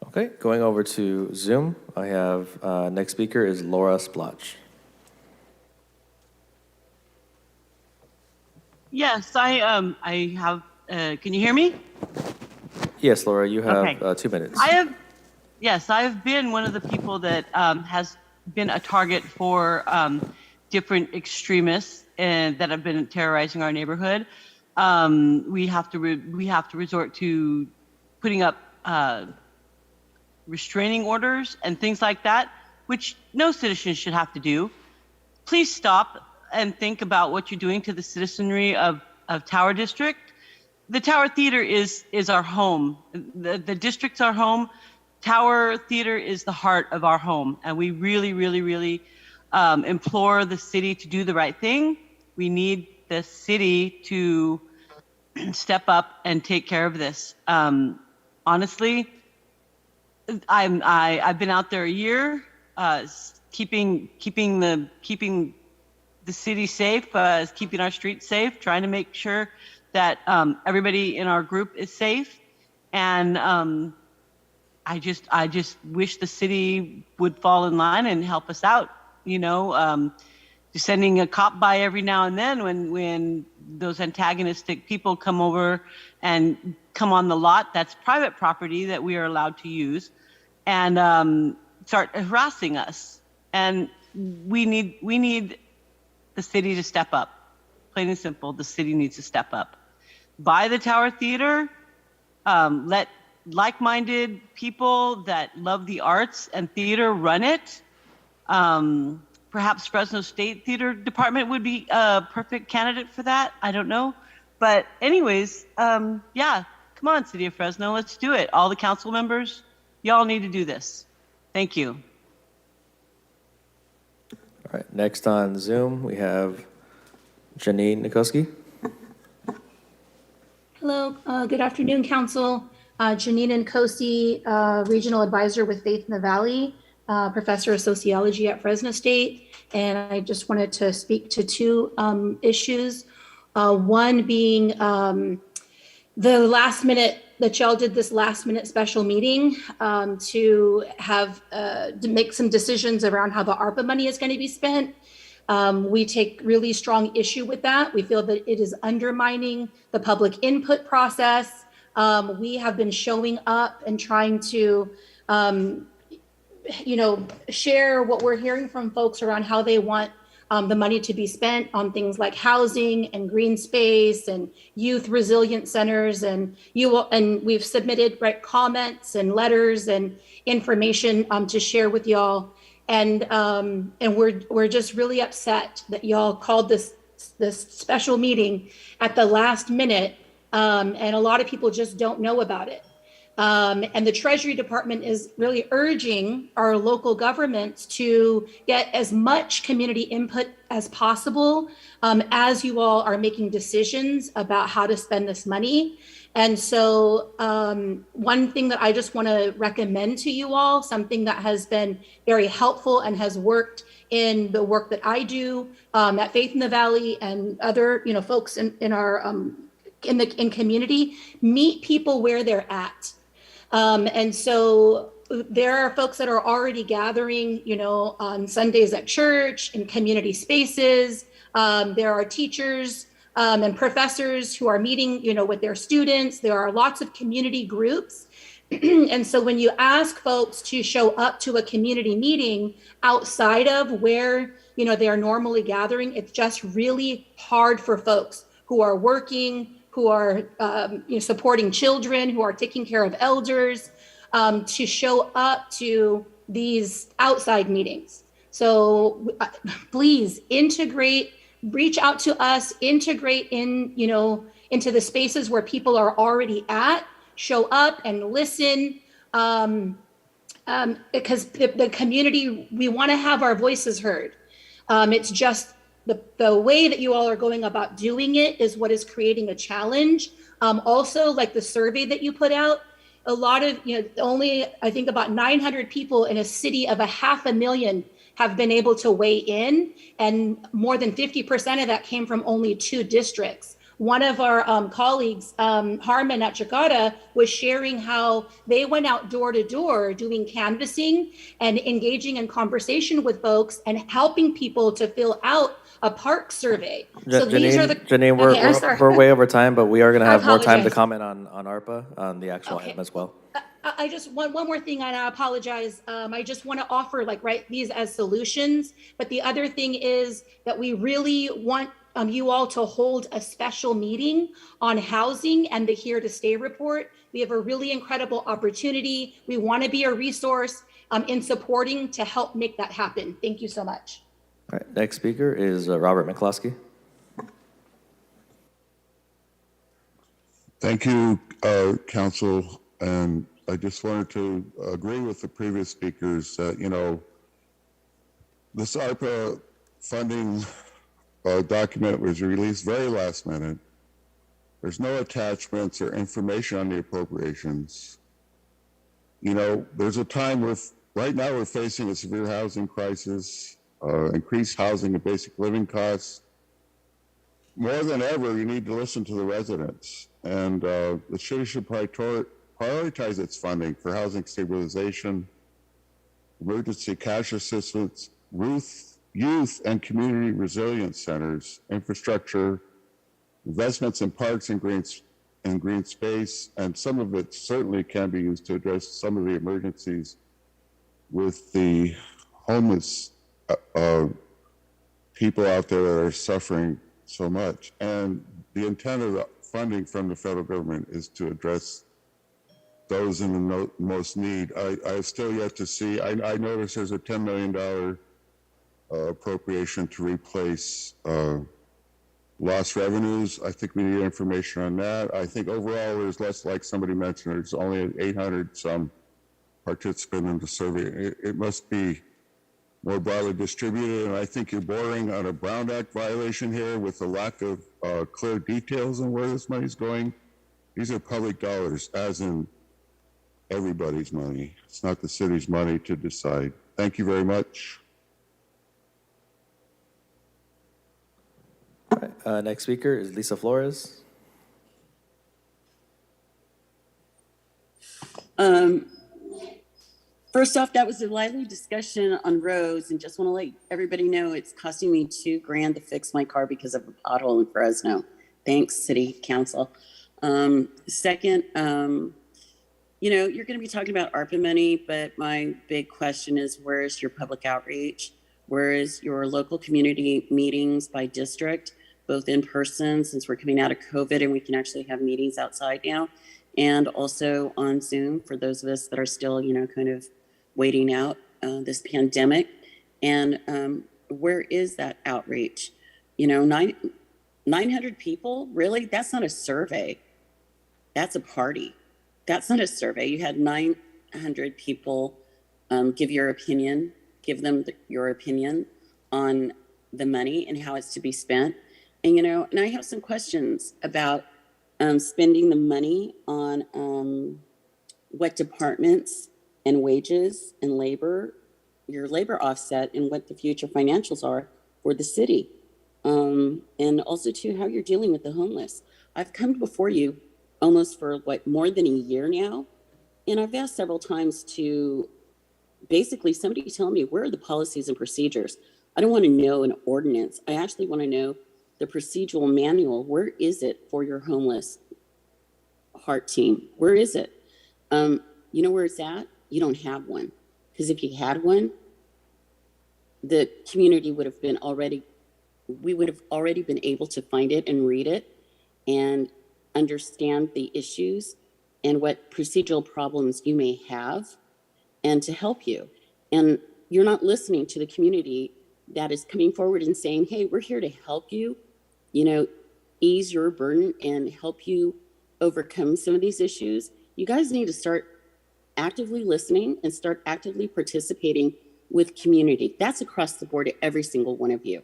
Okay, going over to Zoom, I have next speaker is Laura Splotch. Yes, I have, can you hear me? Yes, Laura, you have Okay. 2 minutes. I have been one of the people that has been a target for different extremists and that have been terrorizing our neighborhood. We have to resort to putting up restraining orders and things like that, which no citizen should have to do. Please stop and think about what you're doing to the citizenry of Tower District. The Tower Theater is our home. The district's our home. Tower Theater is the heart of our home, and we really, really, really implore the city to do the right thing. We need the city to step up and take care of this. Honestly, I've been out there a year, keeping the city safe, keeping our streets safe, trying to make sure that everybody in our group is safe, and I just wish the city would fall in line and help us out. You know, just sending a cop by every now and then when those antagonistic people come over and come on the lot that's private property that we are allowed to use, and start harassing us. And we need the city to step up. Plain and simple, the city needs to step up. Buy the Tower Theater. Let like-minded people that love the arts and theater run it. Perhaps Fresno State Theater Department would be a perfect candidate for that. I don't know. But anyways, yeah, come on, City of Fresno, let's do it. All the council members, y'all need to do this. Thank you. All right, next on Zoom, we have Janine Nikoski. Hello, good afternoon, Council. Janine Nkosi, Regional Advisor with Faith in the Valley, Professor of Sociology at Fresno State. And I just wanted to speak to two issues. One being the last minute, that y'all did this last minute special meeting to make some decisions around how the ARPA money is going to be spent. We take really strong issue with that. We feel that it is undermining the public input process. We have been showing up and trying to, share what we're hearing from folks around how they want the money to be spent on things like housing and green space and youth resilient centers. And we've submitted comments and letters and information to share with y'all. And we're just really upset that y'all called this special meeting at the last minute. And a lot of people just don't know about it. And the Treasury Department is really urging our local governments to get as much community input as possible as you all are making decisions about how to spend this money. And so one thing that I just want to recommend to you all, something that has been very helpful and has worked in the work that I do at Faith in the Valley and other folks in our in community, meet people where they're at. And so there are folks that are already gathering, on Sundays at church, in community spaces. There are teachers and professors who are meeting, with their students. There are lots of community groups. And so when you ask folks to show up to a community meeting outside of where, they are normally gathering, it's just really hard for folks who are working, who are supporting children, who are taking care of elders, to show up to these outside meetings. So please integrate, reach out to us, integrate in, into the spaces where people are already at, show up and listen, because the community, we want to have our voices heard. It's just the way that you all are going about doing it is what is creating a challenge. Also, like the survey that you put out, a lot of, only I think about 900 people in a city of 500,000 have been able to weigh in, and more than 50% of that came from only 2 districts. One of our colleagues, Harmon at Jakarta, was sharing how they went out door to door doing canvassing and engaging in conversation with folks and helping people to fill out a park survey. So these are the Janine, we're way over time, but we are going to have more time to comment on ARPA, on the actual item as well. I just one more thing, and I apologize. I just want to offer these as solutions. But the other thing is that we really want you all to hold a special meeting on housing and the Here to Stay report. We have a really incredible opportunity. We want to be a resource in supporting to help make that happen. Thank you so much. All right, next speaker is Robert McCloskey. Thank you, Council and I just wanted to agree with the previous speakers that, this ARPA funding document was released very last minute. There's no attachments or information on the appropriations. There's a time right now we're facing a severe housing crisis, increased housing and basic living costs. More than ever, you need to listen to the residents. And the city should prioritize its funding for housing stabilization, emergency cash assistance, youth and community resilience centers, infrastructure, investments in parks and green space, and some of it certainly can be used to address some of the emergencies with the homeless people out there that are suffering so much. And the intent of the funding from the federal government is to address those in the most need. I have still yet to see, I noticed there's a $10 million appropriation to replace lost revenues. I think we need information on that. I think overall there's less, like somebody mentioned, there's only 800 some participant in the survey. It must be more broadly distributed, and I think you're bordering on a Brown Act violation here with a lack of clear details on where this money's going. These are public dollars, as in everybody's money. It's not the city's money to decide. Thank you very much. All right, next speaker is Lisa Flores. First off, that was a lively discussion on roads, and just want to let everybody know it's costing me $2,000 to fix my car because of a pothole in Fresno. Thanks, City Council. Second, you're going to be talking about ARPA money, but my big question is, where is your public outreach? Where is your local community meetings by district, both in person, since we're coming out of COVID and we can actually have meetings outside now, and also on Zoom for those of us that are still, kind of waiting out this pandemic? And where is that outreach? 900 people, really? That's not a survey. That's a party. That's not a survey. You had 900 people give your opinion, give them your opinion on the money and how it's to be spent. And, and I have some questions about spending the money on what departments and wages and labor, your labor offset, and what the future financials are for the city. And also too, how you're dealing with the homeless. I've come before you almost for more than a year now. And I've asked several times to basically somebody tell me, where are the policies and procedures? I don't want to know an ordinance. I actually want to know the procedural manual. Where is it for your homeless heart team? Where is it? You know where it's at? You don't have one. Because if you had one, the community would have been we would have already been able to find it and read it and understand the issues and what procedural problems you may have and to help you. And you're not listening to the community that is coming forward and saying, hey, we're here to help you, ease your burden and help you overcome some of these issues. You guys need to start actively listening and start actively participating with community. That's across the board to every single one of you.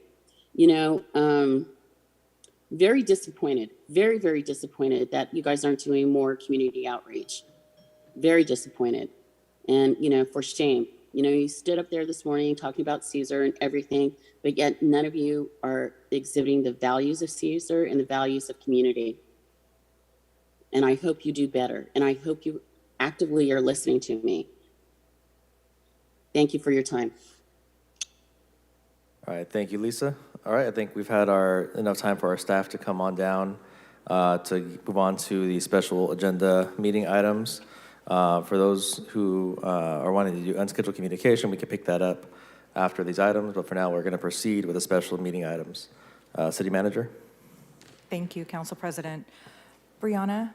Very disappointed, very, very disappointed that you guys aren't doing more community outreach. Very disappointed. And, for shame. You stood up there this morning talking about Caesar and everything, but yet none of you are exhibiting the values of Caesar and the values of community. And I hope you do better. And I hope you actively are listening to me. Thank you for your time. All right, thank you, Lisa. All right, I think we've had enough time for our staff to come on down to move on to the special agenda meeting items. For those who are wanting to do unscheduled communication, we can pick that up after these items, but for now, we're going to proceed with the special meeting items. City Manager? Thank you, Council President. Brianna,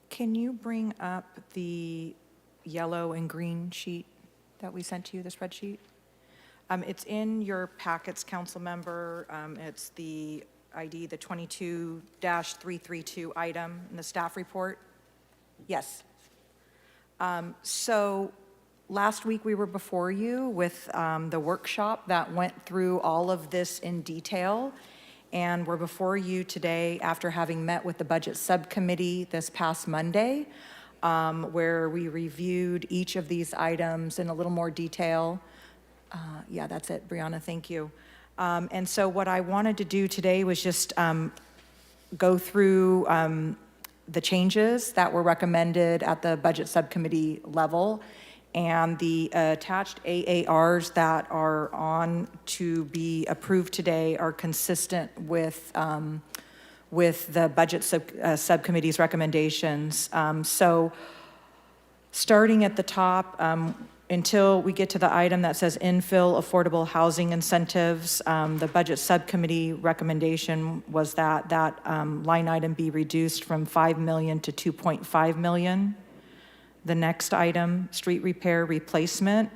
can you bring up the yellow and green sheet that we sent to you, the spreadsheet? It's in your packets, Council Member. It's the ID, the 22-332 item in the staff report. Yes. So last week, we were before you with the workshop that went through all of this in detail. And we're before you today after having met with the Budget Subcommittee this past Monday, where we reviewed each of these items in a little more detail. Yeah, that's it, Brianna, thank you. And so what I wanted to do today was just go through the changes that were recommended at the Budget Subcommittee level, and the attached AARs that are on to be approved today are consistent with the Budget Subcommittee's recommendations. So starting at the top, until we get to the item that says infill affordable housing incentives, the Budget Subcommittee recommendation was that line item be reduced from 5 million to 2.5 million. The next item, street repair replacement.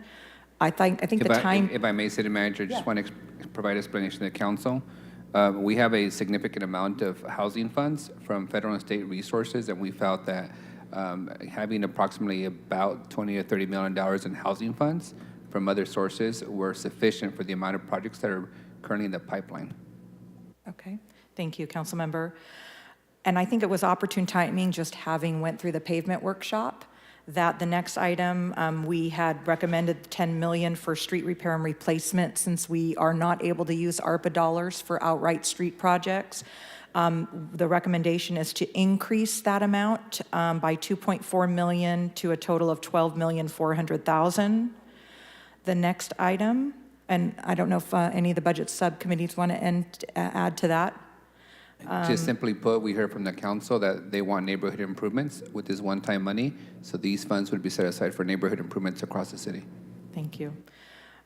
I think the time. If I may, City Manager, just want to provide explanation to the council. We have a significant amount of housing funds from federal and state resources, and we felt that having approximately about $20 or $30 million in housing funds from other sources were sufficient for the amount of projects that are currently in the pipeline. Okay, thank you, Council Member. And I think it was opportune timing, just having went through the pavement workshop, that the next item, we had recommended 10 million for street repair and replacement, since we are not able to use ARPA dollars for outright street projects. The recommendation is to increase that amount by 2.4 million to a total of 12,400,000. The next item, and I don't know if any of the budget subcommittees want to add to that. Just simply put, we heard from the council that they want neighborhood improvements with this one-time money, so these funds would be set aside for neighborhood improvements across the city. Thank you.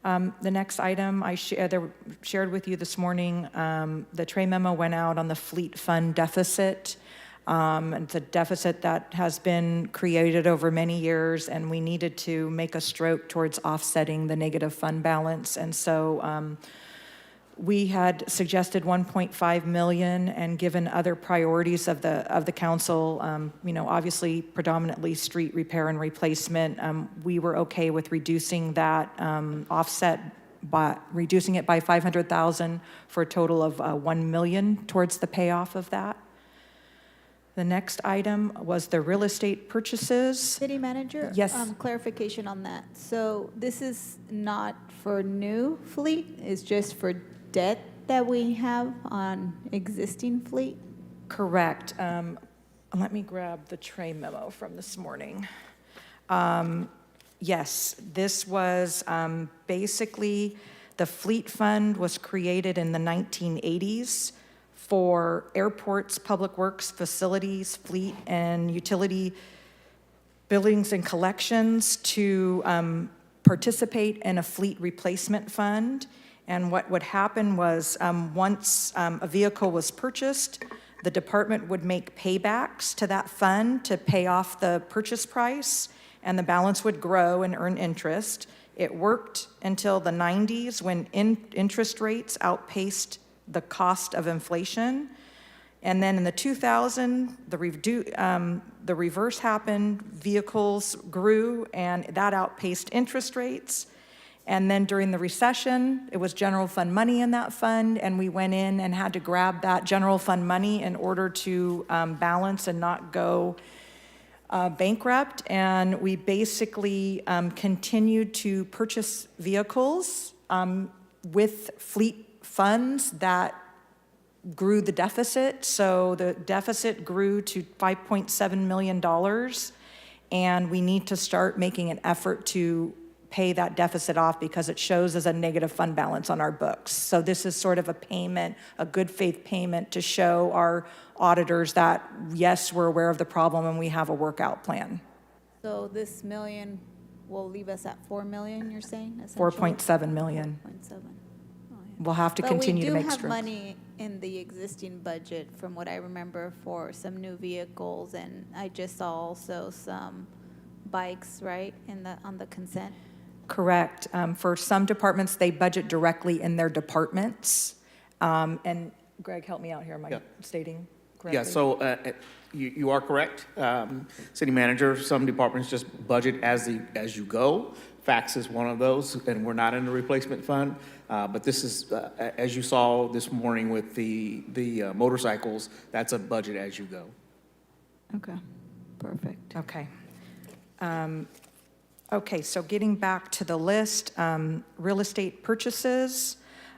The next item I shared with you this morning, the Trey memo went out on the fleet fund deficit. It's a deficit that has been created over many years, and we needed to make a stroke towards offsetting the negative fund balance. And so we had suggested 1.5 million, and given other priorities of the council, obviously predominantly street repair and replacement, we were okay with reducing that offset by reducing it by 500,000 for a total of 1 million towards the payoff of that. The next item was the real estate purchases. City Manager? Yes. Clarification on that. So this is not for new fleet, it's just for debt that we have on existing fleet? Correct. Let me grab the Trey memo from this morning. Yes, this was basically, the fleet fund was created in the 1980s for airports, public works, facilities, fleet, and utility buildings and collections to participate in a fleet replacement fund. And what would happen was once a vehicle was purchased, the department would make paybacks to that fund to pay off the purchase price, and the balance would grow and earn interest. It worked until the 90s, when interest rates outpaced the cost of inflation. And then in the 2000s, the reverse happened. Vehicles grew, and that outpaced interest rates. And then during the recession, it was general fund money in that fund, and we went in and had to grab that general fund money in order to balance and not go bankrupt. And we basically continued to purchase vehicles with fleet funds that grew the deficit. So the deficit grew to $5.7 million, and we need to start making an effort to pay that deficit off because it shows as a negative fund balance on our books. So this is sort of a payment, a good faith payment to show our auditors that, yes, we're aware of the problem and we have a workout plan. So this million will leave us at 4 million, you're saying? 4.7 million. 4.7. We'll have to continue to make But we do have strokes. money in the existing budget, from what I remember, for some new vehicles, and I just saw also some bikes, right, on the consent? Correct. For some departments, they budget directly in their departments. And Greg, help me out here, am I stating? correctly? Yeah, so you are correct. City manager, some departments just budget as you go. Fax is one of those, and we're not in the replacement fund. But this is, as you saw this morning with the motorcycles, that's a budget as you go. Okay, perfect. Okay. Okay, so getting back to the list, real estate purchases,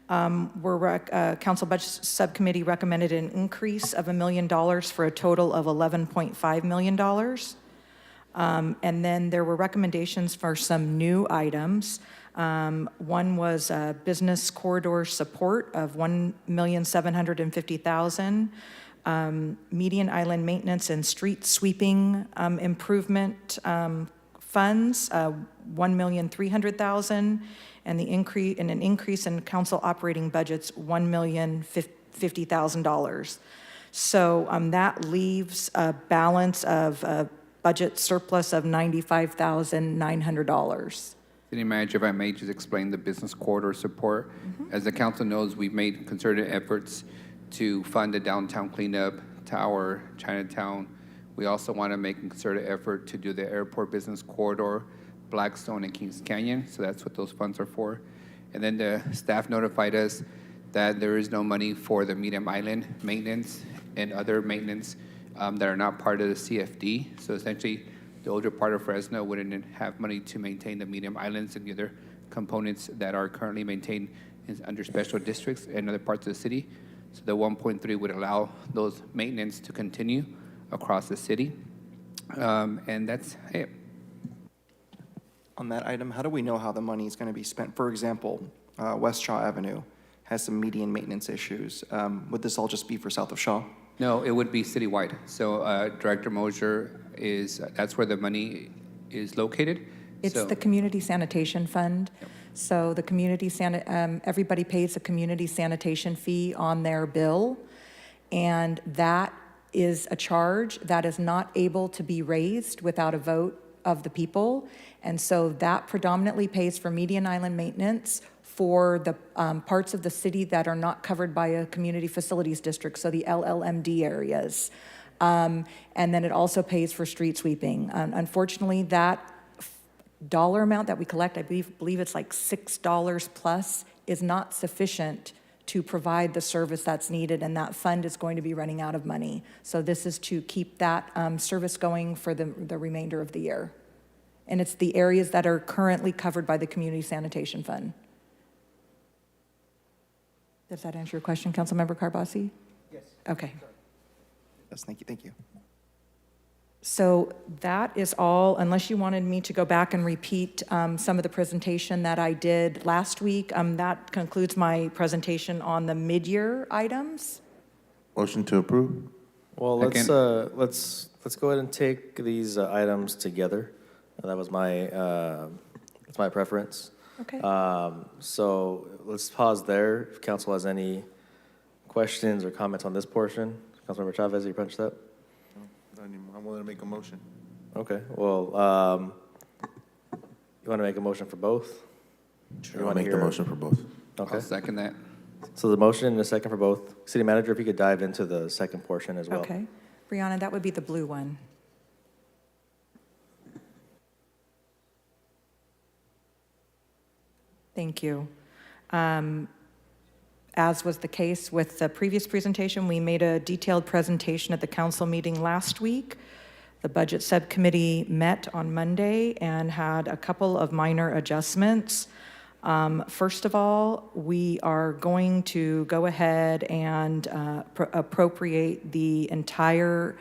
Council Budget Subcommittee recommended an increase of $1 million for a total of $11.5 million. And then there were recommendations for some new items. One was business corridor support of $1,750,000, median island maintenance and street sweeping improvement funds, $1,300,000, and an increase in council operating budgets, $1,050,000. So that leaves a balance of a budget surplus of $95,900. City Manager, if I may just explain the business corridor support. As the council knows, we've made concerted efforts to fund the downtown cleanup, Tower, Chinatown. We also want to make a concerted effort to do the airport business corridor, Blackstone and Kings Canyon, so that's what those funds are for. And then the staff notified us that there is no money for the Medium Island maintenance and other maintenance that are not part of the CFD. So essentially, the older part of Fresno wouldn't have money to maintain the Medium Islands and the other components that are currently maintained under special districts and other parts of the city. So the 1.3 would allow those maintenance to continue across the city. And that's it. On that item, how do we know how the money is going to be spent? For example, West Shaw Avenue has some median maintenance issues. Would this all just be for south of Shaw? No, it would be citywide. So Director Mosier that's where the money is located. It's the Community Sanitation Fund. Yep. So the everybody pays a community sanitation fee on their bill, and that is a charge that is not able to be raised without a vote of the people. And so that predominantly pays for median island maintenance for the parts of the city that are not covered by a community facilities district, so the LLMD areas. And then it also pays for street sweeping. Unfortunately, that dollar amount that we collect, I believe it's like $6 plus, is not sufficient to provide the service that's needed, and that fund is going to be running out of money. So this is to keep that service going for the remainder of the year. And it's the areas that are currently covered by the Community Sanitation Fund. Does that answer your question, Councilmember Carbasi? Yes. Okay. Yes, thank you. So that is all, unless you wanted me to go back and repeat some of the presentation that I did last week. That concludes my presentation on the mid-year items. Motion to approve? Well, let's go ahead and take these items together. That was that's my preference. Okay. So let's pause there. If council has any questions or comments on this portion. Councilmember Chavez, you punched up? Not anymore. I'm willing to make a motion. Okay, well, you want to make a motion for both? Sure, I'll make the motion for both. Okay. I'll second that. So the motion and a second for both. City Manager, if you could dive into the second portion as well. Okay. Brianna, that would be the blue one. Thank you. As was the case with the previous presentation, we made a detailed presentation at the council meeting last week. The Budget Subcommittee met on Monday and had a couple of minor adjustments. First of all, we are going to go ahead and appropriate the entire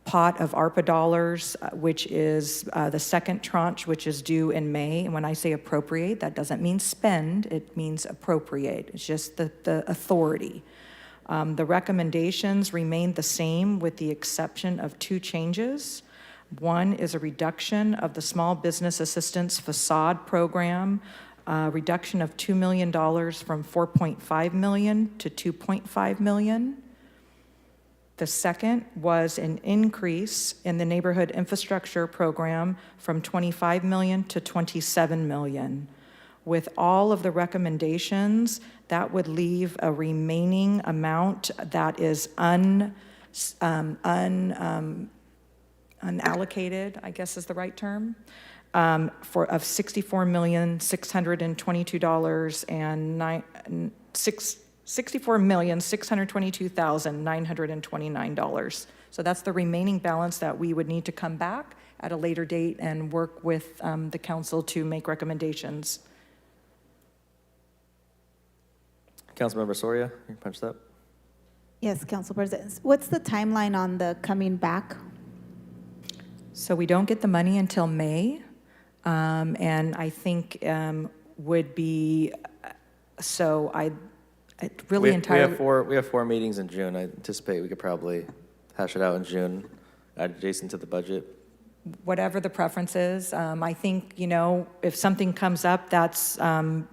pot of ARPA dollars, which is the second tranche, which is due in May. And when I say appropriate, that doesn't mean spend, it means appropriate. It's just the authority. The recommendations remain the same with the exception of two changes. One is a reduction of the Small Business Assistance Facade Program, reduction of $2 million from $4.5 million to $2.5 million. The second was an increase in the Neighborhood Infrastructure Program from $25 million to $27 million. With all of the recommendations, that would leave a remaining amount that is unallocated, I guess is the right term, of $64,622,929. So that's the remaining balance that we would need to come back at a later date and work with the council to make recommendations. Councilmember Soria, you can punch that. Yes, Council President. What's the timeline on the coming back? So we don't get the money until May, and I think would be, so it really entirely. We have 4 meetings in June. I anticipate we could probably hash it out in June, adjacent to the budget. Whatever the preference is. I think, if something comes up that's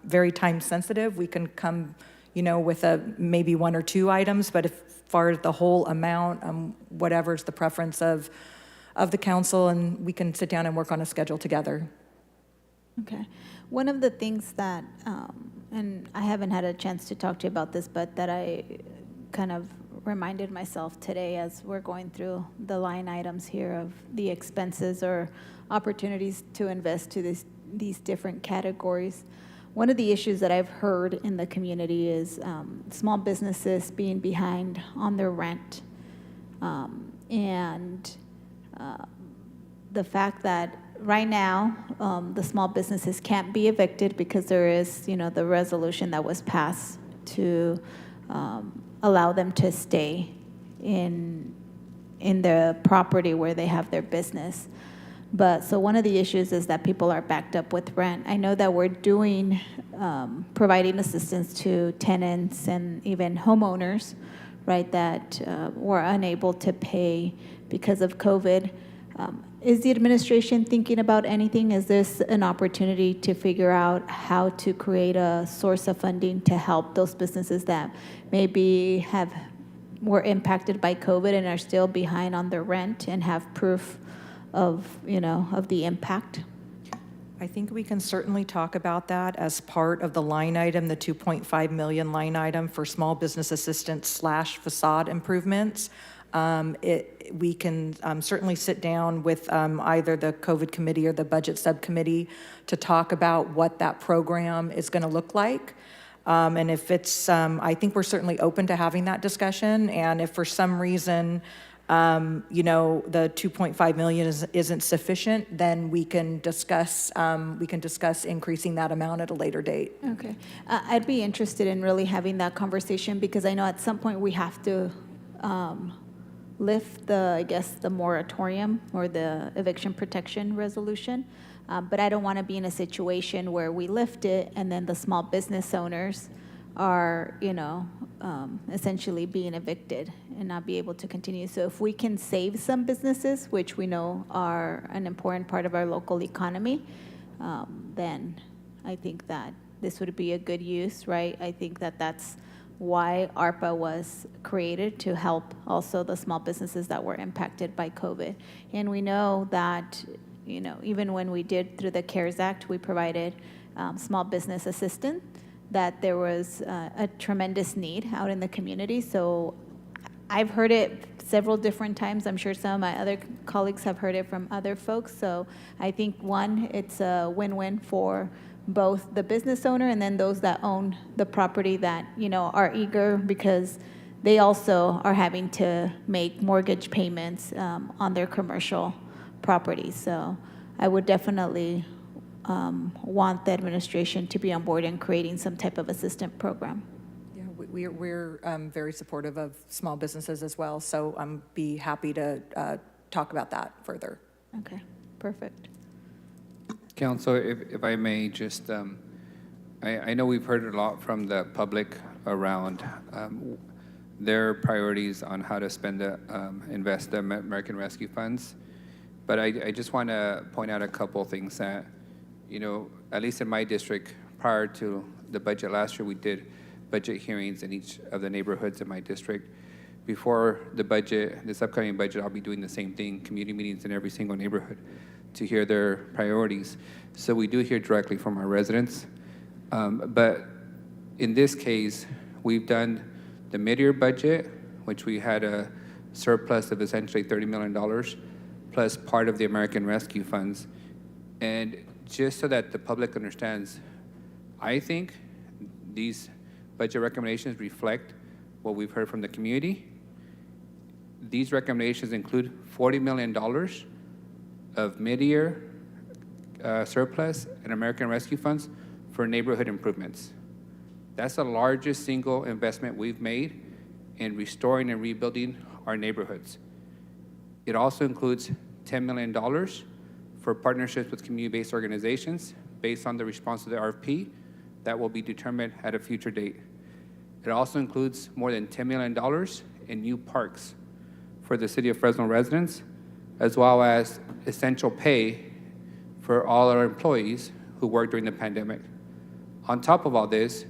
very time sensitive, we can come, with maybe 1 or 2 items, but as far as the whole amount, whatever's the preference of the council, and we can sit down and work on a schedule together. Okay. One of the things that, and I haven't had a chance to talk to you about this, but that I kind of reminded myself today as we're going through the line items here of the expenses or opportunities to invest to these different categories. One of the issues that I've heard in the community is small businesses being behind on their rent. And the fact that right now the small businesses can't be evicted because there is, the resolution that was passed to allow them to stay in the property where they have their business. But so one of the issues is that people are backed up with rent. I know that we're doing, providing assistance to tenants and even homeowners, right, that were unable to pay because of COVID. Is the administration thinking about anything? Is this an opportunity to figure out how to create a source of funding to help those businesses that maybe were impacted by COVID and are still behind on their rent and have proof of the impact? I think we can certainly talk about that as part of the line item, the 2.5 million line item for small business assistance / facade improvements. We can certainly sit down with either the COVID committee or the budget subcommittee to talk about what that program is going to look like. And if it's, I think we're certainly open to having that discussion. And if for some reason, the 2.5 million isn't sufficient, then we can discuss increasing that amount at a later date. Okay. I'd be interested in really having that conversation because I know at some point we have to lift the moratorium or the eviction protection resolution. But I don't want to be in a situation where we lift it and then the small business owners are, essentially being evicted and not be able to continue. So if we can save some businesses, which we know are an important part of our local economy, then I think that this would be a good use, right? I think that that's why ARPA was created, to help also the small businesses that were impacted by COVID. And we know that, even when we did through the CARES Act, we provided small business assistance, that there was a tremendous need out in the community. So I've heard it several different times. I'm sure some of my other colleagues have heard it from other folks. So I think, one, it's a win-win for both the business owner and then those that own the property that, are eager because they also are having to make mortgage payments on their commercial properties. So I would definitely want the administration to be on board in creating some type of assistance program. Yeah, we're very supportive of small businesses as well, so I'm be happy to talk about that further. Okay, perfect. Council, if I may just, I know we've heard a lot from the public around their priorities on how to spend invest the American Rescue Funds. But I just want to point out a couple things that, at least in my district, prior to the budget last year, we did budget hearings in each of the neighborhoods in my district. Before the budget, this upcoming budget, I'll be doing the same thing, community meetings in every single neighborhood to hear their priorities. So we do hear directly from our residents. But in this case, we've done the mid-year budget, which we had a surplus of essentially $30 million, plus part of the American Rescue Funds. And just so that the public understands, I think these budget recommendations reflect what we've heard from the community. These recommendations include $40 million of mid-year surplus and American Rescue Funds for neighborhood improvements. That's the largest single investment we've made in restoring and rebuilding our neighborhoods. It also includes $10 million for partnerships with community-based organizations based on the response to the RFP that will be determined at a future date. It also includes more than $10 million in new parks for the City of Fresno residents, as well as essential pay for all our employees who worked during the pandemic. On top of all this,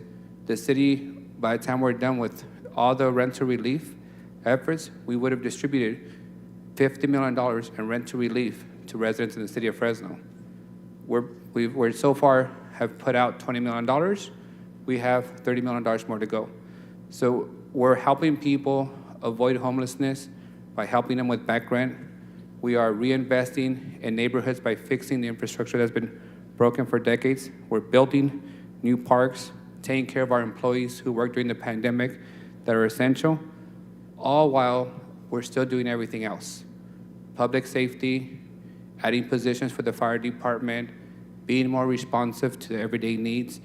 the city, by the time we're done with all the rental relief efforts, we would have distributed $50 million in rental relief to residents in the city of Fresno. We're so far have put out $20 million. We have $30 million more to go. So we're helping people avoid homelessness by helping them with back rent. We are reinvesting in neighborhoods by fixing the infrastructure that's been broken for decades. We're building new parks, taking care of our employees who worked during the pandemic that are essential, all while we're still doing everything else. Public safety, adding positions for the fire department, being more responsive to the everyday needs.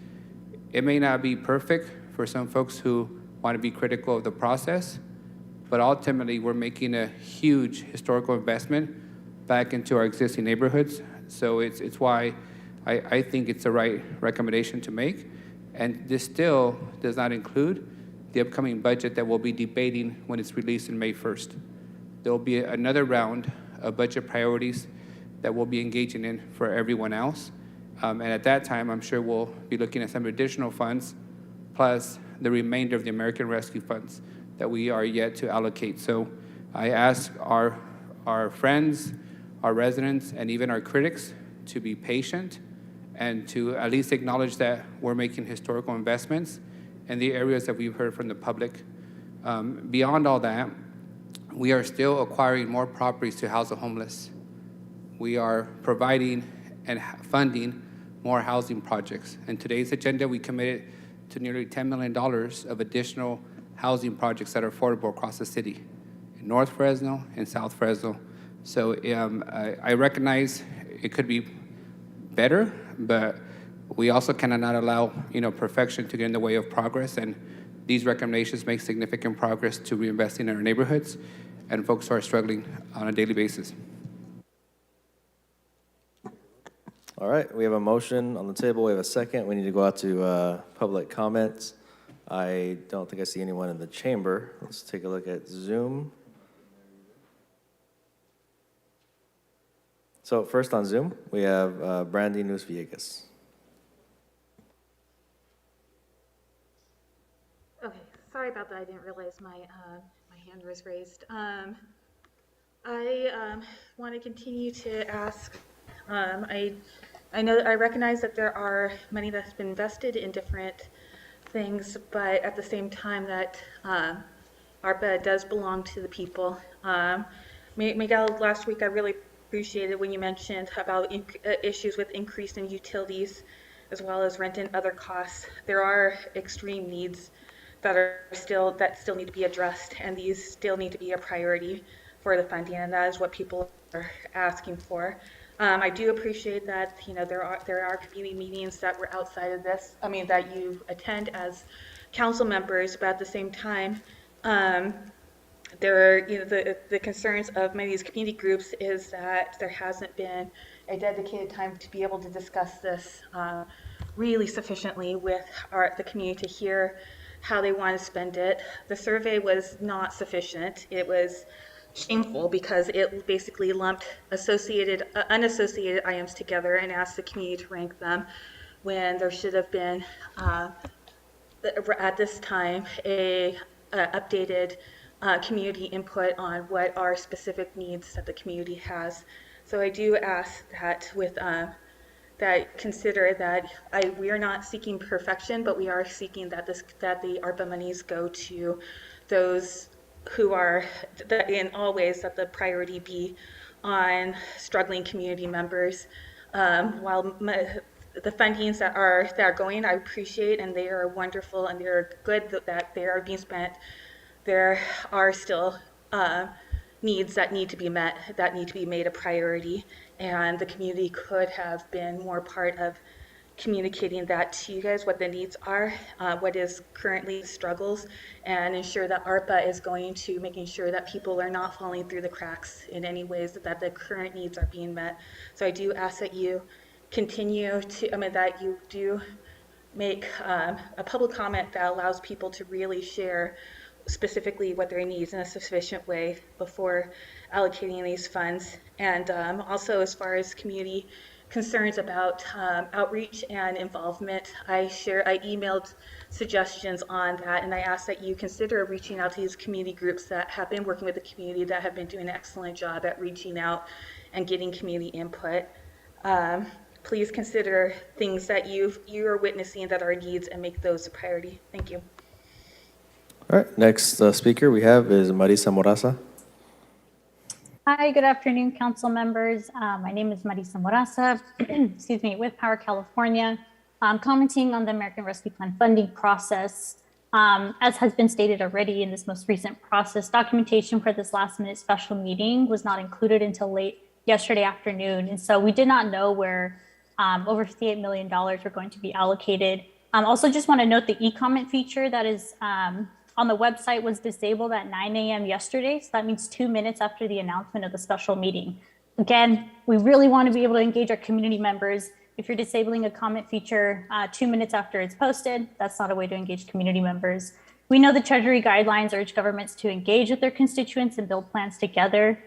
It may not be perfect for some folks who want to be critical of the process, but ultimately we're making a huge historical investment back into our existing neighborhoods. So it's why I think it's the right recommendation to make. And this still does not include the upcoming budget that we'll be debating when it's released on May 1st. There will be another round of budget priorities that we'll be engaging in for everyone else. And at that time, I'm sure we'll be looking at some additional funds, plus the remainder of the American Rescue Funds that we are yet to allocate. So I ask our friends, our residents, and even our critics to be patient and to at least acknowledge that we're making historical investments in the areas that we've heard from the public. Beyond all that, we are still acquiring more properties to house the homeless. We are providing and funding more housing projects. In today's agenda, we committed to nearly $10 million of additional housing projects that are affordable across the city, in North Fresno and South Fresno. So I recognize it could be better, but we also cannot allow perfection to get in the way of progress. And these recommendations make significant progress to reinvesting in our neighborhoods and folks who are struggling on a daily basis. All right, we have a motion on the table. We have a second. We need to go out to public comments. I don't think I see anyone in the chamber. Let's take a look at Zoom. So first on Zoom, we have Brandy News Villegas. Okay, sorry about that. I didn't realize my hand was raised. I want to continue to ask. I recognize that there are money that's been invested in different things, but at the same time that ARPA does belong to the people. Miguel, last week I really appreciated when you mentioned about issues with increase in utilities as well as rent and other costs. There are extreme needs that still need to be addressed, and these still need to be a priority for the funding, and that is what people are asking for. I do appreciate that there are community meetings that were outside of this. That you attend as council members, but at the same time, there are the concerns of many of these community groups is that there hasn't been a dedicated time to be able to discuss this really sufficiently with the community to hear how they want to spend it. The survey was not sufficient. It was shameful because it basically lumped unassociated items together and asked the community to rank them when there should have been at this time a updated community input on what are specific needs that the community has. So I do ask that consider that we are not seeking perfection, but we are seeking that the ARPA monies go to those who are, in all ways, that the priority be on struggling community members. While the fundings that are going, I appreciate, and they are wonderful, and they're good that they are being spent. There are still needs that need to be met, that need to be made a priority, and the community could have been more part of communicating that to you guys, what the needs are, what is currently struggles, and ensure that ARPA is going to making sure that people are not falling through the cracks in any ways, that the current needs are being met. So I do ask that you continue to, that you do make a public comment that allows people to really share specifically what their needs in a sufficient way before allocating these funds. And also, as far as community concerns about outreach and involvement, I emailed suggestions on that, and I ask that you consider reaching out to these community groups that have been working with the community, that have been doing an excellent job at reaching out and getting community input. Please consider things that you are witnessing that are needs and make those a priority. Thank you. All right, next speaker we have is Marisa Moraza. Hi, good afternoon, council members. My name is Marisa Moraza, excuse me, with Power California. I'm commenting on the American Rescue Plan funding process. As has been stated already in this most recent process, documentation for this last minute special meeting was not included until late yesterday afternoon. And so we did not know where over $58 million were going to be allocated. Also just want to note the e-comment feature that is on the website was disabled at 9 a.m. yesterday. So that means 2 minutes after the announcement of the special meeting. Again, we really want to be able to engage our community members. If you're disabling a comment feature 2 minutes after it's posted, that's not a way to engage community members. We know the Treasury guidelines urge governments to engage with their constituents and build plans together.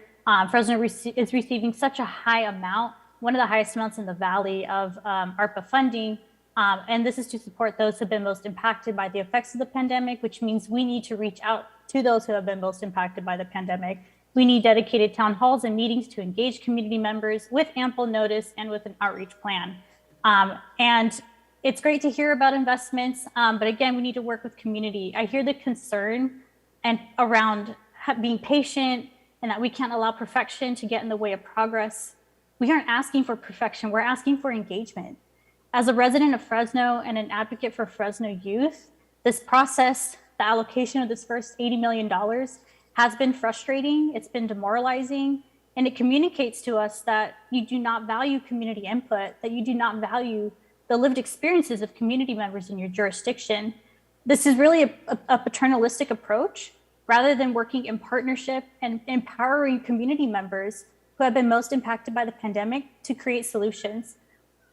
Fresno is receiving such a high amount, one of the highest amounts in the valley of ARPA funding. And this is to support those who have been most impacted by the effects of the pandemic, which means we need to reach out to those who have been most impacted by the pandemic. We need dedicated town halls and meetings to engage community members with ample notice and with an outreach plan. And it's great to hear about investments, but again, we need to work with community. I hear the concern and around being patient and that we can't allow perfection to get in the way of progress. We aren't asking for perfection, we're asking for engagement. As a resident of Fresno and an advocate for Fresno youth, this process, the allocation of this first $80 million has been frustrating, it's been demoralizing, and it communicates to us that you do not value community input, that you do not value the lived experiences of community members in your jurisdiction. This is really a paternalistic approach rather than working in partnership and empowering community members who have been most impacted by the pandemic to create solutions.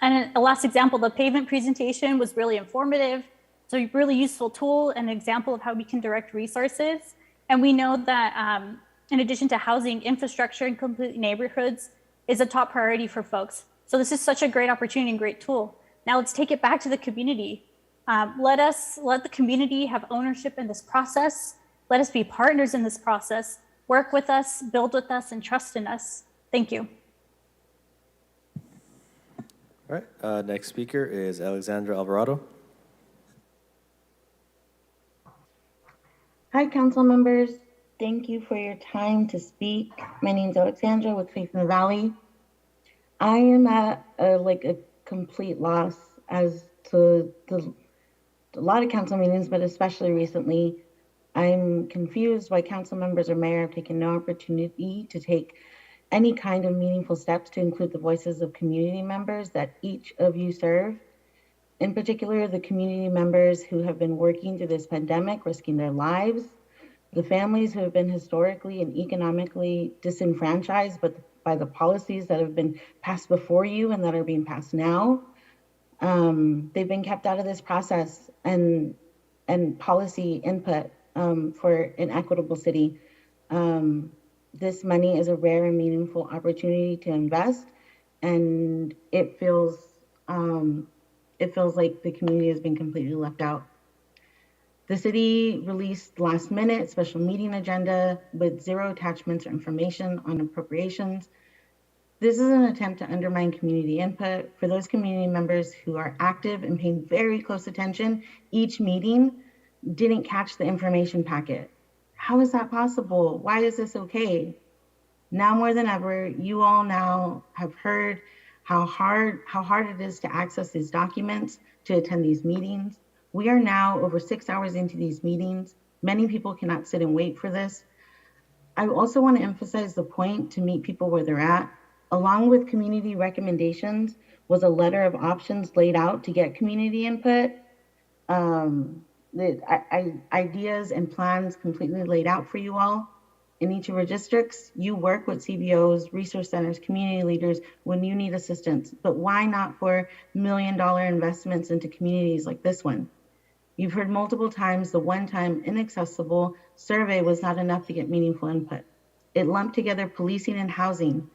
And a last example, the pavement presentation was really informative. It's a really useful tool, an example of how we can direct resources. And we know that in addition to housing, infrastructure and complete neighborhoods is a top priority for folks. So this is such a great opportunity and great tool. Now let's take it back to the community. Let the community have ownership in this process. Let us be partners in this process. Work with us, build with us, and trust in us. Thank you. All right, next speaker is Alexandra Alvarado. Hi, council members. Thank you for your time to speak. My name is Alexandra with Faith in the Valley. I am at a complete loss as to a lot of council meetings, but especially recently. I'm confused why council members or mayor have taken no opportunity to take any kind of meaningful steps to include the voices of community members that each of you serve. In particular, the community members who have been working through this pandemic, risking their lives, the families who have been historically and economically disenfranchised by the policies that have been passed before you and that are being passed now. They've been kept out of this process and policy input for an equitable city. This money is a rare and meaningful opportunity to invest, and it feels like the community has been completely left out. The city released last minute special meeting agenda with 0 attachments or information on appropriations. This is an attempt to undermine community input. For those community members who are active and paying very close attention, each meeting didn't catch the information packet. How is that possible? Why is this okay? Now more than ever, you all now have heard how hard it is to access these documents, to attend these meetings. We are now over 6 hours into these meetings. Many people cannot sit and wait for this. I also want to emphasize the point to meet people where they're at. Along with community recommendations was a letter of options laid out to get community input. Ideas and plans completely laid out for you all. In each of your districts, you work with CBOs, resource centers, community leaders when you need assistance. But why not for $1 million investments into communities like this one? You've heard multiple times the one-time inaccessible survey was not enough to get meaningful input. It lumped together policing and housing.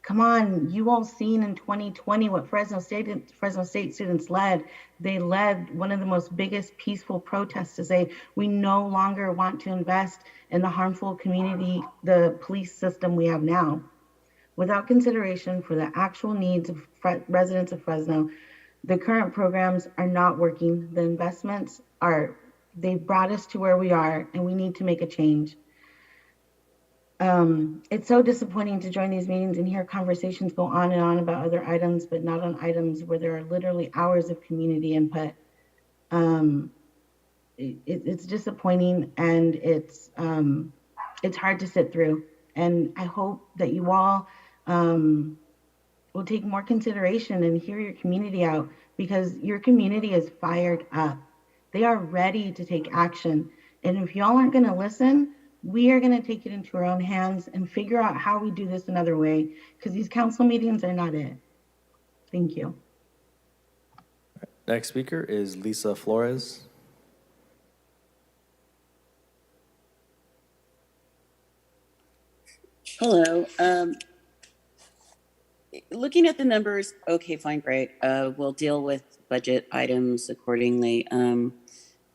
Come on, you all seen in 2020 what Fresno State students led. They led one of the most biggest peaceful protests to say, we no longer want to invest in the harmful community, the police system we have now. Without consideration for the actual needs of residents of Fresno, the current programs are not working. The investments they brought us to where we are, and we need to make a change. It's so disappointing to join these meetings and hear conversations go on and on about other items, but not on items where there are literally hours of community input. It's disappointing, and it's hard to sit through. And I hope that you all will take more consideration and hear your community out, because your community is fired up. They are ready to take action. And if y'all aren't going to listen, we are going to take it into our own hands and figure out how we do this another way, because these council meetings are not it. Thank you. Next speaker is Lisa Flores. Hello. Looking at the numbers, okay, fine, great. We'll deal with budget items accordingly.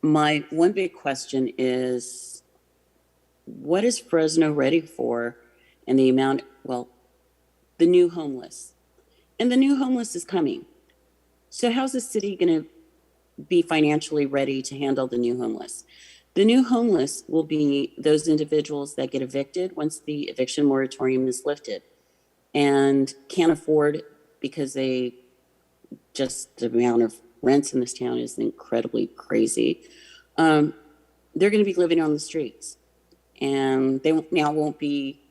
My one big question is, what is Fresno ready for? And the amount, well, the new homeless. And the new homeless is coming. So how's the city going to be financially ready to handle the new homeless? The new homeless will be those individuals that get evicted once the eviction moratorium is lifted and can't afford, because the amount of rents in this town is incredibly crazy. They're going to be living on the streets, and they now won't be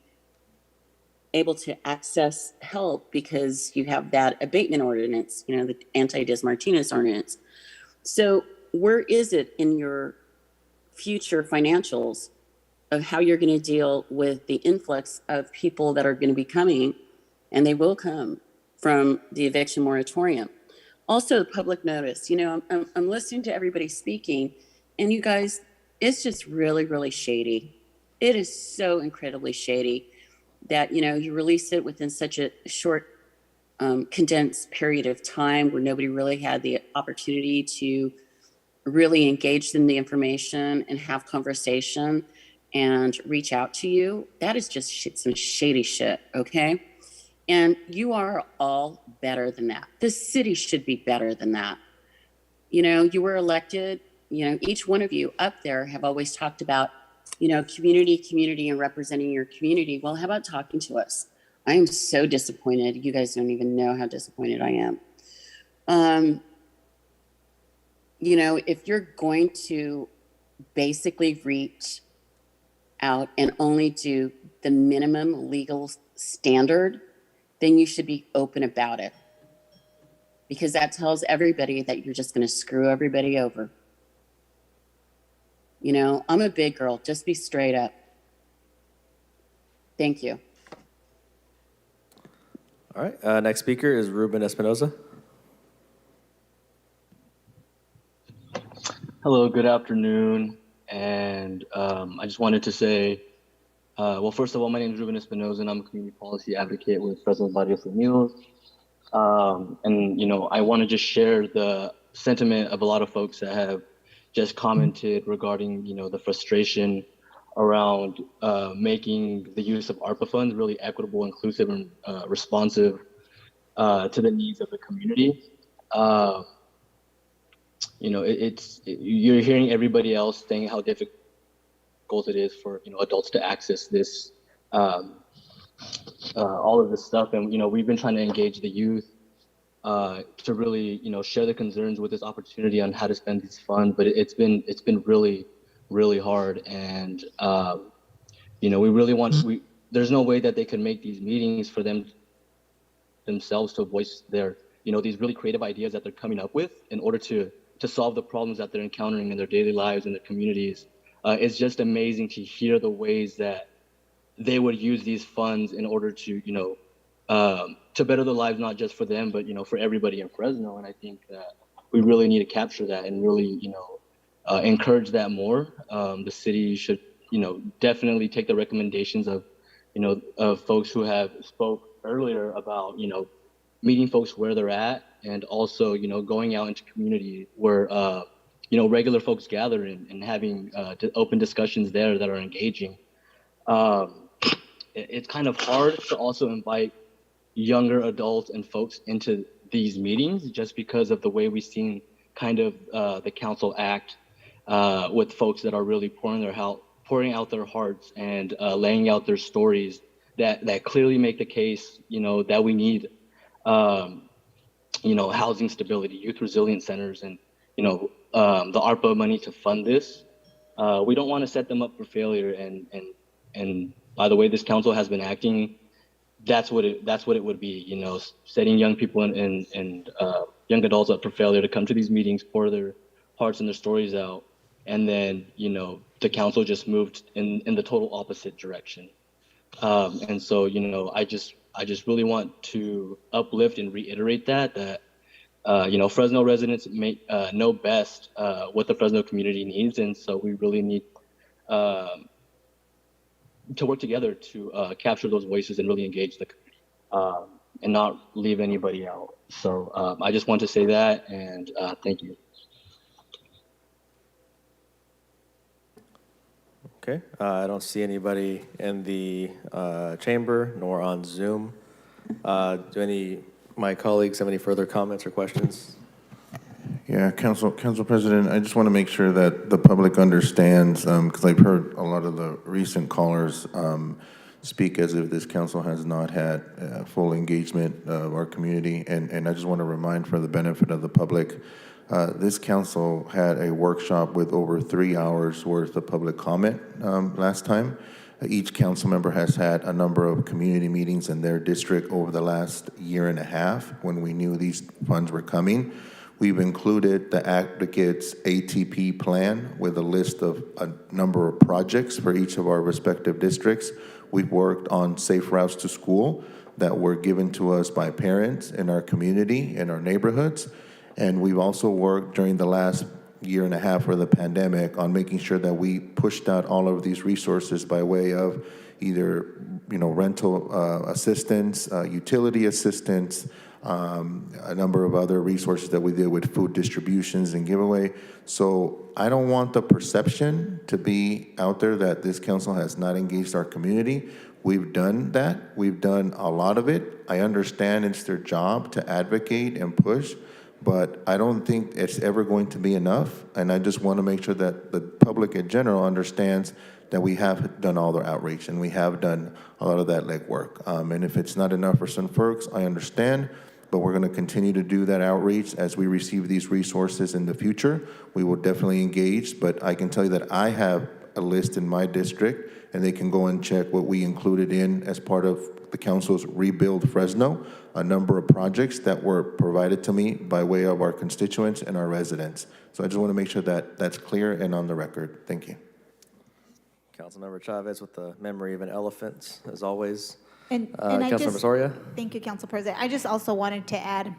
able to access help because you have that abatement ordinance, the anti-Diaz Martinez ordinance. So where is it in your future financials of how you're going to deal with the influx of people that are going to be coming, and they will come, from the eviction moratorium? Also, public notice. I'm listening to everybody speaking, and you guys, it's just really, really shady. It is so incredibly shady that, you release it within such a short, condensed period of time where nobody really had the opportunity to really engage in the information and have conversation and reach out to you. That is just some shady shit, okay? And you are all better than that. The city should be better than that. You were elected, each one of you up there have always talked about, community and representing your community. Well, how about talking to us? I am so disappointed. You guys don't even know how disappointed I am. If you're going to basically reach out and only do the minimum legal standard, then you should be open about it, because that tells everybody that you're just going to screw everybody over. I'm a big girl. Just be straight up. Thank you. All right. Next speaker is Ruben Espinoza. Hello, good afternoon. And I just wanted to say, well, first of all, my name is Ruben Espinoza, and I'm a community policy advocate with Fresno Barrio for Meals. And, I want to just share the sentiment of a lot of folks that have just commented regarding, the frustration around making the use of ARPA funds really equitable, inclusive, and responsive to the needs of the community. You're hearing everybody else saying how difficult difficult it is for adults to access this all of this stuff. And we've been trying to engage the youth to really share the concerns with this opportunity on how to spend these funds, but it's been really hard. And we really there's no way that they can make these meetings for themselves to voice their these really creative ideas that they're coming up with in order to solve the problems that they're encountering in their daily lives and their communities. It's just amazing to hear the ways that they would use these funds in order to to better their lives, not just for them, but for everybody in Fresno. And I think that we really need to capture that and really encourage that more. The city should definitely take the recommendations of of folks who have spoke earlier about meeting folks where they're at, and also going out into community where regular folks gather and having open discussions there that are engaging. It's kind of hard to also invite younger adults and folks into these meetings just because of the way we've seen kind of the council act with folks that are really pouring out their hearts and laying out their stories that clearly make the case that we need housing stability, youth resilience centers, and the ARPA money to fund this. We don't want to set them up for failure, and by the way this council has been acting, that's what it would be, setting young people and young adults up for failure to come to these meetings, pour their hearts and their stories out, and then the council just moved in the total opposite direction. And so I just really want to uplift and reiterate that Fresno residents know best what the Fresno community needs, and so we really need to work together to capture those voices and really engage the community and not leave anybody out. So I just want to say that, and thank you. Okay, I don't see anybody in the chamber nor on Zoom. Do any of my colleagues have any further comments or questions? Yeah, Council President, I just want to make sure that the public understands, because I've heard a lot of the recent callers speak as if this council has not had full engagement of our community, and I just want to remind, for the benefit of the public, this council had a workshop with over 3 hours worth of public comment last time. Each council member has had a number of community meetings in their district over the last year and a half when we knew these funds were coming. We've included the Advocates ATP plan with a list of a number of projects for each of our respective districts. We've worked on safe routes to school that were given to us by parents in our community, in our neighborhoods. And we've also worked during the last year and a half of the pandemic on making sure that we pushed out all of these resources by way of either rental assistance, utility assistance, a number of other resources that we did with food distributions and giveaway. So I don't want the perception to be out there that this council has not engaged our community. We've done that. We've done a lot of it. I understand it's their job to advocate and push, but I don't think it's ever going to be enough. And I just want to make sure that the public in general understands that we have done all the outreach and we have done a lot of that legwork. And if it's not enough for some folks, I understand, but we're going to continue to do that outreach as we receive these resources in the future. We will definitely engage, but I can tell you that I have a list in my district, and they can go and check what we included in as part of the council's Rebuild Fresno, a number of projects that were provided to me by way of our constituents and our residents. So I just want to make sure that that's clear and on the record. Thank you. Councilmember Chavez with the memory of an elephant, as always. And Councilmember Soria? Thank you, Council President. I just also wanted to add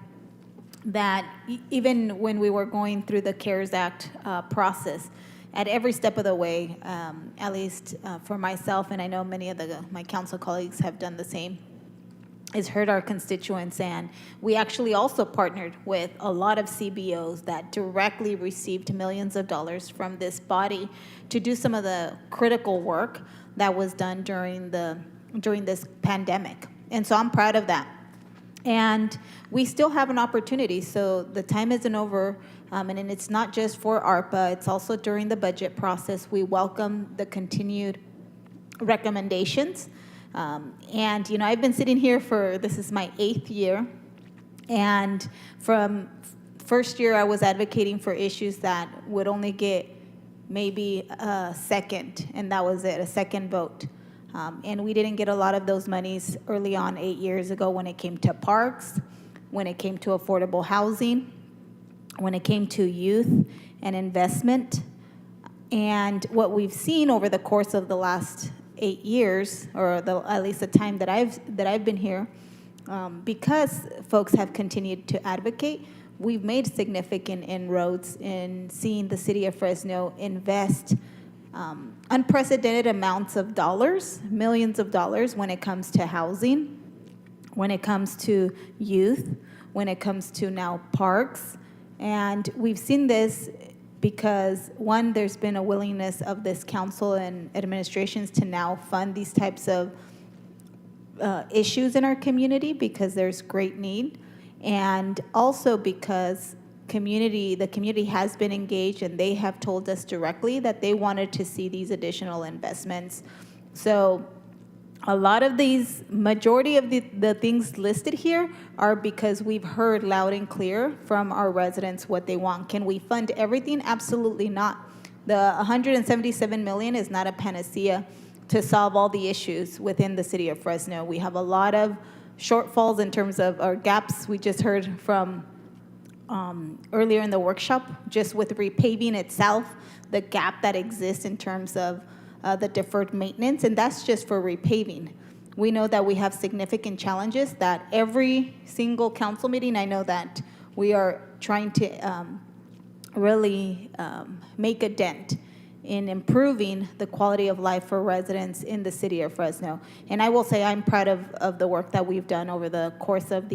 that even when we were going through the CARES Act process, at every step of the way, at least for myself, and I know many of my council colleagues have done the same, is heard our constituents. And we actually also partnered with a lot of CBOs that directly received millions of dollars from this body to do some of the critical work that was done during this pandemic. And so I'm proud of that. And we still have an opportunity, so the time isn't over. And then it's not just for ARPA, it's also during the budget process. We welcome the continued recommendations. And, you know, I've been sitting here this is my 8th year. And from first year, I was advocating for issues that would only get maybe a second, and that was it, a second vote. And we didn't get a lot of those monies early on 8 years ago when it came to parks, when it came to affordable housing, when it came to youth and investment. And what we've seen over the course of the last 8 years, or at least the time that I've been here, because folks have continued to advocate, we've made significant inroads in seeing the city of Fresno invest unprecedented amounts of dollars, millions of dollars, when it comes to housing, when it comes to youth, when it comes to now parks. And we've seen this because, one, there's been a willingness of this council and administrations to now fund these types of issues in our community because there's great need, and also because the community has been engaged, and they have told us directly that they wanted to see these additional investments. So a lot of these, majority of the things listed here are because we've heard loud and clear from our residents what they want. Can we fund everything? Absolutely not. The $177 million is not a panacea to solve all the issues within the city of Fresno. We have a lot of shortfalls in terms of our gaps. We just heard from earlier in the workshop, just with repaving itself, the gap that exists in terms of the deferred maintenance, and that's just for repaving. We know that we have significant challenges that every single council meeting, I know that we are trying to really make a dent in improving the quality of life for residents in the city of Fresno. And I will say I'm proud of the work that we've done over the course of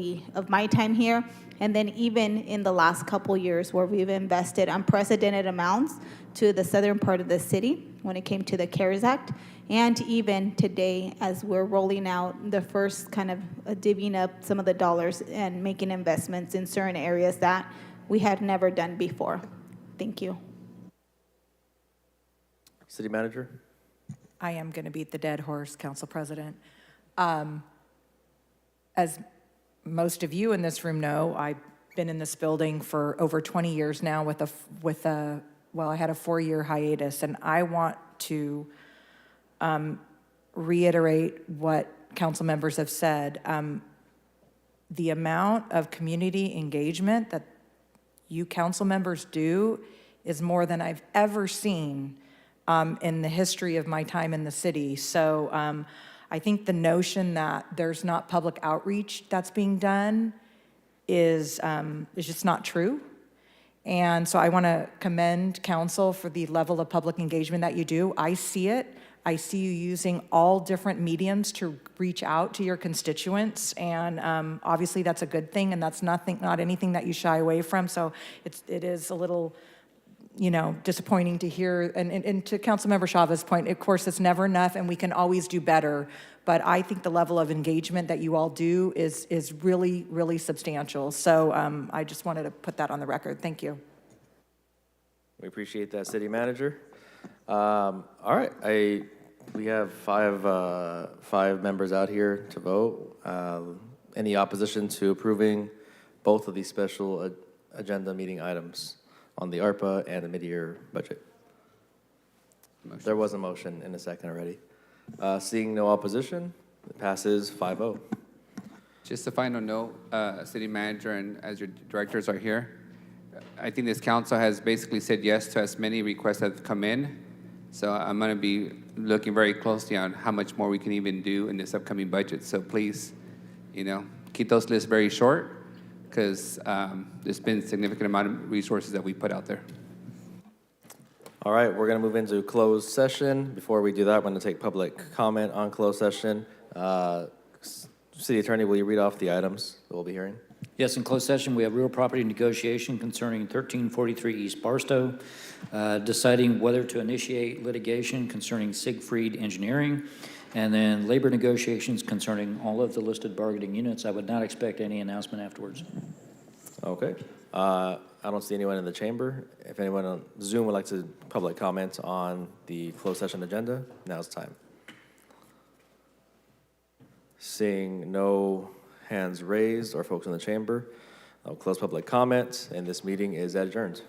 my time here, and then even in the last couple years where we've invested unprecedented amounts to the southern part of the city when it came to the CARES Act, and even today as we're rolling out the first kind of divvying up some of the dollars and making investments in certain areas that we had never done before. Thank you. City Manager? I am going to beat the dead horse, Council President. As most of you in this room know, I've been in this building for over 20 years now I had a 4-year hiatus, and I want to reiterate what council members have said. The amount of community engagement that you council members do is more than I've ever seen in the history of my time in the city. So I think the notion that there's not public outreach that's being done is just not true. And so I want to commend council for the level of public engagement that you do. I see it. I see you using all different mediums to reach out to your constituents, and obviously that's a good thing, and that's not anything that you shy away from. So it is a little, disappointing to hear. And to Councilmember Chavez' point, of course, it's never enough, and we can always do better. But I think the level of engagement that you all do is really, really substantial. So I just wanted to put that on the record. Thank you. We appreciate that, City Manager. All right, we have five members out here to vote. Any opposition to approving both of these special agenda meeting items on the ARPA and the mid-year budget? There was a motion in a second already. Seeing no opposition, it passes 5-0. Just a final note, City Manager, and as your directors are here, I think this council has basically said yes to as many requests that have come in. So I'm going to be looking very closely on how much more we can even do in this upcoming budget. So please, keep those lists very short, because there's been a significant amount of resources that we put out there. All right, we're going to move into closed session. Before we do that, I'm going to take public comment on closed session. City Attorney, will you read off the items that we'll be hearing? Yes, in closed session, we have real property negotiation concerning 1343 East Barstow, deciding whether to initiate litigation concerning Siegfried Engineering, and then labor negotiations concerning all of the listed bargaining units. I would not expect any announcement afterwards. Okay. I don't see anyone in the chamber. If anyone on Zoom would like to public comment on the closed session agenda, now's the time. Seeing no hands raised or folks in the chamber, I'll close public comment, and this meeting is adjourned.